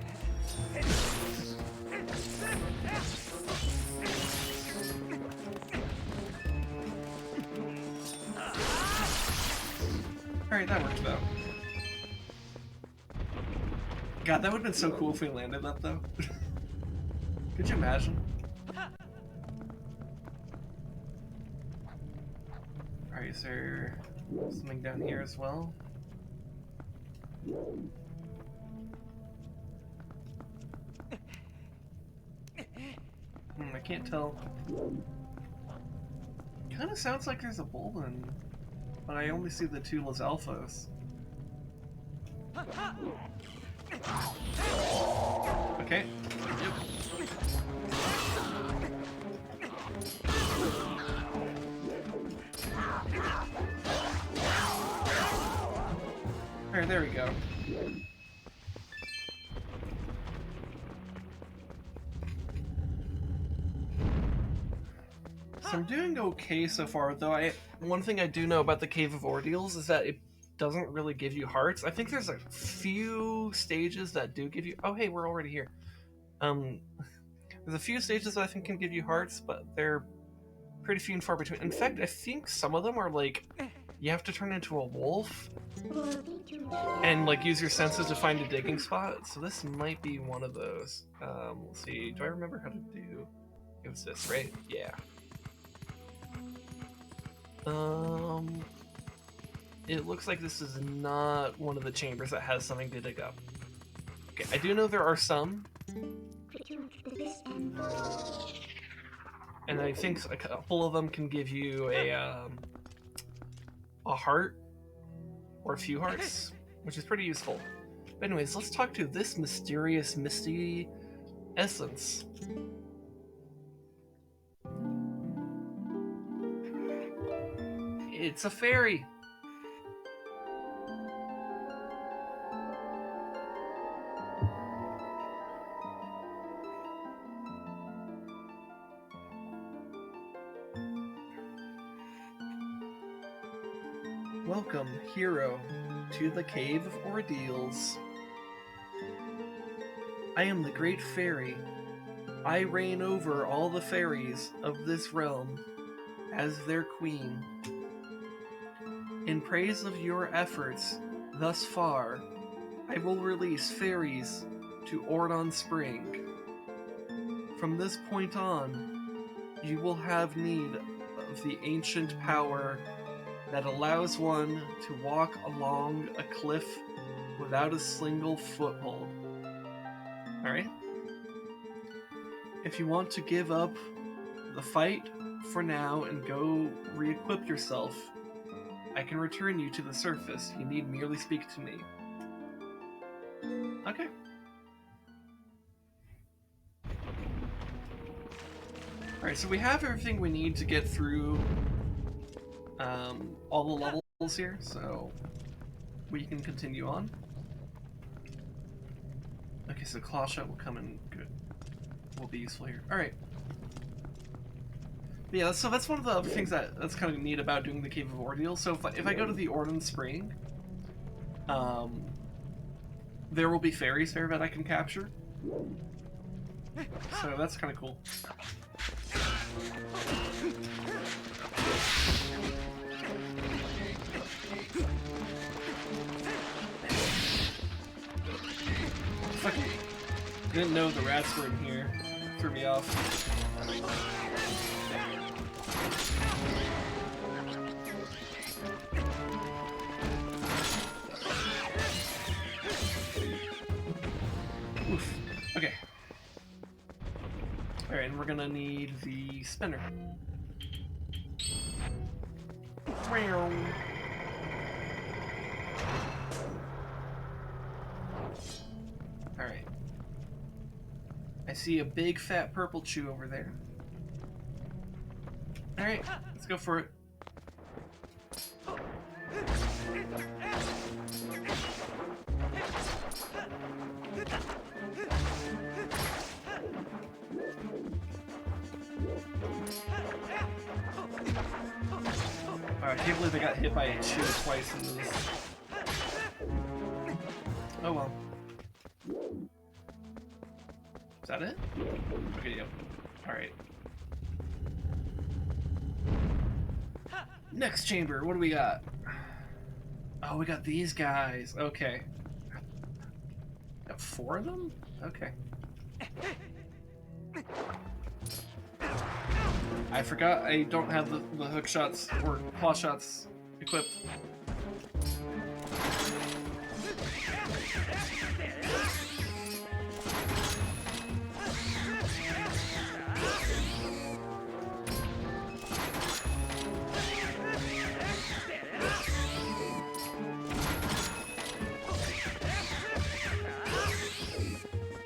S1: Alright, that worked though. God, that would have been so cool if we landed that though. Could you imagine? Alright, is there something down here as well? I can't tell. Kinda sounds like there's a Bulbin, but I only see the two Lizalfos. Okay. Yep. Alright, there we go. So I'm doing okay so far, though. One thing I do know about the Cave of Ordeals is that it doesn't really give you hearts. I think there's a few stages that do give you... Oh, hey, we're already here. There's a few stages that I think can give you hearts, but they're pretty few and far between. In fact, I think some of them are like, you have to turn into a wolf and like use your senses to find a digging spot. So this might be one of those. Let's see. Do I remember how to do? It was this, right? Yeah. It looks like this is not one of the chambers that has something to dig up. Okay, I do know there are some. And I think a couple of them can give you a heart or a few hearts, which is pretty useful. But anyways, let's talk to this mysterious misty essence. It's a fairy. Welcome, hero, to the Cave of Ordeals. I am the Great Fairy. I reign over all the fairies of this realm. as their queen. In praise of your efforts thus far, I will release fairies to Ordon Spring. From this point on, you will have need of the ancient power that allows one to walk along a cliff without a single foothold. Alright? If you want to give up the fight for now and go re-equip yourself, I can return you to the surface. You need merely speak to me. Okay. Alright, so we have everything we need to get through all the levels here, so we can continue on. Okay, so Claw Shot will come in good. Will be useful here. Alright. Yeah, so that's one of the other things that's kind of neat about doing the Cave of Ordeals. So if I go to the Ordon Spring, there will be fairies there that I can capture. So that's kind of cool. Fuck. Didn't know the rats were in here. Threw me off. Oof. Okay. Alright, and we're gonna need the spinner. Alright. I see a big fat purple chew over there. Alright, let's go for it. I can't believe I got hit by a chew twice in this. Oh well. Is that it? Okay, yep. Alright. Next chamber, what do we got? Oh, we got these guys. Okay. Got 4 of them? Okay. I forgot I don't have the hook shots or claw shots equipped.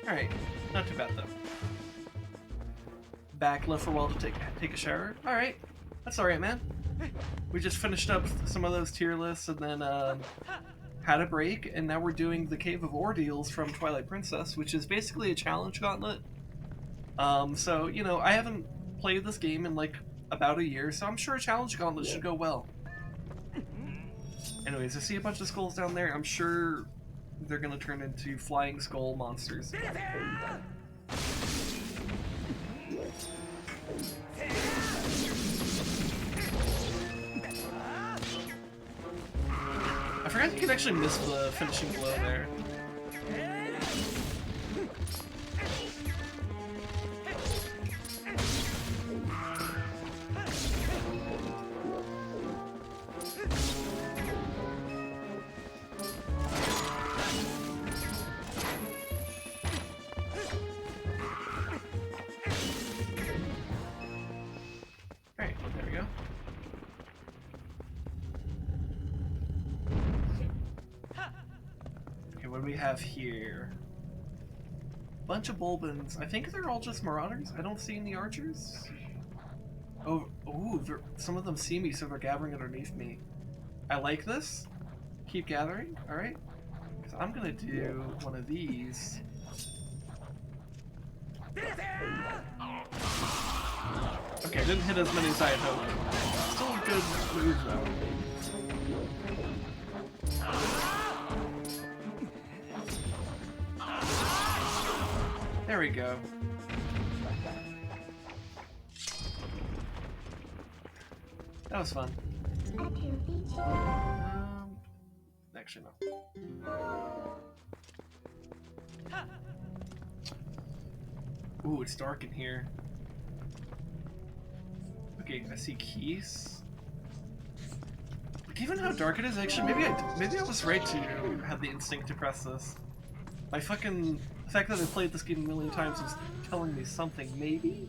S1: Alright, not too bad though. Back left for a while to take a shower. Alright, that's alright, man. We just finished up some of those tier lists and then had a break, and now we're doing the Cave of Ordeals from Twilight Princess, which is basically a challenge gauntlet. So, you know, I haven't played this game in like about a year, so I'm sure a challenge gauntlet should go well. Anyways, I see a bunch of skulls down there. I'm sure they're gonna turn into flying skull monsters. I forgot you can actually miss the finishing blow there. Alright, there we go. What do we have here? Bunch of Bulbins. I think they're all just Marauders. I don't see any archers. Oh, ooh, some of them see me, so they're gathering underneath me. I like this. Keep gathering. All right. So I'm gonna do one of these. Okay, didn't hit as many as I had hoped. Still a good move though. There we go. That was fun. Actually, no. Ooh, it's dark in here. Okay, I see keys. Given how dark it is, actually, maybe I was right to have the instinct to press this. The fact that I played this game a million times was telling me something, maybe?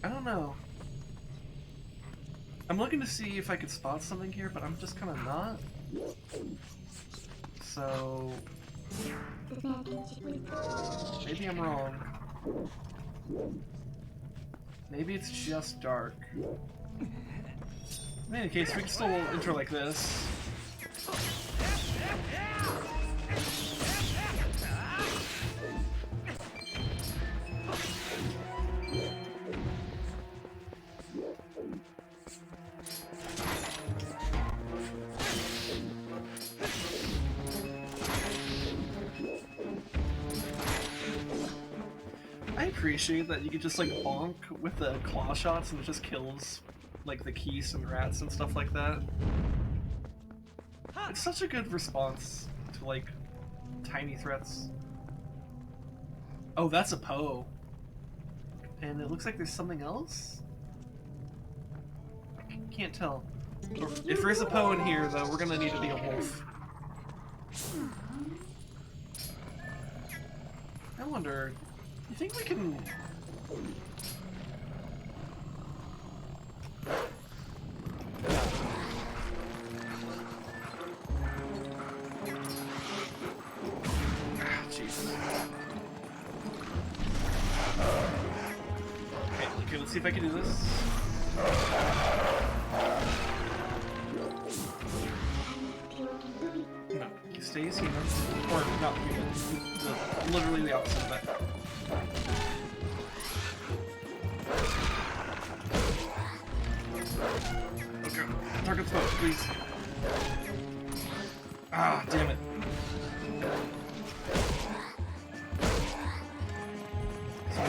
S1: I don't know. I'm looking to see if I could spot something here, but I'm just kind of not. So... maybe I'm wrong. Maybe it's just dark. In any case, we can still enter like this. I appreciate that you can just like bonk with the claw shots and it just kills like the keys and rats and stuff like that. It's such a good response to like tiny threats. Oh, that's a Poe. And it looks like there's something else? I can't tell. If there's a Poe in here though, we're gonna need to be a wolf. I wonder, you think we can... Okay, let's see if I can do this. No, he stays human. Or not human. Literally the opposite of that. Okay, target smoke, please. Ah, damn it. So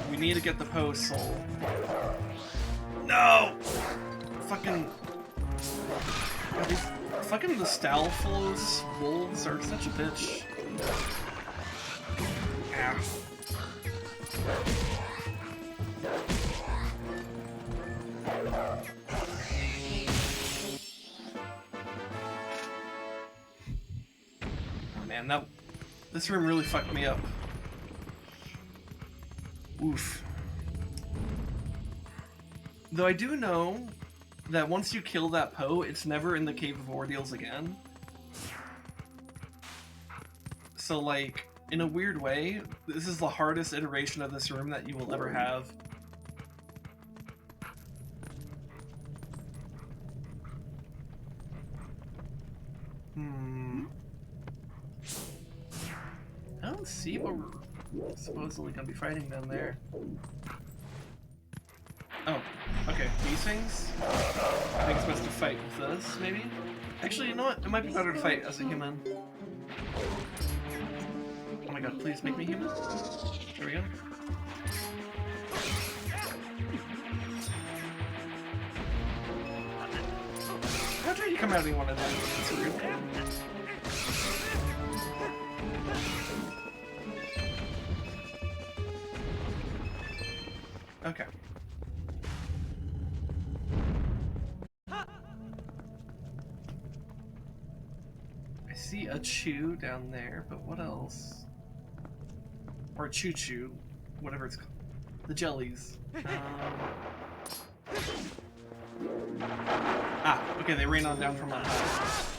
S1: we need to get the Poe soul. No! Fucking... God, these fucking the Stalfos wolves are such a bitch. Ah. Oh man, this room really fucked me up. Oof. Though I do know that once you kill that Poe, it's never in the Cave of Ordeals again. So like, in a weird way, this is the hardest iteration of this room that you will ever have. I don't see what we're supposedly gonna be fighting down there. Oh, okay, these things? I think it's best to fight with this, maybe? Actually, you know what? It might be better to fight as a human. Oh my god, please make me human. There we go. How dare you come out and want to do this? It's rude. Okay. I see a chew down there, but what else? Or a choo-choo, whatever it's called. The jellies. Okay, they rain on down from on high.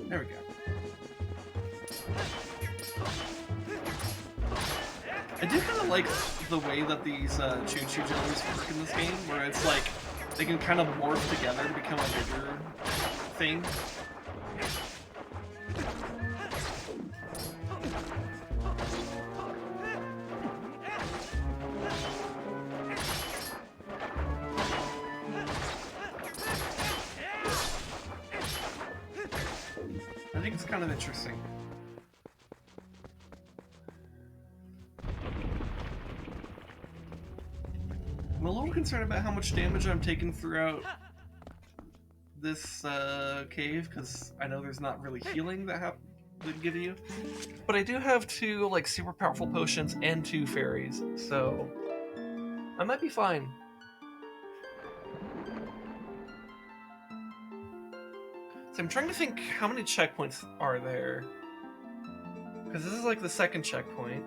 S1: There we go. I do kind of like the way that these choo-choo jellies work in this game, where it's like they can kind of morph together to become a bigger thing. kind of interesting. I'm a little concerned about how much damage I'm taking throughout this cave, because I know there's not really healing that would give you. But I do have 2 like super powerful potions and 2 fairies, so I might be fine. So I'm trying to think how many checkpoints are there, because this is like the 2nd checkpoint.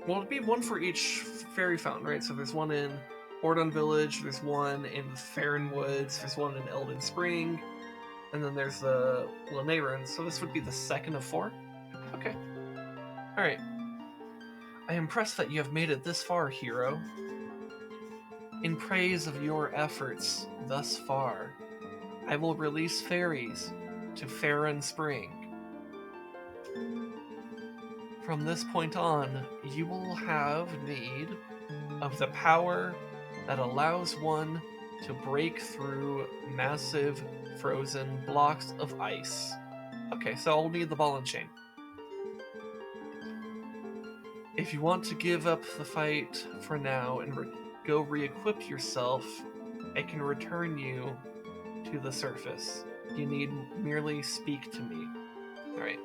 S1: Well, it'd be 1 for each fairy fountain, right? So there's 1 in Ordon Village, there's 1 in Faron Woods, there's 1 in Elden Spring, and then there's the Lanayron, so this would be the 2nd of 4? Okay. Alright. I am impressed that you have made it this far, hero. In praise of your efforts thus far, I will release fairies to Faron Spring. From this point on, you will have need of the power that allows one to break through massive frozen blocks of ice. Okay, so I'll need the ball and chain. If you want to give up the fight for now and go re-equip yourself, I can return you to the surface. You need merely speak to me. Alright.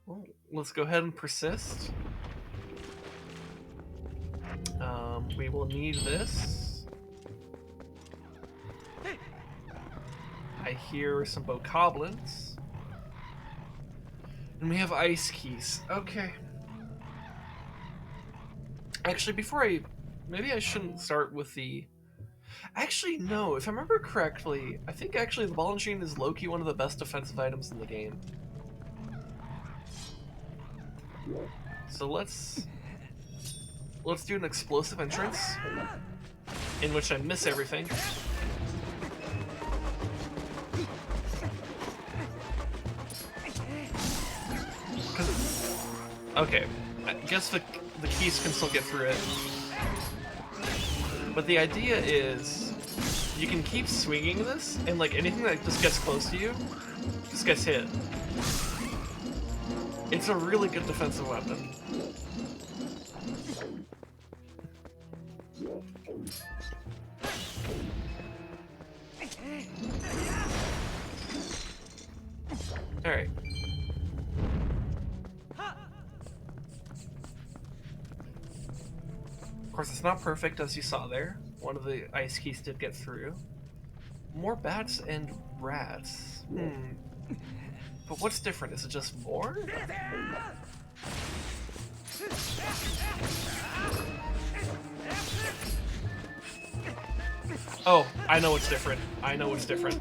S1: Well, let's go ahead and persist. We will need this. I hear some bokoblins. And we have ice keys. Okay. Actually, maybe I shouldn't start with the... Actually, no. If I remember correctly, I think actually the ball and chain is low-key one of the best defensive items in the game. So let's do an explosive entrance, in which I miss everything. Okay, I guess the keys can still get through it. But the idea is, you can keep swinging this, and like anything that just gets close to you, just gets hit. It's a really good defensive weapon. Alright. Of course, it's not perfect, as you saw there. One of the ice keys did get through. More bats and rats. But what's different? Is it just more? Oh, I know what's different. I know what's different.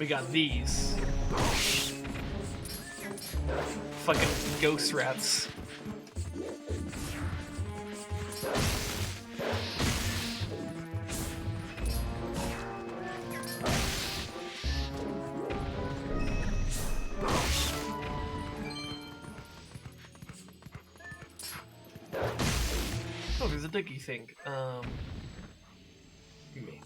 S1: We got these. Fucking ghost rats. Oh, there's a diggy thing. Me.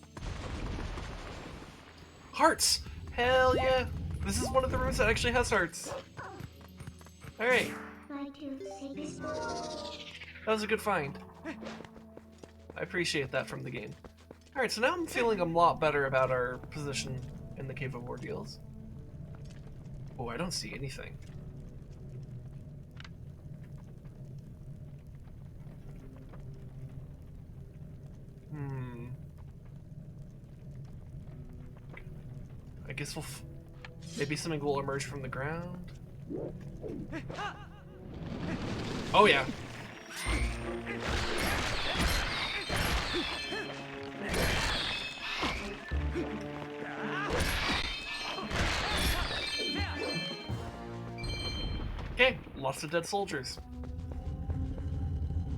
S1: Hearts! Hell yeah! This is one of the rooms that actually has hearts. Alright. That was a good find. I appreciate that from the game. Alright, so now I'm feeling a lot better about our position in the Cave of Ordeals. Oh, I don't see anything. I guess maybe something will emerge from the ground. Oh yeah. Okay, lots of dead soldiers.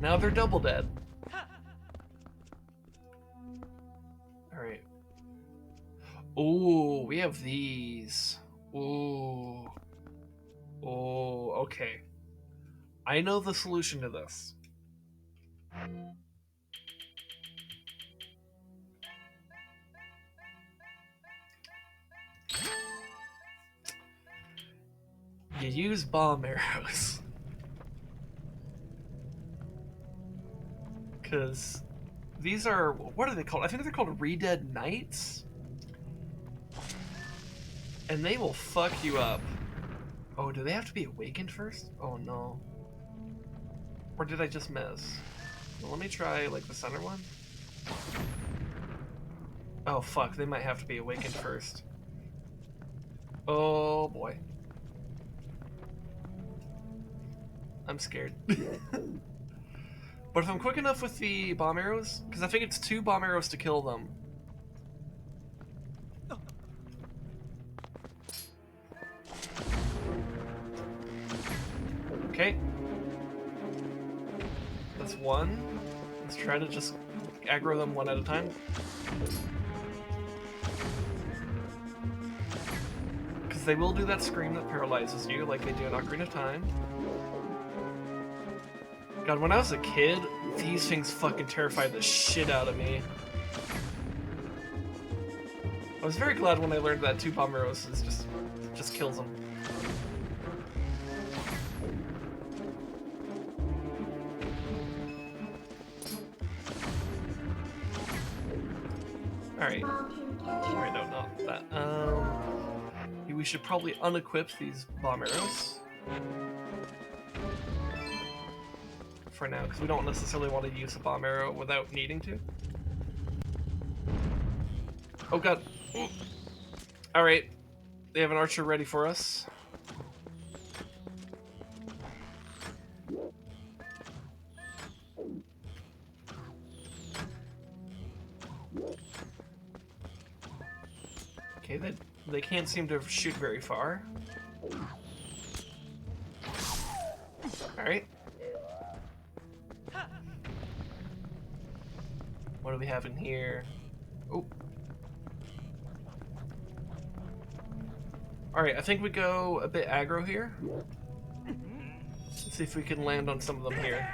S1: Now they're double dead. Alright. Ooh, we have these. Ooh. Oh, okay. I know the solution to this. You use bomb arrows. Because these are, what are they called? I think they're called Re-Dead Knights. And they will fuck you up. Oh, do they have to be awakened first? Oh no. Or did I just miss? Well, let me try like the center one. Oh fuck, they might have to be awakened first. Oh boy. I'm scared. But if I'm quick enough with the bomb arrows, because I think it's 2 bomb arrows to kill them. Okay. That's 1. Let's try to just aggro them one at a time. Because they will do that scream that paralyzes you, like they do in Ocarina of Time. God, when I was a kid, these things fucking terrified the shit out of me. I was very glad when I learned that 2 bomb arrows is just kills them. Alright. Alright, no, not that. We should probably unequip these bomb arrows. For now, because we don't necessarily want to use a bomb arrow without needing to. Oh god. Alright. They have an archer ready for us. Okay, they can't seem to shoot very far. Alright. What do we have in here? Oh. Alright, I think we go a bit aggro here. Let's see if we can land on some of them here.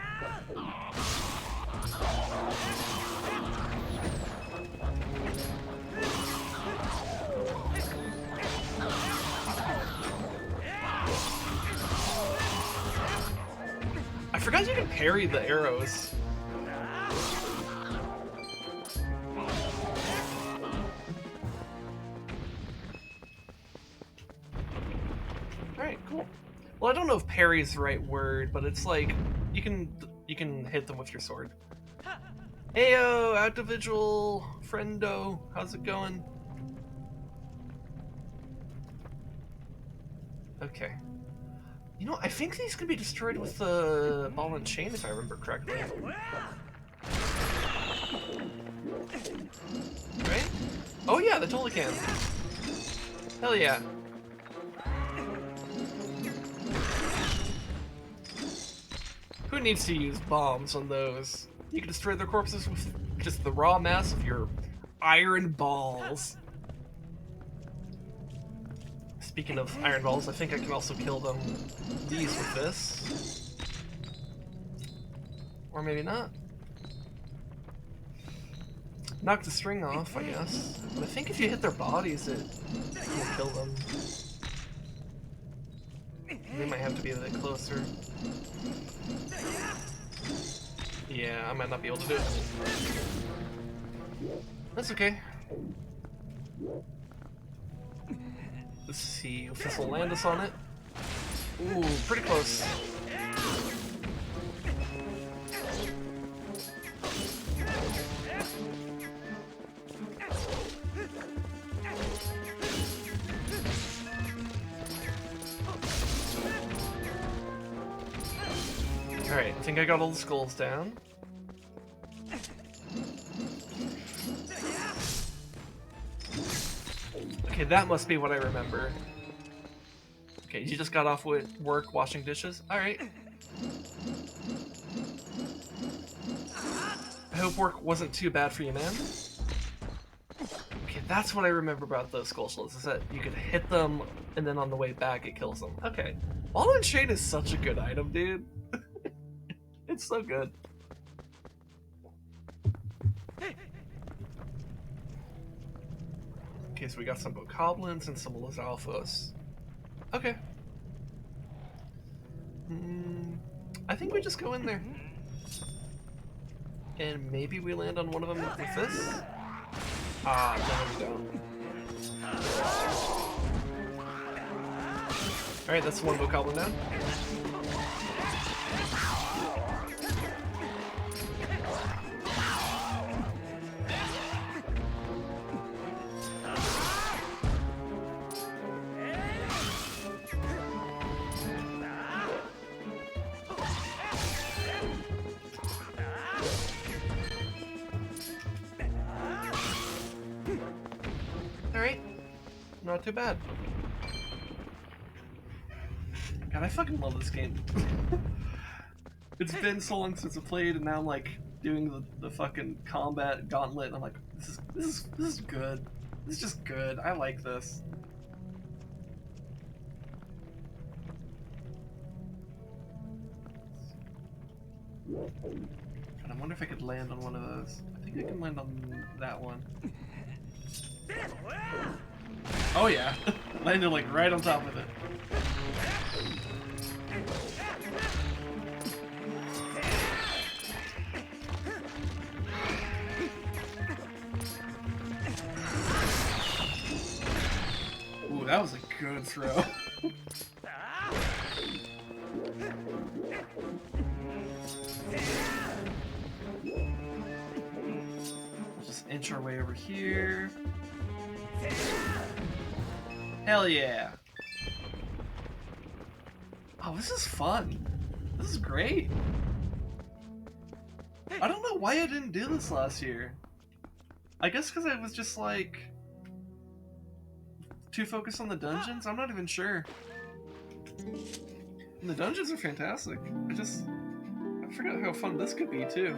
S1: I forgot you can parry the arrows. Alright, cool. Well, I don't know if parry is the right word, but it's like you can hit them with your sword. Heyo, individual friendo, how's it going? Okay. You know, I think these can be destroyed with the ball and chain, if I remember correctly. Right? Oh yeah, they totally can. Hell yeah. Who needs to use bombs on those? You can destroy their corpses with just the raw mass of your iron balls. Speaking of iron balls, I think I can also kill them these with this. Or maybe not. Knock the string off, I guess. But I think if you hit their bodies, it will kill them. They might have to be a bit closer. Yeah, I might not be able to do it. That's okay. Let's see if this will land us on it. Ooh, pretty close. Alright, I think I got all the skulls down. Okay, that must be what I remember. Okay, you just got off with work washing dishes? Alright. I hope work wasn't too bad for you, man. Okay, that's what I remember about those skull shields, is that you could hit them, and then on the way back it kills them. Okay. Ball and chain is such a good item, dude. It's so good. Okay, so we got some bokoblins and some Lizalfos. Okay. I think we just go in there. And maybe we land on one of them with this? Ah, no, we don't. Alright, that's one Bokoblin down. Alright, not too bad. God, I fucking love this game. It's been so long since I played, and now I'm like doing the fucking combat gauntlet, and I'm like, this is good. This is just good. I like this. God, I wonder if I could land on one of those. I think I can land on that one. Oh yeah, landed like right on top of it. Ooh, that was a good throw. We'll just inch our way over here. Hell yeah! Oh, this is fun. This is great. I don't know why I didn't do this last year. I guess because I was just like too focused on the dungeons? I'm not even sure. And the dungeons are fantastic. I forgot how fun this could be too.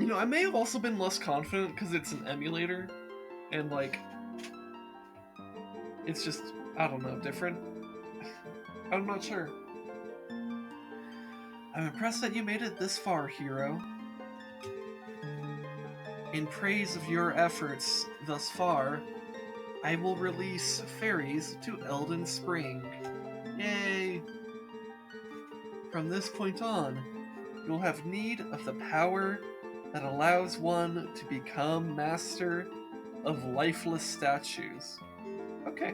S1: You know, I may have also been less confident because it's an emulator and like it's just, I don't know, different. I'm not sure. I'm impressed that you made it this far, hero. In praise of your efforts thus far, I will release fairies to Elden Spring. Yay! From this point on, you'll have need of the power that allows one to become master of lifeless statues. Okay.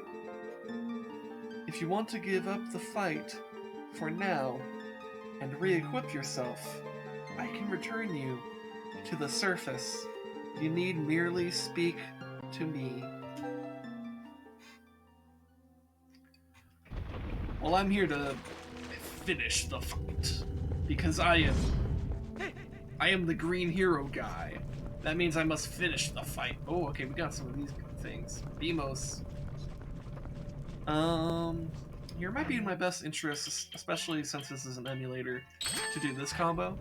S1: If you want to give up the fight for now and re-equip yourself, I can return you to the surface. You need merely speak to me. Well, I'm here to finish the fight because I am the green hero guy. That means I must finish the fight. Oh, okay, we got some of these good things. Beamos. Here might be in my best interest, especially since this is an emulator, to do this combo.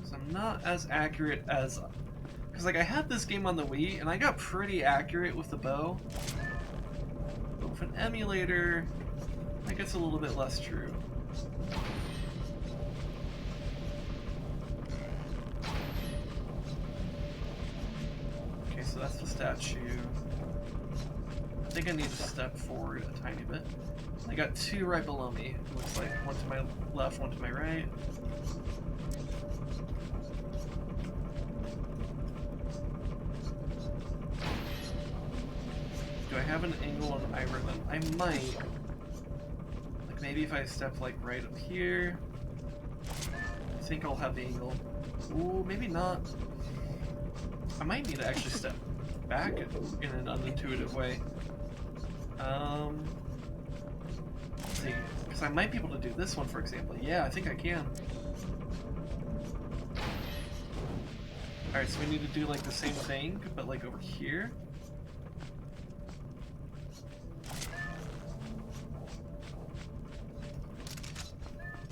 S1: So I'm not as accurate as... Because, like, I had this game on the Wii, and I got pretty accurate with the bow. But with an emulator, it gets a little bit less true. Okay, so that's the statue. I think I need to step forward a tiny bit. I got two right below me. It looks like one to my left, one to my right. Do I have an angle on either of them? I might. Like maybe if I step like right up here. I think I'll have the angle. Ooh, maybe not. I might need to actually step back in an unintuitive way. Let's see, because I might be able to do this one, for example. Yeah, I think I can. Alright, so we need to do like the same thing, but like over here.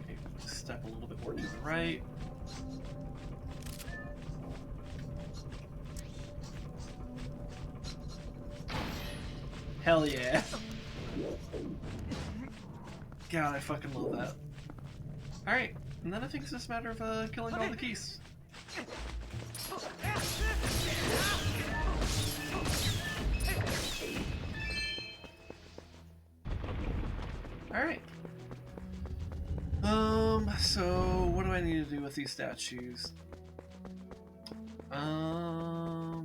S1: Okay, just step a little bit more to the right. Hell yeah. God, I fucking love that. Alright, and then I think it's just a matter of killing all the keys. Alright. So what do I need to do with these statues? Well,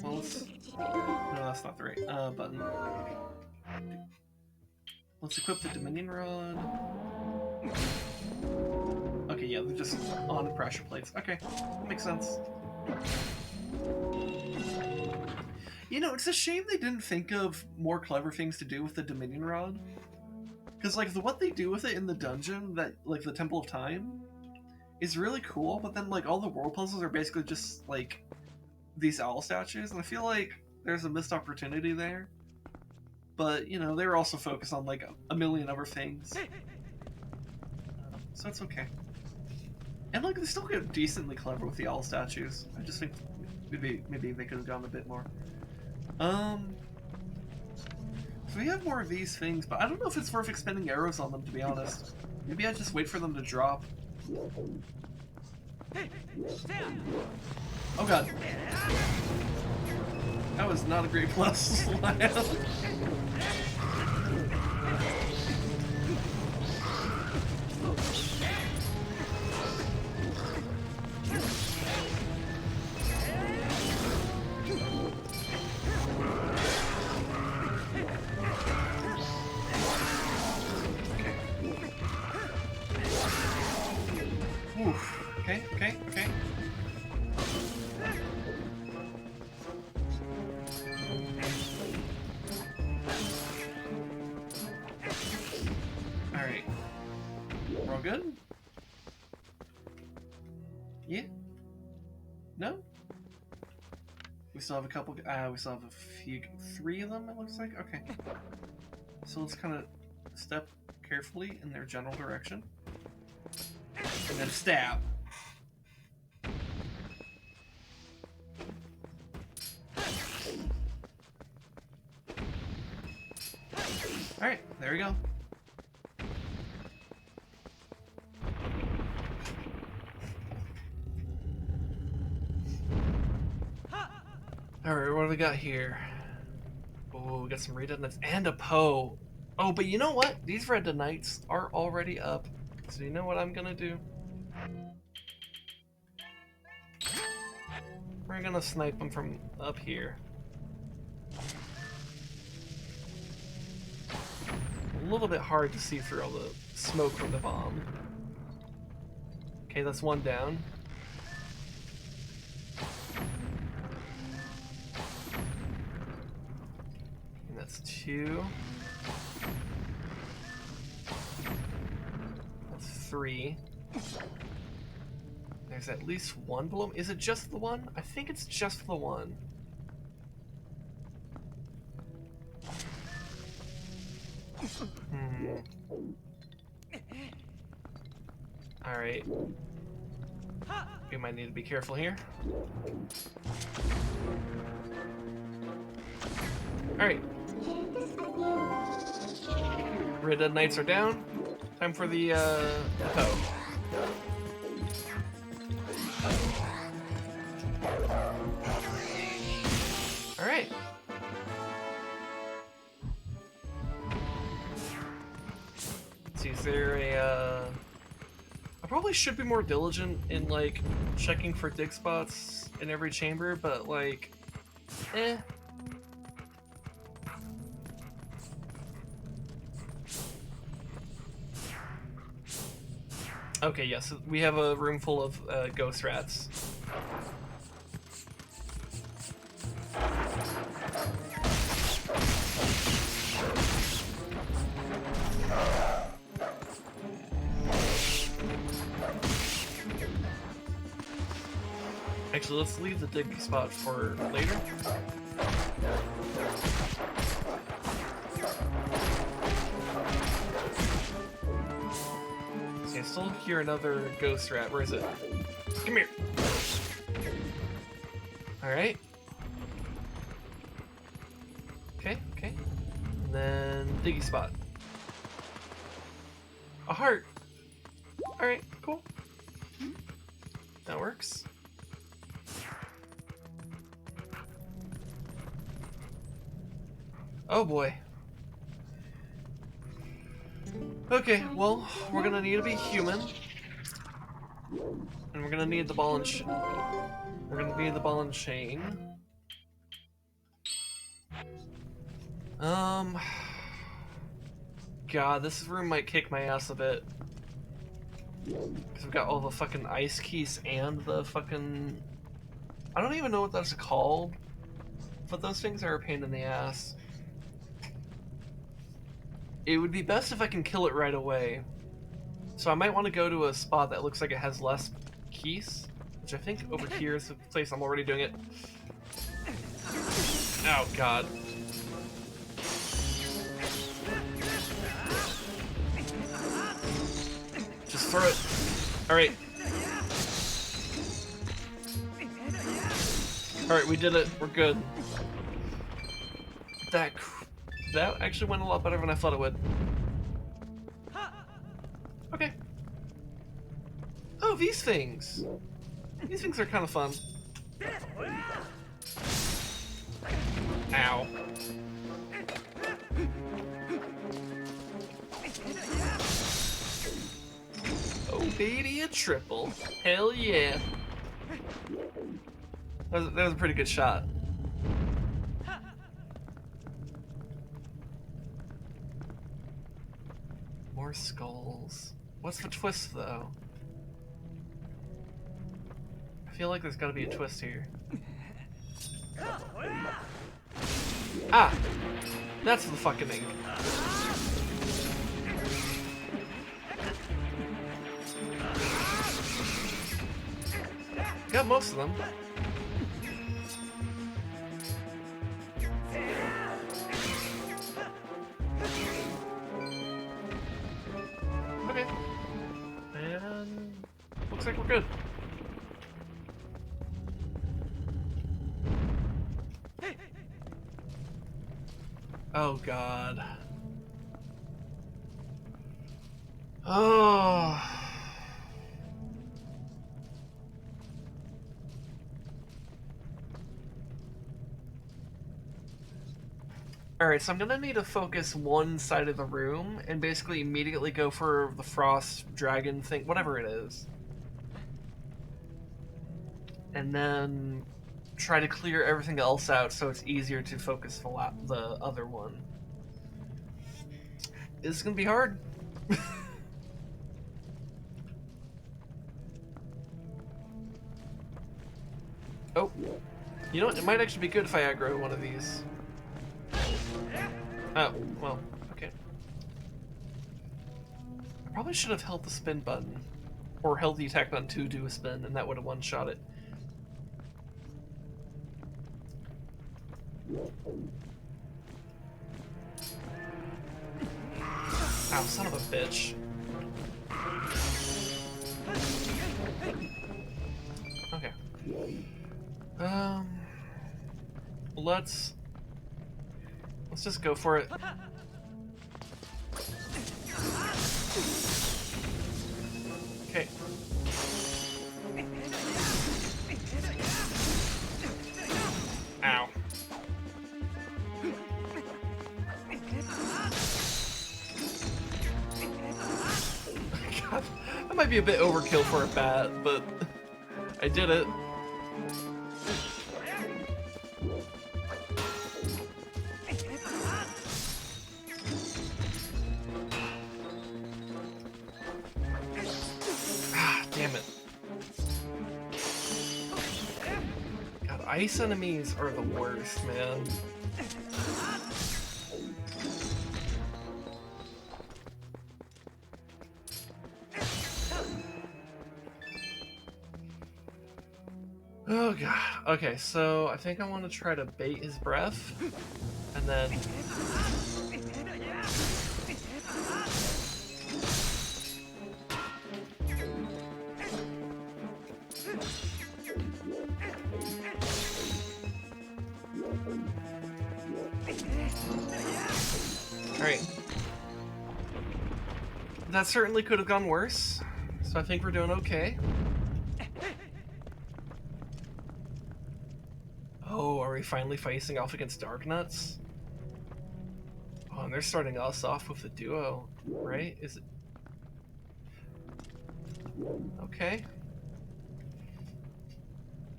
S1: no, that's not the right button. Let's equip the Dominion Rod. Okay, yeah, they're just on pressure plates. Okay, that makes sense. You know, it's a shame they didn't think of more clever things to do with the Dominion Rod. Because, like, what they do with it in the dungeon, that like, the Temple of Time, is really cool, but then, like, all the world puzzles are basically just, like, these owl statues, and I feel like there's a missed opportunity there. But, you know, they were also focused on, like, a million other things. So it's okay. And, like, they still get decently clever with the owl statues. I just think maybe they could have gone a bit more. So we have more of these things, but I don't know if it's worth expending arrows on them, to be honest. Maybe I just wait for them to drop. Oh god. That was not a great plus slam. Okay. Alright. We're all good? Yeah? No? We still have a couple, we still have three of them, it looks like? Okay. So let's kind of step carefully in their general direction. And then stab. Alright, there we go. Alright, what do we got here? Oh, we got some Red Dead Knights and a Poe. Oh, but you know what? These Red Dead Knights are already up. So you know what I'm gonna do? We're gonna snipe them from up here. A little bit hard to see through all the smoke from the bomb. Okay, that's one down. And that's two. That's three. There's at least one below. Is it just the one? I think it's just the one. Alright. We might need to be careful here. Alright. Red Dead Knights are down. Time for the Poe. Alright. Let's see, is there a I probably should be more diligent in like checking for dig spots in every chamber, but like Okay, yes, we have a room full of ghost rats. Actually, let's leave the dig spot for later. Okay, I still hear another ghost rat. Where is it? Come here. Alright. Okay. And then diggy spot. A heart. Alright, cool. That works. Oh boy. Okay, well, we're gonna need to be human. And we're gonna need the ball and we're gonna need the ball and chain. God, this room might kick my ass a bit. Because we've got all the fucking ice keys and the fucking... I don't even know what that's called. But those things are a pain in the ass. It would be best if I can kill it right away. So I might want to go to a spot that looks like it has less keys. Which I think over here is the place I'm already doing it. Oh god. Just throw it. Alright. Alright, we did it. We're good. That actually went a lot better than I thought it would. Okay. Oh, these things. These things are kind of fun. Ow. Oh, baby, a triple. Hell yeah. That was a pretty good shot. More skulls. What's the twist, though? I feel like there's gotta be a twist here. Ah! That's the fucking ink. Got most of them. Okay. And looks like we're good. Oh god. Oh. Alright, so I'm gonna need to focus one side of the room and basically immediately go for the frost dragon thing, whatever it is. And then try to clear everything else out so it's easier to focus the other one. This is gonna be hard. Oh, you know what? It might actually be good if I aggro one of these. Oh, well, okay. I probably should have held the spin button. Or held the attack button to do a spin, and that would have one-shot it. Ow, son of a bitch. Okay. Let's just go for it. Okay. Ow. God, that might be a bit overkill for a bat, but I did it. Ice enemies are the worst, man. Oh god. Okay, so I think I want to try to bait his breath, and then... Alright. That certainly could have gone worse, so I think we're doing okay. Oh, are we finally facing off against Dark Nuts? they're starting us off with a duo, right? Is it? Okay.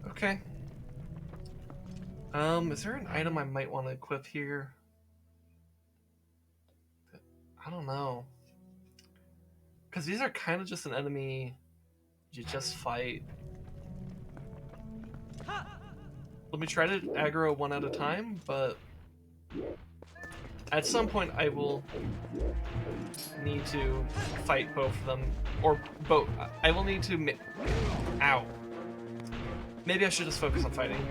S1: Okay. Is there an item I might want to equip here? I don't know. Because these are kind of just an enemy you just fight. Let me try to aggro one at a time, but at some point I will need to fight both of them. Or both. I will need to... Ow. Maybe I should just focus on fighting.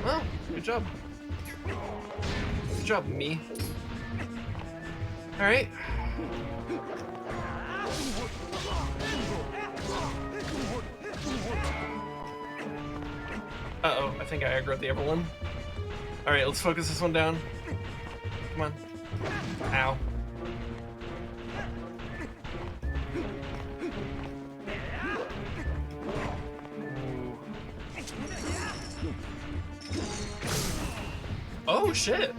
S1: Well, good job. Good job, me. Alright. Uh-oh, I think I aggroed the other one. Alright, let's focus this one down. Come on. Ow. Oh, shit.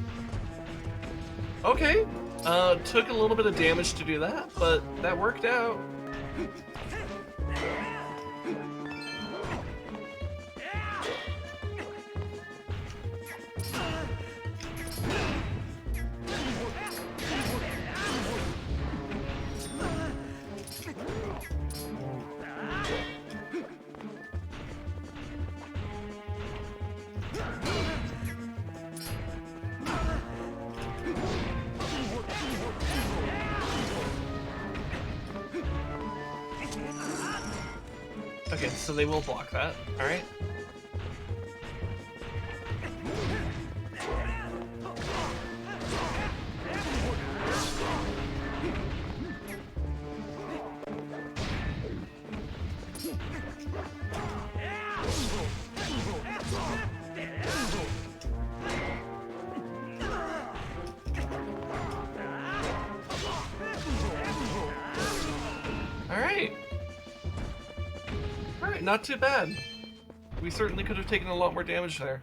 S1: Okay. Took a little bit of damage to do that, but that worked out. Okay, so they will block that. Alright. Alright. Alright, not too bad. We certainly could have taken a lot more damage there.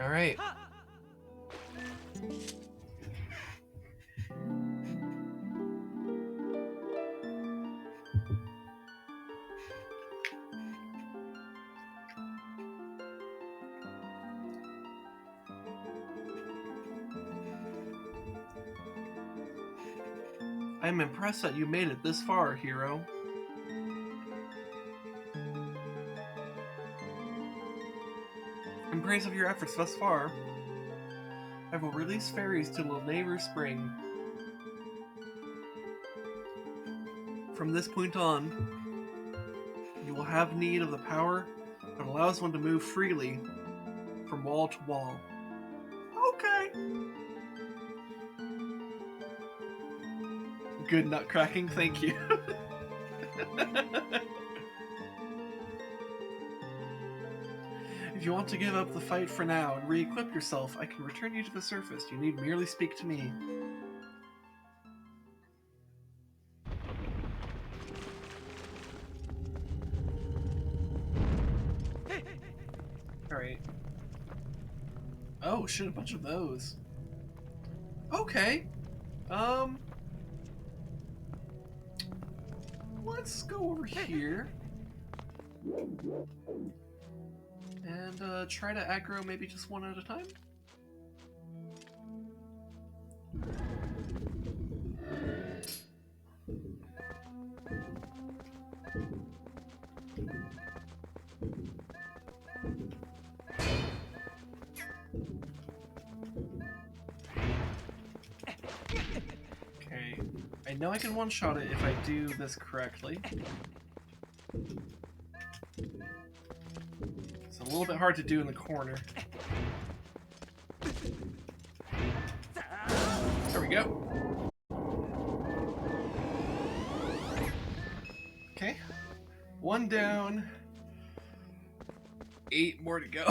S1: Alright. I'm impressed that you made it this far, hero. In praise of your efforts thus far, I will release fairies to the neighbor spring. From this point on, you will have need of the power that allows one to move freely from wall to wall. Okay. Good nut cracking, thank you. If you want to give up the fight for now and re-equip yourself, I can return you to the surface. You need merely speak to me. Alright. Oh shit, a bunch of those. Okay. Let's go over here. And try to aggro maybe just one at a time. Okay, I know I can one-shot it if I do this correctly. little bit hard to do in the corner. There we go. Okay. 1 down. 8 more to go.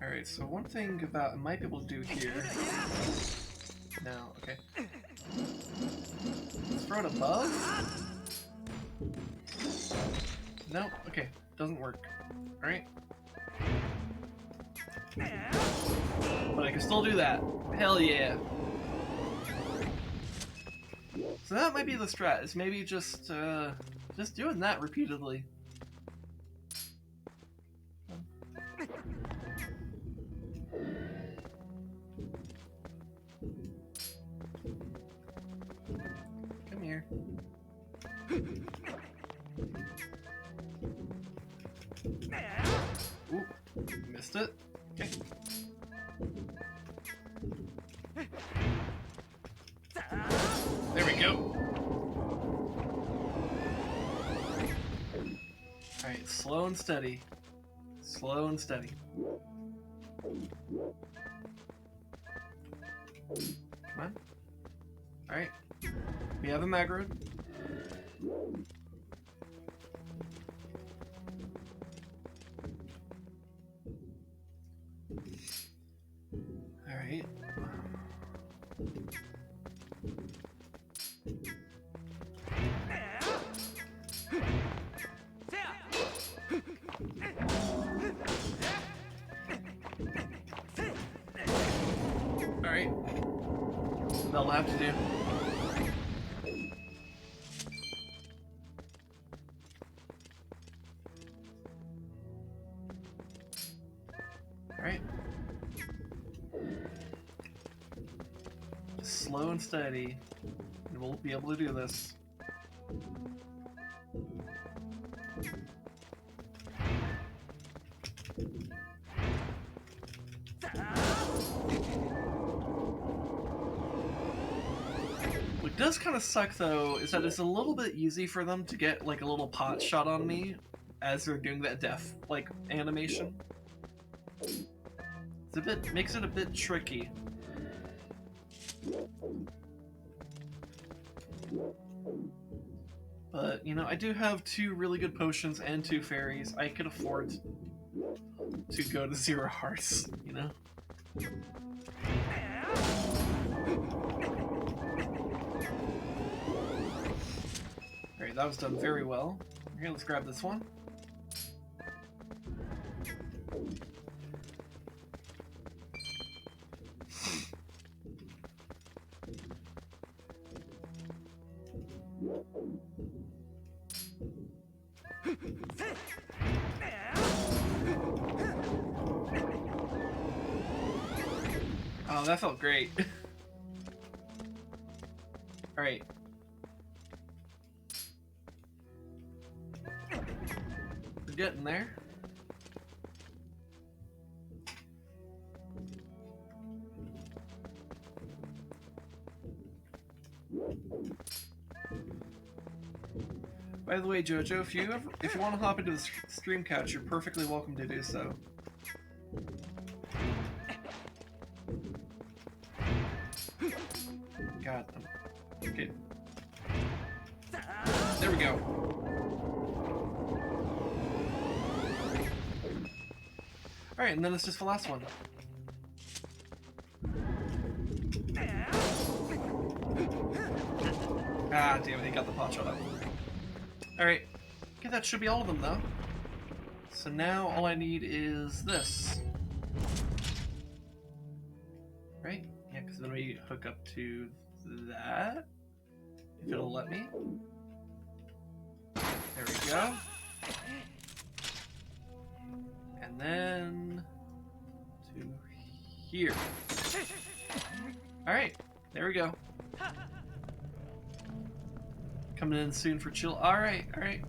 S1: Alright, so one thing about I might be able to do here. No, okay. Let's throw it above? No, okay. Doesn't work. Alright. But I can still do that. Hell yeah. So that might be the strat, is maybe just doing that repeatedly. Come here. Ooh, missed it. Okay. There we go. Alright, slow and steady. Slow and steady. Come on. Alright. We have a Magroad. Alright. Alright. That'll have to do. Alright. Just slow and steady, and we'll be able to do this. What does kind of suck though is that it's a little bit easy for them to get like a little pot shot on me as they're doing that death like animation. It's a bit makes it a bit tricky. But you know, I do have 2 really good potions and 2 fairies. I could afford to go to 0 hearts, you know? Alright, that was done very well. Okay, let's grab this one. Oh, that felt great. Alright. We're getting there. By the way, Jojo, if you want to hop into the stream couch, you're perfectly welcome to do so. God, okay. There we go. Alright, and then it's just the last one. Ah, damn it, he got the pot shot up. Alright. Okay, that should be all of them, though. So now all I need is this. Right? Yeah, because then we hook up to that. If it'll let me. There we go. And then to here. Alright, there we go. Coming in soon for chill. Alright, alright.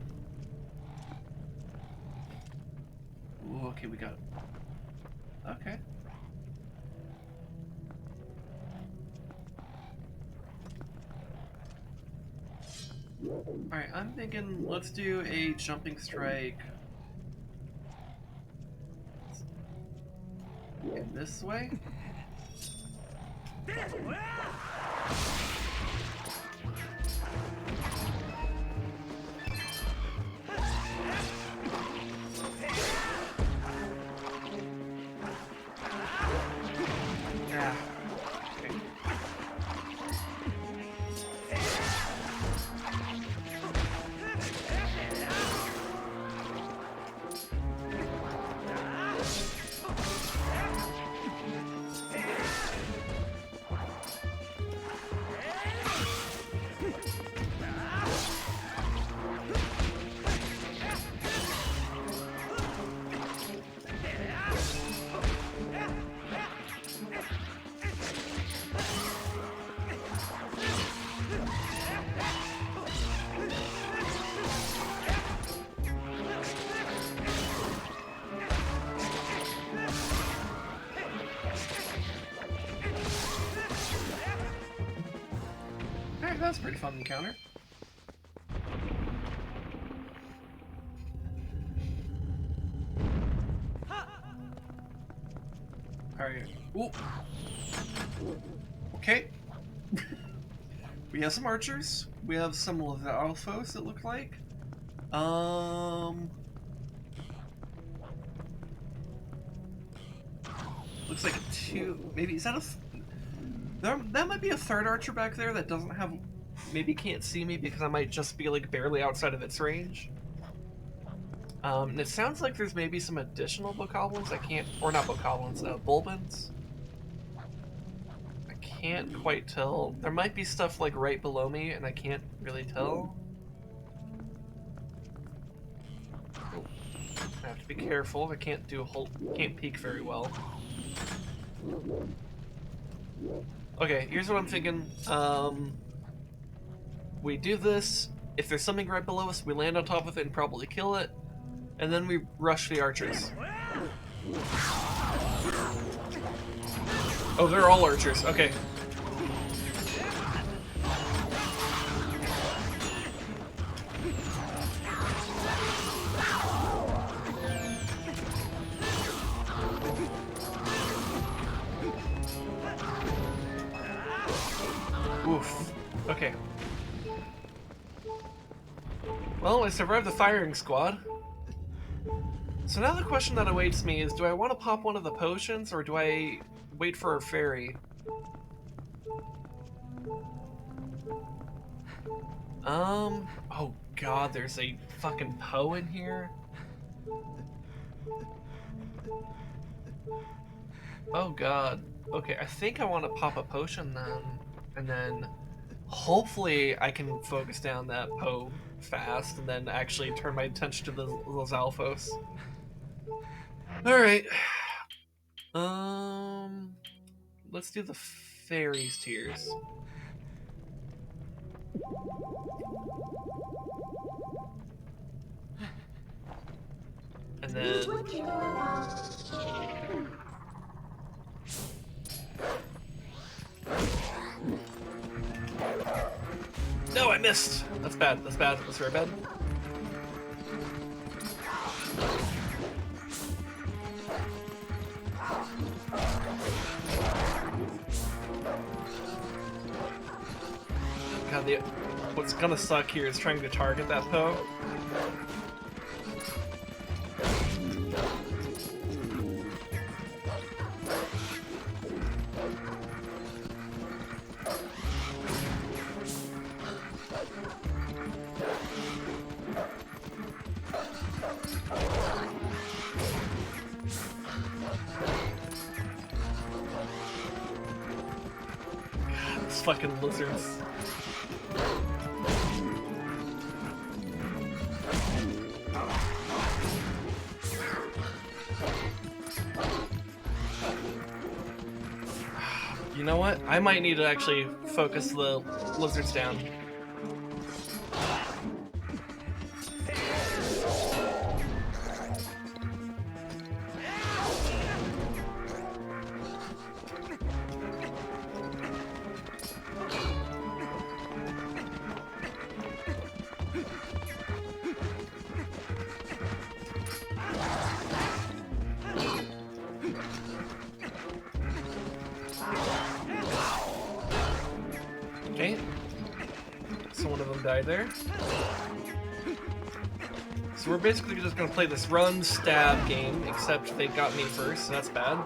S1: Ooh, okay, we got Okay. Alright, I'm thinking let's do a jumping strike in this way. Yeah. Okay. Alright, that's a pretty fun encounter. Alright. Ooh. Okay. We have some archers. We have some Alphos, it looked like. Looks like two. Maybe is that a? That might be a third archer back there that doesn't have. Maybe can't see me because I might just be like barely outside of its range. And it sounds like there's maybe some additional bokoblins. I can't, or not bokoblins, bulbins. I can't quite tell. There might be stuff like right below me, and I can't really tell. Oh, I have to be careful. I can't do a whole, can't peek very well. Okay, here's what I'm thinking. We do this. If there's something right below us, we land on top of it and probably kill it. And then we rush the archers. Oh, they're all archers. Okay. Oof. Okay. Well, I survived the firing squad. So now the question that awaits me is, do I want to pop one of the potions, or do I wait for a fairy? Oh god, there's a fucking Poe in here? Oh god. Okay, I think I want to pop a potion then, and then hopefully I can focus down that Poe fast, and then actually turn my attention to those Alphos. Alright. Let's do the fairies tiers. And then... No, I missed! That's bad, that's bad, that's very bad. God, what's gonna suck here is trying to target that Poe. Fucking lizards. You know what? I might need to actually focus the lizards down. so one of them died there. So we're basically just gonna play this run stab game, except they got me first, so that's bad.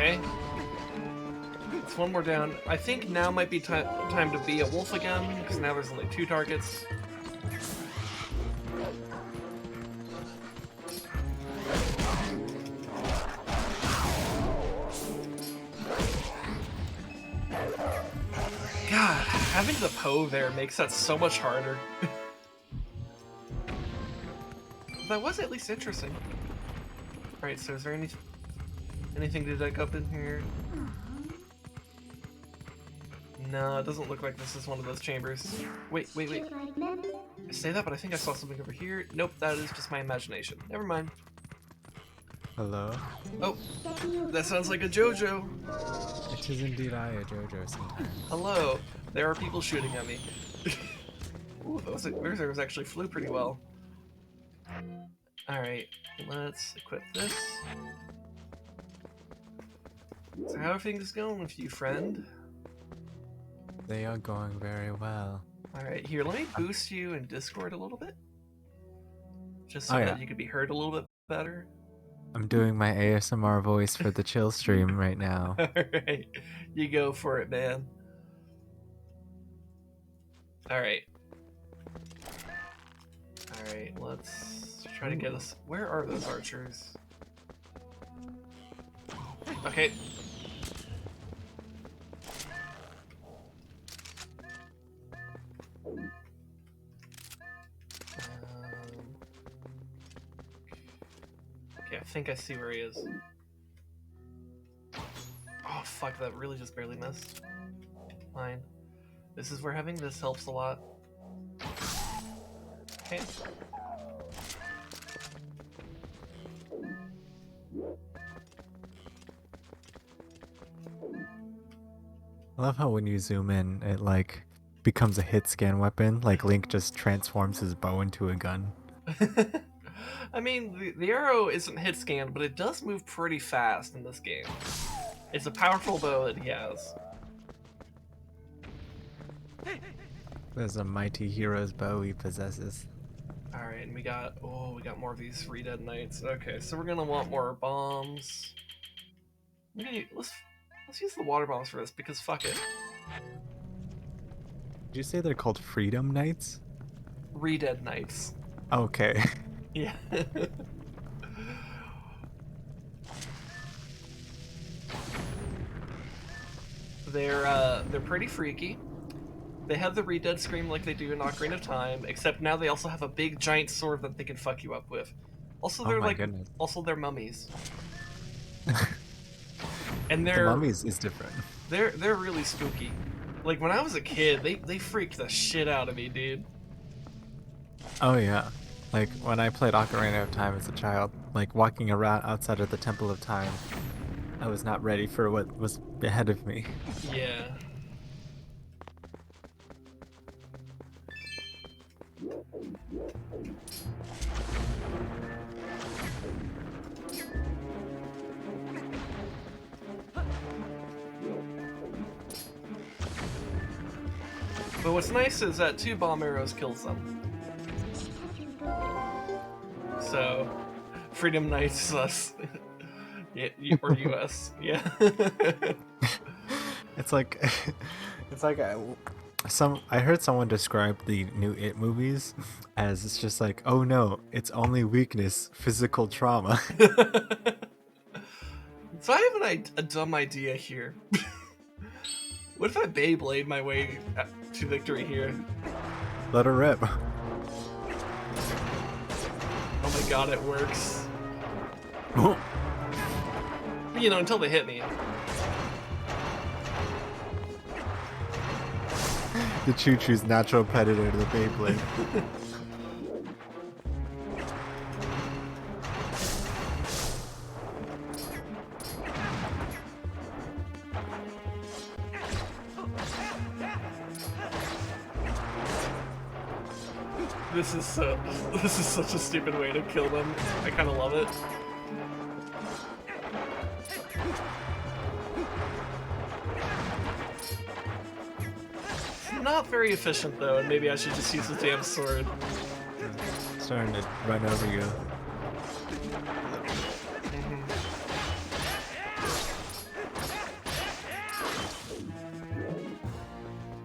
S1: Okay. It's one more down. I think now might be time to be a wolf again, because now there's only 2 targets. God, having the Poe there makes that so much harder. That was at least interesting. Alright, so is there anything to dig up in here? No, it doesn't look like this is one of those chambers. Wait. I say that, but I think I saw something over here. Nope, that is just my imagination. Never mind.
S3: Hello?
S1: Oh, that sounds like a JoJo.
S3: It is indeed I, a JoJo sometimes.
S1: Hello. There are people shooting at me. Ooh, those lasers actually flew pretty well. Alright, let's equip this. So how are things going with you, friend?
S3: They are going very well.
S1: Alright, here, let me boost you in Discord a little bit. Just so that you could be heard a little bit better.
S3: I'm doing my ASMR voice for the chill stream right now.
S1: Alright, you go for it, man. Alright. Alright, let's try to get us... Where are those archers? Okay. Okay, I think I see where he is. Oh fuck, that really just barely missed. Fine. This is where having this helps a lot. Okay.
S3: I love how when you zoom in, it like becomes a hit scan weapon. Like Link just transforms his bow into a gun.
S1: I mean, the arrow isn't hit scan, but it does move pretty fast in this game. It's a powerful bow that he has.
S3: There's a mighty hero's bow he possesses.
S1: Alright, and we got more of these 3 dead knights. Okay, so we're gonna want more bombs. Let's use the water bombs for this, because fuck it.
S3: Did you say they're called Freedom Knights?
S1: Re-dead knights.
S3: Okay.
S1: Yeah. They're pretty freaky. They have the re-dead scream like they do in Ocarina of Time, except now they also have a big giant sword that they can fuck you up with. Also, they're they're mummies. And
S3: the mummies is different.
S1: They're really spooky. Like when I was a kid, they freaked the shit out of me, dude.
S3: Oh yeah. Like when I played Ocarina of Time as a child, like walking around outside of the Temple of Time, I was not ready for what was ahead of me.
S1: Yeah. But what's nice is that 2 bomb arrows kills them. So, Freedom Knights us. Yeah, or US. Yeah.
S3: It's like I heard someone describe the new It movies as it's just like, oh no, it's only weakness, physical trauma.
S1: So I have a dumb idea here. What if I Beyblade my way to victory here?
S3: Let her rip.
S1: Oh my god, it works. You know, until they hit me.
S3: The Choo-Choo's natural predator to the Beyblade.
S1: This is such a stupid way to kill them. I kind of love it. It's not very efficient though, and maybe I should just use the damn sword.
S3: Starting to run over you.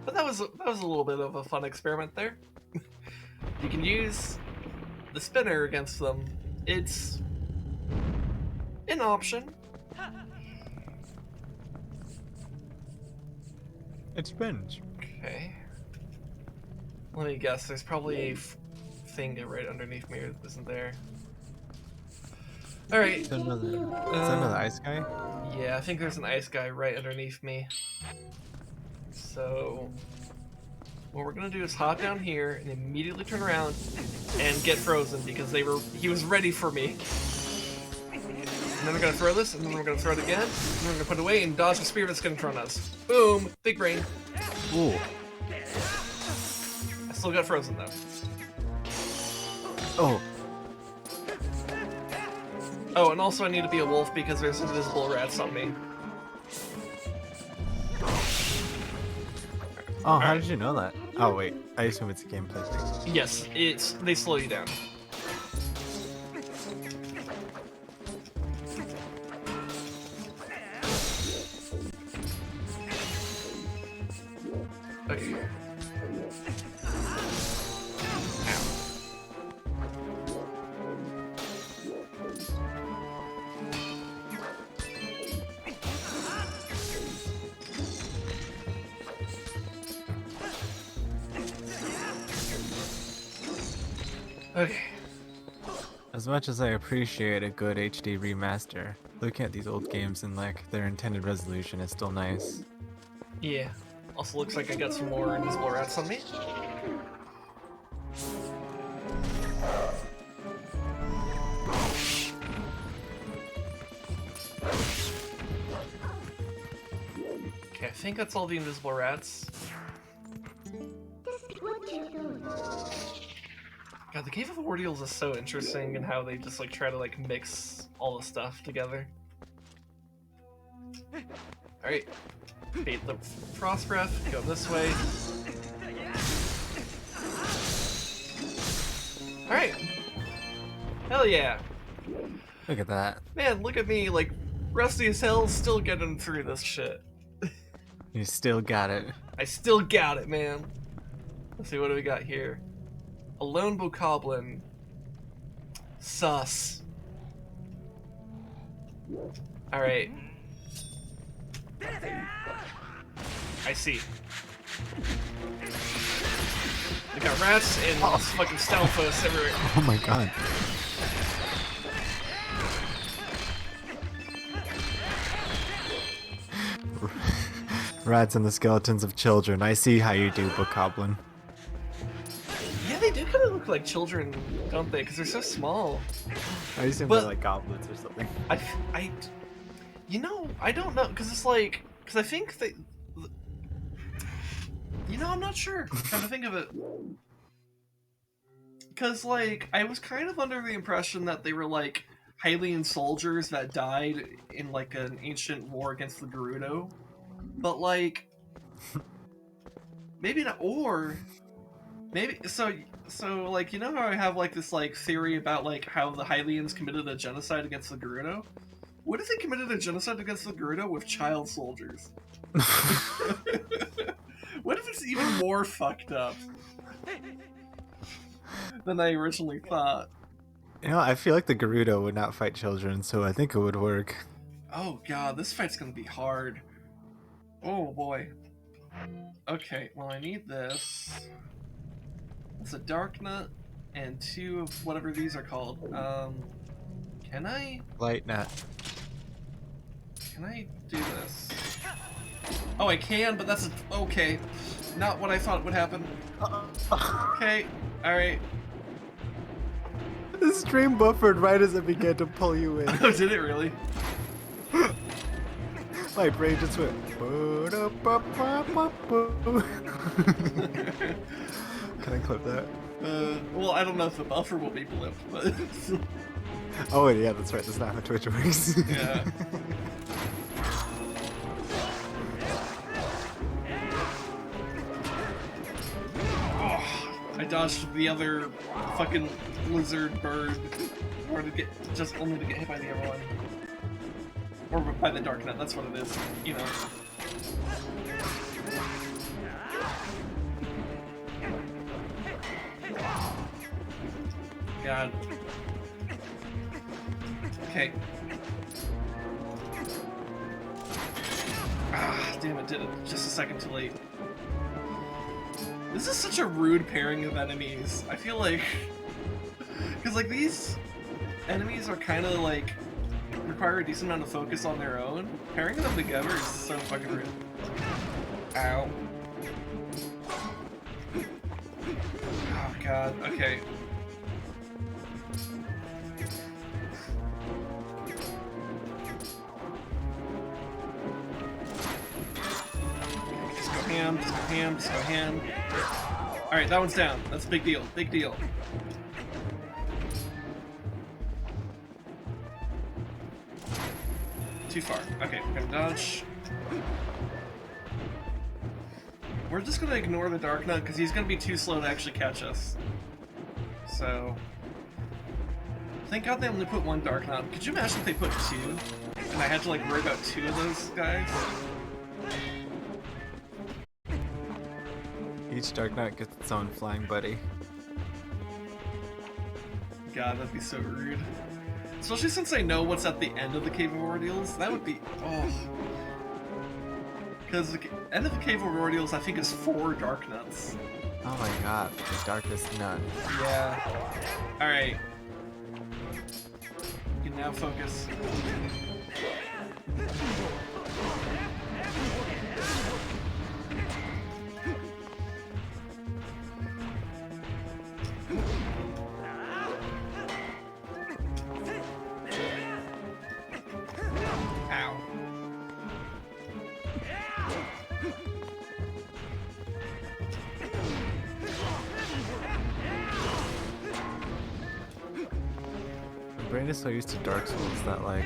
S1: But that was a little bit of a fun experiment there. You can use the spinner against them. It's an option.
S3: It spins.
S1: Okay. Let me guess. There's probably a thing right underneath me, isn't there? All right.
S3: Is that another ice guy?
S1: Yeah, I think there's an ice guy right underneath me. So what we're gonna do is hop down here and immediately turn around and get frozen because he was ready for me. And then we're gonna throw this, and then we're gonna throw it again, and then we're gonna put it away and dodge the spear that's gonna throw on us. Boom! Big brain.
S3: Ooh.
S1: I still got frozen though.
S3: Oh.
S1: Oh, and also I need to be a wolf because there's invisible rats on me.
S3: Oh, how did you know that? Oh wait, I assume it's a gameplay thing.
S1: Yes, they slow you down. Okay. Okay.
S3: As much as I appreciate a good HD remaster, looking at these old games and like their intended resolution is still nice.
S1: Yeah. Also looks like I got some more invisible rats on me. Okay, I think that's all the invisible rats. God, the Cave of Ordeals is so interesting in how they just like try to like mix all the stuff together. Alright. Bait the frost breath, go this way. Alright. Hell yeah.
S3: Look at that.
S1: Man, look at me, like, rusty as hell, still getting through this shit.
S3: You still got it.
S1: I still got it, man. Let's see, what do we got here? A lone bokoblin. Sus. Alright. I see. We got rats and fucking Stalfos everywhere.
S3: Oh my god. Rats and the skeletons of children. I see how you do, Bokoblin.
S1: Yeah, they do kind of look like children, don't they? Because they're so small.
S3: I assume
S1: But-
S3: they're like goblins or something.
S1: You know, I don't know, because it's like, because I think they, you know, I'm not sure, come to think of it. Because, like, I was kind of under the impression that they were, like, Hylian soldiers that died in, like, an ancient war against the Gerudo. But, like, maybe not, or, maybe, so, like, you know how I have, like, this, like, theory about, like, how the Hylians committed a genocide against the Gerudo? What if they committed a genocide against the Gerudo with child soldiers? What if it's even more fucked up than I originally thought?
S3: You know, I feel like the Gerudo would not fight children, so I think it would work.
S1: Oh god, this fight's gonna be hard. Oh boy. Okay, well I need this. It's a dark nut and 2 of whatever these are called. Can I
S3: Light nut.
S1: do this? Oh, I can, but that's okay. not what I thought would happen. Okay, alright.
S3: The stream buffered right as it began to pull you in.
S1: Oh, did it really?
S3: My brain just went. Can I clip that?
S1: Well, I don't know if the buffer will be blipped, but
S3: Oh yeah, that's right. That's not how Twitch works.
S1: yeah. Oh, I dodged the other fucking lizard bird, or to get just only to get hit by the other one, or by the dark nut. That's what it is, you know. God. Okay. Ah, damn it, did it just a second too late. This is such a rude pairing of enemies. I feel like... Because, like, these enemies are kind of, like, require a decent amount of focus on their own. Pairing them together is so fucking rude. Ow. Oh, God. Okay. Just go ham, just go ham, just go ham. Alright, that one's down. That's a big deal. Big deal. Too far. Okay, we're gonna dodge. We're just gonna ignore the Dark Nut because he's gonna be too slow to actually catch us. So... Thank God they only put one Dark Nut. Could you imagine if they put two? And I had to like worry about two of those guys?
S3: Each Dark Knight gets its own flying buddy.
S1: God, that'd be so rude. Especially since I know what's at the end of the Cave of Ordeals. That would be... Oh. Because the end of the Cave of Ordeals, I think, is 4 Dark Nuts.
S3: Oh my god, the darkest nut.
S1: Yeah. Alright. You can now focus. Ow.
S3: My brain is so used to Dark Souls that like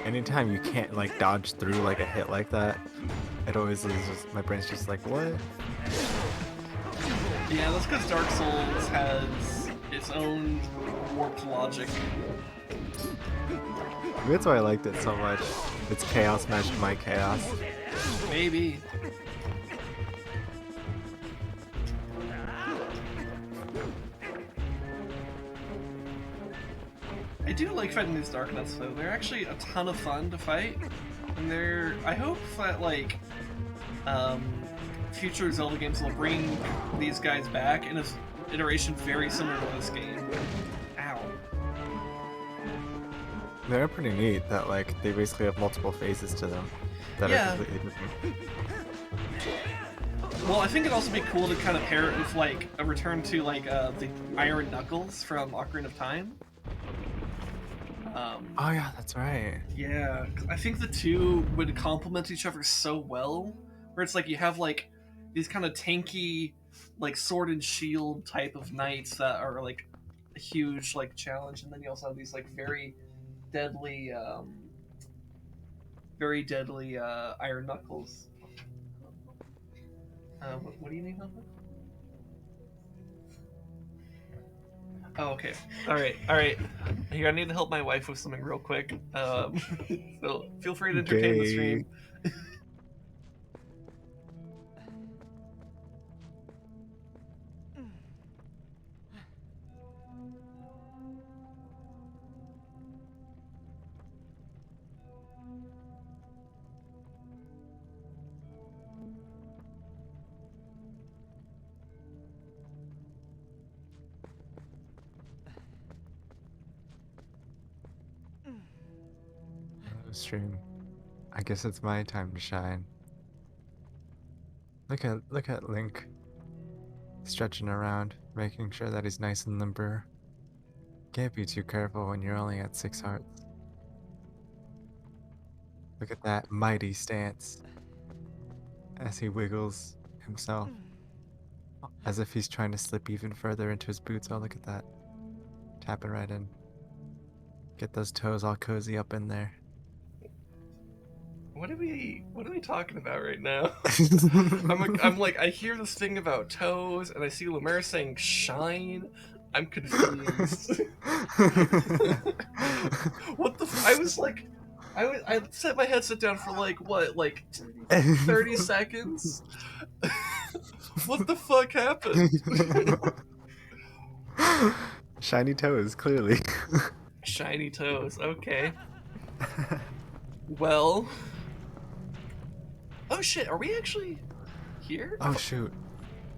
S3: anytime you can't like dodge through like a hit like that, it always loses. My brain's just like, what?
S1: Yeah, that's because Dark Souls has its own warped logic.
S3: Maybe that's why I liked it so much. It's chaos matched my chaos.
S1: Maybe. I do like fighting these Dark Nuts though. They're actually a ton of fun to fight. And they're... I hope that like future Zelda games will bring these guys back in an iteration very similar to this game. Ow.
S3: They're pretty neat that like they basically have multiple phases to them that
S1: Yeah.
S3: are completely different.
S1: Well, I think it'd also be cool to kind of pair it with like a return to like the Iron Knuckles from Ocarina of Time.
S3: Oh yeah, that's right.
S1: Yeah, I think the two would complement each other so well. Where it's like you have like these kind of tanky, like sword and shield type of knights that are like a huge like challenge, and then you also have these like very deadly Iron Knuckles. What do you need on that? Oh, okay. All right. Here, I need to help my wife with something real quick. So feel free to entertain the stream.
S3: Stream. I guess it's my time to shine. Look at Link stretching around, making sure that he's nice and limber. Can't be too careful when you're only at 6 hearts. Look at that mighty stance as he wiggles himself, as if he's trying to slip even further into his boots. Oh, look at that. Tap it right in. Get those toes all cozy up in there.
S1: What are we talking about right now? I'm like, I hear this thing about toes, and I see Lumer saying shine. I'm confused. What the? I was like, I set my headset down for like what, like 30 seconds. What the fuck happened?
S3: Shiny toes, clearly.
S1: Shiny toes. Okay. Well. Oh shit! Are we actually here?
S3: Oh shoot!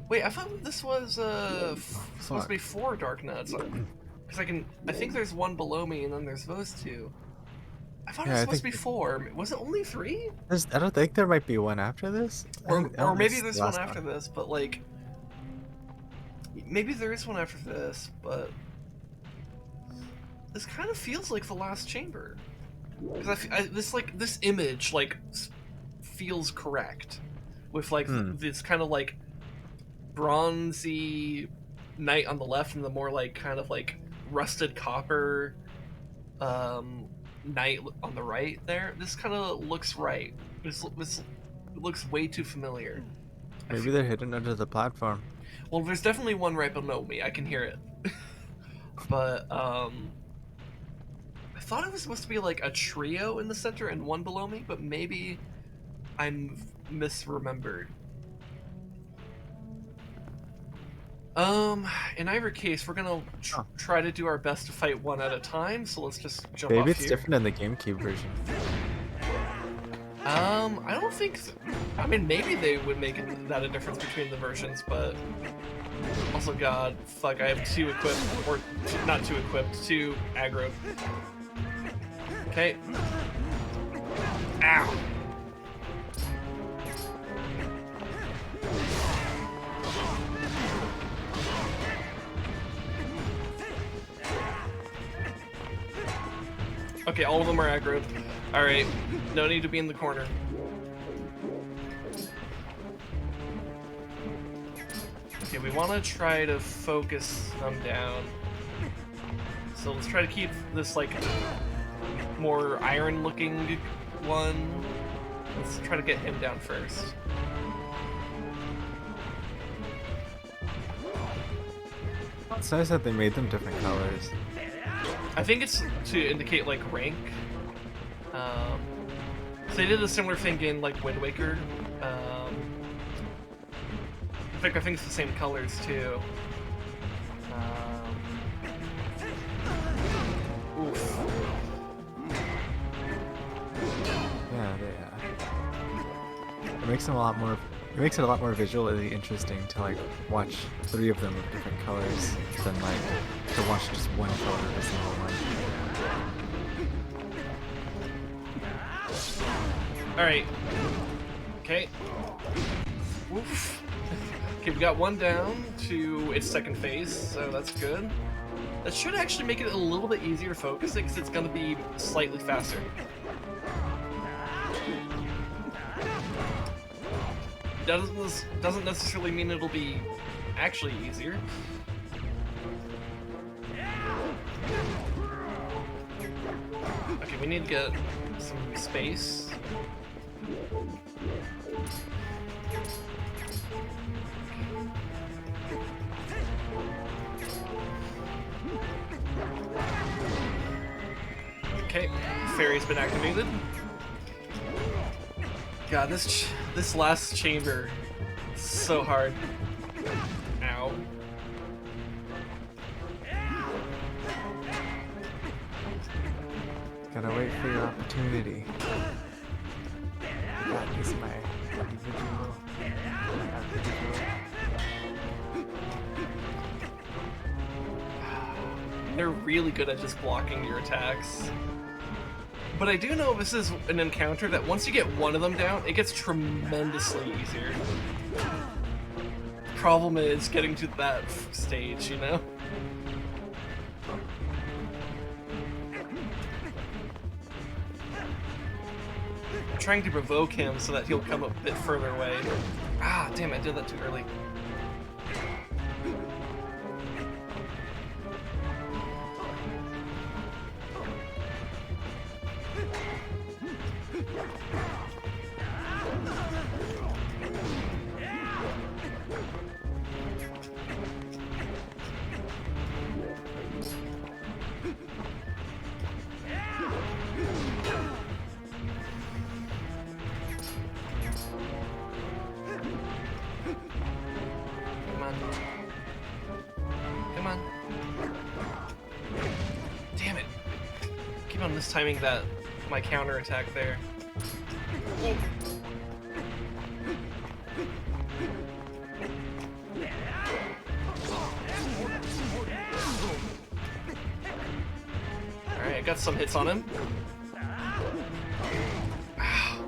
S1: Wait, I thought this was supposed to be 4 dark nuts. Because I think there's one below me, and then there's those 2. I thought it was supposed to be 4. Was it only 3?
S3: I don't think there might be one after this.
S1: Or maybe there's one after this, but like, maybe there is one after this, but this kind of feels like the last chamber. Because this image like feels correct, with like this kind of like bronzy knight on the left, and the more like kind of like rusted copper knight on the right there. This kind of looks right. This looks way too familiar.
S3: Maybe they're hidden under the platform.
S1: Well, there's definitely one right below me. I can hear it. But I thought it was supposed to be like a trio in the center and one below me, but maybe I'm misremembered. In either case, we're gonna try to do our best to fight one at a time, so let's just jump off
S3: Maybe it's
S1: here.
S3: different in the GameCube version.
S1: I don't think I mean, maybe they would make that a difference between the versions, but also, god, fuck, I have 2 equipped, or not 2 equipped, 2 aggro. Okay. Ow. Okay, all of them are aggroed. Alright, no need to be in the corner. Okay, we want to try to focus them down. So let's try to keep this, like, more iron-looking one. Let's try to get him down first.
S3: It's nice that they made them different colors.
S1: I think it's to indicate, like, rank. So they did a similar thing in, like, Wind Waker. In fact, I think it's the same colors, too. Oof.
S3: Yeah, it makes them a lot more. It makes it a lot more visually interesting to like watch 3 of them with different colors than like to watch just one color of a single one.
S1: Alright. Okay. Oof. Okay, we got one down to its second phase, so that's good. That should actually make it a little bit easier focusing, because it's going to be slightly faster. Doesn't necessarily mean it'll be actually easier. Okay, we need to get some space. Okay, fairy's been activated. God, this last chamber is so hard. Ow.
S3: Gotta wait for your opportunity. That is my individual.
S1: They're really good at just blocking your attacks. But I do know this is an encounter that once you get one of them down, it gets tremendously easier. Problem is getting to that stage, you know? I'm trying to provoke him so that he'll come a bit further away. Ah, damn, I did that too early. Come on. Damn it. Keep on mistiming that my counter attack there. Oh. Alright, I got some hits on him. Ow.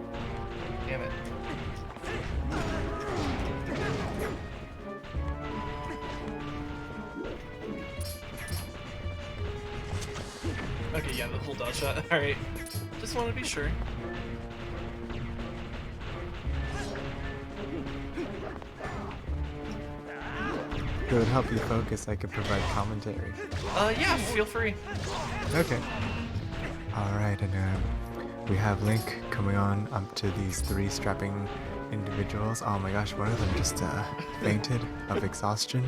S1: Damn it. Okay, yeah, the whole dodge shot. Alright. Just want to be sure.
S3: If it would help you focus, I could provide commentary.
S1: Yeah, feel free.
S3: Okay. Alright, and we have Link coming on up to these three strapping individuals. Oh my gosh, one of them just fainted of exhaustion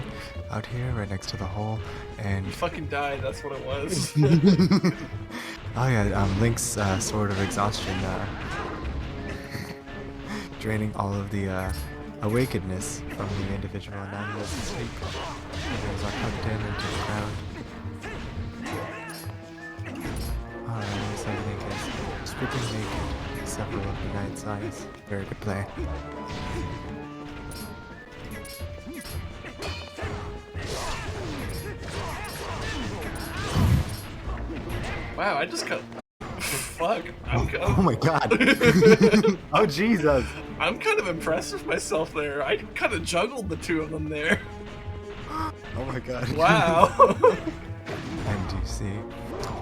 S3: out here right next to the hole. And
S1: You fucking died, that's what it was.
S3: oh yeah, Link's sword of exhaustion draining all of the awakenedness from the individual, and now he doesn't sleep. He goes tucked in into the ground. Alright, looks like Link is stripping naked several of the Knight's eyes. Very good play.
S1: Wow, I just got... Fuck.
S3: Oh my god. Oh Jesus.
S1: I'm kind of impressed with myself there. I kind of juggled the two of them there.
S3: Oh my god.
S1: Wow.
S3: And you see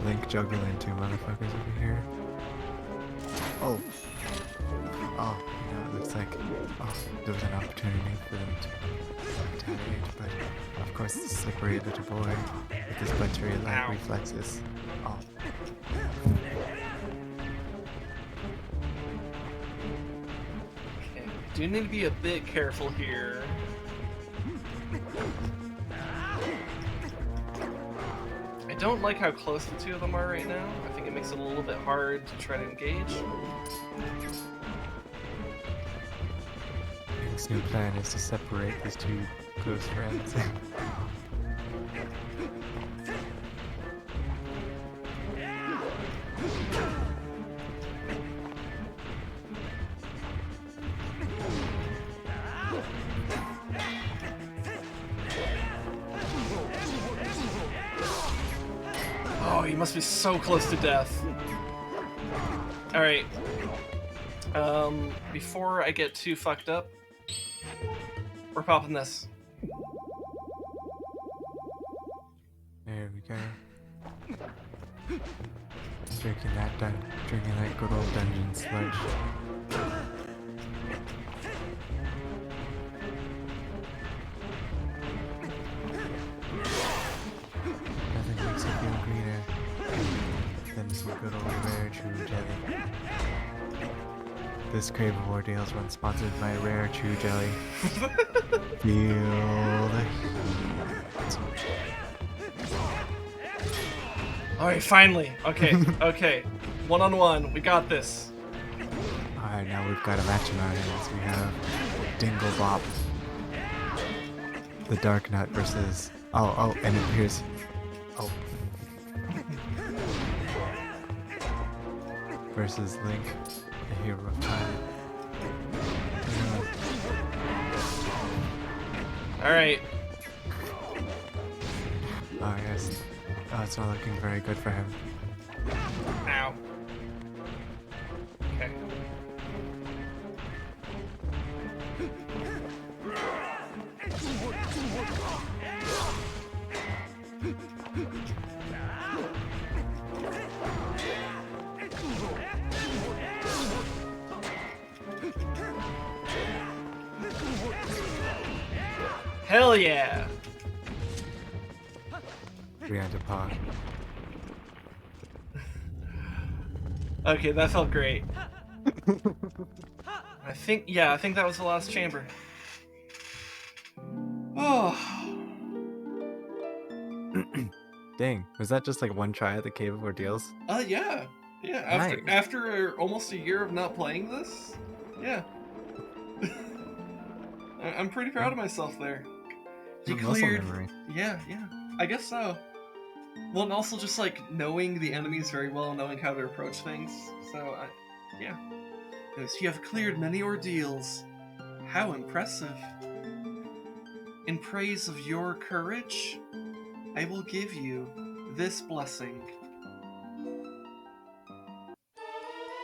S3: Link juggling two motherfuckers over here. Oh. Oh, no, it looks like there was an opportunity for them to retaliate, but of course the slippery little boy with his buttery light reflexes. Oh.
S1: Okay, do need to be a bit careful here. I don't like how close the two of them are right now. I think it makes it a little bit hard to try to engage.
S3: Link's new plan is to separate these two close friends.
S1: Oh, he must be so close to death. Alright. Before I get too fucked up, we're popping this.
S3: There we go. Drinking that good old dungeon sludge. Nothing makes it feel greener than some good old rare true jelly. This Cave of Ordeals run sponsored by Rare True Jelly. Feel the heat.
S1: Alright, finally. Okay, okay. One-on-one, we got this.
S3: Alright, now we've got a match in our hands. We have Dingle Bop, the Dark Nut versus... Oh, and it appears... Oh. Versus Link, the hero of time.
S1: Alright.
S3: Oh, yes. Oh, it's not looking very good for him.
S1: Ow. Hell yeah!
S3: Behind a pod.
S1: Okay, that felt great. I think that was the last chamber. Oh.
S3: Dang, was that just like one try at the Cave of Ordeals?
S1: Yeah. Yeah,
S3: Nice.
S1: after almost a year of not playing this, yeah. I'm pretty proud of myself there. You
S3: Muscle
S1: cleared...
S3: memory.
S1: Yeah, I guess so. Well, and also just like knowing the enemies very well, knowing how to approach things. So, yeah. You have cleared many ordeals. How impressive. In praise of your courage, I will give you this blessing.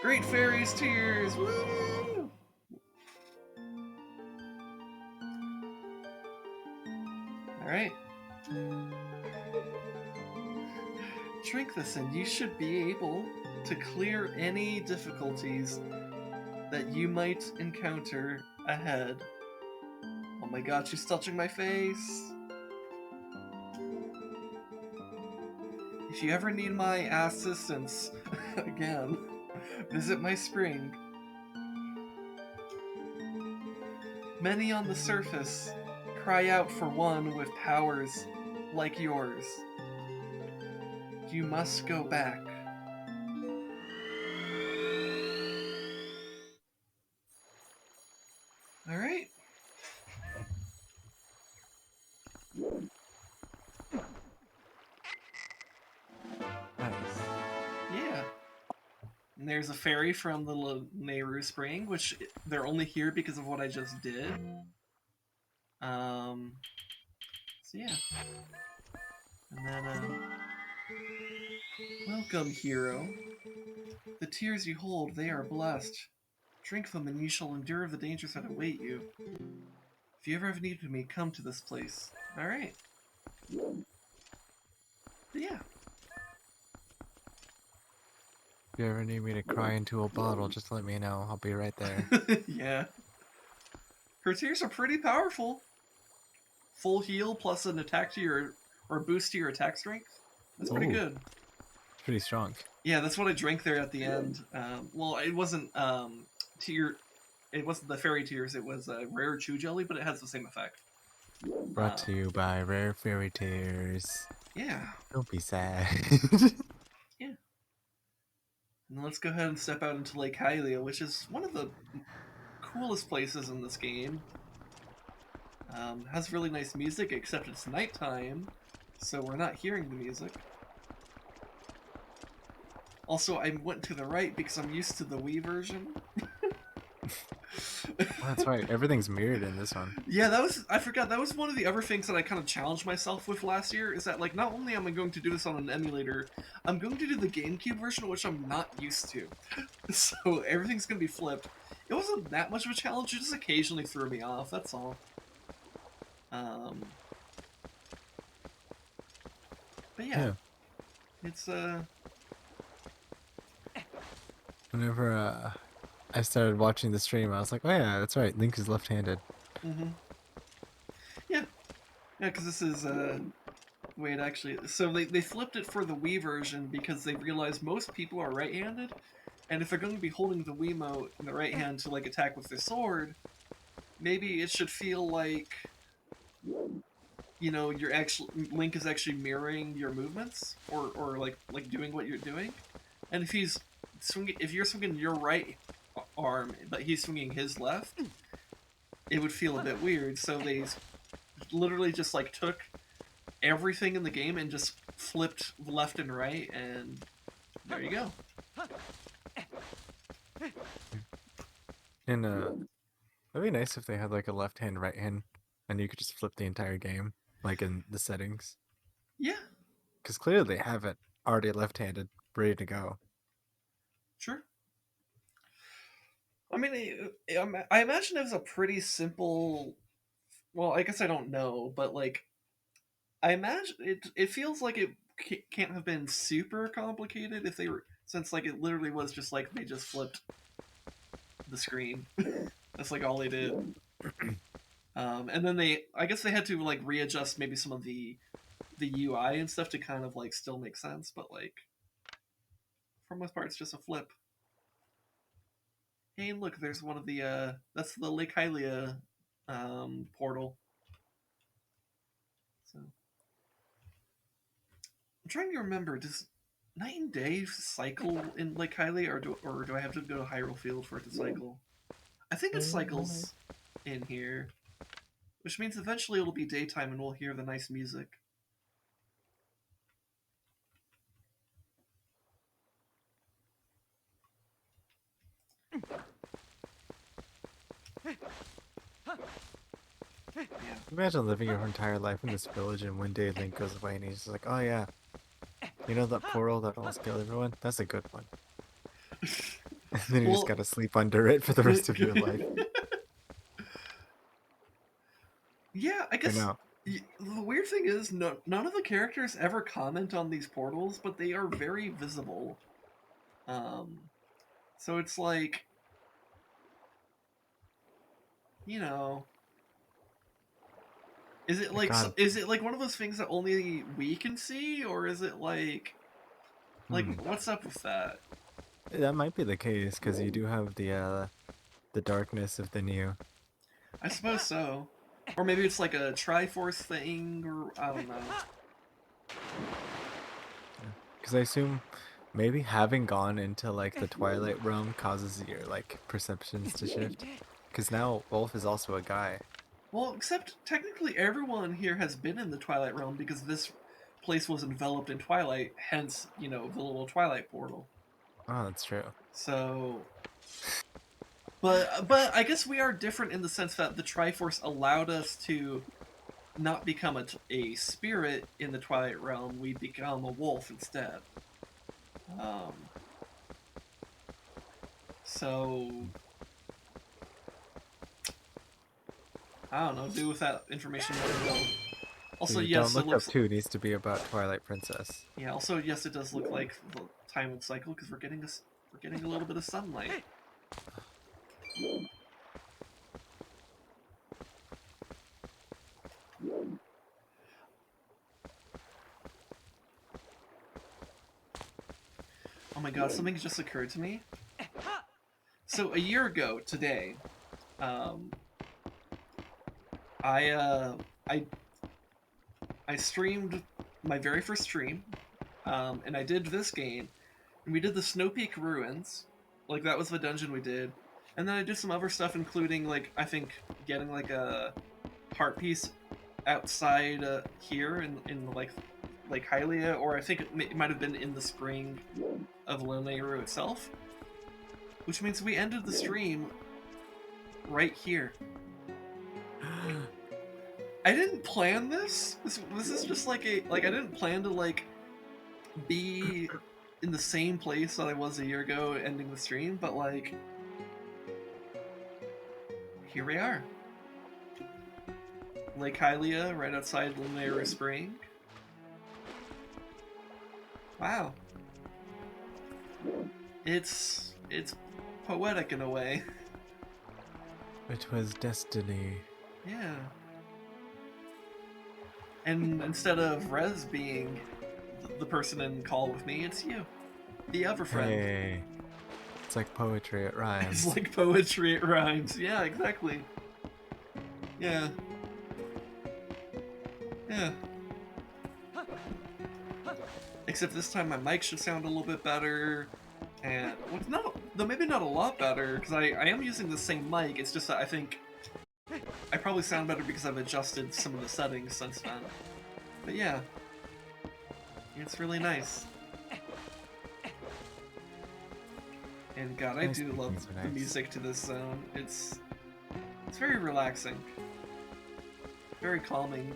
S1: Great Fairies Tears! Woo! Alright. Drink this and you should be able to clear any difficulties that you might encounter ahead. Oh my god, she's touching my face! If you ever need my assistance again, visit my spring. Many on the surface cry out for one with powers like yours. You must go back. Alright.
S3: Nice.
S1: Yeah. And there's a fairy from the Nehru Spring, which they're only here because of what I just did. So yeah. And then, welcome, hero. The tears you hold, they are blessed. Drink them and you shall endure the dangers that await you. If you ever have need of me, come to this place. Alright. But yeah.
S3: If you ever need me to cry into a bottle, just let me know. I'll be right there.
S1: Yeah. Her tears are pretty powerful. Full heal plus an attack to your... or boost to your attack strength. That's pretty
S3: Ooh.
S1: good.
S3: It's pretty strong.
S1: Yeah, that's what I drank there at the end. Well, it wasn't tier... It wasn't the fairy tears, it was a rare chew jelly, but it has the same effect.
S3: Brought to you by Rare Fairy Tears.
S1: Yeah.
S3: Don't be sad.
S1: Yeah. And let's go ahead and step out into Lake Hylia, which is one of the coolest places in this game. Has really nice music, except it's nighttime, so we're not hearing the music. Also, I went to the right because I'm used to the Wii version.
S3: That's right. Everything's mirrored in this one.
S1: Yeah, I forgot, that was one of the other things that I kind of challenged myself with last year, is that, like, not only am I going to do this on an emulator, I'm going to do the GameCube version, which I'm not used to. So everything's going to be flipped. It wasn't that much of a challenge, it just occasionally threw me off, that's all. But yeah. It's,
S3: Whenever I started watching the stream, I was like, oh yeah, that's right, Link is left-handed.
S1: mm-hmm. Yeah. Yeah, because this is, wait, actually, so they flipped it for the Wii version because they realized most people are right-handed, and if they're going to be holding the Wiimote in the right hand to, like, attack with their sword, maybe it should feel like, you know, Link is actually mirroring your movements, or like doing what you're doing, and if you're swinging your right arm, but he's swinging his left, it would feel a bit weird, so they literally just, like, took everything in the game and just flipped left and right, and there you go.
S3: And it'd be nice if they had like a left hand, right hand, and you could just flip the entire game, like in the settings.
S1: Yeah.
S3: Because clearly they have it already left-handed, ready to go.
S1: Sure. I mean, I imagine it was a pretty simple... Well, I guess I don't know, but, like, I imagine it feels like it can't have been super complicated if they were... Since, like, it literally was just, like, they just flipped the screen. That's, like, all they did. And then I guess they had to like readjust maybe some of the UI and stuff to kind of like still make sense, but like for the most part, it's just a flip. Hey, and look, there's one of the that's the Lake Hylia portal. So I'm trying to remember, does night and day cycle in Lake Hylia, or do I have to go to Hyrule Field for it to cycle? I think it cycles in here, which means eventually it'll be daytime and we'll hear the nice music. Yeah.
S3: Imagine living your entire life in this village and one day Link goes away and he's just like, oh yeah, you know that portal that almost killed everyone? That's a good one. And then you
S1: Well-
S3: just gotta sleep under it for the rest of your life.
S1: Yeah, I
S3: I
S1: guess
S3: know.
S1: the weird thing is none of the characters ever comment on these portals, but they are very visible. So it's like, you know, is it like
S3: God.
S1: is it like one of those things that only we can see, or is it like what's up with that?
S3: That might be the case, because you do have the darkness of the new.
S1: I suppose so, or maybe it's like a Triforce thing, or I don't know.
S3: Because I assume maybe having gone into like the Twilight realm causes your like perceptions to shift. Because now Wolf is also a guy.
S1: Well, except technically everyone here has been in the Twilight Realm because this place was enveloped in Twilight, hence, the little Twilight portal.
S3: Oh, that's true.
S1: So, but I guess we are different in the sense that the Triforce allowed us to not become a spirit in the Twilight Realm. We become a wolf instead. So I don't know. Do with that information what it will. Also,
S3: The
S1: yes,
S3: Don't
S1: it
S3: Look Up
S1: looks.
S3: 2 needs to be about Twilight Princess.
S1: Yeah. Also, yes, it does look like the time will cycle because we're getting a little bit of sunlight. Oh my god, something just occurred to me. So a year ago today, um, I I streamed my very first stream, and I did this game, and we did the Snow Peak Ruins, like that was the dungeon we did, and then I did some other stuff, including like I think getting like a heart piece outside here in like Hylia, or I think it might have been in the spring of Loneru itself, which means we ended the stream right here. I didn't plan this. This is just like I didn't plan to like be in the same place that I was a year ago ending the stream, but like here we are. Lake Hylia right outside Lunaria Spring. Wow. It's poetic in a way.
S3: It was destiny.
S1: Yeah. And instead of Rez being the person in call with me, it's you. The other friend.
S3: Hey. It's like poetry, it rhymes.
S1: It's like poetry, it rhymes. Yeah, exactly. Yeah. Yeah. Except this time my mic should sound a little bit better. And, well, maybe not a lot better, because I am using the same mic, it's just that I think I probably sound better because I've adjusted some of the settings since then. But yeah. It's really nice. And god, I
S3: Nice
S1: do love
S3: things are
S1: the
S3: nice.
S1: music to this zone. It's very relaxing. Very calming.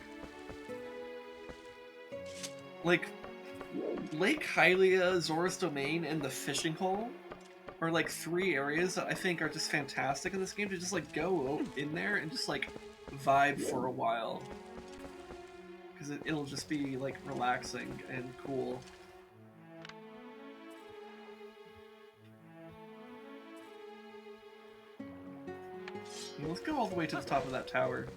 S1: Like, Lake Hylia, Zora's Domain, and the Fishing Hole are like 3 areas that I think are just fantastic in this game to just like go in there and just like vibe for a while. Because it'll just be like relaxing and cool. Let's go all the way to the top of that tower.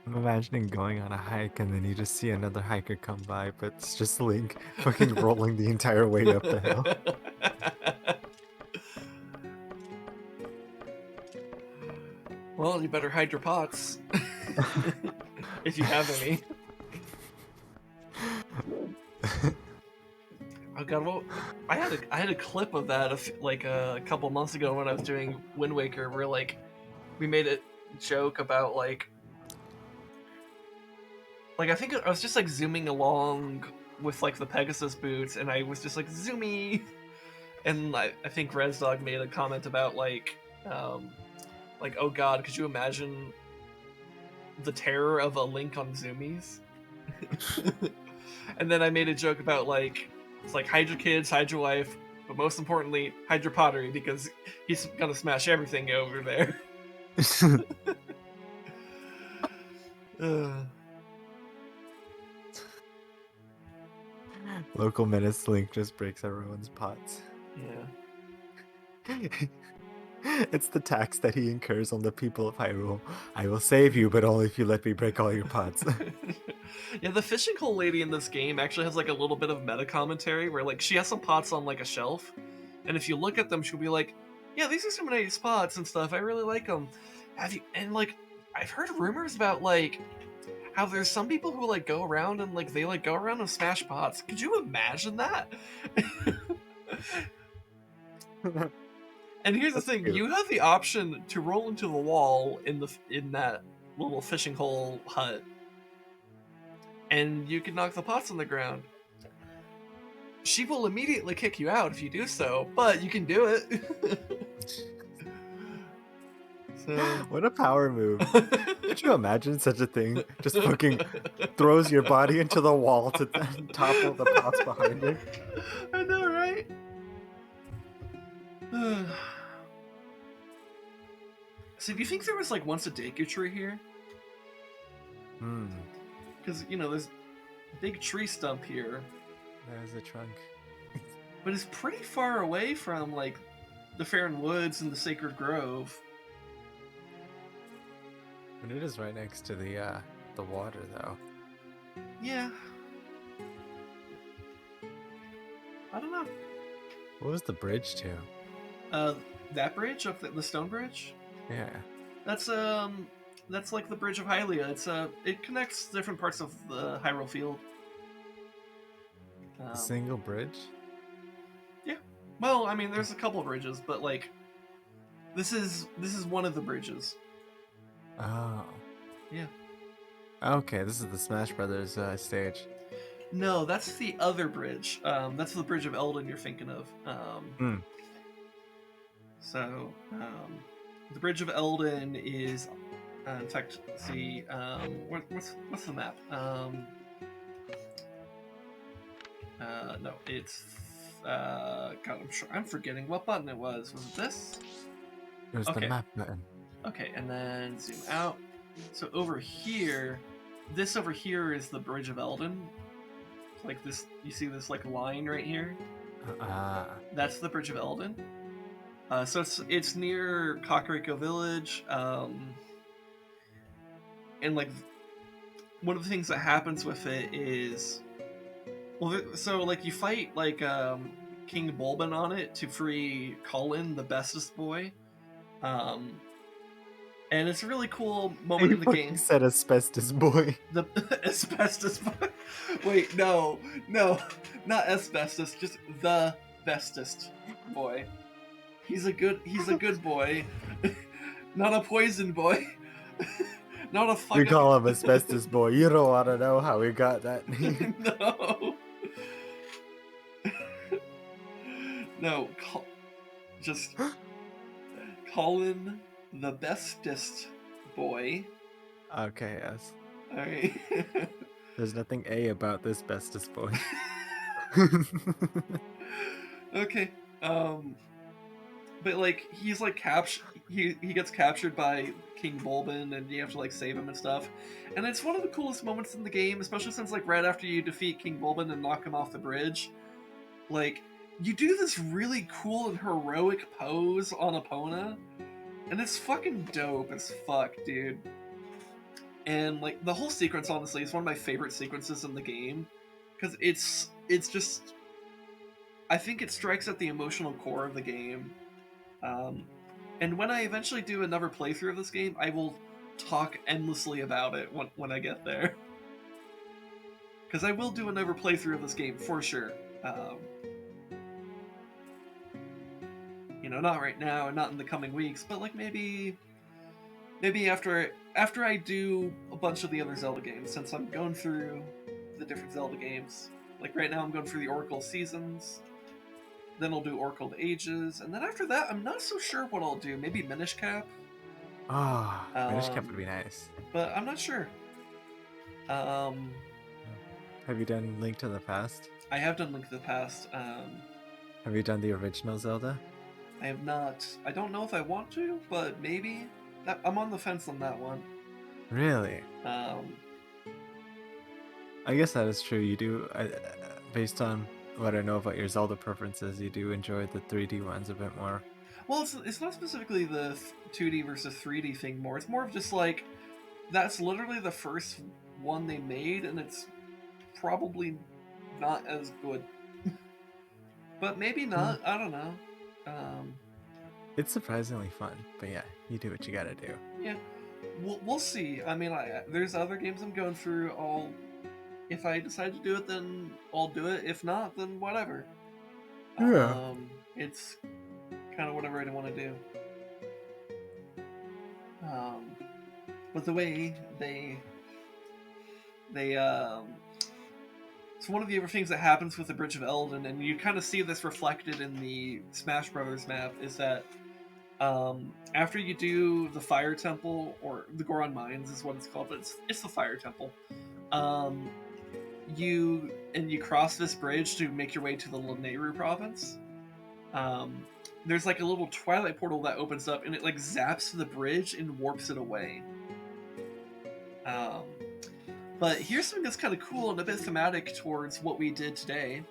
S3: I'm imagining going on a hike and then you just see another hiker come by, but it's just Link fucking rolling the entire way up the hill.
S1: Well, you better hide your pots. If you have any. Oh god, well, I had a clip of that a couple months ago when I was doing Wind Waker, where like we made a joke about like I think I was just like zooming along with like the Pegasus boots, and I was just like zoomy, and I think Resdog made a comment about like oh god, could you imagine the terror of a Link on zoomies? And then I made a joke about like it's like hide your kids, hide your wife, but most importantly, hide your pottery because he's gonna smash everything over there.
S3: Local menace Link just breaks everyone's pots.
S1: Yeah.
S3: It's the tax that he incurs on the people of Hyrule. I will save you, but only if you let me break all your pots.
S1: Yeah, the fishing hole lady in this game actually has like a little bit of meta commentary where like she has some pots on like a shelf, and if you look at them, she'll be like, "Yeah, these are some nice pots and stuff. I really like them." Have you? And like, I've heard rumors about like how there's some people who like go around and like they like go around and smash pots. Could you imagine that? And here's the thing:
S3: cute.
S1: you have the option to roll into the wall in that little fishing hole hut, and you can knock the pots on the ground. She will immediately kick you out if you do so, but you can do it. So...
S3: What a power move. Could you imagine such a thing? Just fucking throws your body into the wall to topple the pots behind it.
S1: I know, right? So do you think there was like once a Deku tree here? Because, you know, there's a big tree stump here.
S3: There's a trunk.
S1: But it's pretty far away from, like, the Faron Woods and the Sacred Grove.
S3: And it is right next to the water, though.
S1: Yeah. I don't know.
S3: What was the bridge to?
S1: That bridge up the stone bridge?
S3: Yeah.
S1: That's like the Bridge of Hylia. It connects different parts of the Hyrule Field.
S3: A single bridge?
S1: Yeah. Well, I mean, there's a couple bridges, but like, this is one of the bridges.
S3: Oh.
S1: Yeah.
S3: Okay, this is the Smash Brothers stage.
S1: No, that's the other bridge. That's the Bridge of Eldin you're thinking of. So, the Bridge of Eldin is, in fact, let's see, what's the map? No, it's, God, I'm forgetting what button it was. Was it this?
S3: It was the map button.
S1: Okay, and then zoom out. So over here, this over here is the Bridge of Eldin. Like this, you see this like line right here? That's the Bridge of Eldin. So it's near Kakariko Village, and like one of the things that happens with it is, well, so like you fight like King Bulbin on it to free Colin, the bestest boy, and it's a really cool moment in the game.
S3: Said asbestos boy.
S1: The asbestos boy. Wait, no, not asbestos, just the bestest boy. He's a good boy, not a poison boy, not a fucking.
S3: We call him asbestos boy. You don't want to know how we got that name.
S1: No, just Colin, the bestest boy.
S3: Okay, yes.
S1: All right.
S3: There's nothing A about this bestest boy.
S1: Okay. But like he's like he gets captured by King Bulbin, and you have to like save him and stuff. And it's one of the coolest moments in the game, especially since like right after you defeat King Bulbin and knock him off the bridge, like you do this really cool and heroic pose on Epona, and it's fucking dope as fuck, dude. And like the whole sequence, honestly, is one of my favorite sequences in the game because it's just I think it strikes at the emotional core of the game. Um, and when I eventually do another playthrough of this game, I will talk endlessly about it when I get there. Because I will do another playthrough of this game for sure. Not right now and not in the coming weeks, but like maybe after I do a bunch of the other Zelda games, since I'm going through the different Zelda games. Like right now, I'm going through the Oracle Seasons. Then I'll do Oracle Ages, and then after that, I'm not so sure what I'll do. Maybe Minish Cap.
S3: Oh, Minish Cap would be nice.
S1: But I'm not sure.
S3: Have you done Link to the Past?
S1: I have done Link to the Past.
S3: Have you done the original Zelda?
S1: I have not. I don't know if I want to, but maybe. I'm on the fence on that one.
S3: Really? I guess that is true. You do, based on what I know about your Zelda preferences, you do enjoy the 3D ones a bit more.
S1: Well, it's not specifically the 2D versus 3D thing more. It's more of just like, that's literally the first one they made, and it's probably not as good. But maybe not. I don't know.
S3: It's surprisingly fun, but yeah, you do what you gotta do.
S1: Yeah, we'll see. I mean, there's other games I'm going through. If I decide to do it, then I'll do it. If not, then whatever.
S3: Yeah.
S1: It's kind of whatever I want to do. But the way so one of the other things that happens with the Bridge of Eldin, and you kind of see this reflected in the Smash Brothers map, is that after you do the Fire Temple, or the Goron Mines is what it's called, but it's the Fire Temple. You cross this bridge to make your way to the Lanayru province. There's like a little Twilight portal that opens up, and it like zaps the bridge and warps it away. But here's something that's kind of cool and a bit thematic towards what we did today.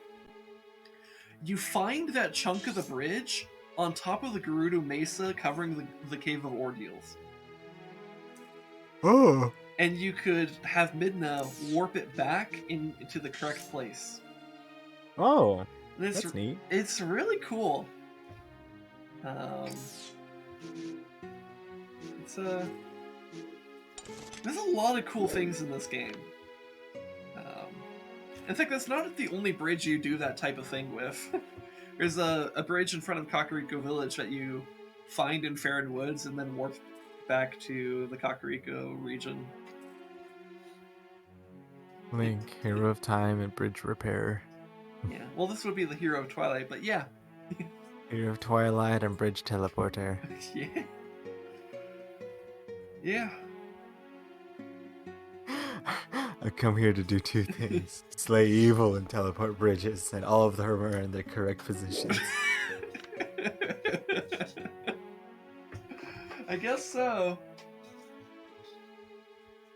S1: You find that chunk of the bridge on top of the Gerudo Mesa covering the Cave of Ordeals.
S3: Oh!
S1: And you could have Midna warp it back into the correct place.
S3: Oh! That's neat.
S1: It's really cool. There's a lot of cool things in this game. In fact, that's not the only bridge you do that type of thing with. There's a bridge in front of Kakariko Village that you find in Faron Woods and then warp back to the Kakariko region.
S3: Link, Hero of Time and Bridge Repair.
S1: Yeah, well, this would be the Hero of Twilight, but yeah.
S3: Hero of Twilight and Bridge Teleporter.
S1: Yeah. Yeah.
S3: I come here to do two things. Slay evil and teleport bridges, and all of them are in their correct positions.
S1: I guess so.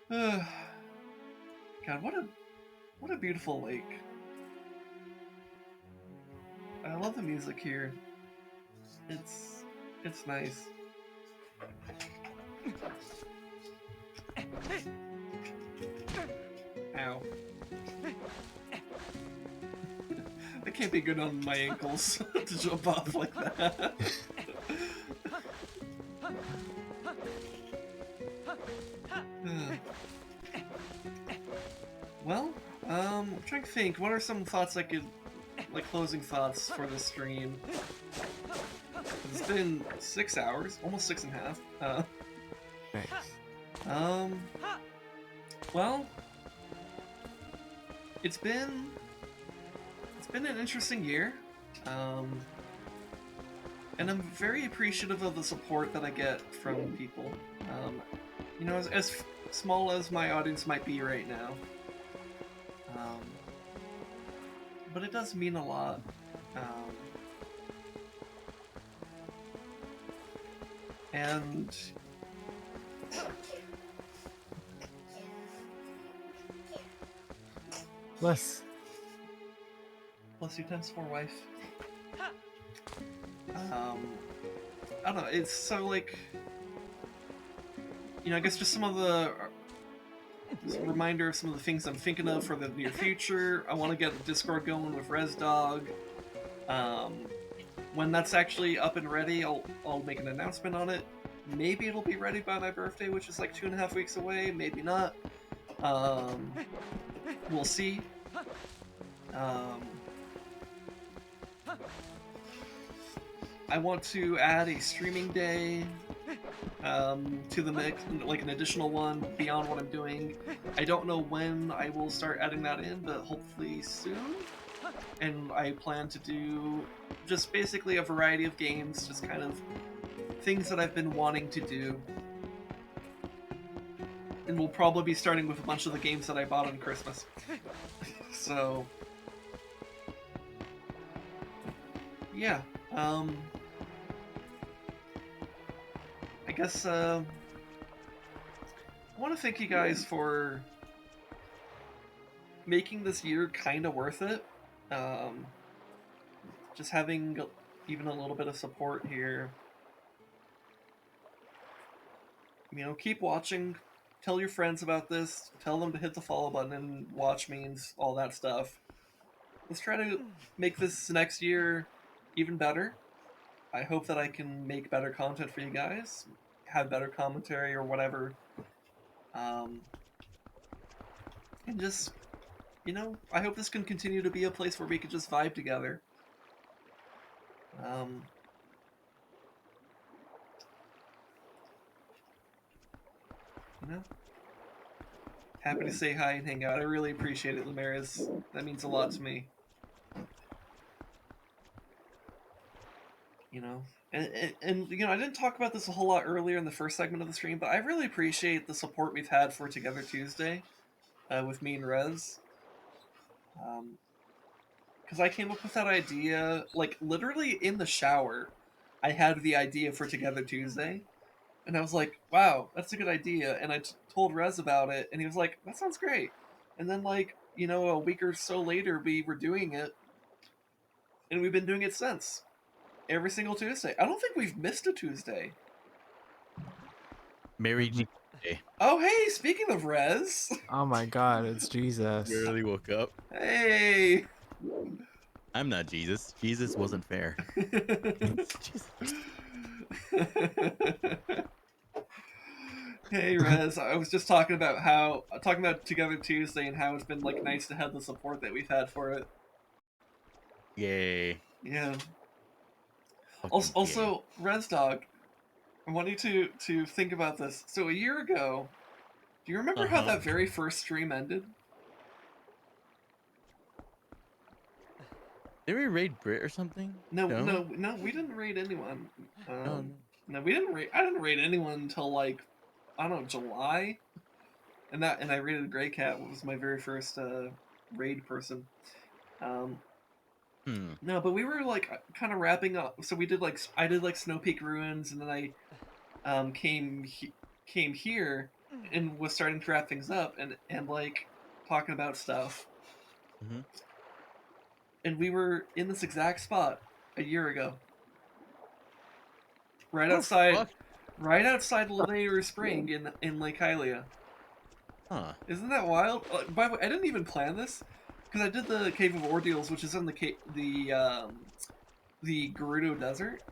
S1: God, what a beautiful lake. I love the music here. It's nice. Ow. That can't be good on my ankles to jump off like that. Well, I'm trying to think. What are some thoughts I could, like, closing thoughts for the stream? It's been 6 hours, almost 6.5.
S3: Nice.
S1: Well, it's been an interesting year, and I'm very appreciative of the support that I get from people. As small as my audience might be right now, but it does mean a lot. Um, and
S3: Bless.
S1: plus 2 times 4 wife. I don't know. It's so like, I guess just some of the just a reminder of some of the things I'm thinking of for the near future. I want to get a Discord going with ResDog. When that's actually up and ready, I'll make an announcement on it. Maybe it'll be ready by my birthday, which is like 2.5 weeks away. Maybe not. We'll see. I want to add a streaming day to the mix, like an additional one beyond what I'm doing. I don't know when I will start adding that in, but hopefully soon. And I plan to do just basically a variety of games, just kind of things that I've been wanting to do. And we'll probably be starting with a bunch of the games that I bought on Christmas. So, yeah. I guess I want to thank you guys for making this year kind of worth it. Just having even a little bit of support here. Keep watching. Tell your friends about this. Tell them to hit the follow button and watch means, all that stuff. Let's try to make this next year even better. I hope that I can make better content for you guys, have better commentary or whatever. And just, I hope this can continue to be a place where we can just vibe together. Happy to say hi and hang out. I really appreciate it, Lamaris. That means a lot to me. And I didn't talk about this a whole lot earlier in the first segment of the stream, but I really appreciate the support we've had for Together Tuesday with me and Rez. Because I came up with that idea, like, literally in the shower. I had the idea for Together Tuesday, and I was like, wow, that's a good idea. And I told Rez about it, and he was like, that sounds great. And then, like, a week or so later, we were doing it, and we've been doing it since. Every single Tuesday. I don't think we've missed a Tuesday.
S4: Merry Tuesday.
S1: Oh, hey, speaking of Rez.
S3: Oh my god, it's Jesus.
S4: Barely woke up.
S1: Hey.
S4: I'm not Jesus. Jesus wasn't fair.
S1: Hey, Rez. I was just talking about Together Tuesday and how it's been like nice to have the support that we've had for it.
S4: Yay.
S1: Yeah.
S4: Fucking
S1: Also, ResDog, I want you to think about this. So a year ago, do you remember how that very first stream ended?
S4: Did we raid Brit or something?
S1: No, we didn't raid anyone.
S4: No.
S1: No, we didn't raid. I didn't raid anyone until like, I don't know, July. And I raided Grey Cat, which was my very first raid person. No, but we were like kind of wrapping up. So I did like Snow Peak Ruins, and then I came here and was starting to wrap things up and like talking about stuff.
S4: Mm-hmm.
S1: And we were in this exact spot a year ago, right outside Lanier Spring in Lake Hylia.
S4: Huh.
S1: Isn't that wild? By the way, I didn't even plan this because I did the Cave of Ordeals, which is in the Gerudo Desert.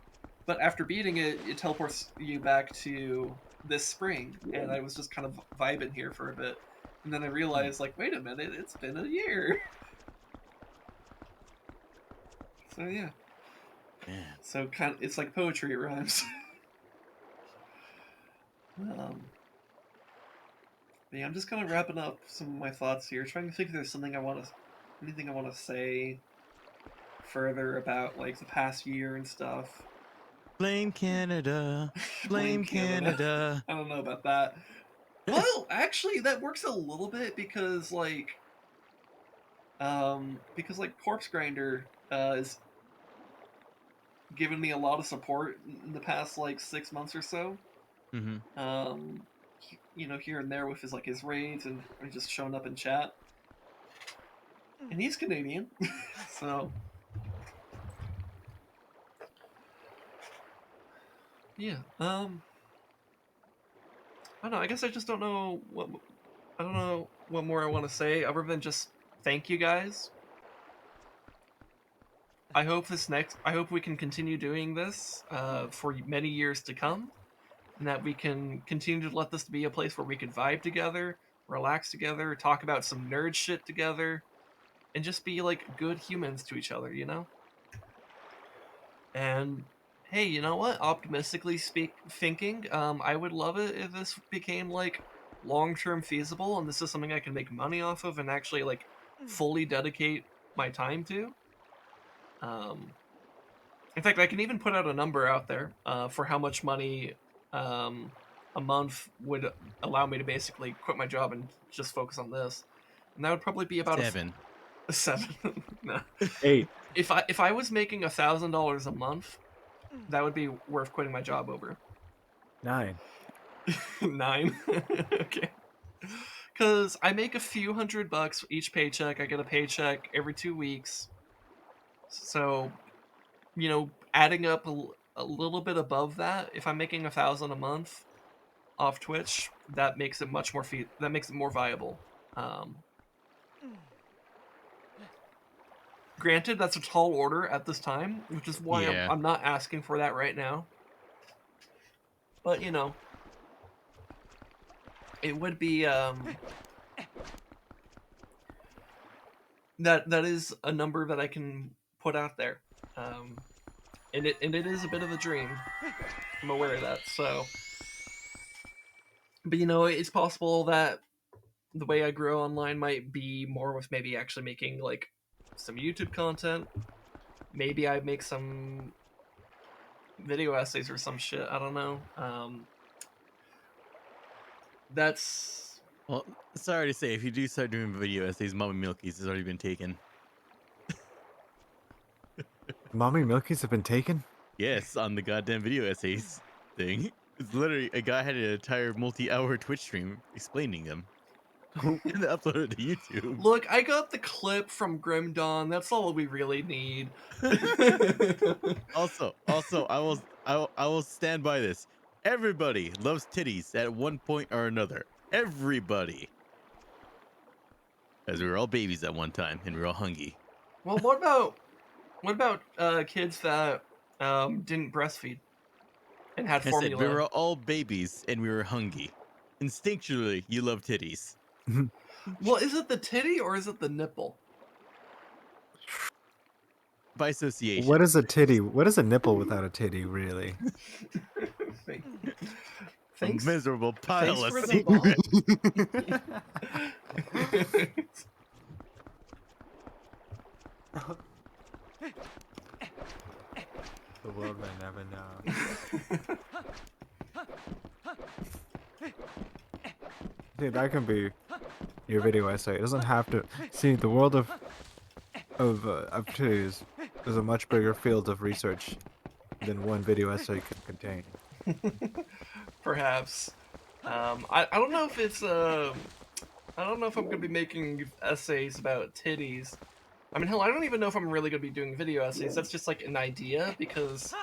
S1: But after beating it, it teleports you back to this spring, and I was just kind of vibing here for a bit, and then I realized, like, wait a minute, it's been a year. So yeah.
S4: Man.
S1: So it's like poetry, it rhymes. Yeah, I'm just kind of wrapping up some of my thoughts here, trying to think if there's anything I want to say further about like the past year and stuff.
S4: Blame Canada. Blame Canada.
S1: I don't know about that. Well, actually, that works a little bit because Corpse Grinder is given me a lot of support in the past like 6 months or so.
S4: Mm-hmm.
S1: You know, here and there with his like his raids and just showing up in chat. And he's Canadian, so yeah. I don't know. I guess I just don't know what I don't know what more I want to say other than just thank you guys. I hope we can continue doing this for many years to come, and that we can continue to let this be a place where we could vibe together, relax together, talk about some nerd shit together, and just be like good humans to each other, you know? And hey, you know what? Optimistically thinking, I would love it if this became like long-term feasible, and this is something I can make money off of and actually like fully dedicate my time to. In fact, I can even put out a number out there for how much money a month would allow me to basically quit my job and just focus on this, and that would probably be about
S4: 7.
S1: a 7. No.
S3: 8.
S1: If I was making $1,000 a month, that would be worth quitting my job over.
S3: 9.
S1: 9. Okay. Because I make a few $100 each paycheck. I get a paycheck every 2 weeks. So, you know, adding up a little bit above that, if I'm making 1,000 a month off Twitch, that makes it much more that makes it more viable. Granted, that's a tall order at this time, which is why
S4: Yeah.
S1: I'm not asking for that right now. But you know, it would be that is a number that I can put out there, and it is a bit of a dream. I'm aware of that. So, but you know, it's possible that the way I grow online might be more with maybe actually making like some YouTube content. Maybe I make some video essays or some shit. I don't know. That's
S4: Well, sorry to say, if you do start doing video essays, Mommy Milky's has already been taken.
S3: Mommy Milkies have been taken?
S4: Yes, on the goddamn video essays thing. It's literally a guy had an entire multi-hour Twitch stream explaining them. And they uploaded to YouTube.
S1: look. I got the clip from Grim Dawn. That's all we really need.
S4: Also, I will stand by this. Everybody loves titties at one point or another. Everybody. As we were all babies at one time and we were all hungry.
S1: Well, what about kids that didn't breastfeed and had
S4: I said
S1: formula?
S4: we were all babies and we were hungry. Instinctually, you love titties.
S1: Well, is it the titty or is it the nipple?
S4: By association.
S3: What is a titty? What is a nipple without a titty, really?
S1: Thanks.
S4: A miserable pile
S1: Thanks
S4: of
S1: for the
S4: secret.
S3: The world may never know. Dude, that can be your video essay. It doesn't have to. See, the world of titties is a much bigger field of research than one video essay could contain.
S1: Perhaps. I don't know if it's I don't know if I'm gonna be making essays about titties. I mean, hell, I don't even know if I'm really gonna be doing video essays. That's just like an idea because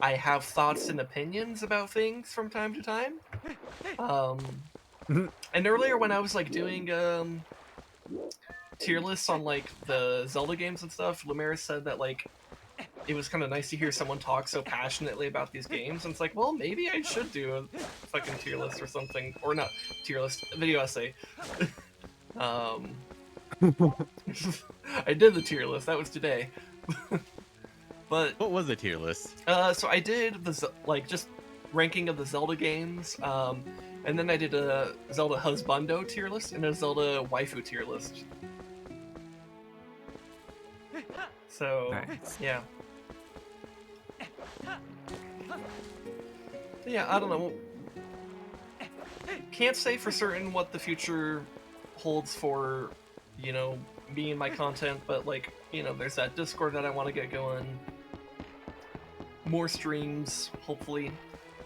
S1: I have thoughts and opinions about things from time to time. And earlier when I was like doing tier lists on like the Zelda games and stuff, Lumaris said that like it was kind of nice to hear someone talk so passionately about these games, and it's like, well, maybe I should do a fucking tier list or something, or not tier list, video essay. I did the tier list. That was today. But
S4: What was a tier list?
S1: so I did the like just ranking of the Zelda games, and then I did a Zelda husbando tier list and a Zelda waifu tier list. So
S3: Nice.
S1: yeah. Yeah, I don't know. Can't say for certain what the future holds for, you know, me and my content, but like, you know, there's that Discord that I want to get going. more streams, hopefully,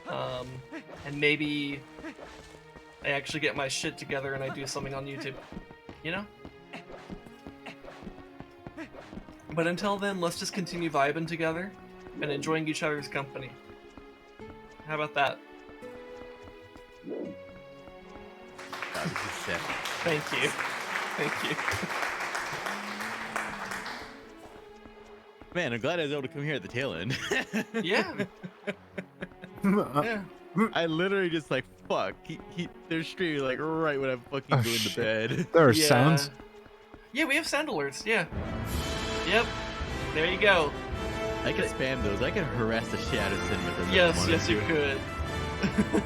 S1: and maybe I actually get my shit together and I do something on YouTube, you know? But until then, let's just continue vibing together and enjoying each other's company. How about that?
S4: That was just sick.
S1: Thank you. Thank you.
S4: Man, I'm glad I was able to come here at the tail end.
S1: Yeah. Yeah.
S4: I literally just like, fuck. They're streaming like right when I'm fucking
S3: Oh,
S4: going to
S3: shit.
S4: bed.
S3: There are
S1: Yeah.
S3: sounds.
S1: Yeah, we have sound alerts. Yeah. Yep. There you go.
S4: I can spam those. I can harass the shit out of Sin with them. if I
S1: Yes,
S4: wanted
S1: yes, you
S4: to.
S1: could.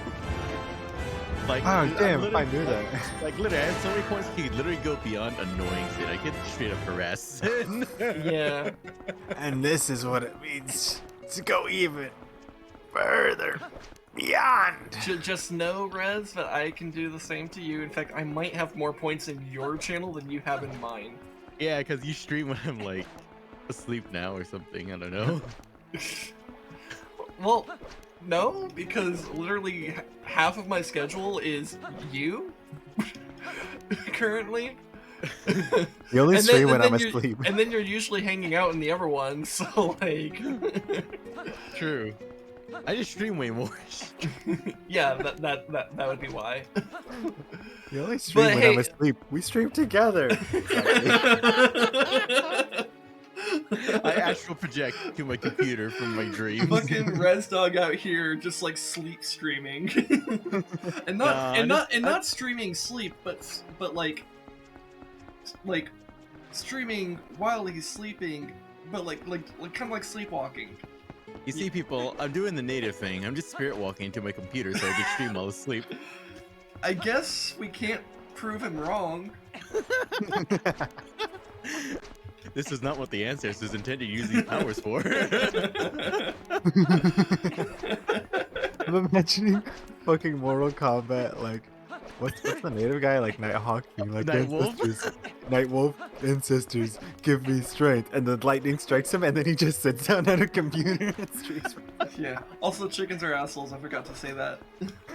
S4: Like,
S3: Oh,
S4: I'm
S3: damn,
S4: literally-
S3: I knew that.
S4: Like, literally, I have so many points. He could literally go beyond annoying Sin. I could straight up harass Sin.
S1: Yeah.
S3: And this is what it means to go even further beyond.
S1: Just know, Rez, that I can do the same to you. In fact, I might have more points in your channel than you have in mine.
S4: Yeah, because you stream when I'm like asleep now or something. I don't know.
S1: Well, no, because literally half of my schedule is you currently.
S3: You only
S1: And then-
S3: stream
S1: and
S3: when
S1: then
S3: I'm
S1: you're-
S3: asleep.
S1: And then you're usually hanging out in the other one, so like,
S4: True. I just stream way more.
S1: yeah, that would be why.
S3: You only stream
S1: But
S3: when
S1: hey-
S3: I'm asleep. We stream together.
S4: I astral project to my computer from my dreams.
S1: Fucking Rez Dog out here just like sleep streaming, and
S4: Nah,
S1: not streaming sleep, but like streaming while he's sleeping, but like kind of like sleepwalking.
S4: You see, people, I'm doing the native thing. I'm just spirit walking into my computer so I can stream while asleep.
S1: I guess we can't prove him wrong.
S4: This is not what the ancestors intended to use these powers for.
S3: I'm imagining fucking Mortal Kombat, like, what's the native guy, like Nighthawk being like,
S4: Nightwolf?
S3: ancestors, Nightwolf, ancestors, give me strength, and the lightning strikes him, and then he just sits down at a computer and streams.
S1: Yeah. Also, chickens are assholes. I forgot to say that.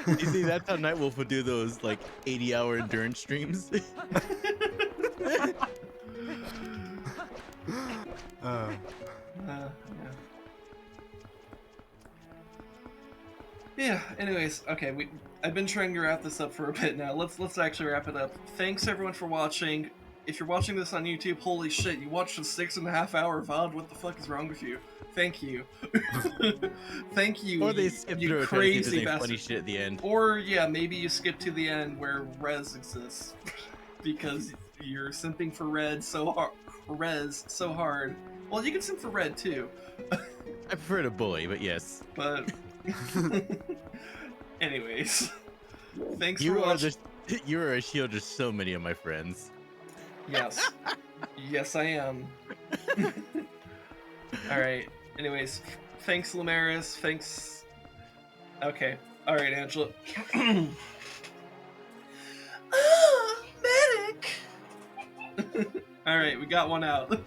S4: You see, that's how Nightwolf would do those like 80-hour endurance streams.
S3: Uh,
S1: Yeah. Yeah. Anyways, okay. I've been trying to wrap this up for a bit now. Let's actually wrap it up. Thanks everyone for watching. If you're watching this on YouTube, holy shit, you watched a 6.5 hour VOD. What the fuck is wrong with you? Thank you. Thank you.
S4: Or they
S1: you-
S4: skip
S1: you
S4: through it
S1: crazy
S4: funny
S1: bastard.
S4: shit at the end.
S1: Or yeah, maybe you skip to the end where Rez exists because you're simping for Rez so hard. Well, you can simp for Red too,
S4: I prefer to bully, but yes.
S1: but anyways, thanks
S4: You
S1: for
S4: are
S1: watching.
S4: you are a shield to so many of my friends.
S1: Yes, yes, I am. All right. Anyways, thanks, Lamaris. Thanks. Okay. All right, Angela. Ah, medic. All right, we got one out.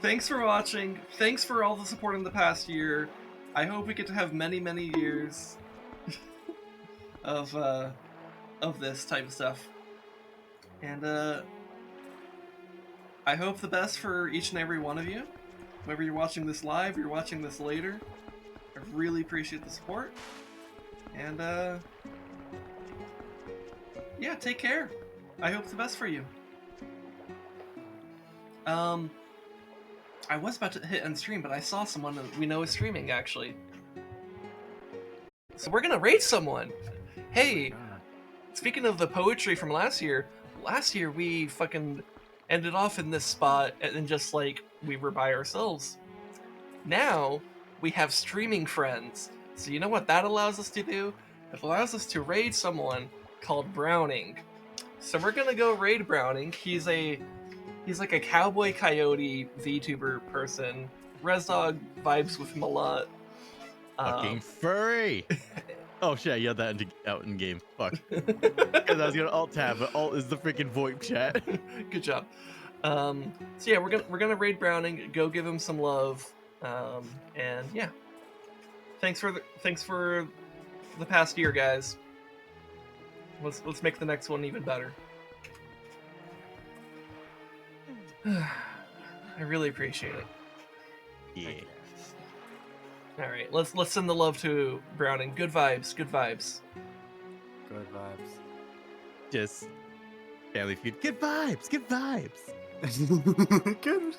S1: Thanks for watching. Thanks for all the support in the past year. I hope we get to have many, many years of this type of stuff. And I hope the best for each and every one of you. Whether you're watching this live or you're watching this later, I really appreciate the support. And yeah, take care. I hope the best for you. I was about to hit end stream, but I saw someone that we know is streaming actually. So we're gonna raid someone. Hey, speaking of the poetry from last year we fucking ended off in this spot and then just like we were by ourselves. Now we have streaming friends. So you know what that allows us to do? It allows us to raid someone called Browning. So we're gonna go raid Browning. He's like a cowboy coyote VTuber person. Rezdog vibes with him a lot.
S4: Fucking furry. Oh shit, I yelled that out in game. Fuck. Because I was gonna alt tab, but alt is the freaking VoIP chat.
S1: Good job. So yeah, we're gonna raid Browning. Go give him some love. And yeah, thanks for the past year, guys. Let's make the next one even better. I really appreciate it.
S4: Yeah.
S1: All right, let's send the love to Browning. Good vibes, good vibes.
S3: Good vibes.
S4: Just Family Feud. Good vibes. Good vibes.
S3: Good.